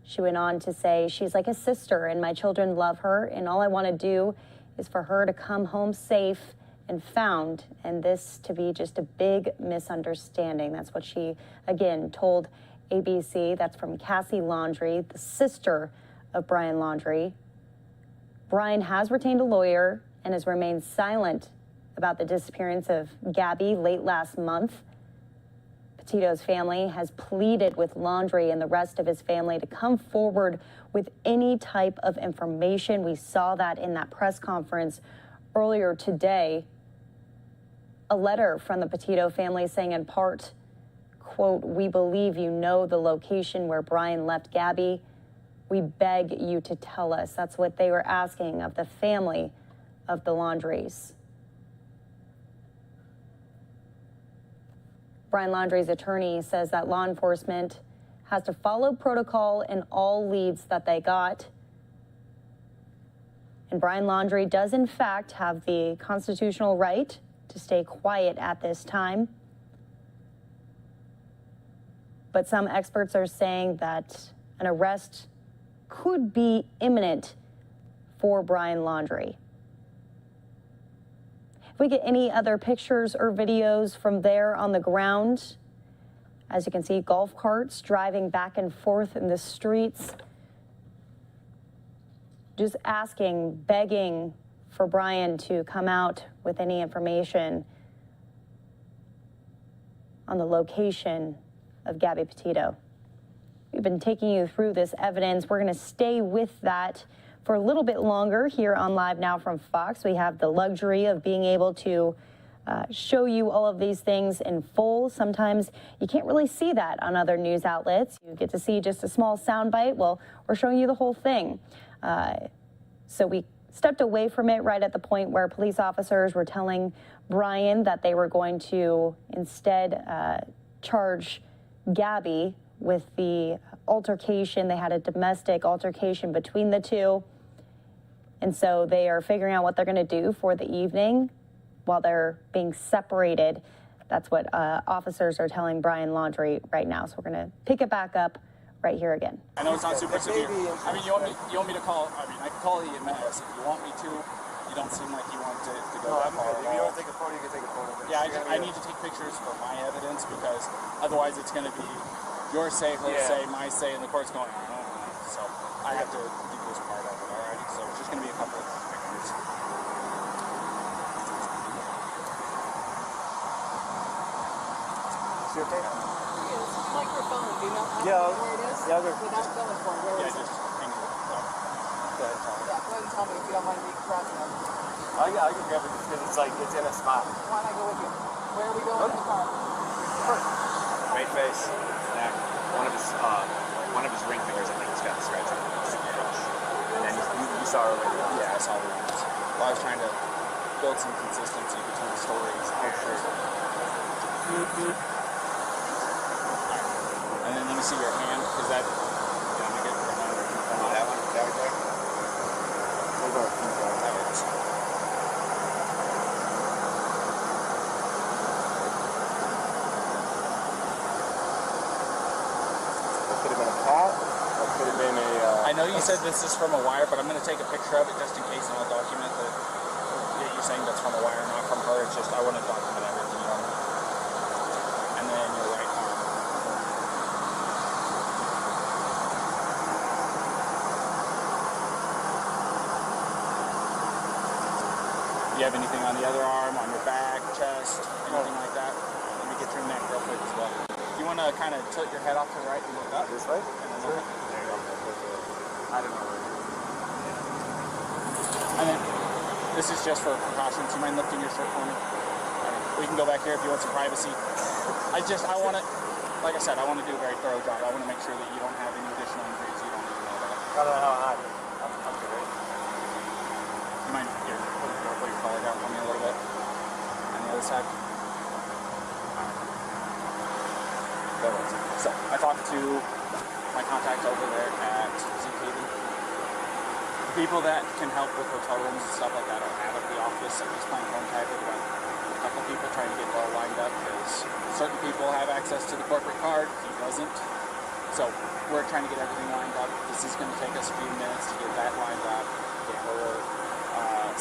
She went on to say, "She's like a sister and my children love her, and all I want to do is for her to come home safe and found, and this to be just a big misunderstanding." That's what she, again, told ABC. That's from Cassie Laundrie, the sister of Brian Laundrie. Brian has retained a lawyer and has remained silent about the disappearance of Gabby late last month. Petito's family has pleaded with Laundrie and the rest of his family to come forward with any type of information. We saw that in that press conference earlier today. A letter from the Petito family saying in part, quote, "We believe you know the location where Brian left Gabby. We beg you to tell us." That's what they were asking of the family of the Laundries. Brian Laundrie's attorney says that law enforcement has to follow protocol in all leads that they got. And Brian Laundrie does, in fact, have the constitutional right to stay quiet at this time. But some experts are saying that an arrest could be imminent for Brian Laundrie. If we get any other pictures or videos from there on the ground, as you can see, golf carts driving back and forth in the streets, just asking, begging for Brian to come out with any information on the location of Gabby Petito. We've been taking you through this evidence. We're going to stay with that for a little bit longer here on Live Now from Fox. We have the luxury of being able to show you all of these things in full. Sometimes you can't really see that on other news outlets. You get to see just a small soundbite. Well, we're showing you the whole thing. So we stepped away from it right at the point where police officers were telling Brian that they were going to instead charge Gabby with the altercation. They had a domestic altercation between the two. And so they are figuring out what they're going to do for the evening while they're being separated. That's what officers are telling Brian Laundrie right now. So we're going to pick it back up right here again. I know it's not super severe. I mean, you want me to call, I mean, I can call EMS if you want me to. You don't seem like you want to go that far. If you don't take a photo, you can take a photo. Yeah, I need to take pictures for my evidence because otherwise it's going to be your say, her say, my say, and the court's going, so I have to do this part of it, alrighty? So it's just going to be a couple of pictures. Is she okay? Microphone, do you know Yeah, where it is? yeah, I'll go. Without going for it, where is it? Just hang it up. Go ahead. Yeah, go ahead and tell me if you don't mind me grabbing it. I can grab it because it's like, it's in a spot. Why don't I go with you? Where are we going in the car? Right face, neck. One of his ring fingers, I think, has got the scratch on it. And then you saw her later. Yeah, I saw her. Well, I was trying to build some consistency between the stories. Oh, sure. And then let me see your hand, because that, yeah, I'm going to get your hand. That one? That right there? That is. I know you said this is from a wire, but I'm going to take a picture of it just in case, and I'll document that you're saying that's from a wire, not from her. It's just I want to document everything, you know. And then your right arm. Do you have anything on the other arm, on your back, chest, anything like that? Let me get your neck real quick as well. Do you want to kind of tilt your head off to the right and look up? This way? And then look up. I don't know. And then this is just for precautions. Do you mind lifting your shirt for me? We can go back here if you want some privacy. I want to, like I said, I want to do a very thorough job. I want to make sure that you don't have any additional injuries you don't need to know about. I don't know how it happened. I'm good. You might here, put your collar down for me a little bit. On the other side. So I talked to my contact over there at ZKB. The people that can help with hotel rooms and stuff like that are out of the office. I'm just playing phone tag with a couple people trying to get it all lined up because certain people have access to the corporate card, he doesn't. So we're trying to get everything lined up. This is going to take us a few minutes to get that lined up, get her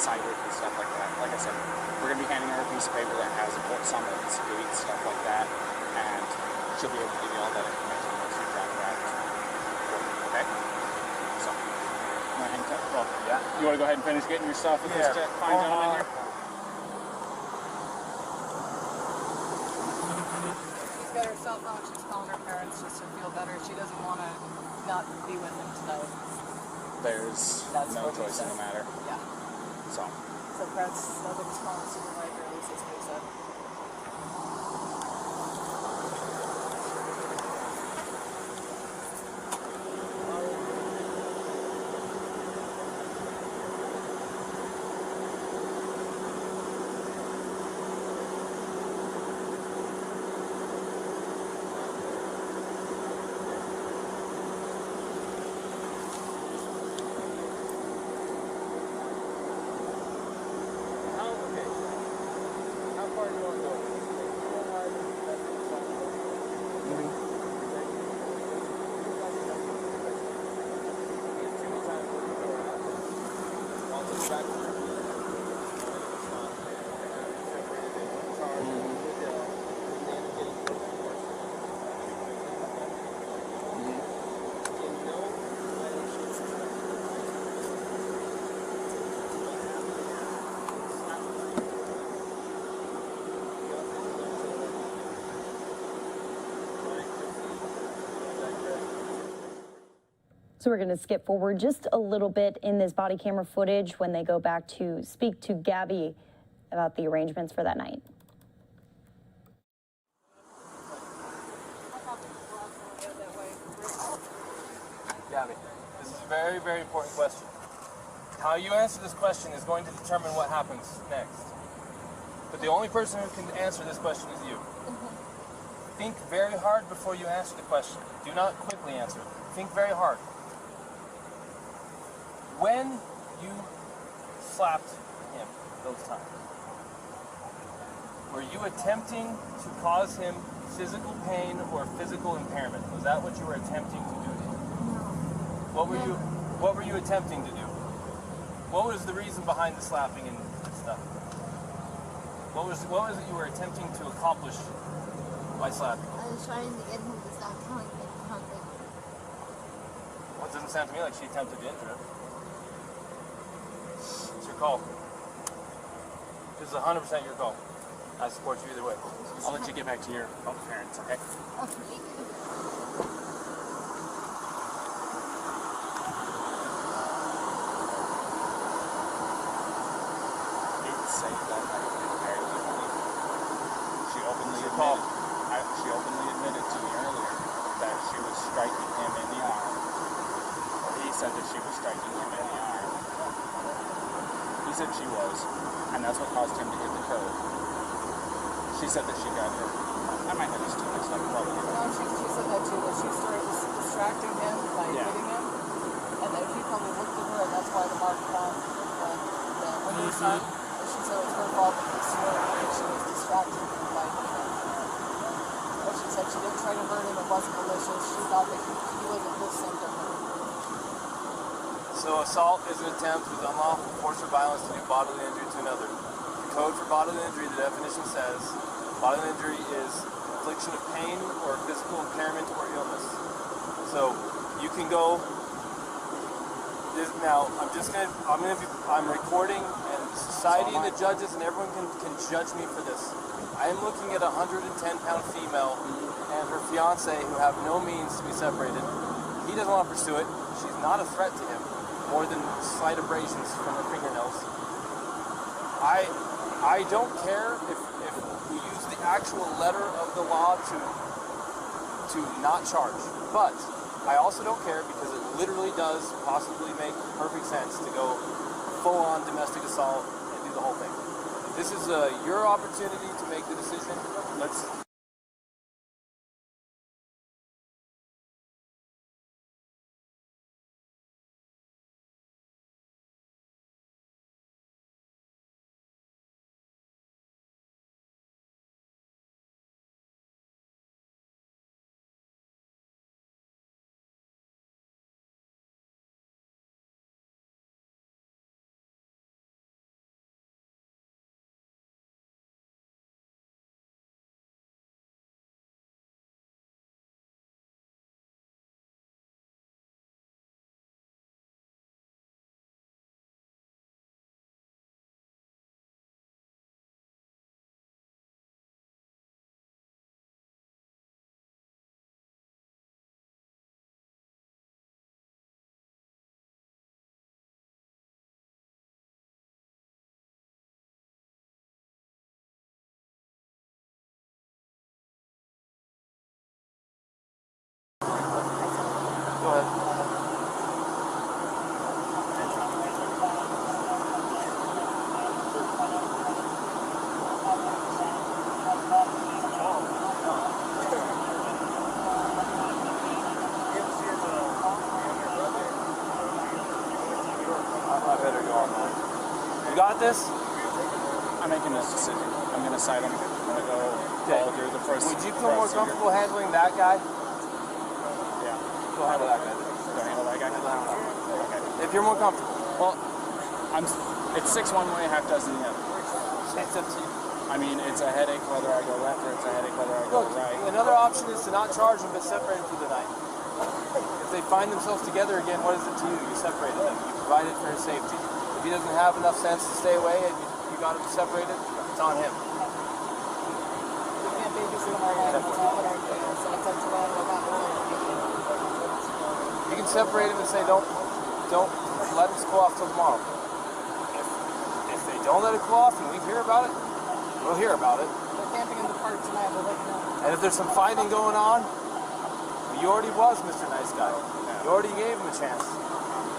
cited and stuff like that. Like I said, we're going to be handing her a piece of paper that has some of its dates, stuff like that, and she'll be able to give you all that information once you grab that. Okay? So, you want to hang tight? Well, yeah. You want to go ahead and finish getting your stuff with this fine gentleman here? She's got her cell phone. She's calling her parents just to feel better. She doesn't want to not be with him today. There's no choice in the matter. Yeah. So Brett's nobody's calling the supervisor, at least that's what he said. So we're going to skip forward just a little bit in this body camera footage when they go back to speak to Gabby about the arrangements for that night. Gabby, this is a very, very important question. How you answer this question is going to determine what happens next. But the only person who can answer this question is you. Think very hard before you answer the question. Do not quickly answer it. Think very hard. When you slapped him those times, were you attempting to cause him physical pain or physical impairment? Was that what you were attempting to do to him? What were you attempting to do? What was the reason behind the slapping and stuff? What was it you were attempting to accomplish by slapping? I was trying to get him to stop calling me something. Well, it doesn't sound to me like she attempted to injure him. It's your call. This is 100% your call. I support you either way. I'll let you get back to your parents, okay? She openly admitted to me earlier that she was striking him in the arm. Or he said that she was striking him in the arm. He said she was, and that's what caused him to hit the curb. She said that she got hurt. I might have this too mixed up, probably. No, she said that too, that she started distracting him by hitting him, and then he probably looked at her, and that's why the mark found the window sign. And she said it was her fault because she was distracting him by hitting him. But she said she didn't try to hurt him, it wasn't malicious. She thought that he wasn't listening to her. So assault is an attempt with unlawful force or violence to do bodily injury to another. The code for bodily injury, the definition says, bodily injury is infliction of pain or physical impairment or illness. So you can go. Now I'm recording, and society and the judges and everyone can judge me for this. I am looking at a 110-pound female and her fiance who have no means to be separated. He doesn't want to pursue it. She's not a threat to him, more than slight abrasions from her fingernails. I don't care if we use the actual letter of the law to not charge. But I also don't care because it literally does possibly make perfect sense to go full-on domestic assault and do the whole thing. This is your opportunity to make the decision. Let's. Go ahead. I better go on that. You got this? I'm making this decision. I'm going to cite him. I'm going to go Caldor, the first. Would you feel more comfortable handling that guy? Yeah. Go handle that guy. Go handle that guy? Okay. If you're more comfortable. Well, it's 6 one way, half dozen the other. It's up to you. I mean, it's a headache whether I go left or it's a headache whether I go right. Another option is to not charge them but separate them for the night. If they find themselves together again, what is it to you? You separated them. You provided for his safety. If he doesn't have enough sense to stay away and you got him separated, it's on him. We can't babysit him all night. That's not what I do. So it's up to them. I'm not really. You can separate him and say, don't let us cool off till tomorrow. If they don't let it cool off and we hear about it, we'll hear about it. They're camping in the park tonight. We'll let you know. And if there's some fighting going on, you already was Mr. Nice Guy. You already gave him a chance.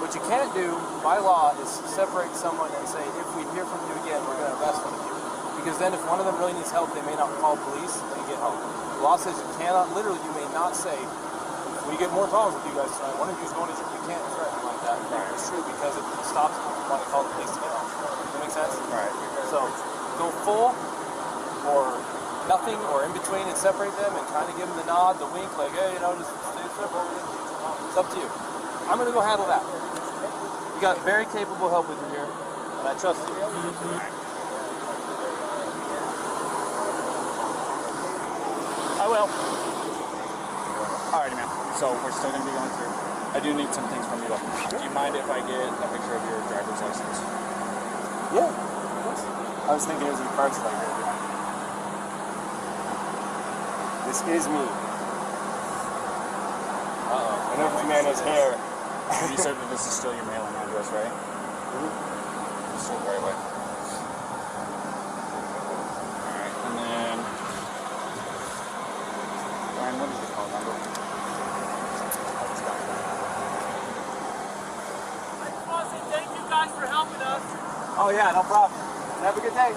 What you can't do, by law, is separate someone and say, if we hear from you again, we're going to arrest one of you. Because then if one of them really needs help, they may not call police and get help. The law says you cannot, literally, you may not say, if we get more problems with you guys tonight, one of you is going to jail. You can't threaten like that. Right. It's true because it stops people from wanting to call the police to get help. Does that make sense? Right. So, go full or nothing or in between and separate them and kind of give them the nod, the wink, like, hey, just stay separated. It's up to you. I'm going to go handle that. You got very capable help with you here, and I trust you. I will. Alrighty, man. So we're still going to be going through. I do need some things from you, though. Do you mind if I get a picture of your driver's license? Yeah, of course. I was thinking it was your cards like that. This is me. Uh-oh. I know this man has hair. You said that this is still your mailing address, right? Mm-hmm. Still the right way. Alright, and then... Ryan, what is your phone number? Thank you guys for helping us. Oh yeah, no problem. Have a good day.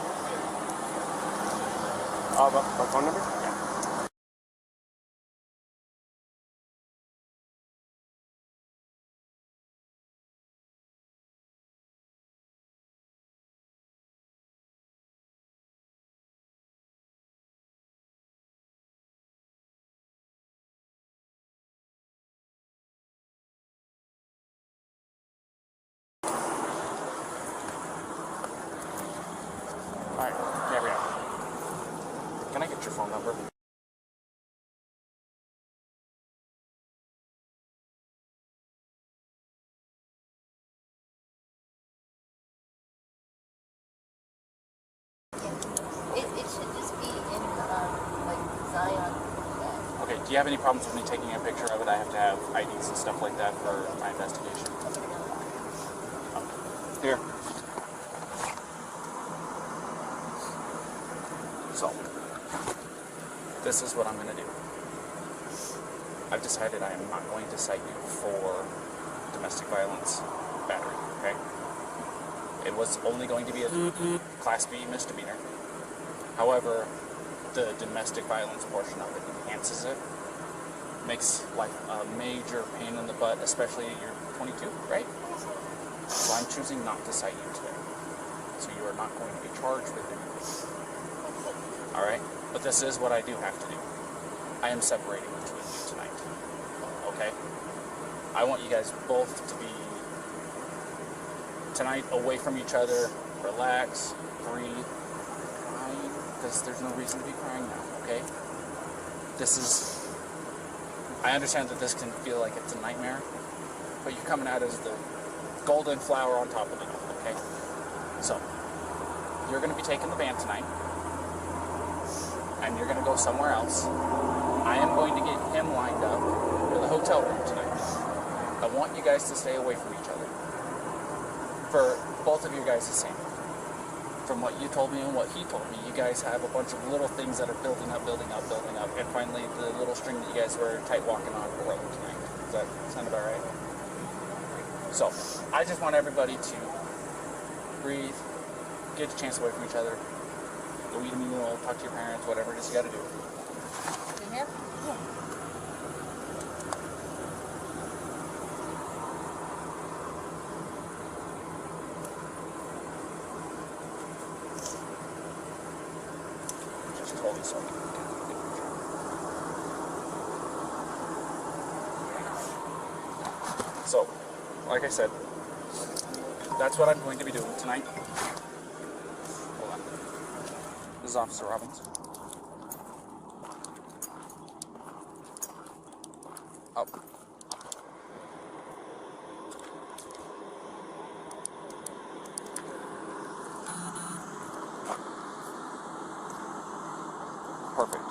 My phone number? Yeah. Alright, there we are. Can I get your phone number? It should just be in Zion. Okay, do you have any problems with me taking a picture of it? I have to have IDs and stuff like that for my investigation. Here. So, This is what I'm going to do. I've decided I am not going to cite you for domestic violence battery, okay? It was only going to be a Class B misdemeanor. However, the domestic violence portion of it enhances it. Makes life a major pain in the butt, especially you're 22, right? So I'm choosing not to cite you today. So you are not going to be charged with anything. Alright? But this is what I do have to do. I am separating between you tonight. Okay? I want you guys both to be tonight away from each other, relax, breathe, crying, because there's no reason to be crying now, okay? This is, I understand that this can feel like it's a nightmare, but you're coming out as the golden flower on top of it, okay? So, you're going to be taking the van tonight, and you're going to go somewhere else. I am going to get him lined up for the hotel room tonight. I want you guys to stay away from each other. For both of you guys the same. From what you told me and what he told me, you guys have a bunch of little things that are building up, and finally the little string that you guys were tight walking on broke tonight. Does that sound about right? So, I just want everybody to breathe, get a chance away from each other, go eat a meal, talk to your parents, whatever it is you gotta do. In here? Yeah. Just hold this up. So, like I said, that's what I'm going to be doing tonight. Hold on. This is Officer Robbins. Oh. Perfect.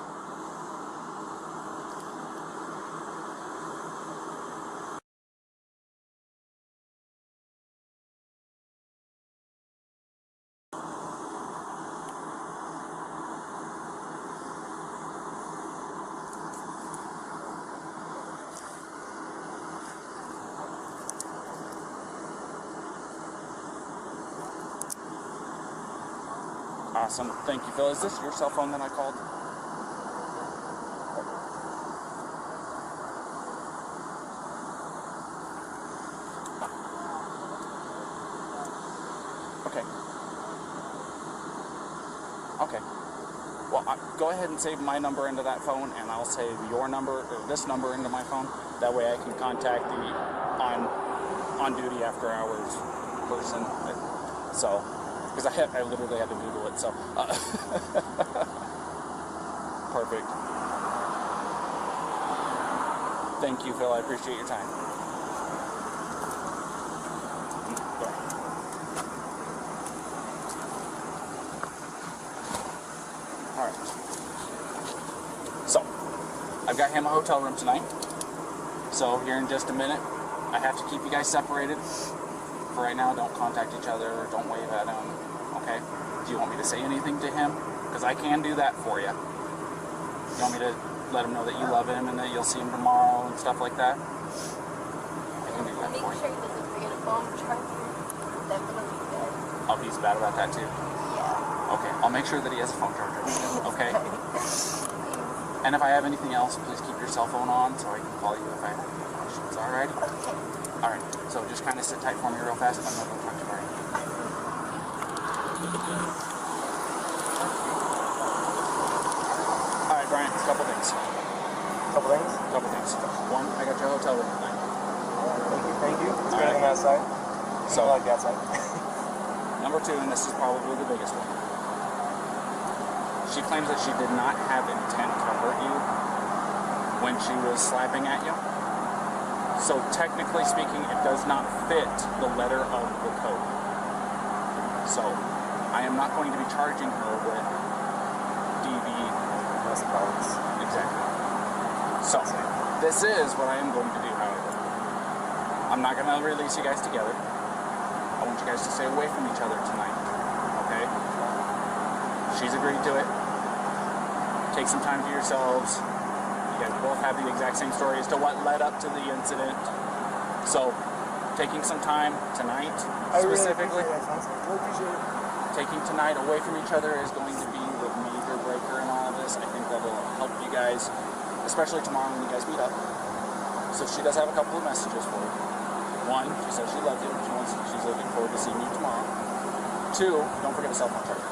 Awesome. Thank you, Phil. Is this your cell phone that I called? Okay. Okay. Well, go ahead and save my number into that phone, and I'll save your number, or this number, into my phone. That way I can contact the on-duty after-hours person. So, because I literally had to Google it, so. Perfect. Thank you, Phil. I appreciate your time. All right. So, I've got him a hotel room tonight. So, here in just a minute, I have to keep you guys separated. For right now, don't contact each other or don't wave at him, okay? Do you want me to say anything to him? Because I can do that for you. You want me to let him know that you love him and that you'll see him tomorrow and stuff like that? I can do that for you. Make sure he doesn't forget a phone charger. Definitely good. Oh, he's bad about that too? Yeah. Okay, I'll make sure that he has a phone charger, okay? And if I have anything else, please keep your cell phone on so I can call you if I have any questions, alright? Okay. Alright, so just kind of sit tight for me real fast and I'm going to talk to Brian. Alright, Brian, a couple things. Couple things? Couple things. One, I got your hotel room tonight. Thank you. It's good on outside. So, I like the outside. Number two, and this is probably the biggest one. She claims that she did not have intent to hurt you when she was slapping at you. So technically speaking, it does not fit the letter of the code. So I am not going to be charging her with DV. Domestic violence. Exactly. So this is what I am going to do, however. I'm not going to release you guys together. I want you guys to stay away from each other tonight. Okay? She's agreed to it. take some time to yourselves. You guys both have the exact same story as to what led up to the incident. So, taking some time tonight, specifically, taking tonight away from each other is going to be the major breaker in all of this. I think that will help you guys, especially tomorrow when you guys meet up. So she does have a couple of messages for you. One, she says she loves you. She's looking forward to seeing you tomorrow. Two, don't forget a cell phone charger.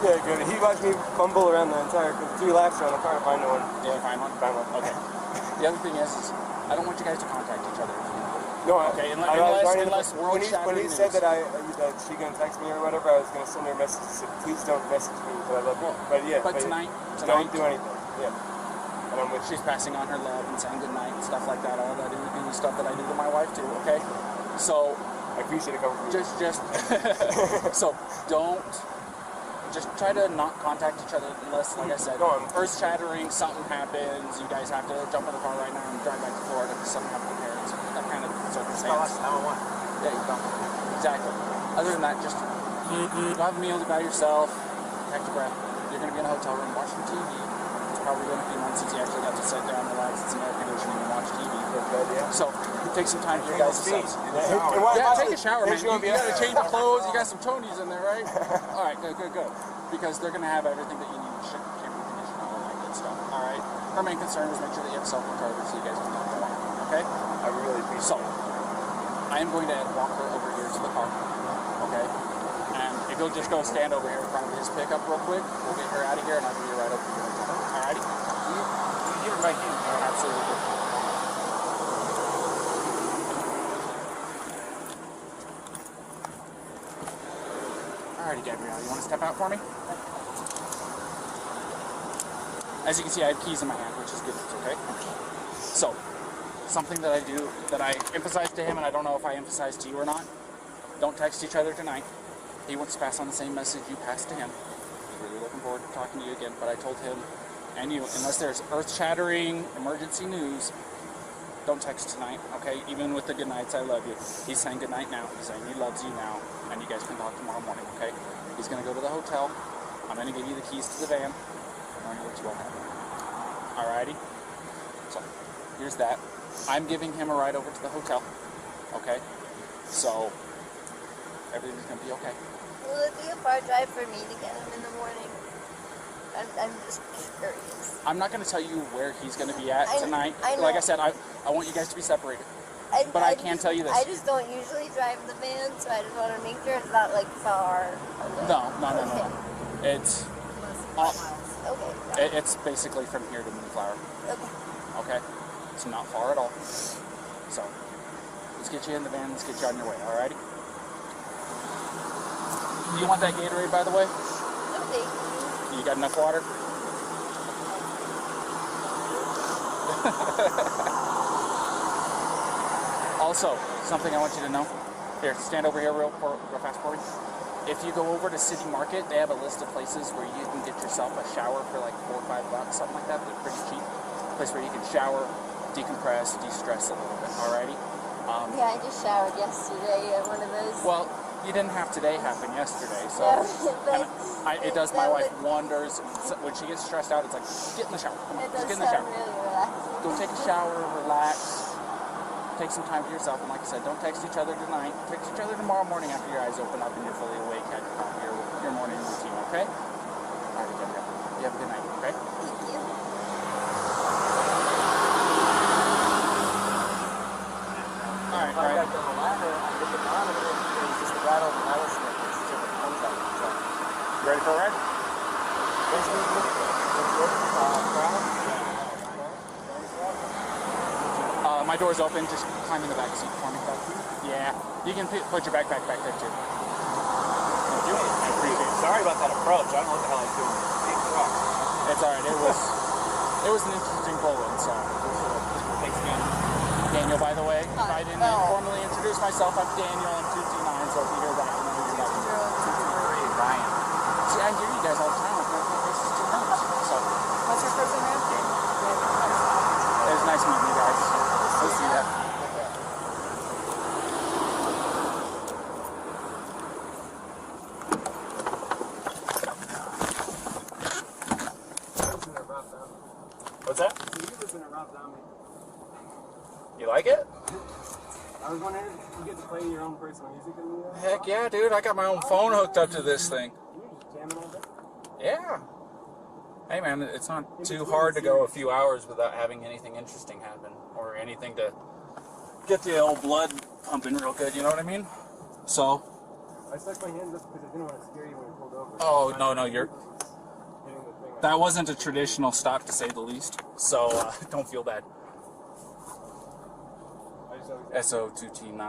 Yeah, good. He watched me fumble around the entire 3 laps around the car to find one. Did you find one? Find one. Okay. The other thing is I don't want you guys to contact each other. No, okay, unless when he said that she gonna text me or whatever, I was gonna send her a message that said, please don't message me, but I love you. But tonight, don't do anything. Yeah. And I'm with she's passing on her love and saying goodnight and stuff like that. All that is stuff that I do to my wife too. Okay, so I appreciate it coming from you. Just so don't. Just try to not contact each other unless, like I said, earth shattering, something happens, you guys have to jump in the car right now and drive back to Florida because something happened to parents. That kind of circumstance. Yeah, you don't. Exactly. Other than that, just have a meal by yourself, catch your breath. You're going to be in a hotel room watching TV. It's probably been a few months since you actually got to sit down, relax, and some air conditioning and watch TV. So take some time for you guys yourselves. Yeah, take a shower, man. You got to change of clothes. You got some Tonys in there, right? All right, good. Because they're going to have everything that you need, shampoo, conditioner, all that good stuff. All right. Her main concern is make sure that you have a cell phone charger so you guys can go tomorrow. Okay? I really appreciate it. So I am going to walk her over here to the car. Okay? And if you'll just go stand over here in front of his pickup real quick, we'll get her out of here and I'll be right over here. All righty? You give her my key. Absolutely. Alrighty, Gabrielle, you want to step out for me? As you can see, I have keys in my hand, which is good news, okay? So, something that I do, that I emphasize to him, and I don't know if I emphasize to you or not, don't text each other tonight. He wants to pass on the same message you passed to him. He's really looking forward to talking to you again, but I told him, and you, unless there's earth-shattering emergency news, don't text tonight, okay? Even with the good nights, I love you. He's saying good night now. He's saying he loves you now, and you guys can talk tomorrow morning, okay? He's going to go to the hotel. I'm going to give you the keys to the van. I'm going to let you all have it. Alrighty? So, here's that. I'm giving him a ride over to the hotel, okay? So, everything's going to be okay. Will it be a far drive for me to get him in the morning? I'm just curious. I'm not going to tell you where he's going to be at tonight. I know. Like I said, I want you guys to be separated. But I can tell you this. I just don't usually drive the van, so I just want to make sure it's not like far away. No. It's okay. It's basically from here to Moonflower. Okay. Okay? It's not far at all. So, let's get you in the van. Let's get you on your way. Alrighty? You want that Gatorade, by the way? Okay. You got enough water? Also, something I want you to know. Here, stand over here real fast for me. If you go over to City Market, they have a list of places where you can get yourself a shower for like $4 or $5, something like that. They're pretty cheap. A place where you can shower, decompress, de-stress a little bit. Alrighty? Yeah, I just showered yesterday at one of those. Well, you didn't have today happen yesterday, so it does my wife wonders. When she gets stressed out, it's like, get in the shower. Come on, just get in the shower. Really relaxing. Go take a shower, relax, take some time for yourself, and like I said, don't text each other tonight. Text each other tomorrow morning after your eyes open up and you're fully awake at your morning routine, okay? All right, Gabrielle. You have a good night, okay? Thank you. All right. You ready for a ride? My door's open. Just climb in the back seat for me. Yeah. You can put your backpack back there too. Thank you. I appreciate it. Sorry about that approach. I don't know what the hell I was doing. It's alright. It was an interesting pull-in, so. Thanks again. Daniel, by the way, if I didn't formally introduce myself, I'm Daniel. I'm 229, so if you hear that, you know who you're talking to. Ryan. See, I hear you guys all the time. This is too much. So. What's your first name? It was nice meeting you guys. We'll see ya. You like it? I was wondering if you get to play your own personal music in the Heck yeah, dude. I got my own phone hooked up to this thing. You just jam it all day. Yeah. Hey, man, it's not too hard to go a few hours without having anything interesting happen or anything to get the old blood pumping real good, you know what I mean? So. I stuck my hand just because I didn't want to scare you when you pulled over. Oh, no, you're. That wasn't a traditional stop, to say the least. So, don't feel bad. SO2T9.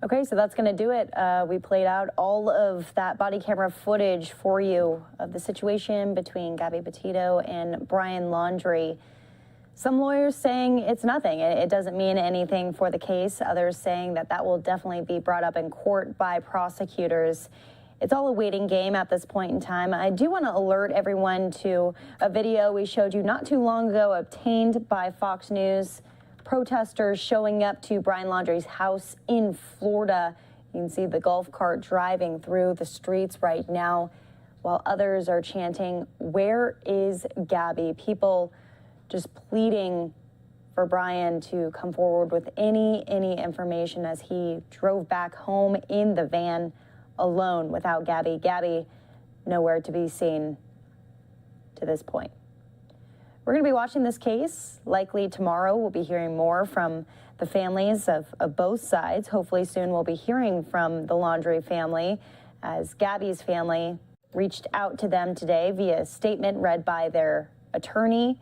Okay, so that's going to do it. We played out all of that body camera footage for you of the situation between Gabby Petito and Brian Laundrie. Some lawyers saying it's nothing. It doesn't mean anything for the case. Others saying that that will definitely be brought up in court by prosecutors. It's all a waiting game at this point in time. I do want to alert everyone to a video we showed you not too long ago obtained by Fox News. Protesters showing up to Brian Laundrie's house in Florida. You can see the golf cart driving through the streets right now while others are chanting, "Where is Gabby?" People just pleading for Brian to come forward with any information as he drove back home in the van alone without Gabby. Gabby nowhere to be seen to this point. We're going to be watching this case. Likely tomorrow we'll be hearing more from the families of both sides. Hopefully soon we'll be hearing from the Laundrie family, as Gabby's family reached out to them today via a statement read by their attorney,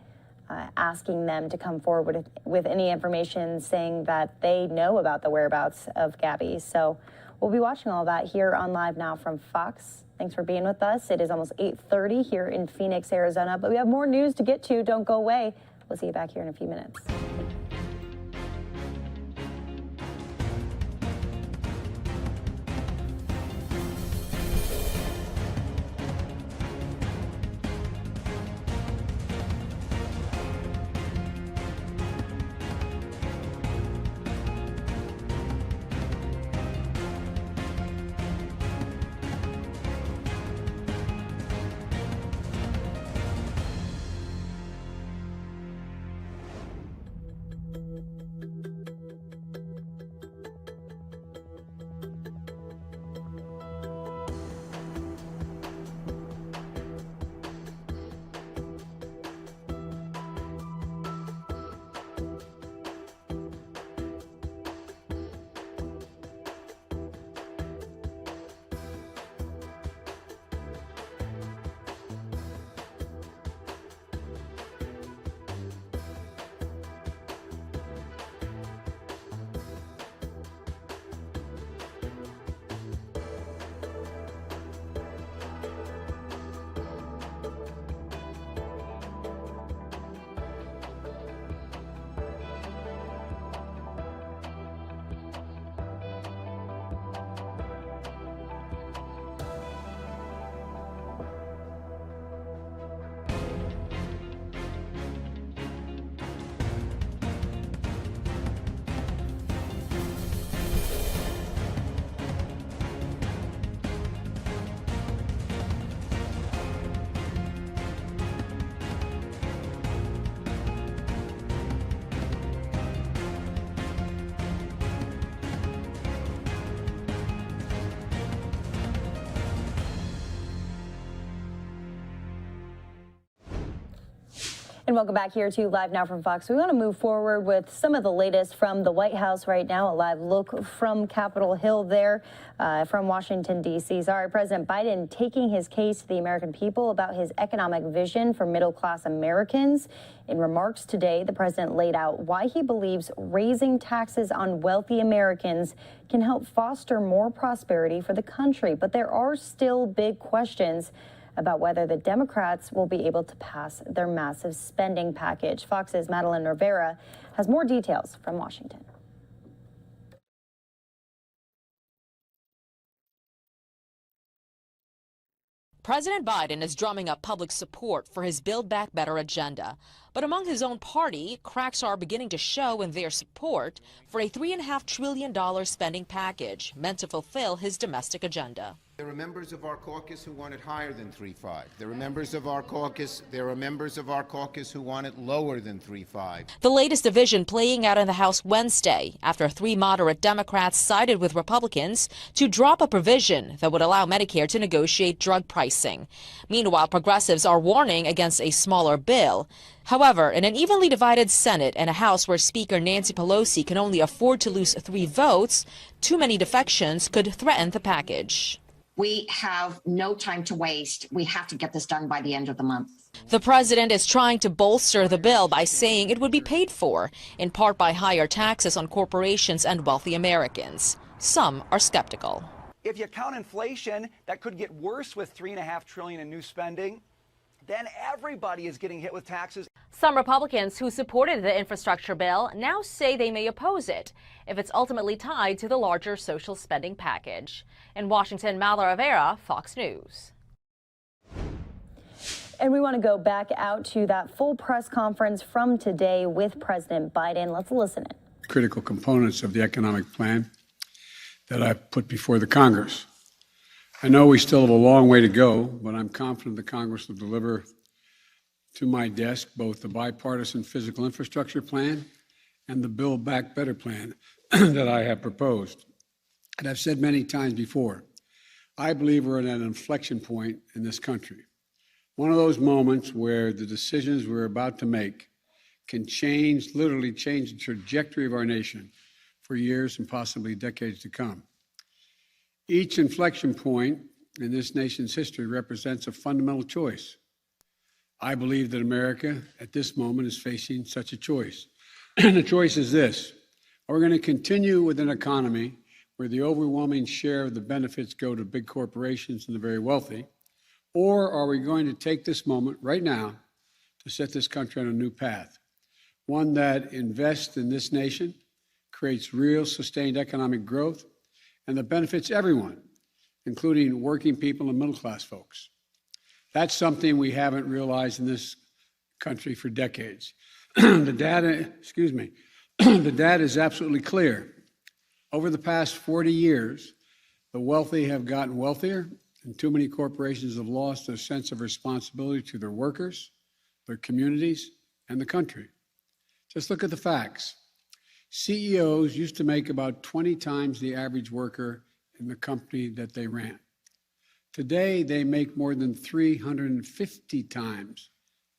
asking them to come forward with any information saying that they know about the whereabouts of Gabby. So we'll be watching all that here on Live Now from Fox. Thanks for being with us. It is almost 8:30 here in Phoenix, Arizona, but we have more news to get to. Don't go away. We'll see you back here in a few minutes. And welcome back here to Live Now from Fox. We want to move forward with some of the latest from the White House right now. A live look from Capitol Hill there, from Washington, D.C. Sorry, President Biden taking his case to the American people about his economic vision for middle-class Americans. In remarks today, the president laid out why he believes raising taxes on wealthy Americans can help foster more prosperity for the country. But there are still big questions about whether the Democrats will be able to pass their massive spending package. Fox's Madeline Rivera has more details from Washington. President Biden is drumming up public support for his Build Back Better agenda. But among his own party, cracks are beginning to show in their support for a $3.5 trillion spending package meant to fulfill his domestic agenda. There are members of our caucus who want it higher than 3.5. There are members of our caucus who want it lower than 3.5. The latest division playing out in the House Wednesday after 3 moderate Democrats sided with Republicans to drop a provision that would allow Medicare to negotiate drug pricing. Meanwhile, progressives are warning against a smaller bill. However, in an evenly divided Senate and a House where Speaker Nancy Pelosi can only afford to lose 3 votes, too many defections could threaten the package. We have no time to waste. We have to get this done by the end of the month. The president is trying to bolster the bill by saying it would be paid for, in part by higher taxes on corporations and wealthy Americans. Some are skeptical. If you count inflation, that could get worse with $3.5 trillion in new spending. Then everybody is getting hit with taxes. Some Republicans who supported the infrastructure bill now say they may oppose it if it's ultimately tied to the larger social spending package. In Washington, Mallory Rivera, Fox News. And we want to go back out to that full press conference from today with President Biden. Let's listen in. Critical components of the economic plan that I put before the Congress. I know we still have a long way to go, but I'm confident the Congress will deliver to my desk both the bipartisan physical infrastructure plan and the Build Back Better plan that I have proposed. And I've said many times before, I believe we're at an inflection point in this country. One of those moments where the decisions we're about to make can literally change the trajectory of our nation for years and possibly decades to come. Each inflection point in this nation's history represents a fundamental choice. I believe that America at this moment is facing such a choice. And the choice is this: are we going to continue with an economy where the overwhelming share of the benefits go to big corporations and the very wealthy? Or are we going to take this moment right now to set this country on a new path? One that invests in this nation, creates real sustained economic growth, and that benefits everyone, including working people and middle-class folks. That's something we haven't realized in this country for decades. The data is absolutely clear. Over the past 40 years, the wealthy have gotten wealthier, and too many corporations have lost their sense of responsibility to their workers, their communities, and the country. Just look at the facts. CEOs used to make about 20 times the average worker in the company that they ran. Today, they make more than 350 times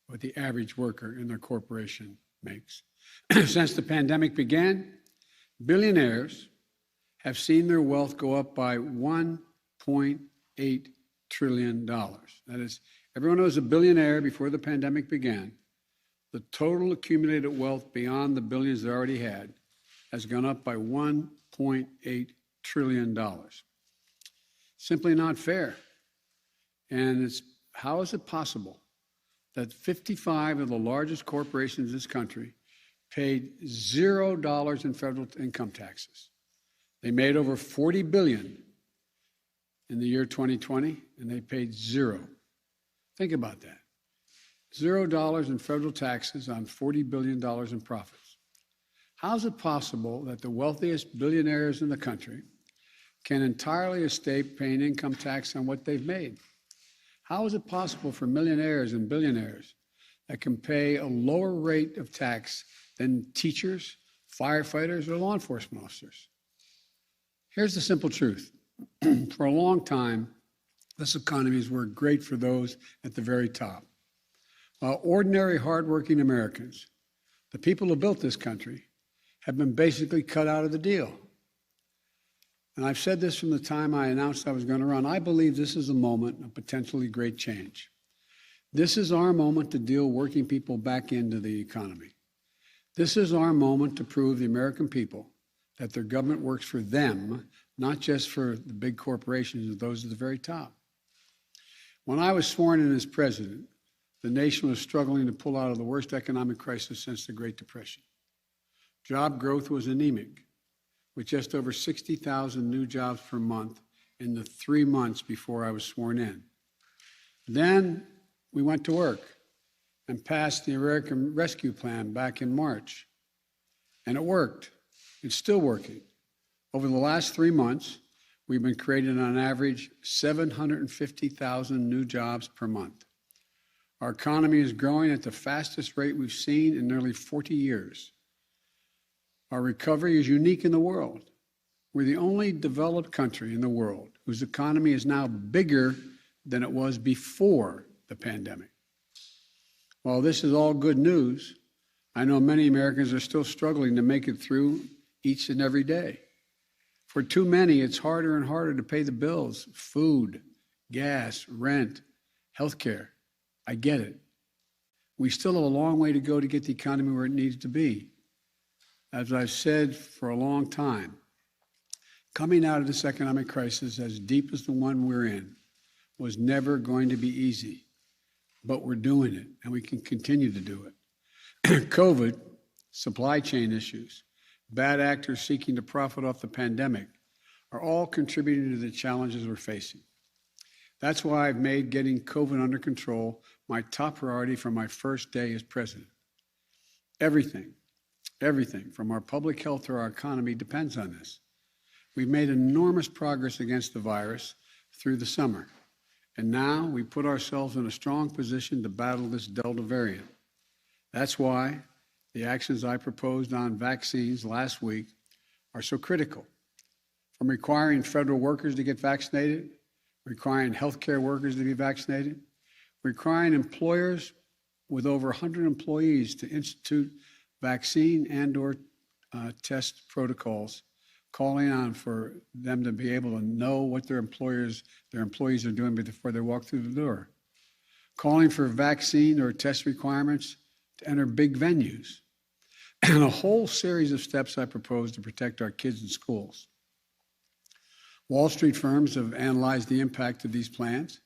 what the average worker in their corporation makes. Since the pandemic began, billionaires have seen their wealth go up by $1.8 trillion. That is, everyone was a billionaire before the pandemic began. The total accumulated wealth beyond the billions they already had has gone up by $1.8 trillion. Simply not fair. And how is it possible that 55 of the largest corporations in this country paid $0 in federal income taxes? They made over $40 billion in the year 2020, and they paid zero. Think about that. $0 in federal taxes on $40 billion in profits. How is it possible that the wealthiest billionaires in the country can entirely escape paying income tax on what they've made? How is it possible for millionaires and billionaires that can pay a lower rate of tax than teachers, firefighters, or law enforcement officers? Here's the simple truth. For a long time, this economy has worked great for those at the very top. While ordinary, hardworking Americans, the people who built this country, have been basically cut out of the deal. And I've said this from the time I announced I was going to run. I believe this is a moment of potentially great change. This is our moment to deal working people back into the economy. This is our moment to prove the American people that their government works for them, not just for the big corporations and those at the very top. When I was sworn in as president, the nation was struggling to pull out of the worst economic crisis since the Great Depression. Job growth was anemic, with just over 60,000 new jobs per month in the 3 months before I was sworn in. Then we went to work, and passed the American Rescue Plan back in March. And it worked. It's still working. Over the last 3 months, we've been creating on average 750,000 new jobs per month. Our economy is growing at the fastest rate we've seen in nearly 40 years. Our recovery is unique in the world. We're the only developed country in the world whose economy is now bigger than it was before the pandemic. While this is all good news, I know many Americans are still struggling to make it through each and every day. For too many, it's harder and harder to pay the bills, food, gas, rent, healthcare. I get it. We still have a long way to go to get the economy where it needs to be. As I've said for a long time, coming out of this economic crisis as deep as the one we're in was never going to be easy, but we're doing it, and we can continue to do it. COVID, supply chain issues, bad actors seeking to profit off the pandemic are all contributing to the challenges we're facing. That's why I've made getting COVID under control my top priority from my first day as president. Everything from our public health to our economy depends on this. We've made enormous progress against the virus through the summer, and now we put ourselves in a strong position to battle this Delta variant. That's why the actions I proposed on vaccines last week are so critical. From requiring federal workers to get vaccinated, requiring healthcare workers to be vaccinated, requiring employers with over 100 employees to institute vaccine and/or test protocols, calling on for them to be able to know what their employees are doing before they walk through the door, calling for vaccine or test requirements to enter big venues, and a whole series of steps I propose to protect our kids in schools. Wall Street firms have analyzed the impact of these plans,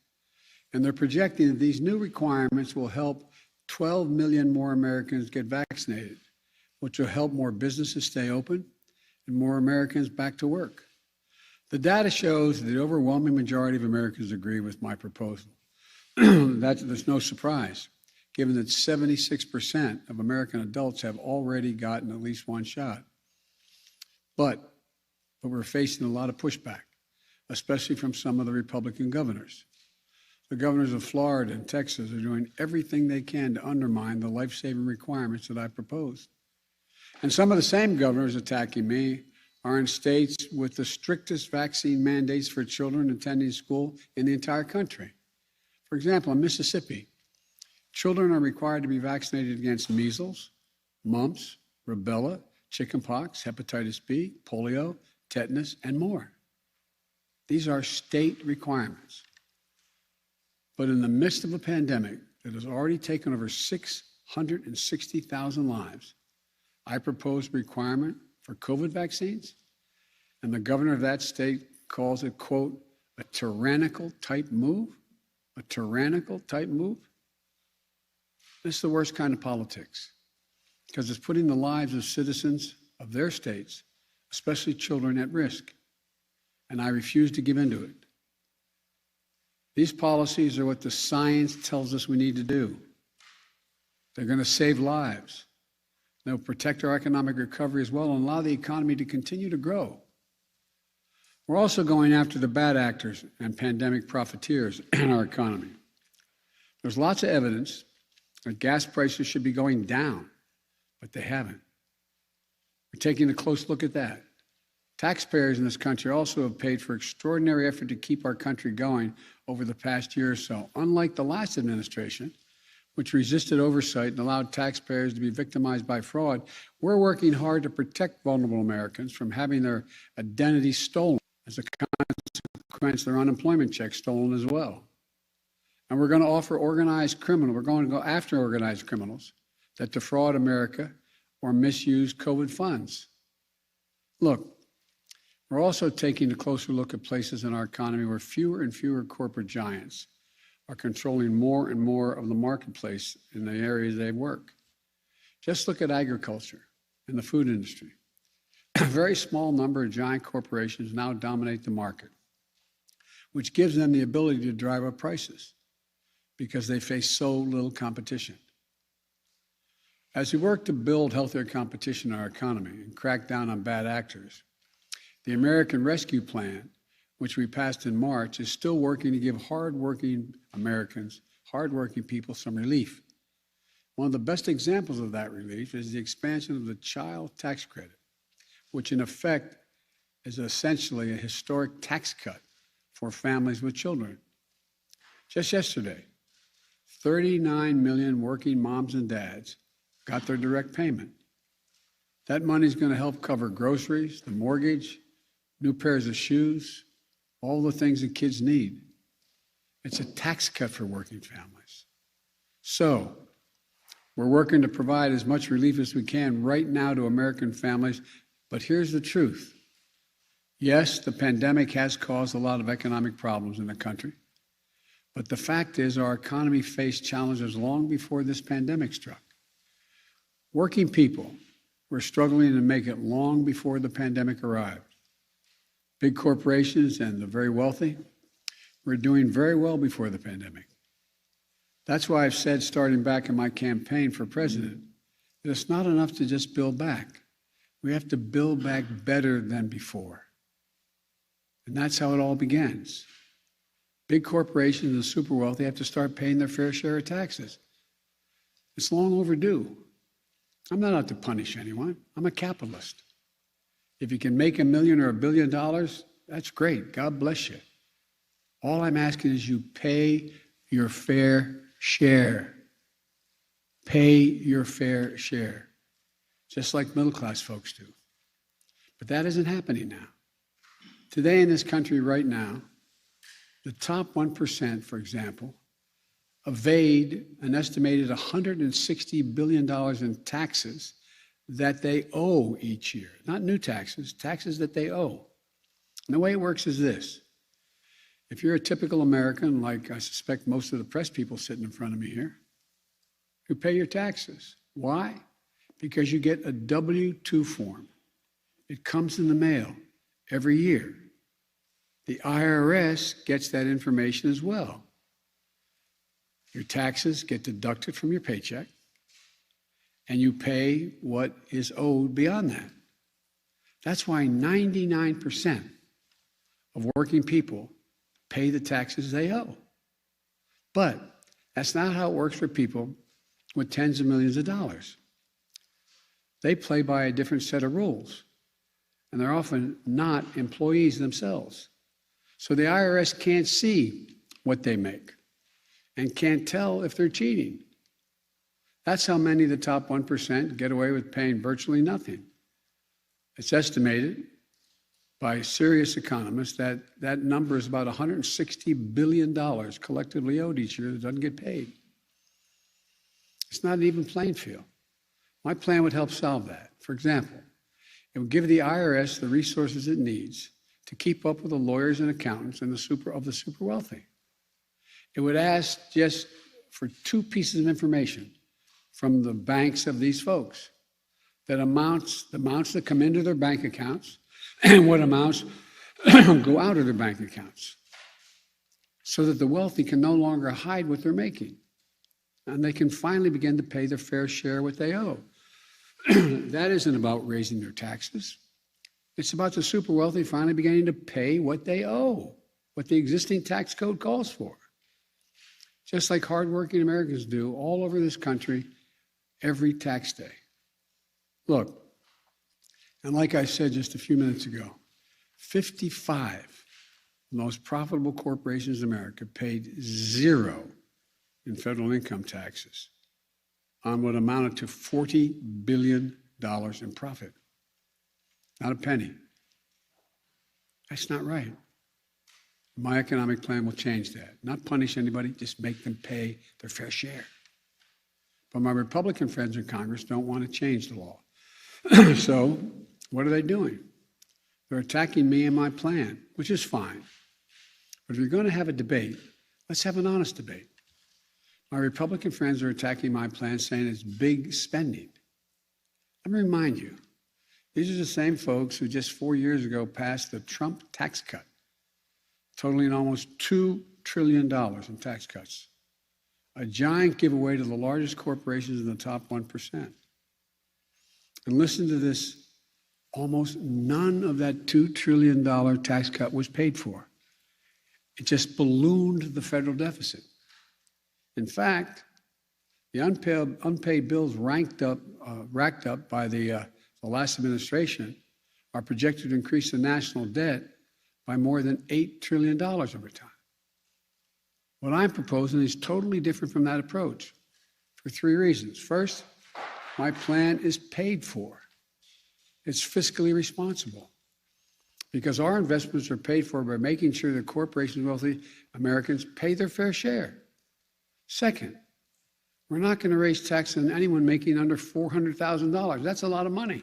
and they're projecting that these new requirements will help 12 million more Americans get vaccinated, which will help more businesses stay open and more Americans back to work. The data shows that the overwhelming majority of Americans agree with my proposal. There's no surprise, given that 76% of American adults have already gotten at least one shot. But we're facing a lot of pushback, especially from some of the Republican governors. The governors of Florida and Texas are doing everything they can to undermine the life-saving requirements that I proposed. And some of the same governors attacking me are in states with the strictest vaccine mandates for children attending school in the entire country. For example, in Mississippi, children are required to be vaccinated against measles, mumps, rubella, chickenpox, hepatitis B, polio, tetanus, and more. These are state requirements. But in the midst of a pandemic that has already taken over 660,000 lives, I propose a requirement for COVID vaccines, and the governor of that state calls it, quote, a tyrannical type move? A tyrannical type move? This is the worst kind of politics, because it's putting the lives of citizens of their states, especially children, at risk, and I refuse to give in to it. These policies are what the science tells us we need to do. They're going to save lives. They'll protect our economic recovery as well and allow the economy to continue to grow. We're also going after the bad actors and pandemic profiteers in our economy. There's lots of evidence that gas prices should be going down, but they haven't. We're taking a close look at that. Taxpayers in this country also have paid for extraordinary effort to keep our country going over the past year or so. Unlike the last administration, which resisted oversight and allowed taxpayers to be victimized by fraud, we're working hard to protect vulnerable Americans from having their identity stolen, as a consequence, their unemployment checks stolen as well. And we're going to offer we're going to go after organized criminals that defraud America or misuse COVID funds. Look, we're also taking a closer look at places in our economy where fewer and fewer corporate giants are controlling more and more of the marketplace in the areas they work. Just look at agriculture and the food industry. A very small number of giant corporations now dominate the market, which gives them the ability to drive up prices because they face so little competition. As we work to build healthier competition in our economy and crack down on bad actors, the American Rescue Plan, which we passed in March, is still working to give hardworking Americans, hardworking people, some relief. One of the best examples of that relief is the expansion of the child tax credit, which in effect is essentially a historic tax cut for families with children. Just yesterday, 39 million working moms and dads got their direct payment. That money is going to help cover groceries, the mortgage, new pairs of shoes, all the things that kids need. It's a tax cut for working families. So, we're working to provide as much relief as we can right now to American families, but here's the truth. Yes, the pandemic has caused a lot of economic problems in the country, but the fact is our economy faced challenges long before this pandemic struck. Working people were struggling to make it long before the pandemic arrived. Big corporations and the very wealthy were doing very well before the pandemic. That's why I've said, starting back in my campaign for president, that it's not enough to just build back. We have to build back better than before. And that's how it all begins. Big corporations and the super wealthy have to start paying their fair share of taxes. It's long overdue. I'm not out to punish anyone. I'm a capitalist. If you can make $1 million or $1 billion, that's great. God bless you. All I'm asking is you pay your fair share. Pay your fair share, just like middle-class folks do. But that isn't happening now. Today in this country right now, the top 1%, for example, evade an estimated $160 billion in taxes that they owe each year. Not new taxes, taxes that they owe. And the way it works is this. If you're a typical American, like I suspect most of the press people sitting in front of me here, you pay your taxes. Why? Because you get a W-2 form. It comes in the mail every year. The IRS gets that information as well. Your taxes get deducted from your paycheck, and you pay what is owed beyond that. That's why 99% of working people pay the taxes they owe. But that's not how it works for people with tens of millions of dollars. They play by a different set of rules, and they're often not employees themselves. So the IRS can't see what they make and can't tell if they're cheating. That's how many of the top 1% get away with paying virtually nothing. It's estimated by serious economists that that number is about $160 billion collectively owed each year that doesn't get paid. It's not an even playing field. My plan would help solve that. For example, it would give the IRS the resources it needs to keep up with the lawyers and accountants and the super wealthy. It would ask just for 2 pieces of information from the banks of these folks, that the amounts that come into their bank accounts and what amounts go out of their bank accounts, so that the wealthy can no longer hide what they're making, and they can finally begin to pay their fair share of what they owe. That isn't about raising their taxes. It's about the super wealthy finally beginning to pay what they owe, what the existing tax code calls for. Just like hardworking Americans do all over this country every tax day. Look, and like I said just a few minutes ago, 55 of the most profitable corporations in America paid 0 in federal income taxes on what amounted to $40 billion in profit. Not a penny. That's not right. My economic plan will change that. Not punish anybody, just make them pay their fair share. But my Republican friends in Congress don't want to change the law. So what are they doing? They're attacking me and my plan, which is fine. But if you're going to have a debate, let's have an honest debate. My Republican friends are attacking my plan, saying it's big spending. Let me remind you, these are the same folks who just 4 years ago passed the Trump tax cut, totaling almost $2 trillion in tax cuts. A giant giveaway to the largest corporations in the top 1%. And listen to this, almost none of that $2 trillion tax cut was paid for. It just ballooned the federal deficit. In fact, the unpaid bills racked up by the last administration are projected to increase the national debt by more than $8 trillion over time. What I'm proposing is totally different from that approach for three reasons. First, my plan is paid for. It's fiscally responsible because our investments are paid for by making sure that corporations and wealthy Americans pay their fair share. Second, we're not going to raise taxes on anyone making under $400,000. That's a lot of money.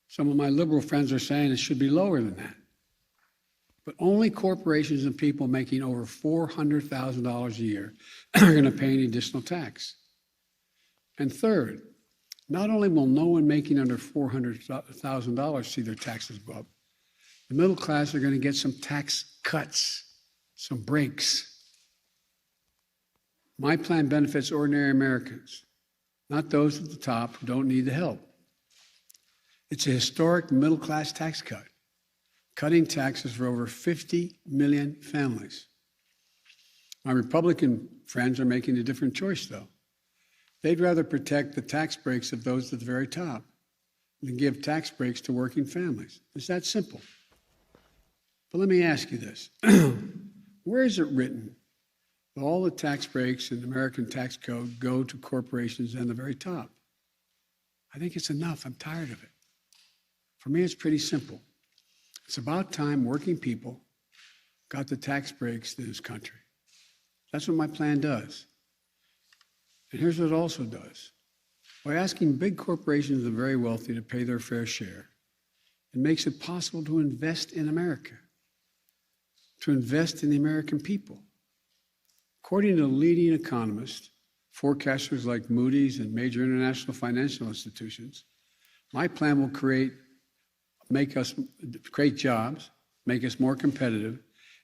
Some of my liberal friends are saying it should be lower than that. But only corporations and people making over $400,000 a year are going to pay any additional tax. And third, not only will no one making under $400,000 see their taxes go up, the middle class are going to get some tax cuts, some breaks. My plan benefits ordinary Americans, not those at the top who don't need the help. It's a historic middle-class tax cut, cutting taxes for over 50 million families. My Republican friends are making a different choice, though. They'd rather protect the tax breaks of those at the very top than give tax breaks to working families. It's that simple. But let me ask you this. Where is it written that all the tax breaks in the American tax code go to corporations and the very top? I think it's enough. I'm tired of it. For me, it's pretty simple. It's about time working people got the tax breaks in this country. That's what my plan does. And here's what it also does. By asking big corporations and the very wealthy to pay their fair share, it makes it possible to invest in America, to invest in the American people. According to leading economists, forecasters like Moody's and major international financial institutions, my plan will create jobs, make us more competitive,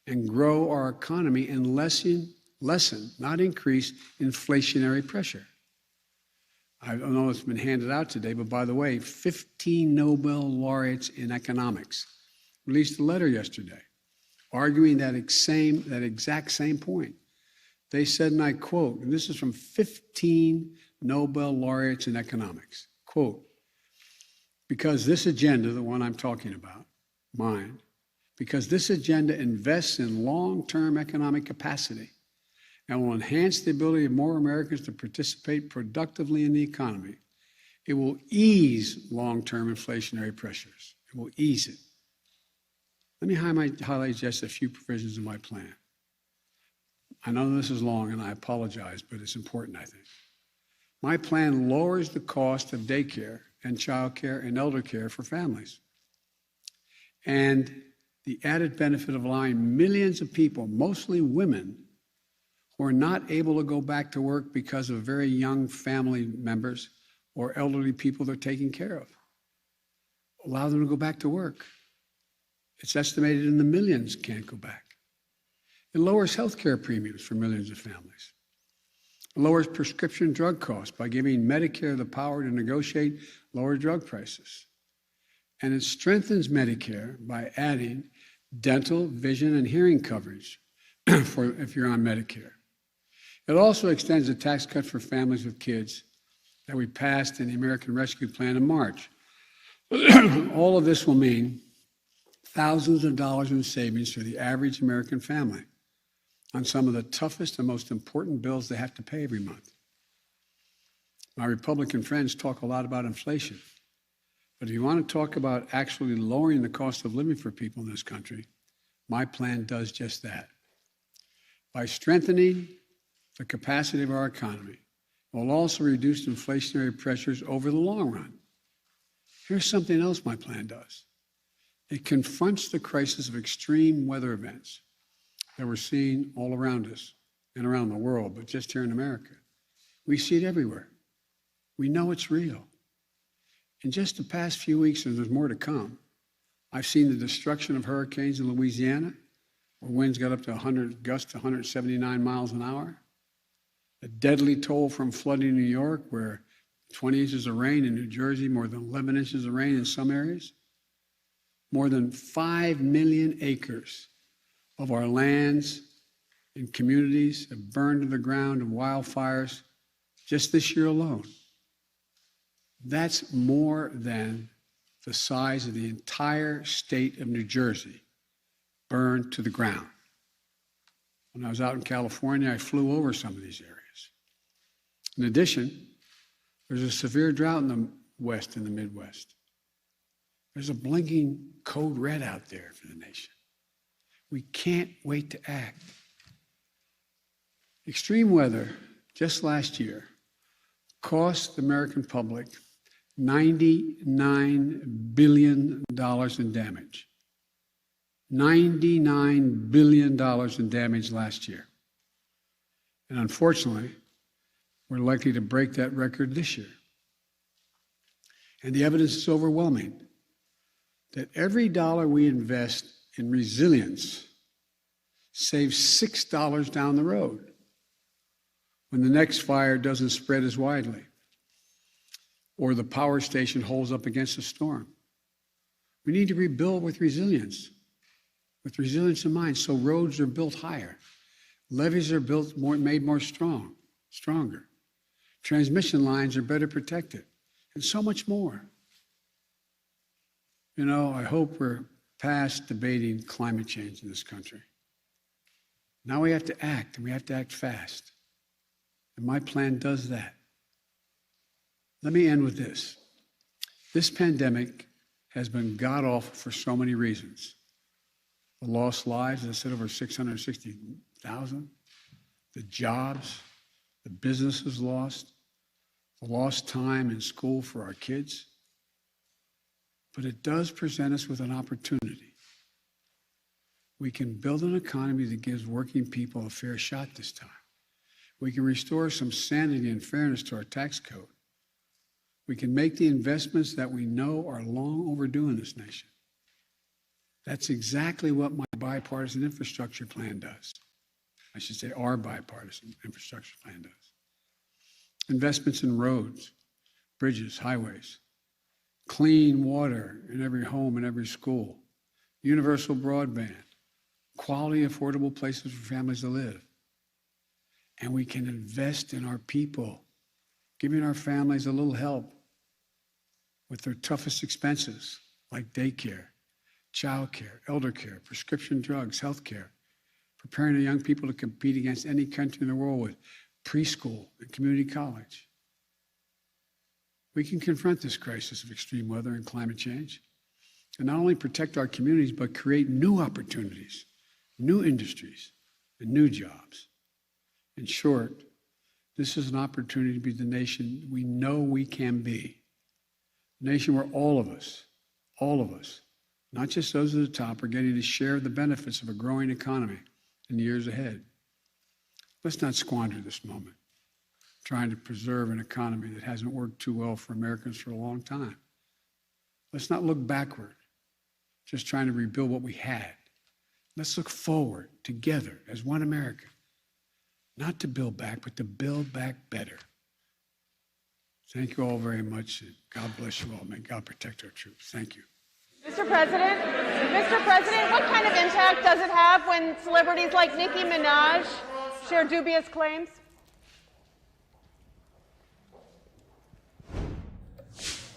and grow our economy and lessen, not increase, inflationary pressure. I don't know if it's been handed out today, but by the way, 15 Nobel laureates in economics released a letter yesterday arguing that exact same point. They said, and I quote, and this is from 15 Nobel laureates in economics, quote, because this agenda, the one I'm talking about, mine, because this agenda invests in long-term economic capacity and will enhance the ability of more Americans to participate productively in the economy, it will ease long-term inflationary pressures. It will ease it. Let me highlight just a few provisions of my plan. I know this is long and I apologize, but it's important, I think. My plan lowers the cost of daycare and childcare and elder care for families. And the added benefit of allowing millions of people, mostly women, who are not able to go back to work because of very young family members or elderly people they're taking care of. Allow them to go back to work. It's estimated in the millions can't go back. It lowers health care premiums for millions of families. It lowers prescription drug costs by giving Medicare the power to negotiate lower drug prices. And it strengthens Medicare by adding dental, vision, and hearing coverage if you're on Medicare. It also extends the tax cut for families with kids that we passed in the American Rescue Plan in March. All of this will mean thousands of dollars in savings for the average American family on some of the toughest and most important bills they have to pay every month. My Republican friends talk a lot about inflation, but if you want to talk about actually lowering the cost of living for people in this country, my plan does just that. By strengthening the capacity of our economy, it will also reduce inflationary pressures over the long run. Here's something else my plan does. It confronts the crisis of extreme weather events that we're seeing all around us and around the world, but just here in America. We see it everywhere. We know it's real. In just the past few weeks, and there's more to come, I've seen the destruction of hurricanes in Louisiana, where winds got up to gusts to 179 miles an hour. The deadly toll from flooding in New York, where 20 inches of rain in New Jersey, more than 11 inches of rain in some areas. More than 5 million acres of our lands and communities have burned to the ground in wildfires just this year alone. That's more than the size of the entire state of New Jersey burned to the ground. When I was out in California, I flew over some of these areas. In addition, there's a severe drought in the West and the Midwest. There's a blinking code red out there for the nation. We can't wait to act. Extreme weather, just last year, cost the American public $99 billion in damage. $99 billion in damage last year. And unfortunately, we're likely to break that record this year. And the evidence is overwhelming that every dollar we invest in resilience saves $6 down the road when the next fire doesn't spread as widely or the power station holds up against a storm. We need to rebuild with resilience in mind, so roads are built higher, levees are built made more stronger, transmission lines are better protected, and so much more. You know, I hope we're past debating climate change in this country. Now we have to act, and we have to act fast. And my plan does that. Let me end with this. This pandemic has been god-awful for so many reasons. The lost lives, as I said, over 660,000. The jobs, the businesses lost, the lost time in school for our kids. But it does present us with an opportunity. We can build an economy that gives working people a fair shot this time. We can restore some sanity and fairness to our tax code. We can make the investments that we know are long overdue in this nation. That's exactly what my bipartisan infrastructure plan does. I should say our bipartisan infrastructure plan does. Investments in roads, bridges, highways, clean water in every home and every school, universal broadband, quality, affordable places for families to live. And we can invest in our people, giving our families a little help with their toughest expenses, like daycare, childcare, elder care, prescription drugs, health care, preparing the young people to compete against any country in the world with preschool and community college. We can confront this crisis of extreme weather and climate change and not only protect our communities, but create new opportunities, new industries, and new jobs. In short, this is an opportunity to be the nation we know we can be. A nation where all of us, not just those at the top, are getting to share the benefits of a growing economy in the years ahead. Let's not squander this moment trying to preserve an economy that hasn't worked too well for Americans for a long time. Let's not look backward, just trying to rebuild what we had. Let's look forward together as one America, not to build back, but to build back better. Thank you all very much, and God bless you all. May God protect our troops. Thank you. Mr. President, what kind of impact does it have when celebrities like Nicki Minaj share dubious claims?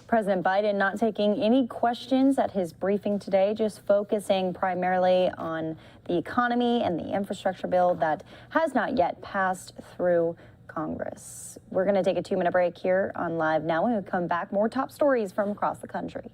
President Biden not taking any questions at his briefing today, just focusing primarily on the economy and the infrastructure bill that has not yet passed through Congress. We're going to take a 2-minute break here on Live Now. When we come back, more top stories from across the country.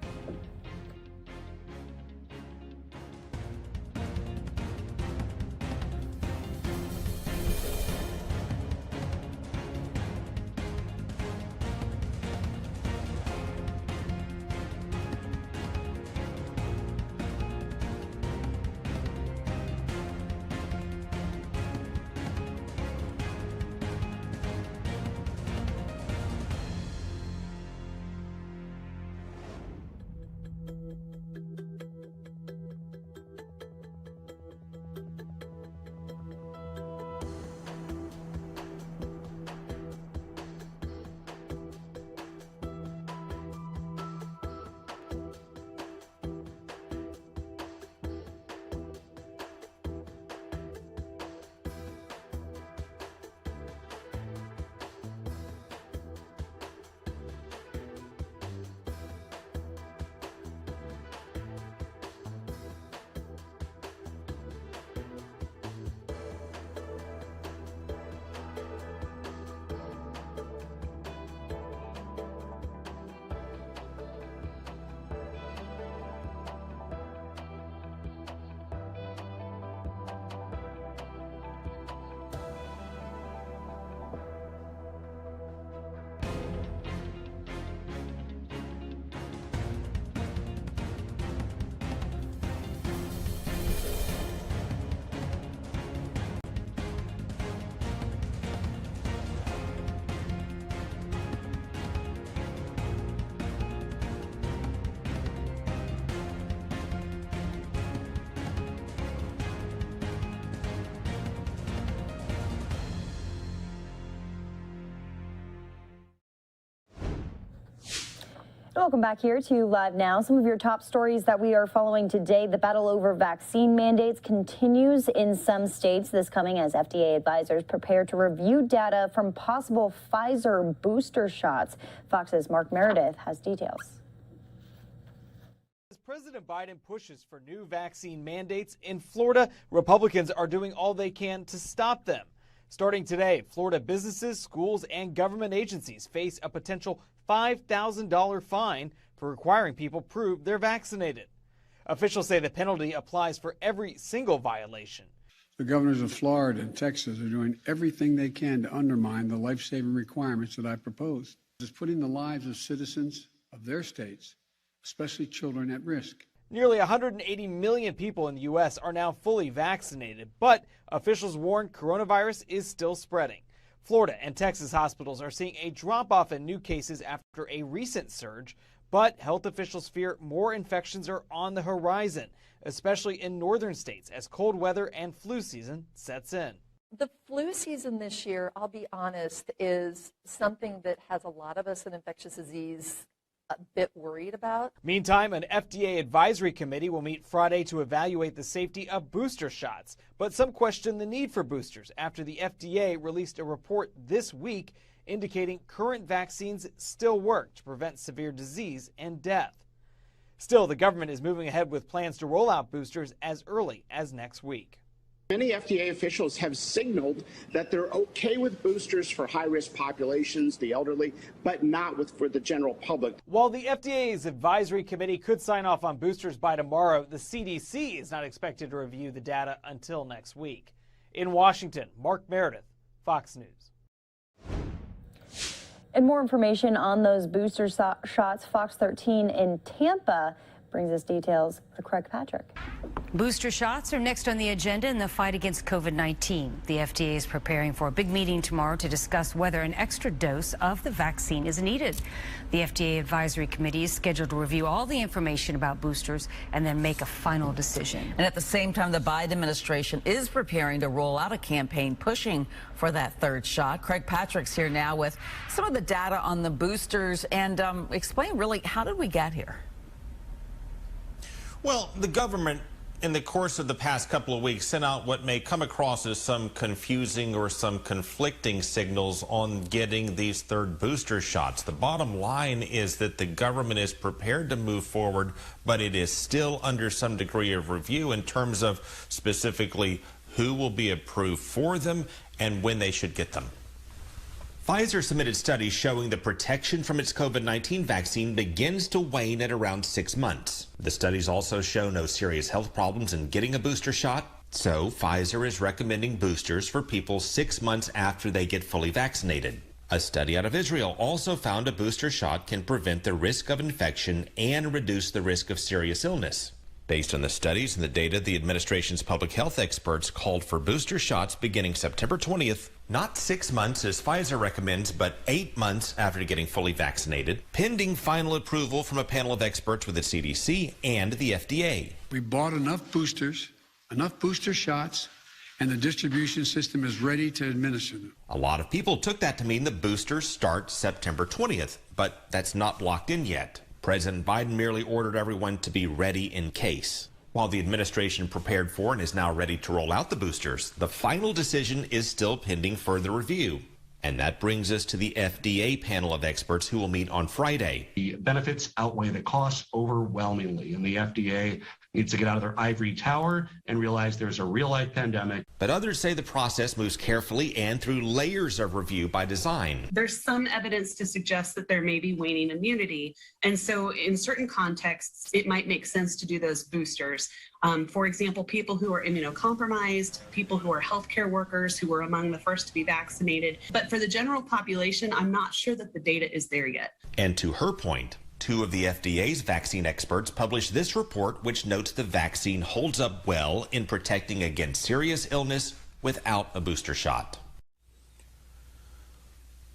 Welcome back here to Live Now. Some of your top stories that we are following today. The battle over vaccine mandates continues in some states. This coming as FDA advisors prepare to review data from possible Pfizer booster shots. Fox's Mark Meredith has details. As President Biden pushes for new vaccine mandates in Florida, Republicans are doing all they can to stop them. Starting today, Florida businesses, schools, and government agencies face a potential $5,000 fine for requiring people prove they're vaccinated. Officials say the penalty applies for every single violation. The governors of Florida and Texas are doing everything they can to undermine the life-saving requirements that I proposed. It's putting the lives of citizens of their states, especially children, at risk. Nearly 180 million people in the U.S. are now fully vaccinated, but officials warn coronavirus is still spreading. Florida and Texas hospitals are seeing a drop-off in new cases after a recent surge, but health officials fear more infections are on the horizon, especially in northern states as cold weather and flu season sets in. The flu season this year, I'll be honest, is something that has a lot of us in infectious disease a bit worried about. Meantime, an FDA advisory committee will meet Friday to evaluate the safety of booster shots. But some question the need for boosters after the FDA released a report this week indicating current vaccines still work to prevent severe disease and death. Still, the government is moving ahead with plans to roll out boosters as early as next week. Many FDA officials have signaled that they're okay with boosters for high-risk populations, the elderly, but not for the general public. While the FDA's advisory committee could sign off on boosters by tomorrow, the CDC is not expected to review the data until next week. In Washington, Mark Meredith, Fox News. And more information on those booster shots, Fox 13 in Tampa brings us details for Craig Patrick. Booster shots are next on the agenda in the fight against COVID-19. The FDA is preparing for a big meeting tomorrow to discuss whether an extra dose of the vaccine is needed. The FDA Advisory Committee is scheduled to review all the information about boosters and then make a final decision. And at the same time, the Biden administration is preparing to roll out a campaign pushing for that third shot. Craig Patrick's here now with some of the data on the boosters and explain really how did we get here? Well, the government, in the course of the past couple of weeks, sent out what may come across as some confusing or some conflicting signals on getting these third booster shots. The bottom line is that the government is prepared to move forward, but it is still under some degree of review in terms of specifically who will be approved for them and when they should get them. Pfizer submitted studies showing the protection from its COVID-19 vaccine begins to wane at around 6 months. The studies also show no serious health problems in getting a booster shot, so Pfizer is recommending boosters for people 6 months after they get fully vaccinated. A study out of Israel also found a booster shot can prevent the risk of infection and reduce the risk of serious illness. Based on the studies and the data, the administration's public health experts called for booster shots beginning September 20th, not 6 months as Pfizer recommends, but 8 months after getting fully vaccinated, pending final approval from a panel of experts with the CDC and the FDA. We bought enough boosters, enough booster shots, and the distribution system is ready to administer them. A lot of people took that to mean the boosters start September 20th, but that's not locked in yet. President Biden merely ordered everyone to be ready in case. While the administration prepared for and is now ready to roll out the boosters, the final decision is still pending further review. And that brings us to the FDA panel of experts who will meet on Friday. The benefits outweigh the costs overwhelmingly, and the FDA needs to get out of their ivory tower and realize there's a real-life pandemic. But others say the process moves carefully and through layers of review by design. There's some evidence to suggest that there may be waning immunity. And so in certain contexts, it might make sense to do those boosters. For example, people who are immunocompromised, people who are healthcare workers who were among the first to be vaccinated. But for the general population, I'm not sure that the data is there yet. And to her point, 2 of the FDA's vaccine experts published this report, which notes the vaccine holds up well in protecting against serious illness without a booster shot.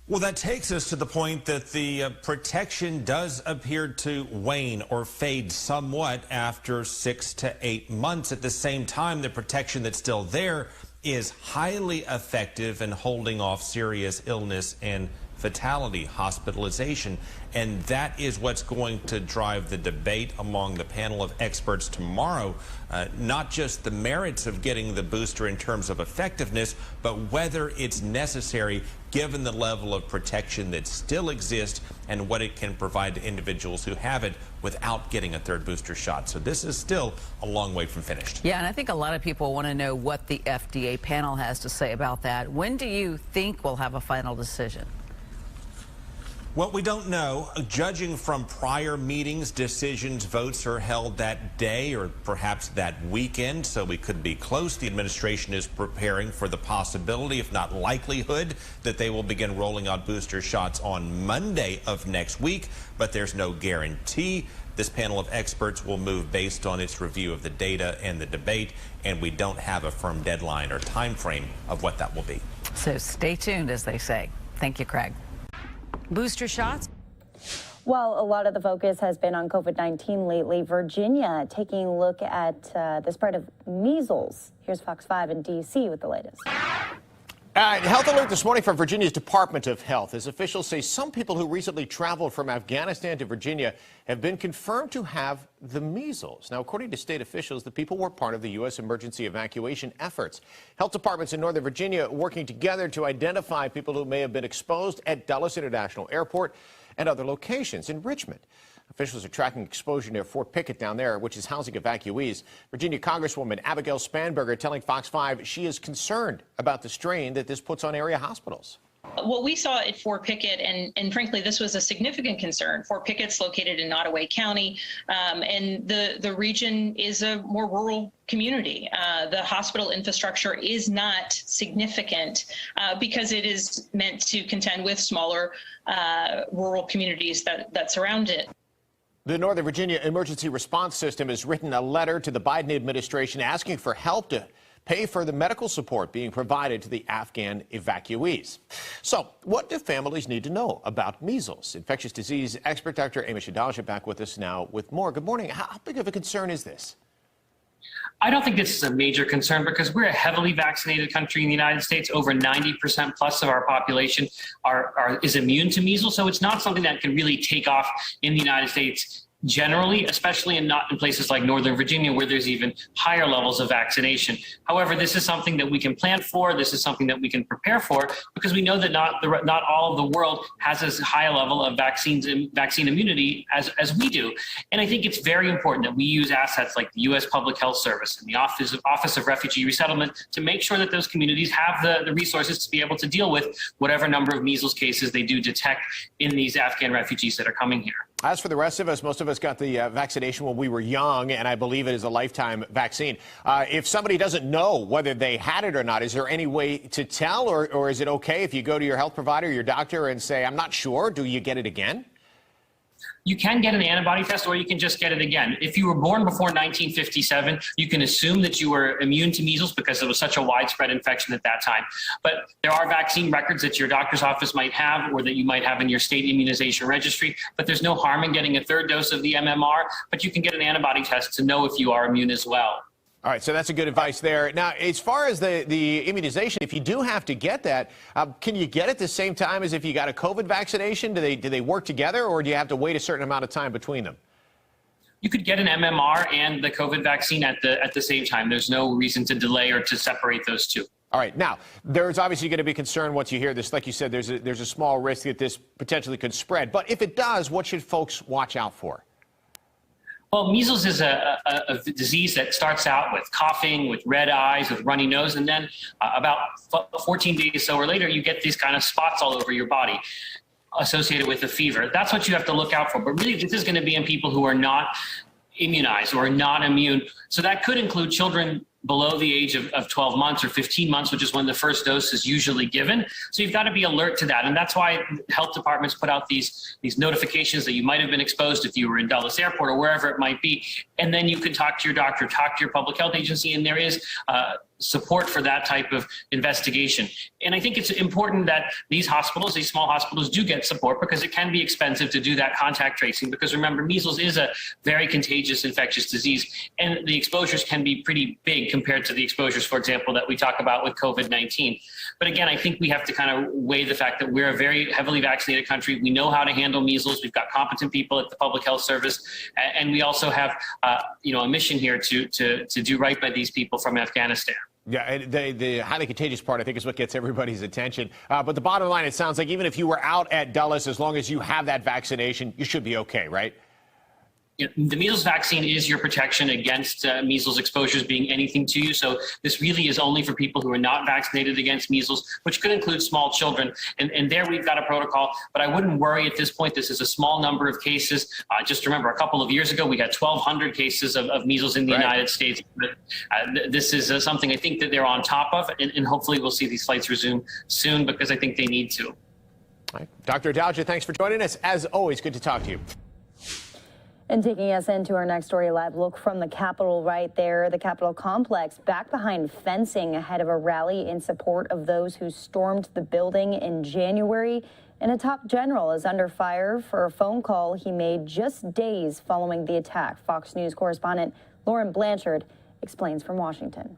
Well, that takes us to the point that the protection does appear to wane or fade somewhat after 6 to 8 months. At the same time, the protection that's still there is highly effective in holding off serious illness and fatality, hospitalization. And that is what's going to drive the debate among the panel of experts tomorrow. Not just the merits of getting the booster in terms of effectiveness, but whether it's necessary given the level of protection that still exists and what it can provide to individuals who have it without getting a third booster shot. So this is still a long way from finished. Yeah, and I think a lot of people want to know what the FDA panel has to say about that. When do you think we'll have a final decision? Well, we don't know. Judging from prior meetings, decisions, votes are held that day or perhaps that weekend, so we could be close. The administration is preparing for the possibility, if not likelihood, that they will begin rolling out booster shots on Monday of next week, but there's no guarantee. This panel of experts will move based on its review of the data and the debate, and we don't have a firm deadline or time frame of what that will be. So stay tuned, as they say. Thank you, Craig. Booster shots. Well, a lot of the focus has been on COVID-19 lately. Virginia taking a look at the spread of measles. Here's Fox 5 in D.C. with the latest. Health alert this morning from Virginia's Department of Health as officials say some people who recently traveled from Afghanistan to Virginia have been confirmed to have the measles. Now, according to state officials, the people were part of the U.S. emergency evacuation efforts. Health departments in Northern Virginia working together to identify people who may have been exposed at Dulles International Airport and other locations in Richmond. Officials are tracking exposure near Fort Pickett down there, which is housing evacuees. Virginia Congresswoman Abigail Spanberger telling Fox 5 she is concerned about the strain that this puts on area hospitals. What we saw at Fort Pickett, and frankly, this was a significant concern. Fort Pickett's located in Nottoway County, and the region is a more rural community. The hospital infrastructure is not significant because it is meant to contend with smaller rural communities that surround it. The Northern Virginia Emergency Response System has written a letter to the Biden administration asking for help to pay for the medical support being provided to the Afghan evacuees. So what do families need to know about measles? Infectious disease expert Dr. Amy Shadajah back with us now with more. Good morning. How big of a concern is this? I don't think this is a major concern because we're a heavily vaccinated country in the United States. Over 90% plus of our population is immune to measles. So it's not something that can really take off in the United States generally, especially not in places like Northern Virginia where there's even higher levels of vaccination. However, this is something that we can plan for. This is something that we can prepare for because we know that not all of the world has as high a level of vaccine immunity as we do. And I think it's very important that we use assets like the U.S. Public Health Service and the Office of Refugee Resettlement to make sure that those communities have the resources to be able to deal with whatever number of measles cases they do detect in these Afghan refugees that are coming here. As for the rest of us, most of us got the vaccination when we were young, and I believe it is a lifetime vaccine. If somebody doesn't know whether they had it or not, is there any way to tell, or is it okay if you go to your health provider, your doctor, and say, I'm not sure, do you get it again? You can get an antibody test or you can just get it again. If you were born before 1957, you can assume that you were immune to measles because it was such a widespread infection at that time. But there are vaccine records that your doctor's office might have or that you might have in your state immunization registry. But there's no harm in getting a third dose of the MMR, but you can get an antibody test to know if you are immune as well. All right, so that's a good advice there. Now, as far as the immunization, if you do have to get that, can you get it the same time as if you got a COVID vaccination? Do they work together, or do you have to wait a certain amount of time between them? You could get an MMR and the COVID vaccine at the same time. There's no reason to delay or to separate those two. All right. Now, there's obviously going to be concern once you hear this. Like you said, there's a small risk that this potentially could spread. But if it does, what should folks watch out for? Well, measles is a disease that starts out with coughing, with red eyes, with runny nose, and then about 14 days or later, you get these kind of spots all over your body associated with a fever. That's what you have to look out for. But really, this is going to be in people who are not immunized or not immune. So that could include children below the age of 12 months or 15 months, which is when the first dose is usually given. So you've got to be alert to that. And that's why health departments put out these notifications that you might have been exposed if you were in Dulles Airport or wherever it might be. And then you can talk to your doctor, talk to your public health agency, and there is support for that type of investigation. And I think it's important that these hospitals, these small hospitals, do get support, because it can be expensive to do that contact tracing, because remember, measles is a very contagious infectious disease, and the exposures can be pretty big compared to the exposures, for example, that we talk about with COVID-19. But again, I think we have to kind of weigh the fact that we're a very heavily vaccinated country. We know how to handle measles. We've got competent people at the Public Health Service, and we also have a mission here to do right by these people from Afghanistan. Yeah, and the highly contagious part, I think, is what gets everybody's attention. But the bottom line, it sounds like even if you were out at Dulles, as long as you have that vaccination, you should be okay, right? The measles vaccine is your protection against measles exposures being anything to you. So this really is only for people who are not vaccinated against measles, which could include small children. And there we've got a protocol, but I wouldn't worry at this point. This is a small number of cases. Just remember, a couple of years ago, we had 1,200 cases of measles in the United States. But, this is something I think that they're on top of, and hopefully we'll see these flights resume soon, because I think they need to. All right. Dr. Adalja, thanks for joining us. As always, good to talk to you. And taking us into our next story, live look from the Capitol right there. The Capitol complex back behind fencing ahead of a rally in support of those who stormed the building in January. And a top general is under fire for a phone call he made just days following the attack. Fox News correspondent Lauren Blanchard explains from Washington.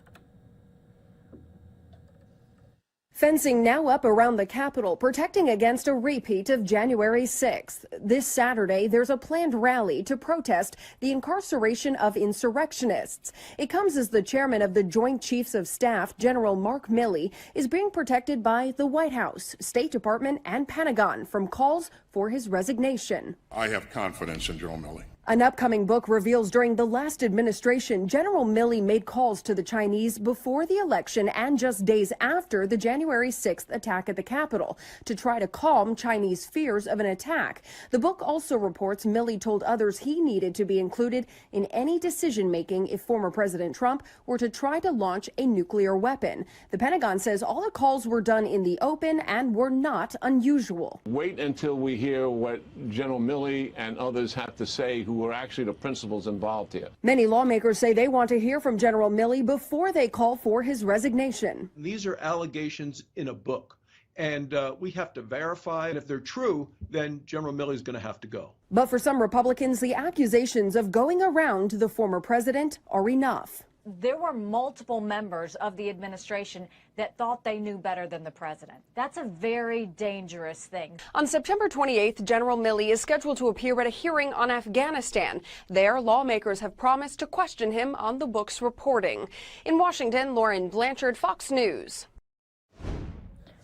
Fencing now up around the Capitol, protecting against a repeat of January 6th. This Saturday, there's a planned rally to protest the incarceration of insurrectionists. It comes as the chairman of the Joint Chiefs of Staff, General Mark Milley, is being protected by the White House, State Department, and Pentagon from calls for his resignation. I have confidence in General Milley. An upcoming book reveals during the last administration, General Milley made calls to the Chinese before the election and just days after the January 6th attack at the Capitol to try to calm Chinese fears of an attack. The book also reports Milley told others he needed to be included in any decision-making if former President Trump were to try to launch a nuclear weapon. The Pentagon says all the calls were done in the open and were not unusual. Wait until we hear what General Milley and others have to say, who are actually the principals involved here. Many lawmakers say they want to hear from General Milley before they call for his resignation. These are allegations in a book, and we have to verify, and if they're true, then General Milley is going to have to go. But for some Republicans, the accusations of going around the former president are enough. There were multiple members of the administration that thought they knew better than the president. That's a very dangerous thing. On September 28th, General Milley is scheduled to appear at a hearing on Afghanistan. There, lawmakers have promised to question him on the book's reporting. In Washington, Lauren Blanchard, Fox News.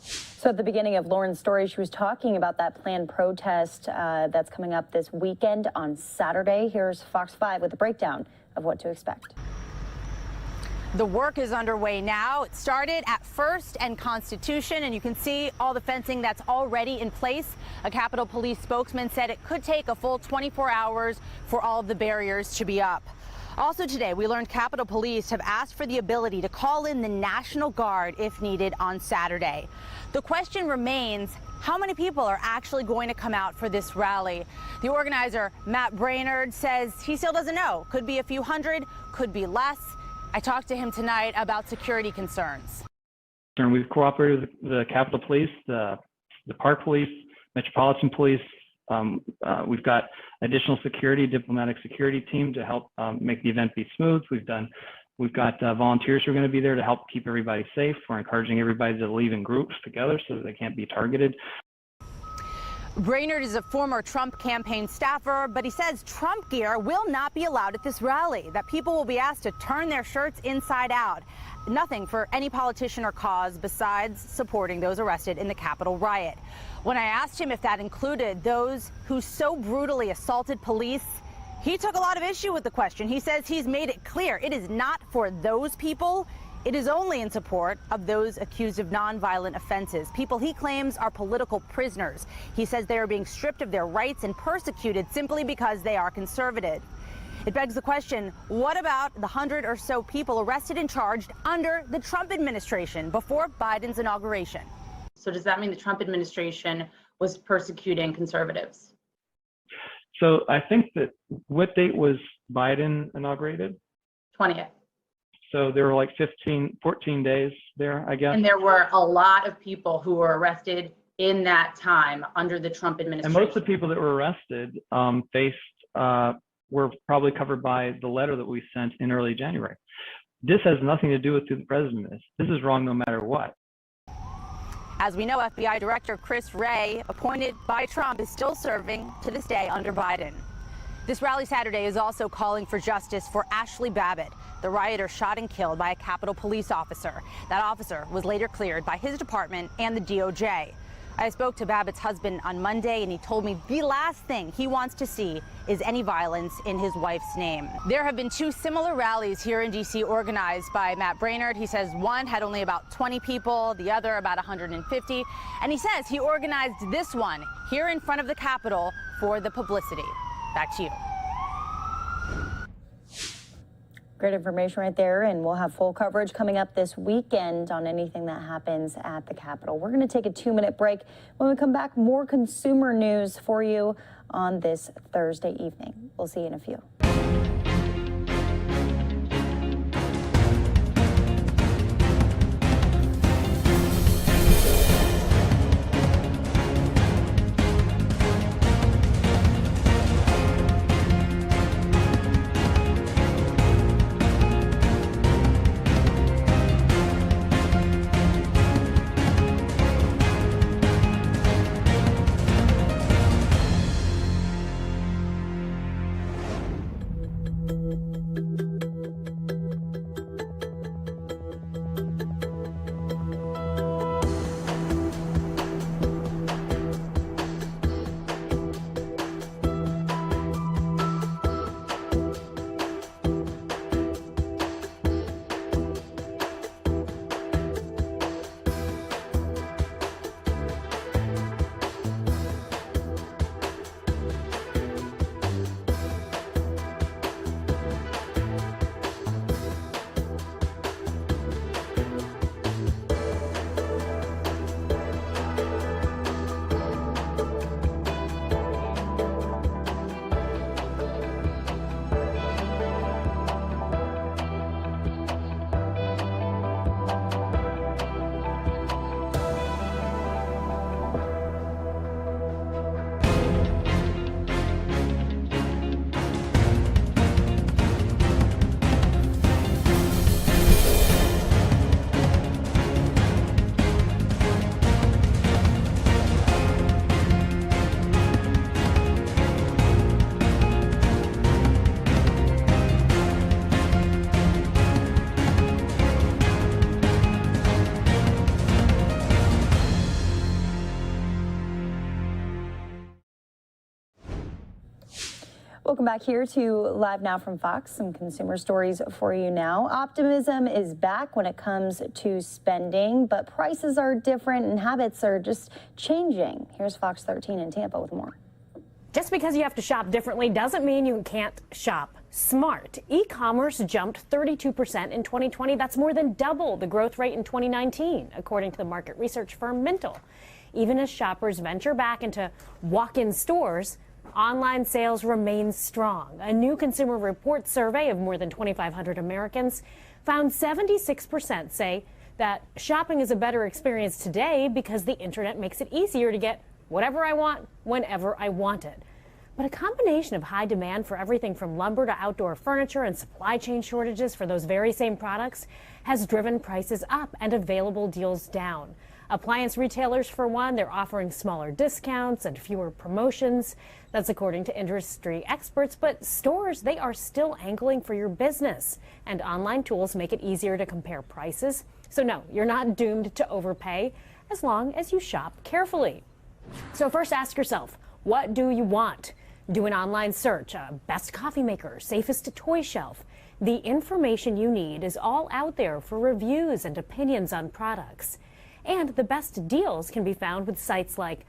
So at the beginning of Lauren's story, she was talking about that planned protest that's coming up this weekend on Saturday. Here's Fox 5 with a breakdown of what to expect. The work is underway now. It started at First and Constitution, and you can see all the fencing that's already in place. A Capitol Police spokesman said it could take a full 24 hours for all of the barriers to be up. Also today, we learned Capitol Police have asked for the ability to call in the National Guard if needed on Saturday. The question remains, how many people are actually going to come out for this rally? The organizer, Matt Brainerd, says he still doesn't know. Could be a few hundred, could be less. I talked to him tonight about security concerns. We've cooperated with the Capitol Police, the Park Police, Metropolitan Police. We've got additional security, diplomatic security team to help make the event be smooth. We've got volunteers who are going to be there to help keep everybody safe. We're encouraging everybody to leave in groups together so that they can't be targeted. Brainerd is a former Trump campaign staffer, but he says Trump gear will not be allowed at this rally, that people will be asked to turn their shirts inside out. Nothing for any politician or cause besides supporting those arrested in the Capitol riot. When I asked him if that included those who so brutally assaulted police, he took a lot of issue with the question. He says he's made it clear it is not for those people. It is only in support of those accused of nonviolent offenses, people he claims are political prisoners. He says they are being stripped of their rights and persecuted simply because they are conservative. It begs the question, what about the 100 or so people arrested and charged under the Trump administration before Biden's inauguration? So does that mean the Trump administration was persecuting conservatives? So I think that, what date was Biden inaugurated? 20th. So there were like 14 days there, I guess. And there were a lot of people who were arrested in that time under the Trump administration. And most of the people that were arrested were probably covered by the letter that we sent in early January. This has nothing to do with who the president is. This is wrong no matter what. As we know, FBI Director Chris Wray, appointed by Trump, is still serving to this day under Biden. This rally Saturday is also calling for justice for Ashley Babbitt, the rioter shot and killed by a Capitol Police officer. That officer was later cleared by his department and the DOJ. I spoke to Babbitt's husband on Monday, and he told me the last thing he wants to see is any violence in his wife's name. There have been two similar rallies here in D.C. organized by Matt Brainerd. He says one had only about 20 people, the other about 150. And he says he organized this one here in front of the Capitol for the publicity. Back to you. Great information right there, and we'll have full coverage coming up this weekend on anything that happens at the Capitol. We're going to take a 2-minute break. When we come back, more consumer news for you on this Thursday evening. We'll see you in a few. Welcome back here to Live Now from Fox. Some consumer stories for you now. Optimism is back when it comes to spending, but prices are different and habits are just changing. Here's Fox 13 in Tampa with more. Just because you have to shop differently doesn't mean you can't shop smart. E-commerce jumped 32% in 2020. That's more than double the growth rate in 2019, according to the market research firm Mintel. Even as shoppers venture back into walk-in stores, online sales remain strong. A new Consumer Reports survey of more than 2,500 Americans found 76% say that shopping is a better experience today because the internet makes it easier to get whatever I want, whenever I want it. But a combination of high demand for everything from lumber to outdoor furniture and supply chain shortages for those very same products has driven prices up and available deals down. Appliance retailers, for one, they're offering smaller discounts and fewer promotions. That's according to industry experts. But stores, they are still angling for your business. And online tools make it easier to compare prices. So no, you're not doomed to overpay as long as you shop carefully. So first ask yourself, what do you want? Do an online search, best coffee maker, safest toy shelf. The information you need is all out there for reviews and opinions on products. And the best deals can be found with sites like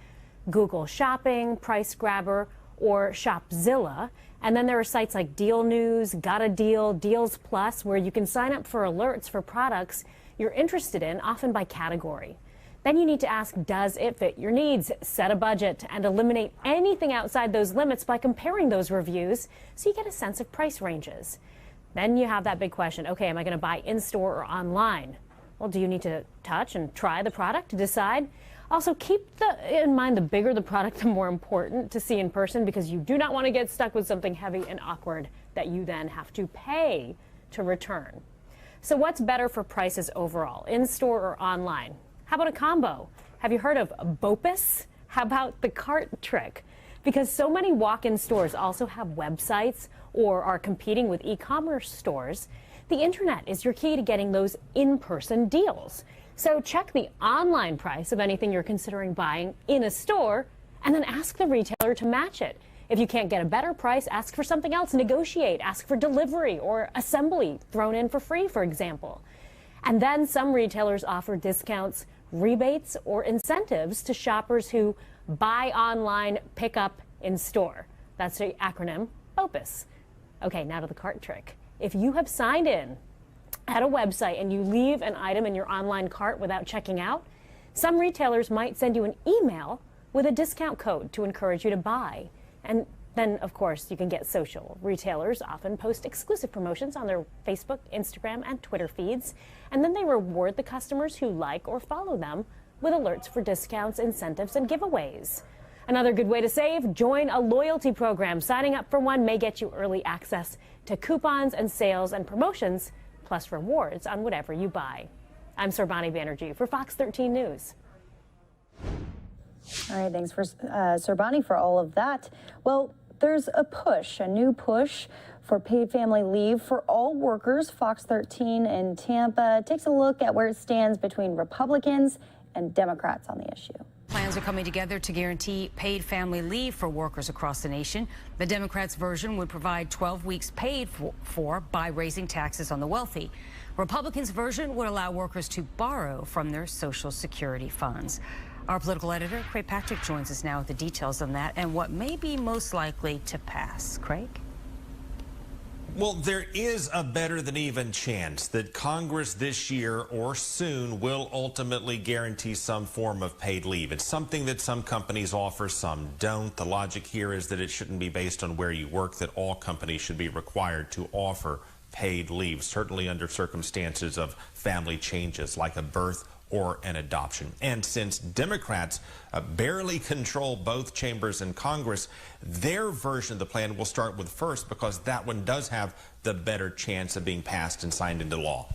Google Shopping, Price Grabber, or Shopzilla. And then there are sites like Deal News, Got a Deal, Deals Plus, where you can sign up for alerts for products you're interested in, often by category. Then you need to ask, does it fit your needs? Set a budget and eliminate anything outside those limits by comparing those reviews so you get a sense of price ranges. Then you have that big question, okay, am I going to buy in-store or online? Well, do you need to touch and try the product to decide? Also, keep in mind the bigger the product, the more important to see in person, because you do not want to get stuck with something heavy and awkward that you then have to pay to return. So what's better for prices overall, in-store or online? How about a combo? Have you heard of BOPUS? How about the cart trick? Because so many walk-in stores also have websites or are competing with e-commerce stores, the internet is your key to getting those in-person deals. So check the online price of anything you're considering buying in a store and then ask the retailer to match it. If you can't get a better price, ask for something else, negotiate, ask for delivery or assembly thrown in for free, for example. And then some retailers offer discounts, rebates, or incentives to shoppers who buy online, pick up in store. That's the acronym BOPUS. Okay, now to the cart trick. If you have signed in at a website and you leave an item in your online cart without checking out, some retailers might send you an email with a discount code to encourage you to buy. And then, of course, you can get social. Retailers often post exclusive promotions on their Facebook, Instagram, and Twitter feeds, and then they reward the customers who like or follow them with alerts for discounts, incentives, and giveaways. Another good way to save, join a loyalty program. Signing up for one may get you early access to coupons and sales and promotions, plus rewards on whatever you buy. I'm Sorbani Banerjee for Fox 13 News. All right, thanks for Sorbani for all of that. Well, there's a new push for paid family leave for all workers. Fox 13 in Tampa takes a look at where it stands between Republicans and Democrats on the issue. Plans are coming together to guarantee paid family leave for workers across the nation. The Democrats' version would provide 12 weeks paid for by raising taxes on the wealthy. Republicans' version would allow workers to borrow from their Social Security funds. Our political editor, Craig Patrick, joins us now with the details on that and what may be most likely to pass. Craig? Well, there is a better than even chance that Congress this year or soon will ultimately guarantee some form of paid leave. It's something that some companies offer, some don't. The logic here is that it shouldn't be based on where you work, that all companies should be required to offer paid leave, certainly under circumstances of family changes like a birth or an adoption. And since Democrats barely control both chambers in Congress, their version of the plan will start with first because that one does have the better chance of being passed and signed into law.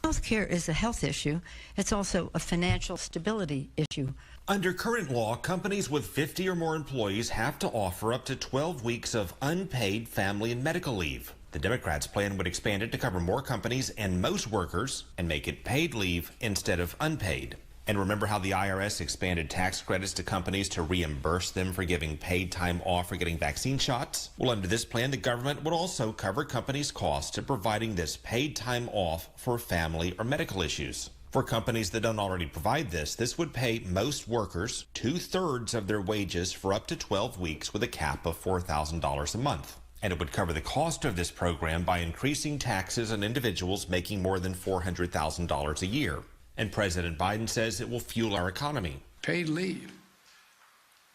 Healthcare is a health issue. It's also a financial stability issue. Under current law, companies with 50 or more employees have to offer up to 12 weeks of unpaid family and medical leave. The Democrats' plan would expand it to cover more companies and most workers and make it paid leave instead of unpaid. And remember how the IRS expanded tax credits to companies to reimburse them for giving paid time off for getting vaccine shots? Well, under this plan, the government would also cover companies' costs of providing this paid time off for family or medical issues. For companies that don't already provide this, this would pay most workers 2/3 of their wages for up to 12 weeks with a cap of $4,000 a month. And it would cover the cost of this program by increasing taxes on individuals making more than $400,000 a year. And President Biden says it will fuel our economy. Paid leave.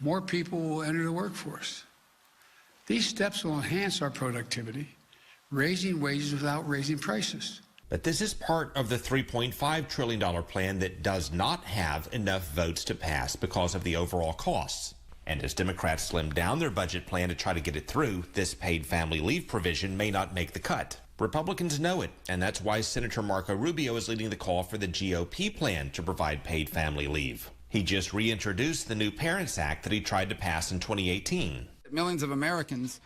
More people will enter the workforce. These steps will enhance our productivity, raising wages without raising prices. But this is part of the $3.5 trillion plan that does not have enough votes to pass because of the overall costs. And as Democrats slim down their budget plan to try to get it through, this paid family leave provision may not make the cut. Republicans know it, and that's why Senator Marco Rubio is leading the call for the GOP plan to provide paid family leave. He just reintroduced the new Parents Act that he tried to pass in 2018. Millions of Americans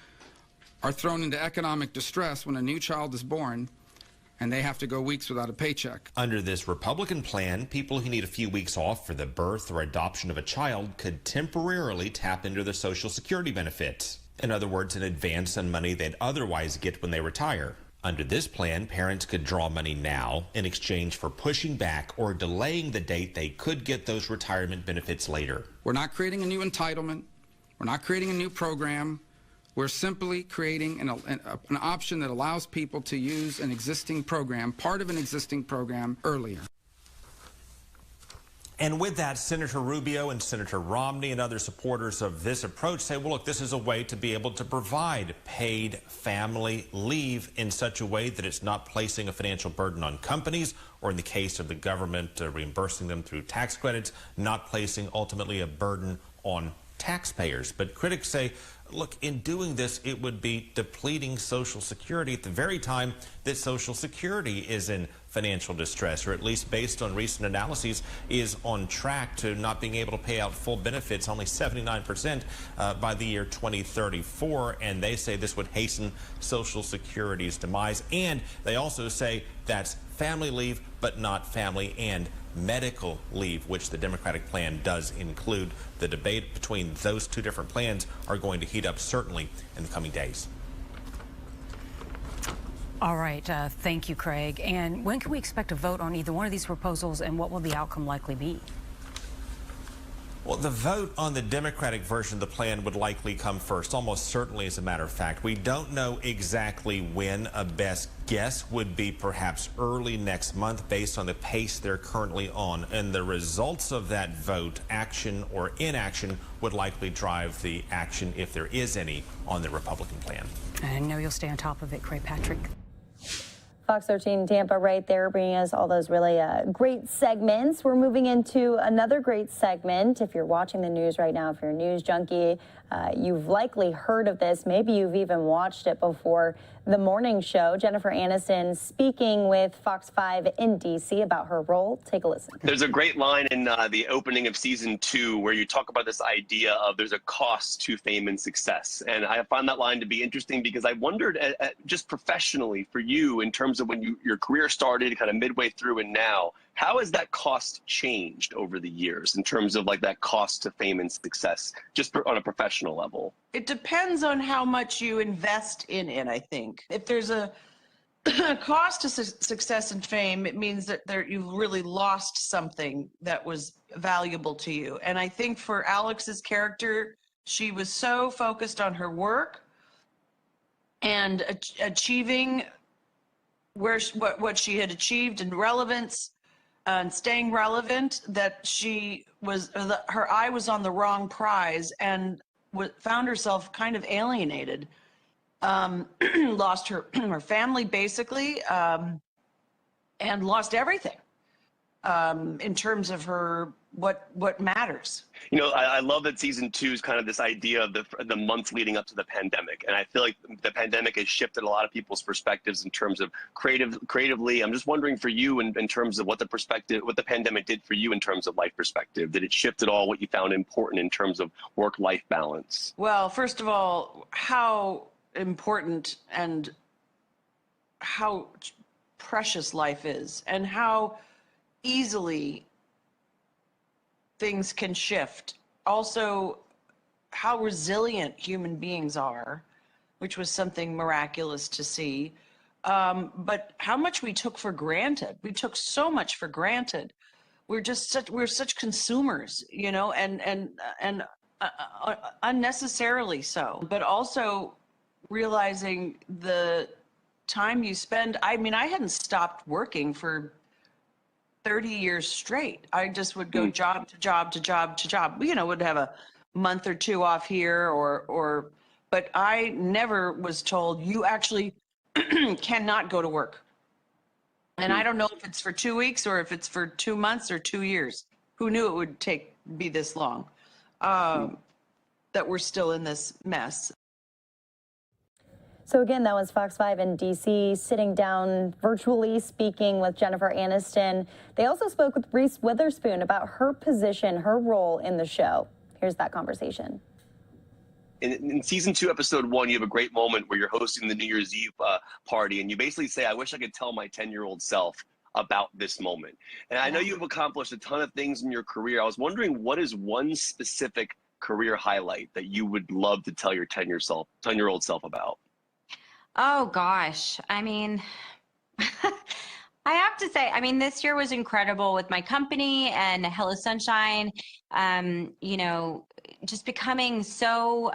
are thrown into economic distress when a new child is born and they have to go weeks without a paycheck. Under this Republican plan, people who need a few weeks off for the birth or adoption of a child could temporarily tap into their Social Security benefits. In other words, an advance on money they'd otherwise get when they retire. Under this plan, parents could draw money now in exchange for pushing back or delaying the date they could get those retirement benefits later. We're not creating a new entitlement. We're not creating a new program. We're simply creating an option that allows people to use an existing program, part of an existing program, earlier. And with that, Senator Rubio and Senator Romney and other supporters of this approach say, well, look, this is a way to be able to provide paid family leave in such a way that it's not placing a financial burden on companies, or in the case of the government reimbursing them through tax credits, not placing ultimately a burden on taxpayers. But critics say, look, in doing this, it would be depleting Social Security at the very time that Social Security is in financial distress, or at least based on recent analyses, is on track to not being able to pay out full benefits, only 79% by the year 2034. And they say this would hasten Social Security's demise. And they also say that's family leave, but not family and medical leave, which the Democratic plan does include. The debate between those two different plans are going to heat up certainly in the coming days. All right. Thank you, Craig. And when can we expect a vote on either one of these proposals, and what will the outcome likely be? Well, the vote on the Democratic version of the plan would likely come first, almost certainly, as a matter of fact. We don't know exactly when. A best guess would be perhaps early next month based on the pace they're currently on. And the results of that vote, action or inaction, would likely drive the action, if there is any, on the Republican plan. I know you'll stay on top of it, Craig Patrick. Fox 13 Tampa right there, bringing us all those really great segments. We're moving into another great segment. If you're watching the news right now, if you're a news junkie, you've likely heard of this. Maybe you've even watched it before. The morning show, Jennifer Aniston speaking with Fox 5 in D.C. about her role. Take a listen. There's a great line in the opening of season 2 where you talk about this idea of there's a cost to fame and success. And I find that line to be interesting because I wondered, just professionally for you, in terms of when your career started, kind of midway through and now, how has that cost changed over the years in terms of like that cost to fame and success, just on a professional level? It depends on how much you invest in it, I think. If there's a cost to success and fame, it means that you've really lost something that was valuable to you. And I think for Alex's character, she was so focused on her work and achieving what she had achieved in relevance and staying relevant, that her eye was on the wrong prize and found herself kind of alienated. Lost her family basically, and lost everything in terms of her what matters. You know, I love that season 2 is kind of this idea of the months leading up to the pandemic, and I feel like the pandemic has shifted a lot of people's perspectives in terms of creatively. I'm just wondering for you in terms of what the pandemic did for you in terms of life perspective. Did it shift at all what you found important in terms of work-life balance? Well, first of all, how important and how precious life is, and how easily things can shift. Also, how resilient human beings are, which was something miraculous to see. But how much we took for granted. We took so much for granted. We're such consumers, you know, and unnecessarily so. But also realizing the time you spend. I mean, I hadn't stopped working for 30 years straight. I just would go job to job to job to job. You know, would have a month or two off here but I never was told you actually cannot go to work. And I don't know if it's for 2 weeks or if it's for 2 months or 2 years. Who knew it would be this long? That we're still in this mess. So again, that was Fox 5 in D.C. sitting down virtually speaking with Jennifer Aniston. They also spoke with Reese Witherspoon about her position, her role in the show. Here's that conversation. In season 2, episode 1, you have a great moment where you're hosting the New Year's Eve party, and you basically say, I wish I could tell my 10-year-old self about this moment. And I know you've accomplished a ton of things in your career. I was wondering, what is one specific career highlight that you would love to tell your 10-year-old self about? Oh, gosh. I mean, I have to say, I mean, this year was incredible with my company and Hello Sunshine, you know, just becoming so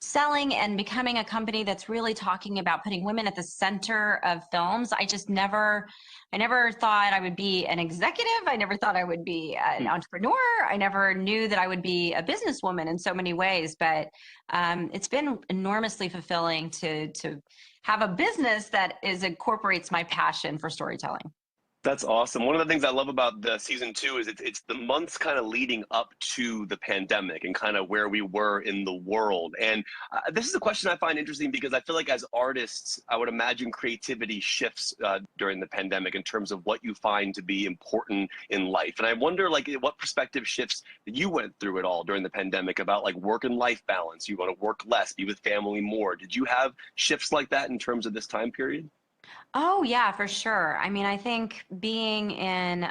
selling and becoming a company that's really talking about putting women at the center of films. I never thought I would be an executive. I never thought I would be an entrepreneur. I never knew that I would be a businesswoman in so many ways, but it's been enormously fulfilling to have a business that incorporates my passion for storytelling. That's awesome. One of the things I love about the season 2 is it's the months kind of leading up to the pandemic and kind of where we were in the world. And this is a question I find interesting because I feel like as artists, I would imagine creativity shifts during the pandemic in terms of what you find to be important in life. And I wonder, like, what perspective shifts that you went through it all during the pandemic about like work and life balance. You want to work less, be with family more. Did you have shifts like that in terms of this time period? Oh, yeah, for sure. I mean, I think being in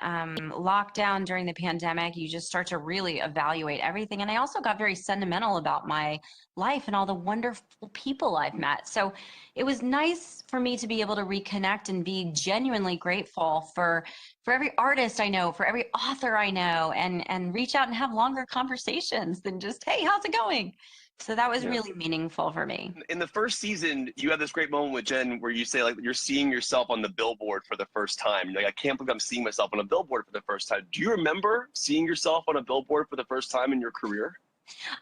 lockdown during the pandemic, you just start to really evaluate everything. And I also got very sentimental about my life and all the wonderful people I've met. So it was nice for me to be able to reconnect and be genuinely grateful for every artist I know, for every author I know, and reach out and have longer conversations than just, hey, how's it going? So that was really meaningful for me. In the first season, you have this great moment with Jen where you say, like, you're seeing yourself on the billboard for the first time. You're like, I can't believe I'm seeing myself on a billboard for the first time. Do you remember seeing yourself on a billboard for the first time in your career?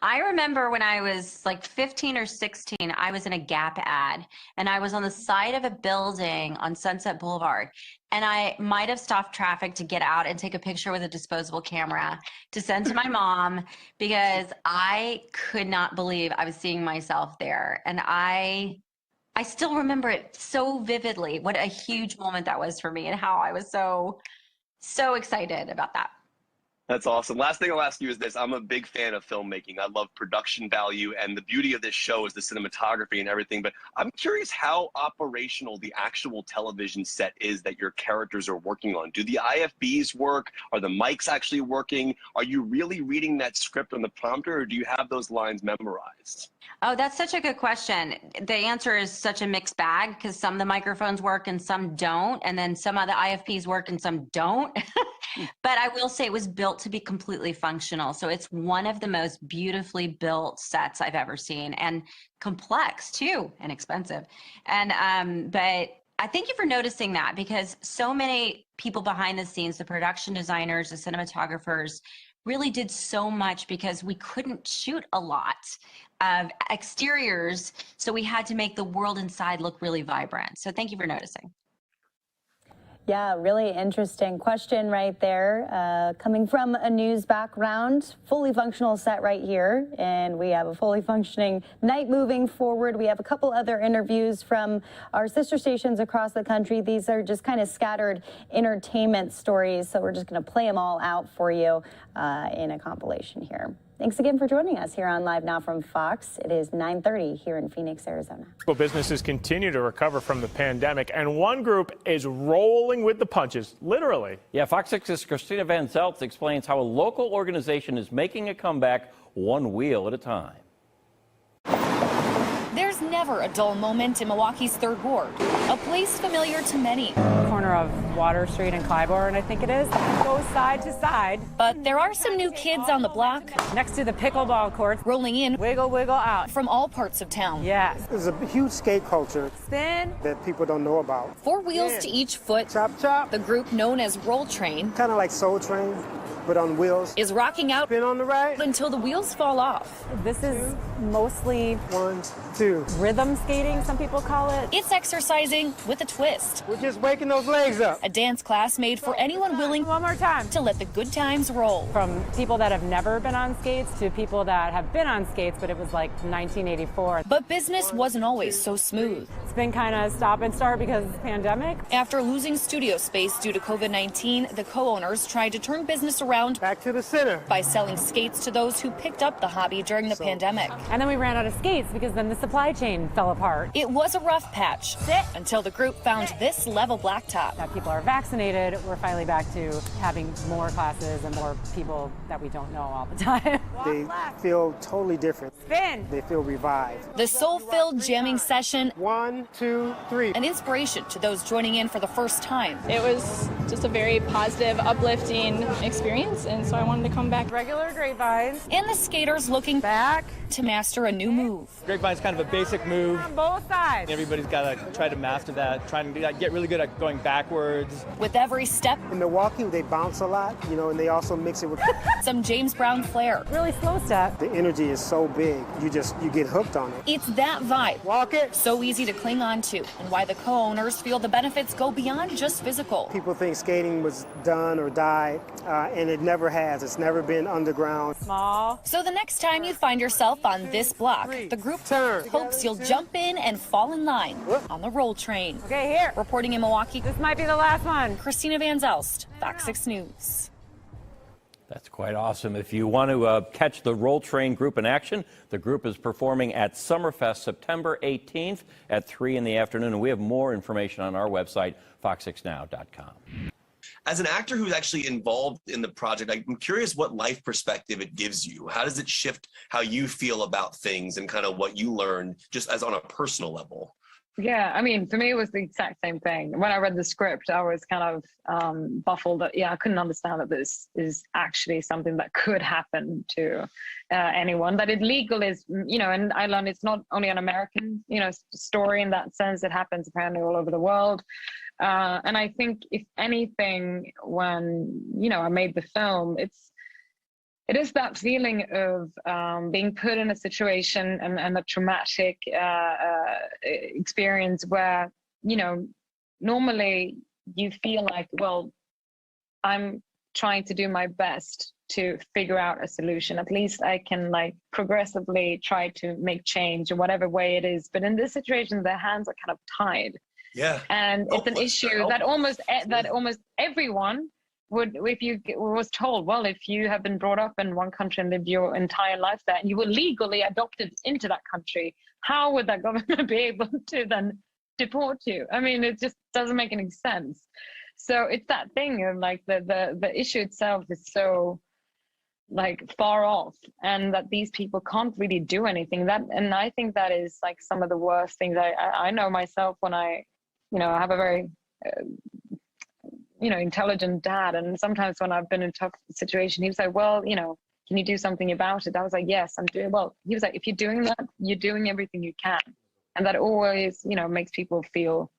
I remember when I was like 15 or 16, I was in a Gap ad and I was on the side of a building on Sunset Boulevard. And I might have stopped traffic to get out and take a picture with a disposable camera to send to my mom because I could not believe I was seeing myself there. And I still remember it so vividly, what a huge moment that was for me and how I was so excited about that. That's awesome. Last thing I'll ask you is this. I'm a big fan of filmmaking. I love production value, and the beauty of this show is the cinematography and everything. But I'm curious how operational the actual television set is that your characters are working on. Do the IFBs work? Are the mics actually working? Are you really reading that script on the prompter, or do you have those lines memorized? Oh, that's such a good question. The answer is such a mixed bag because some of the microphones work and some don't. And then some of the IFPs work and some don't. But I will say it was built to be completely functional. So it's one of the most beautifully built sets I've ever seen, and complex too, and expensive. And but I thank you for noticing that because so many people behind the scenes, the production designers, the cinematographers, really did so much because we couldn't shoot a lot of exteriors. So we had to make the world inside look really vibrant. So thank you for noticing. Yeah, really interesting question right there. Coming from a news background, fully functional set right here, and we have a fully functioning night moving forward. We have a couple other interviews from our sister stations across the country. These are just kind of scattered entertainment stories, so we're just going to play them all out for you in a compilation here. Thanks again for joining us here on Live Now from Fox. It is 9:30 here in Phoenix, Arizona. Well, businesses continue to recover from the pandemic, and one group is rolling with the punches, literally. Yeah, Fox 6's Christina Van Zelt explains how a local organization is making a comeback one wheel at a time. There's never a dull moment in Milwaukee's 3rd Ward, a place familiar to many. Corner of Water Street and Caldor, I think it is. Goes side to side. But there are some new kids on the block. Next to the pickleball courts. Rolling in. Wiggle, wiggle out. From all parts of town. Yes. There's a huge skate culture. Spin. That people don't know about. 4 wheels to each foot. Chop, chop. The group known as Roll Train. Kind of like Soul Train, but on wheels. Is rocking out. Spin on the right. Until the wheels fall off. This is mostly 1, 2. Rhythm skating, some people call it. It's exercising with a twist. We're just waking those legs up. A dance class made for anyone willing one more time to let the good times roll. From people that have never been on skates to people that have been on skates, but it was like 1984. But business wasn't always so smooth. It's been kind of stop and start because of the pandemic. After losing studio space due to COVID-19, the co-owners tried to turn business around back to the center by selling skates to those who picked up the hobby during the pandemic. And then we ran out of skates because then the supply chain fell apart. It was a rough patch until the group found this level blacktop. Now people are vaccinated. We're finally back to having more classes and more people that we don't know all the time. They feel totally different. Spin. They feel revived. The soul-filled jamming session 1, 2, 3. An inspiration to those joining in for the first time. It was just a very positive, uplifting experience, and so I wanted to come back. Regular grapevines. And the skaters looking back to master a new move. Grapevine's kind of a basic move. On both sides. Everybody's got to try to master that, trying to get really good at going backwards. With every step. In Milwaukee, they bounce a lot, and they also mix it with some James Brown flair. Really slow step. The energy is so big, you get hooked on it. It's that vibe. Walk it. So easy to cling on to, and why the co-owners feel the benefits go beyond just physical. People think skating was done or died, and it never has. It's never been underground. Small. So the next time you find yourself on this block, the group hopes you'll jump in and fall in line on the roll train. Okay, here. Reporting in Milwaukee. This might be the last one. Christina Van Zelst, Fox 6 News. That's quite awesome. If you want to catch the Roll Train group in action, the group is performing at Summerfest September 18th at 3 in the afternoon. And we have more information on our website, fox6now.com. As an actor who's actually involved in the project, I'm curious what life perspective it gives you. How does it shift how you feel about things and kind of what you learned just as on a personal level? Yeah, I mean, for me, it was the exact same thing. When I read the script, I was kind of baffled that, I couldn't understand that this is actually something that could happen to anyone. That it legal is, and I learned it's not only an American, story in that sense. It happens apparently all over the world. And I think, if anything, when, I made the film, it is that feeling of being put in a situation and a traumatic experience where, normally you feel like, well, I'm trying to do my best to figure out a solution. At least I can progressively try to make change in whatever way it is. But in this situation, their hands are kind of tied. Yeah. And it's an issue that almost everyone would, if you was told, well, if you have been brought up in one country and lived your entire life there, and you were legally adopted into that country, how would that government be able to then deport you? I mean, it just doesn't make any sense. So it's that thing of the issue itself is so far off, and that these people can't really do anything. And I think that is some of the worst things. I know myself when I have a very intelligent dad, and sometimes when I've been in a tough situation, he was like, well, can you do something about it? I was like, yes, I'm doing well. He was like, if you're doing that, you're doing everything you can. And that always, makes people feel,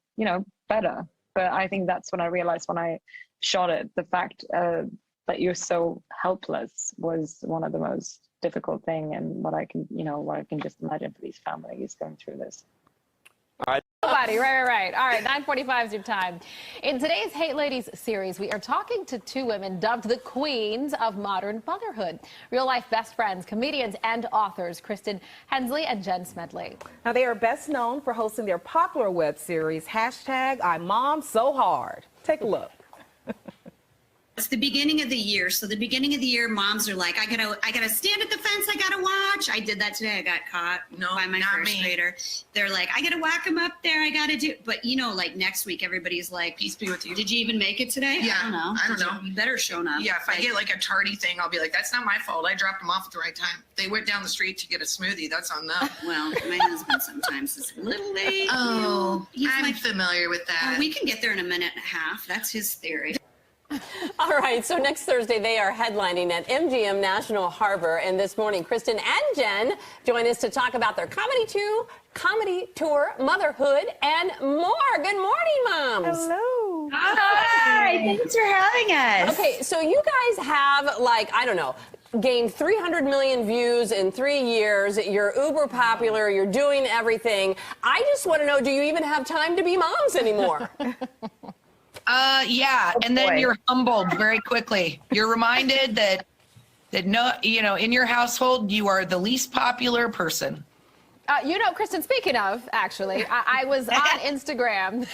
better. But I think that's when I realized when I shot it, the fact that you're so helpless was one of the most difficult thing, and what I can just imagine for these families going through this. All right. Nobody, right. All right, 9:45 is your time. In today's Hate Ladies series, we are talking to two women dubbed the queens of modern motherhood. Real-life best friends, comedians, and authors, Kristen Hensley and Jen Smedley. Now, they are best known for hosting their popular web series, #IMomSoHard. Take a look. It's the beginning of the year. So the beginning of the year, moms are like, I gotta stand at the fence. I gotta watch. I did that today. I got caught by my first grader. They're like, I gotta whack them up there. I gotta do. But next week, everybody's like, peace be with you. Did you even make it today? Yeah, I don't know. You better show up. Yeah, if I get a tardy thing, I'll be like, that's not my fault. I dropped them off at the right time. They went down the street to get a smoothie. That's on them. Well, my husband sometimes is a little late. Oh, I'm familiar with that. We can get there in a minute and a half. That's his theory. All right, so next Thursday they are headlining at MGM National Harbor, and this morning Kristen and Jen join us to talk about their comedy tour, motherhood, and more. Good morning, moms. Hello. Hi. Thanks for having us. Okay, so you guys have gained 300 million views in 3 years. You're uber popular. You're doing everything. I just want to know, do you even have time to be moms anymore? Yeah, and then you're humbled very quickly. You're reminded that no, in your household, you are the least popular person. Kristen, speaking of, actually, I was on Instagram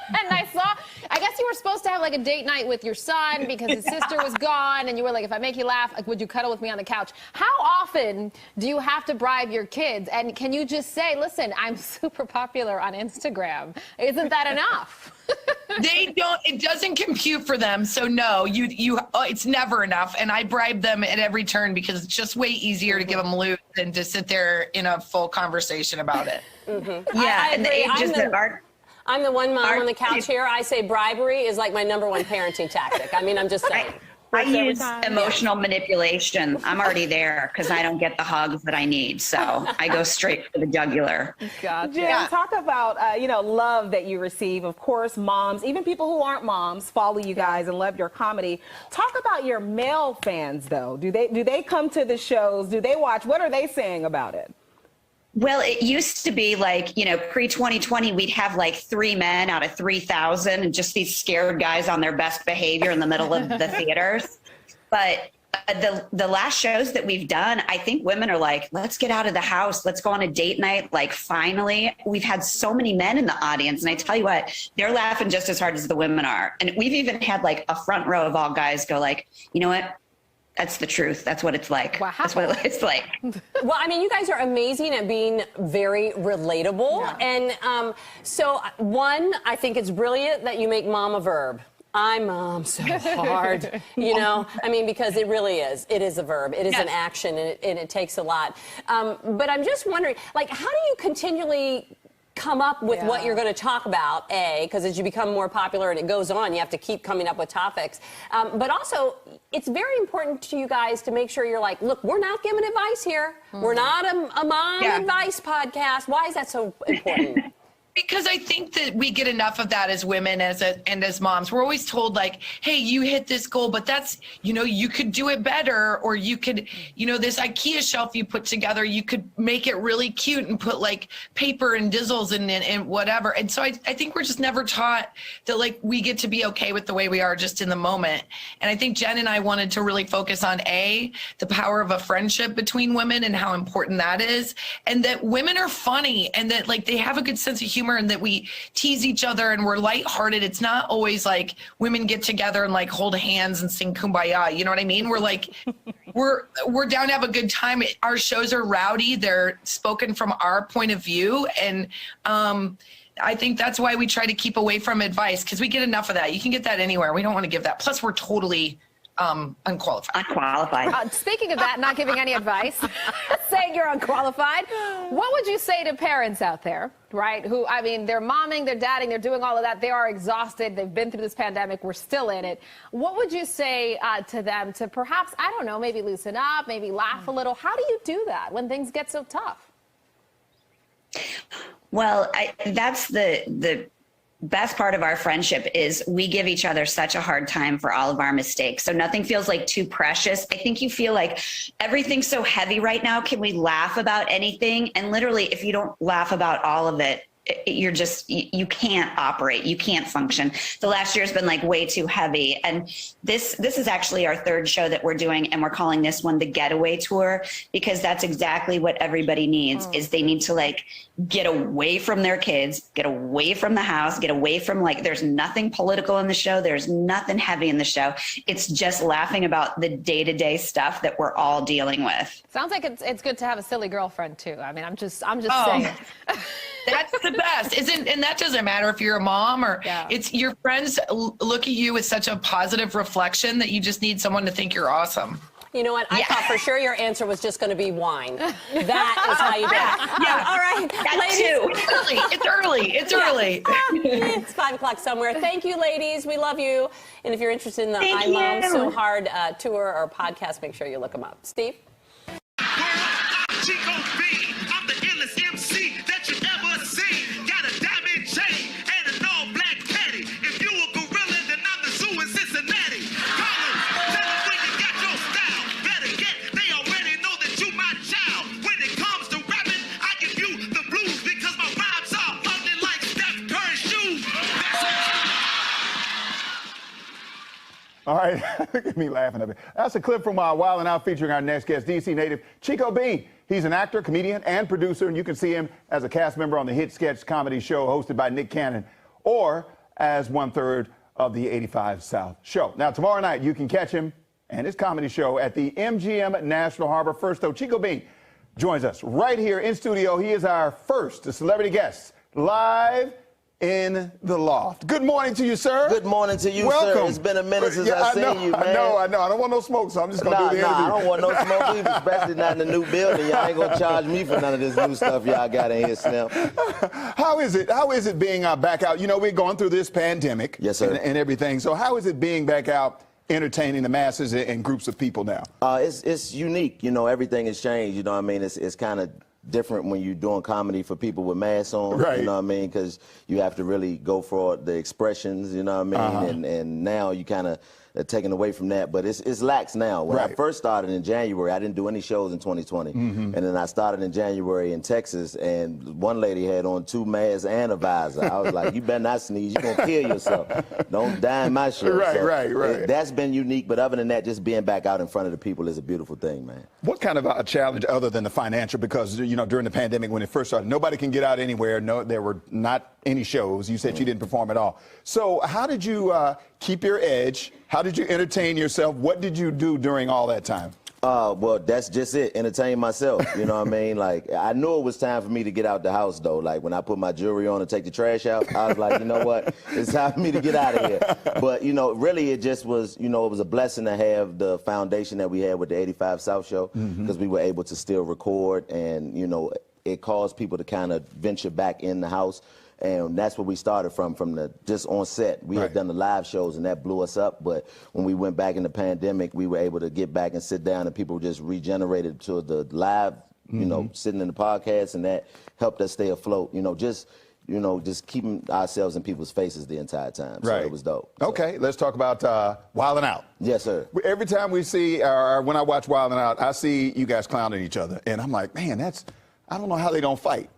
And I guess you were supposed to have like a date night with your son because his sister was gone, and you were like, if I make you laugh, like, would you cuddle with me on the couch? How often do you have to bribe your kids? And can you just say, listen, I'm super popular on Instagram. Isn't that enough? They don't, it doesn't compute for them. So no, it's never enough. And I bribe them at every turn because it's just way easier to give them loot than to sit there in a full conversation about it. Yeah, and I'm the one mom on the couch here. I say bribery is like my #1 parenting tactic. I mean, I'm just saying. I use emotional manipulation. I'm already there because I don't get the hugs that I need. So I go straight for the jugular. Gotcha. Jen, talk about, love that you receive. Of course, moms, even people who aren't moms, follow you guys and love your comedy. Talk about your male fans, though. Do they come to the shows? Do they watch? What are they saying about it? Well, it used to be like, pre-2020, we'd have like 3 men out of 3,000 and just these scared guys on their best behavior in the middle of the theaters. But the last shows that we've done, I think women are like, let's get out of the house. Let's go on a date night. Like, finally, we've had so many men in the audience. And I tell you what, they're laughing just as hard as the women are. And we've even had like a front row of all guys go like, you know what? That's the truth. That's what it's like. Wow. That's what it's like. Well, I mean, you guys are amazing at being very relatable. Yeah. And so, one, I think it's brilliant that you make mom a verb. I mom so hard, I mean, because it really is. It is a verb. It is an action, and it takes a lot. But I'm just wondering, like, how do you continually come up with what you're going to talk about, because as you become more popular and it goes on, you have to keep coming up with topics. But also, it's very important to you guys to make sure you're like, look, we're not giving advice here. We're not a mom advice podcast. Why is that so important? Because I think that we get enough of that as women and as moms. We're always told like, hey, you hit this goal, but that's, you could do it better. Or you could, this IKEA shelf you put together, you could make it really cute and put like paper and dizzles and whatever. And so I think we're just never taught that like we get to be okay with the way we are just in the moment. And I think Jen and I wanted to really focus on the power of a friendship between women and how important that is. And that women are funny and that like they have a good sense of humor and that we tease each other and we're lighthearted. It's not always like women get together and like hold hands and sing Kumbaya. You know what I mean? We're like, we're down to have a good time. Our shows are rowdy. They're spoken from our point of view. And I think that's why we try to keep away from advice because we get enough of that. You can get that anywhere. We don't want to give that. Plus, we're totally unqualified. Speaking of that, not giving any advice, saying you're unqualified, what would you say to parents out there, right? Who, I mean, they're momming, they're dadding, they're doing all of that. They are exhausted. They've been through this pandemic. We're still in it. What would you say to them to perhaps, I don't know, maybe loosen up, maybe laugh a little? How do you do that when things get so tough? Well, that's the best part of our friendship is we give each other such a hard time for all of our mistakes. So nothing feels like too precious. I think you feel like everything's so heavy right now. Can we laugh about anything? And literally, if you don't laugh about all of it, you're just, you can't operate, you can't function. The last year's been like way too heavy. And this is actually our 3rd show that we're doing. And we're calling this one the Getaway Tour, because that's exactly what everybody needs is they need to like get away from their kids, get away from the house, get away from like, there's nothing political in the show. There's nothing heavy in the show. It's just laughing about the day-to-day stuff that we're all dealing with. Sounds like it's good to have a silly girlfriend too. I mean, I'm just saying. That's the best, and that doesn't matter if you're a mom or it's your friends look at you as such a positive reflection that you just need someone to think you're awesome. You know what? I thought for sure your answer was just going to be wine. That is how you do it. Yeah. All right. Ladies. It's early. It's 5 o'clock somewhere. Thank you, ladies. We love you. And if you're interested in the I Mom So Hard tour or podcast, make sure you look them up. Steve? Chico B, I'm the illest MC that you ever seen. Got a diamond chain and an all-black patty. If you a gorilla, then I'm the zoo in Cincinnati. Call them, tell them when you got your style. Better yet, they already know that you my child. When it comes to rapping, I give you the blues because my rhymes are ugly like Steph Curry's shoes. All right, look at me laughing a bit. That's a clip from Wild 'N Out featuring our next guest, DC native Chico B. He's an actor, comedian, and producer, and you can see him as a cast member on the hit sketch comedy show hosted by Nick Cannon, or as 1/3 of the 85 South show. Now, tomorrow night, you can catch him and his comedy show at the MGM National Harbor. First, though, Chico Bean joins us right here in studio. He is our first celebrity guest live in the loft. Good morning to you, sir. Good morning to you, Welcome. sir. It's been a minute since I've seen you, man. I know. I don't want no smoke, so I'm just going to do the interview. I don't want no smoke either, especially not in the new building. Y'all ain't going to charge me for none of this new stuff y'all got in here, Slim. How is it being back out? You know, we're going through this pandemic. Yes, sir. And everything. So how is it being back out entertaining the masses and groups of people now? It's unique. You know, everything has changed. You know what I mean? It's kind of different when you're doing comedy for people with masks on, right. You know what I mean? Because you have to really go for the expressions, you know what I mean? And now you kind of taken away from that, but it's lax now. When I first started in January, I didn't do any shows in 2020. And then I started in January in Texas, and one lady had on 2 masks and a visor. I was like, you better not sneeze, you're going to kill yourself. Don't die in my show. Right. That's been unique, but other than that, just being back out in front of the people is a beautiful thing, man. What kind of a challenge other than the financial? Because, you know, during the pandemic when it first started, nobody can get out anywhere. No, there were not any shows. You said you didn't perform at all. So how did you keep your edge? How did you entertain yourself? What did you do during all that time? Well, that's just it. Entertain myself. You know what I mean? Like, I knew it was time for me to get out the house, though. Like, when I put my jewelry on and take the trash out, I was like, you know what? It's time for me to get out of here. But, you know, really, it just was, you know, it was a blessing to have the foundation that we had with the 85 South show, because we were able to still record, and, you know, it caused people to kind of venture back in the house. And that's where we started from the just on set. We had done the live shows, and that blew us up. But when we went back in the pandemic, we were able to get back and sit down, and people just regenerated to the live, you know, sitting in the podcast, and that helped us stay afloat. You know, just keeping ourselves in people's faces the entire time. So it was dope. Okay, let's talk about Wildin' Out. Yes, sir. Every time we see, or when I watch Wildin' Out, I see you guys clowning each other, and I'm like, man, I don't know how they don't fight.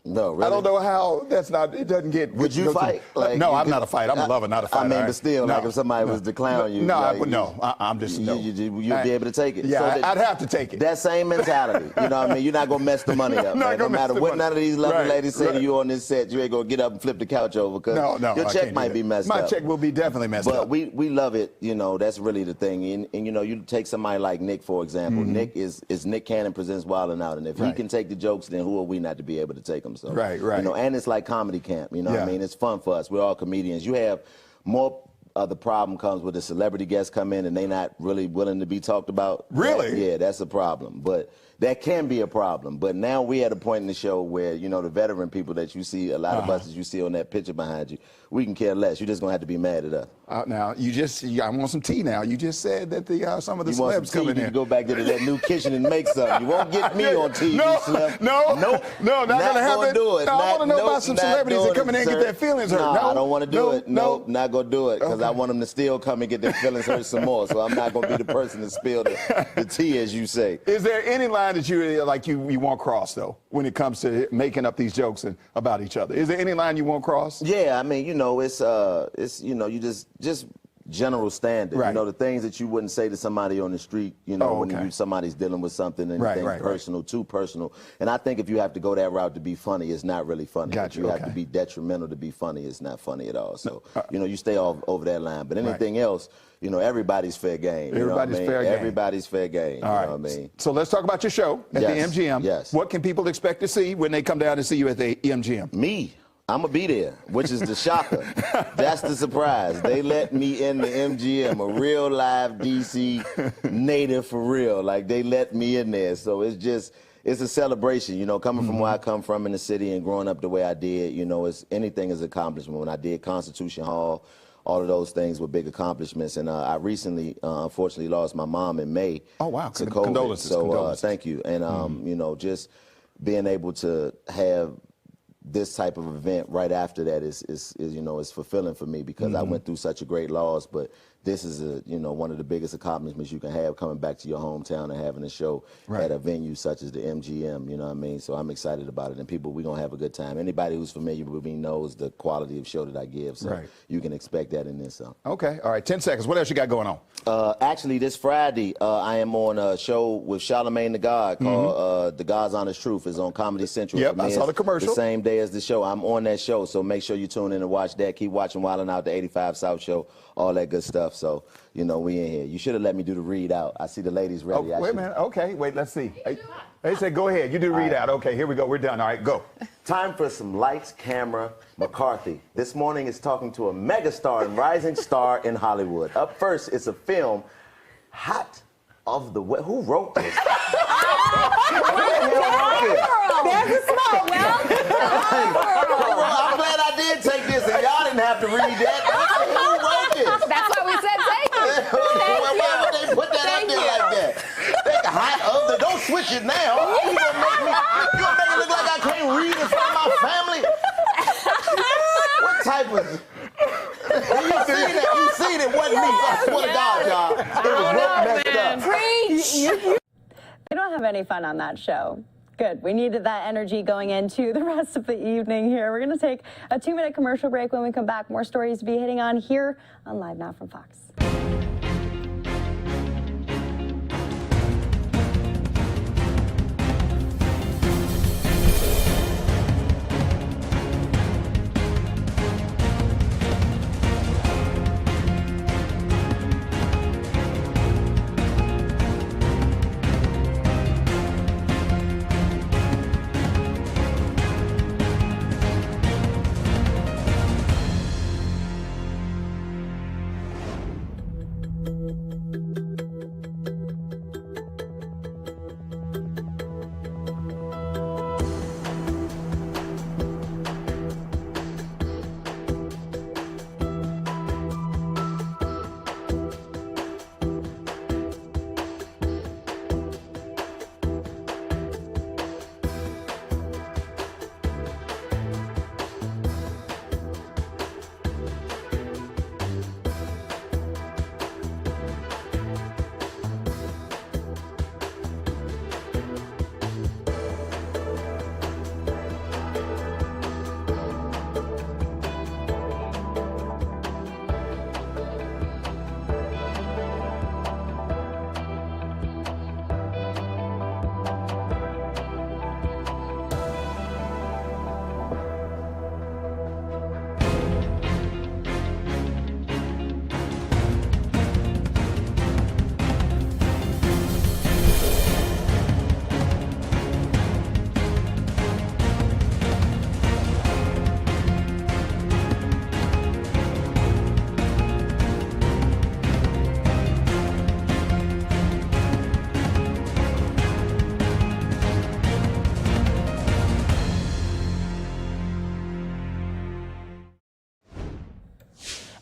No, really? I don't know how it doesn't get. Would you fight? Like, no, I'm not a fighter. I'm a lover, not a fighter. I mean, but still, like if somebody was to clown you. I'm just, you'd be able to take it. Yeah, so I'd have to take it. That same mentality. You know what I mean? You're not going to mess the money up, man. No matter what none of these lovely ladies say to you on this set, you ain't going to get up and flip the couch over, because your check might be messed up. My check will be definitely messed up. But we love it. You know, that's really the thing. And you know, you take somebody like Nick, for example. Nick is Nick Cannon presents Wildin' Out. And if he can take the jokes, then who are we not to be able to take them? So, right. You know, and it's like comedy camp, you know what I mean? It's fun for us. We're all comedians. You have more of the problem comes with the celebrity guests come in and they not really willing to be talked about. Really? That's a problem. But that can be a problem. But now we're at a point in the show where, you know, the veteran people that you see, a lot of us that you see on that picture behind you, we can care less. You're just going to have to be mad at us. Now, I want some tea now. You just said that some of the celebs coming in. You can go back to that new kitchen and make something. You won't get me on TV, Slim. No, not going to happen. Do it. I want to know about some celebrities that come in and get their feelings hurt. No, I don't want to do it. No, not going to do it, because I want them to still come and get their feelings hurt some more. So I'm not going to be the person to spill the tea, as you say. Is there any line that you won't cross, though, when it comes to making up these jokes about each other? Is there any line you won't cross? Yeah, I mean, you know, it's you know, you just general standard. You know, the things that you wouldn't say to somebody on the street, you know, when somebody's dealing with something, anything personal, too personal. And I think if you have to go that route to be funny, it's not really funny. If you have to be detrimental to be funny, it's not funny at all. So, you know, you stay over that line. But anything else, you know, everybody's fair game. Everybody's fair game. Everybody's fair game. All right. You know what I mean? So let's talk about your show at the MGM. Yes. What can people expect to see when they come down to see you at the MGM? Me. I'm going to be there, which is the shocker. That's the surprise. They let me in the MGM, a real live DC native for real. Like, they let me in there. So it's a celebration, you know, coming from where I come from in the city and growing up the way I did. You know, anything is an accomplishment. When I did Constitution Hall, all of those things were big accomplishments. And I recently, unfortunately, lost my mom in May. Oh, wow. To COVID. Condolences. So thank you. And, you know, just being able to have this type of event right after that is you know, is fulfilling for me, because I went through such a great loss, but this is one of the biggest accomplishments you can have, coming back to your hometown and having a show at a venue such as the MGM, you know what I mean? So I'm excited about it, and we're going to have a good time. Anybody who's familiar with me knows the quality of show that I give, so you can expect that in this. Okay, all right, 10 seconds. What else you got going on? Actually, this Friday, I am on a show with Charlamagne the God called The God's Honest Truth. It's on Comedy Central. Yep, I saw the commercial. The same day as the show. I'm on that show, so make sure you tune in and watch that. Keep watching Wildin' Out, the 85 South show, all that good stuff. So, we in here. You should have let me do the read out. I see the ladies ready. Wait a minute. Okay, wait, let's see. They said go ahead. You do the read out. Okay, here we go. We're done. All right, go. Time for some lights, camera, McCarthy. This morning is talking to a megastar and rising star in Hollywood. Up first, it's a film, Hot of the West. Who wrote this? There's a smoke. I'm glad I did take this, and y'all didn't have to read that. Who wrote this? That's why we said thank you. Why would they put that up there like that? Think Hot of the. Don't switch it now. You gonna make it look like I can't read in front of my family? What type of? You seen it wasn't me. I swear to God, y'all. It was messed up. Preach. They don't have any fun on that show. Good. We needed that energy going into the rest of the evening here. We're going to take a 2-minute commercial break. When we come back, more stories to be hitting on here on Live Now from Fox.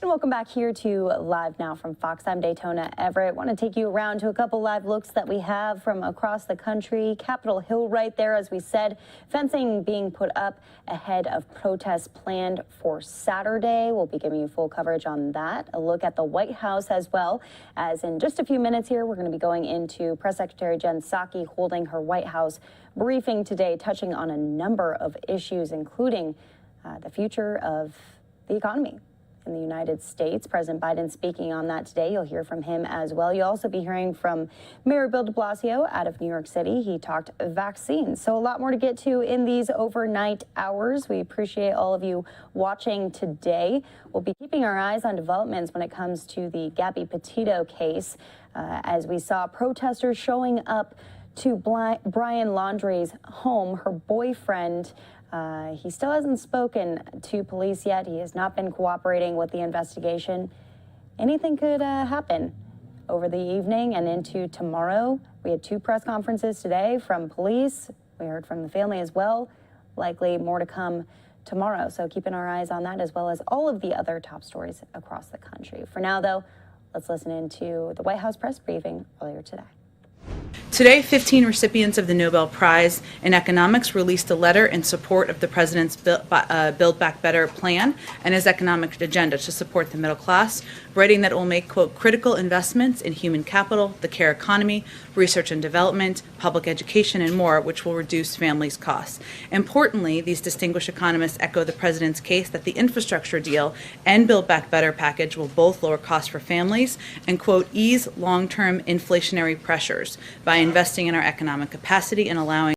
Welcome back here to Live Now from Fox. I'm Daytona Everett. I want to take you around to a couple live looks that we have from across the country. Capitol Hill right there, as we said, fencing being put up ahead of protests planned for Saturday. We'll be giving you full coverage on that. A look at the White House as well, as in just a few minutes here, we're going to be going into Press Secretary Jen Psaki holding her White House briefing today, touching on a number of issues, including the future of the economy in the United States. President Biden speaking on that today. You'll hear from him as well. You'll also be hearing from Mayor Bill de Blasio out of New York City. He talked vaccines. So a lot more to get to in these overnight hours. We appreciate all of you watching today. We'll be keeping our eyes on developments when it comes to the Gabby Petito case, as we saw protesters showing up to Brian Laundrie's home. Her boyfriend, he still hasn't spoken to police yet. He has not been cooperating with the investigation. Anything could happen over the evening and into tomorrow. We had 2 press conferences today from police. We heard from the family as well. Likely more to come tomorrow. So keeping our eyes on that, as well as all of the other top stories across the country. For now, though, let's listen into the White House press briefing earlier today. Today, 15 recipients of the Nobel Prize in Economics released a letter in support of the President's Build Back Better plan and his economic agenda to support the middle class, writing that it will make, quote, critical investments in human capital, the care economy, research and development, public education, and more, which will reduce families' costs. Importantly, these distinguished economists echo the President's case that the infrastructure deal and Build Back Better package will both lower costs for families and, quote, ease long-term inflationary pressures by investing in our economic capacity and allowing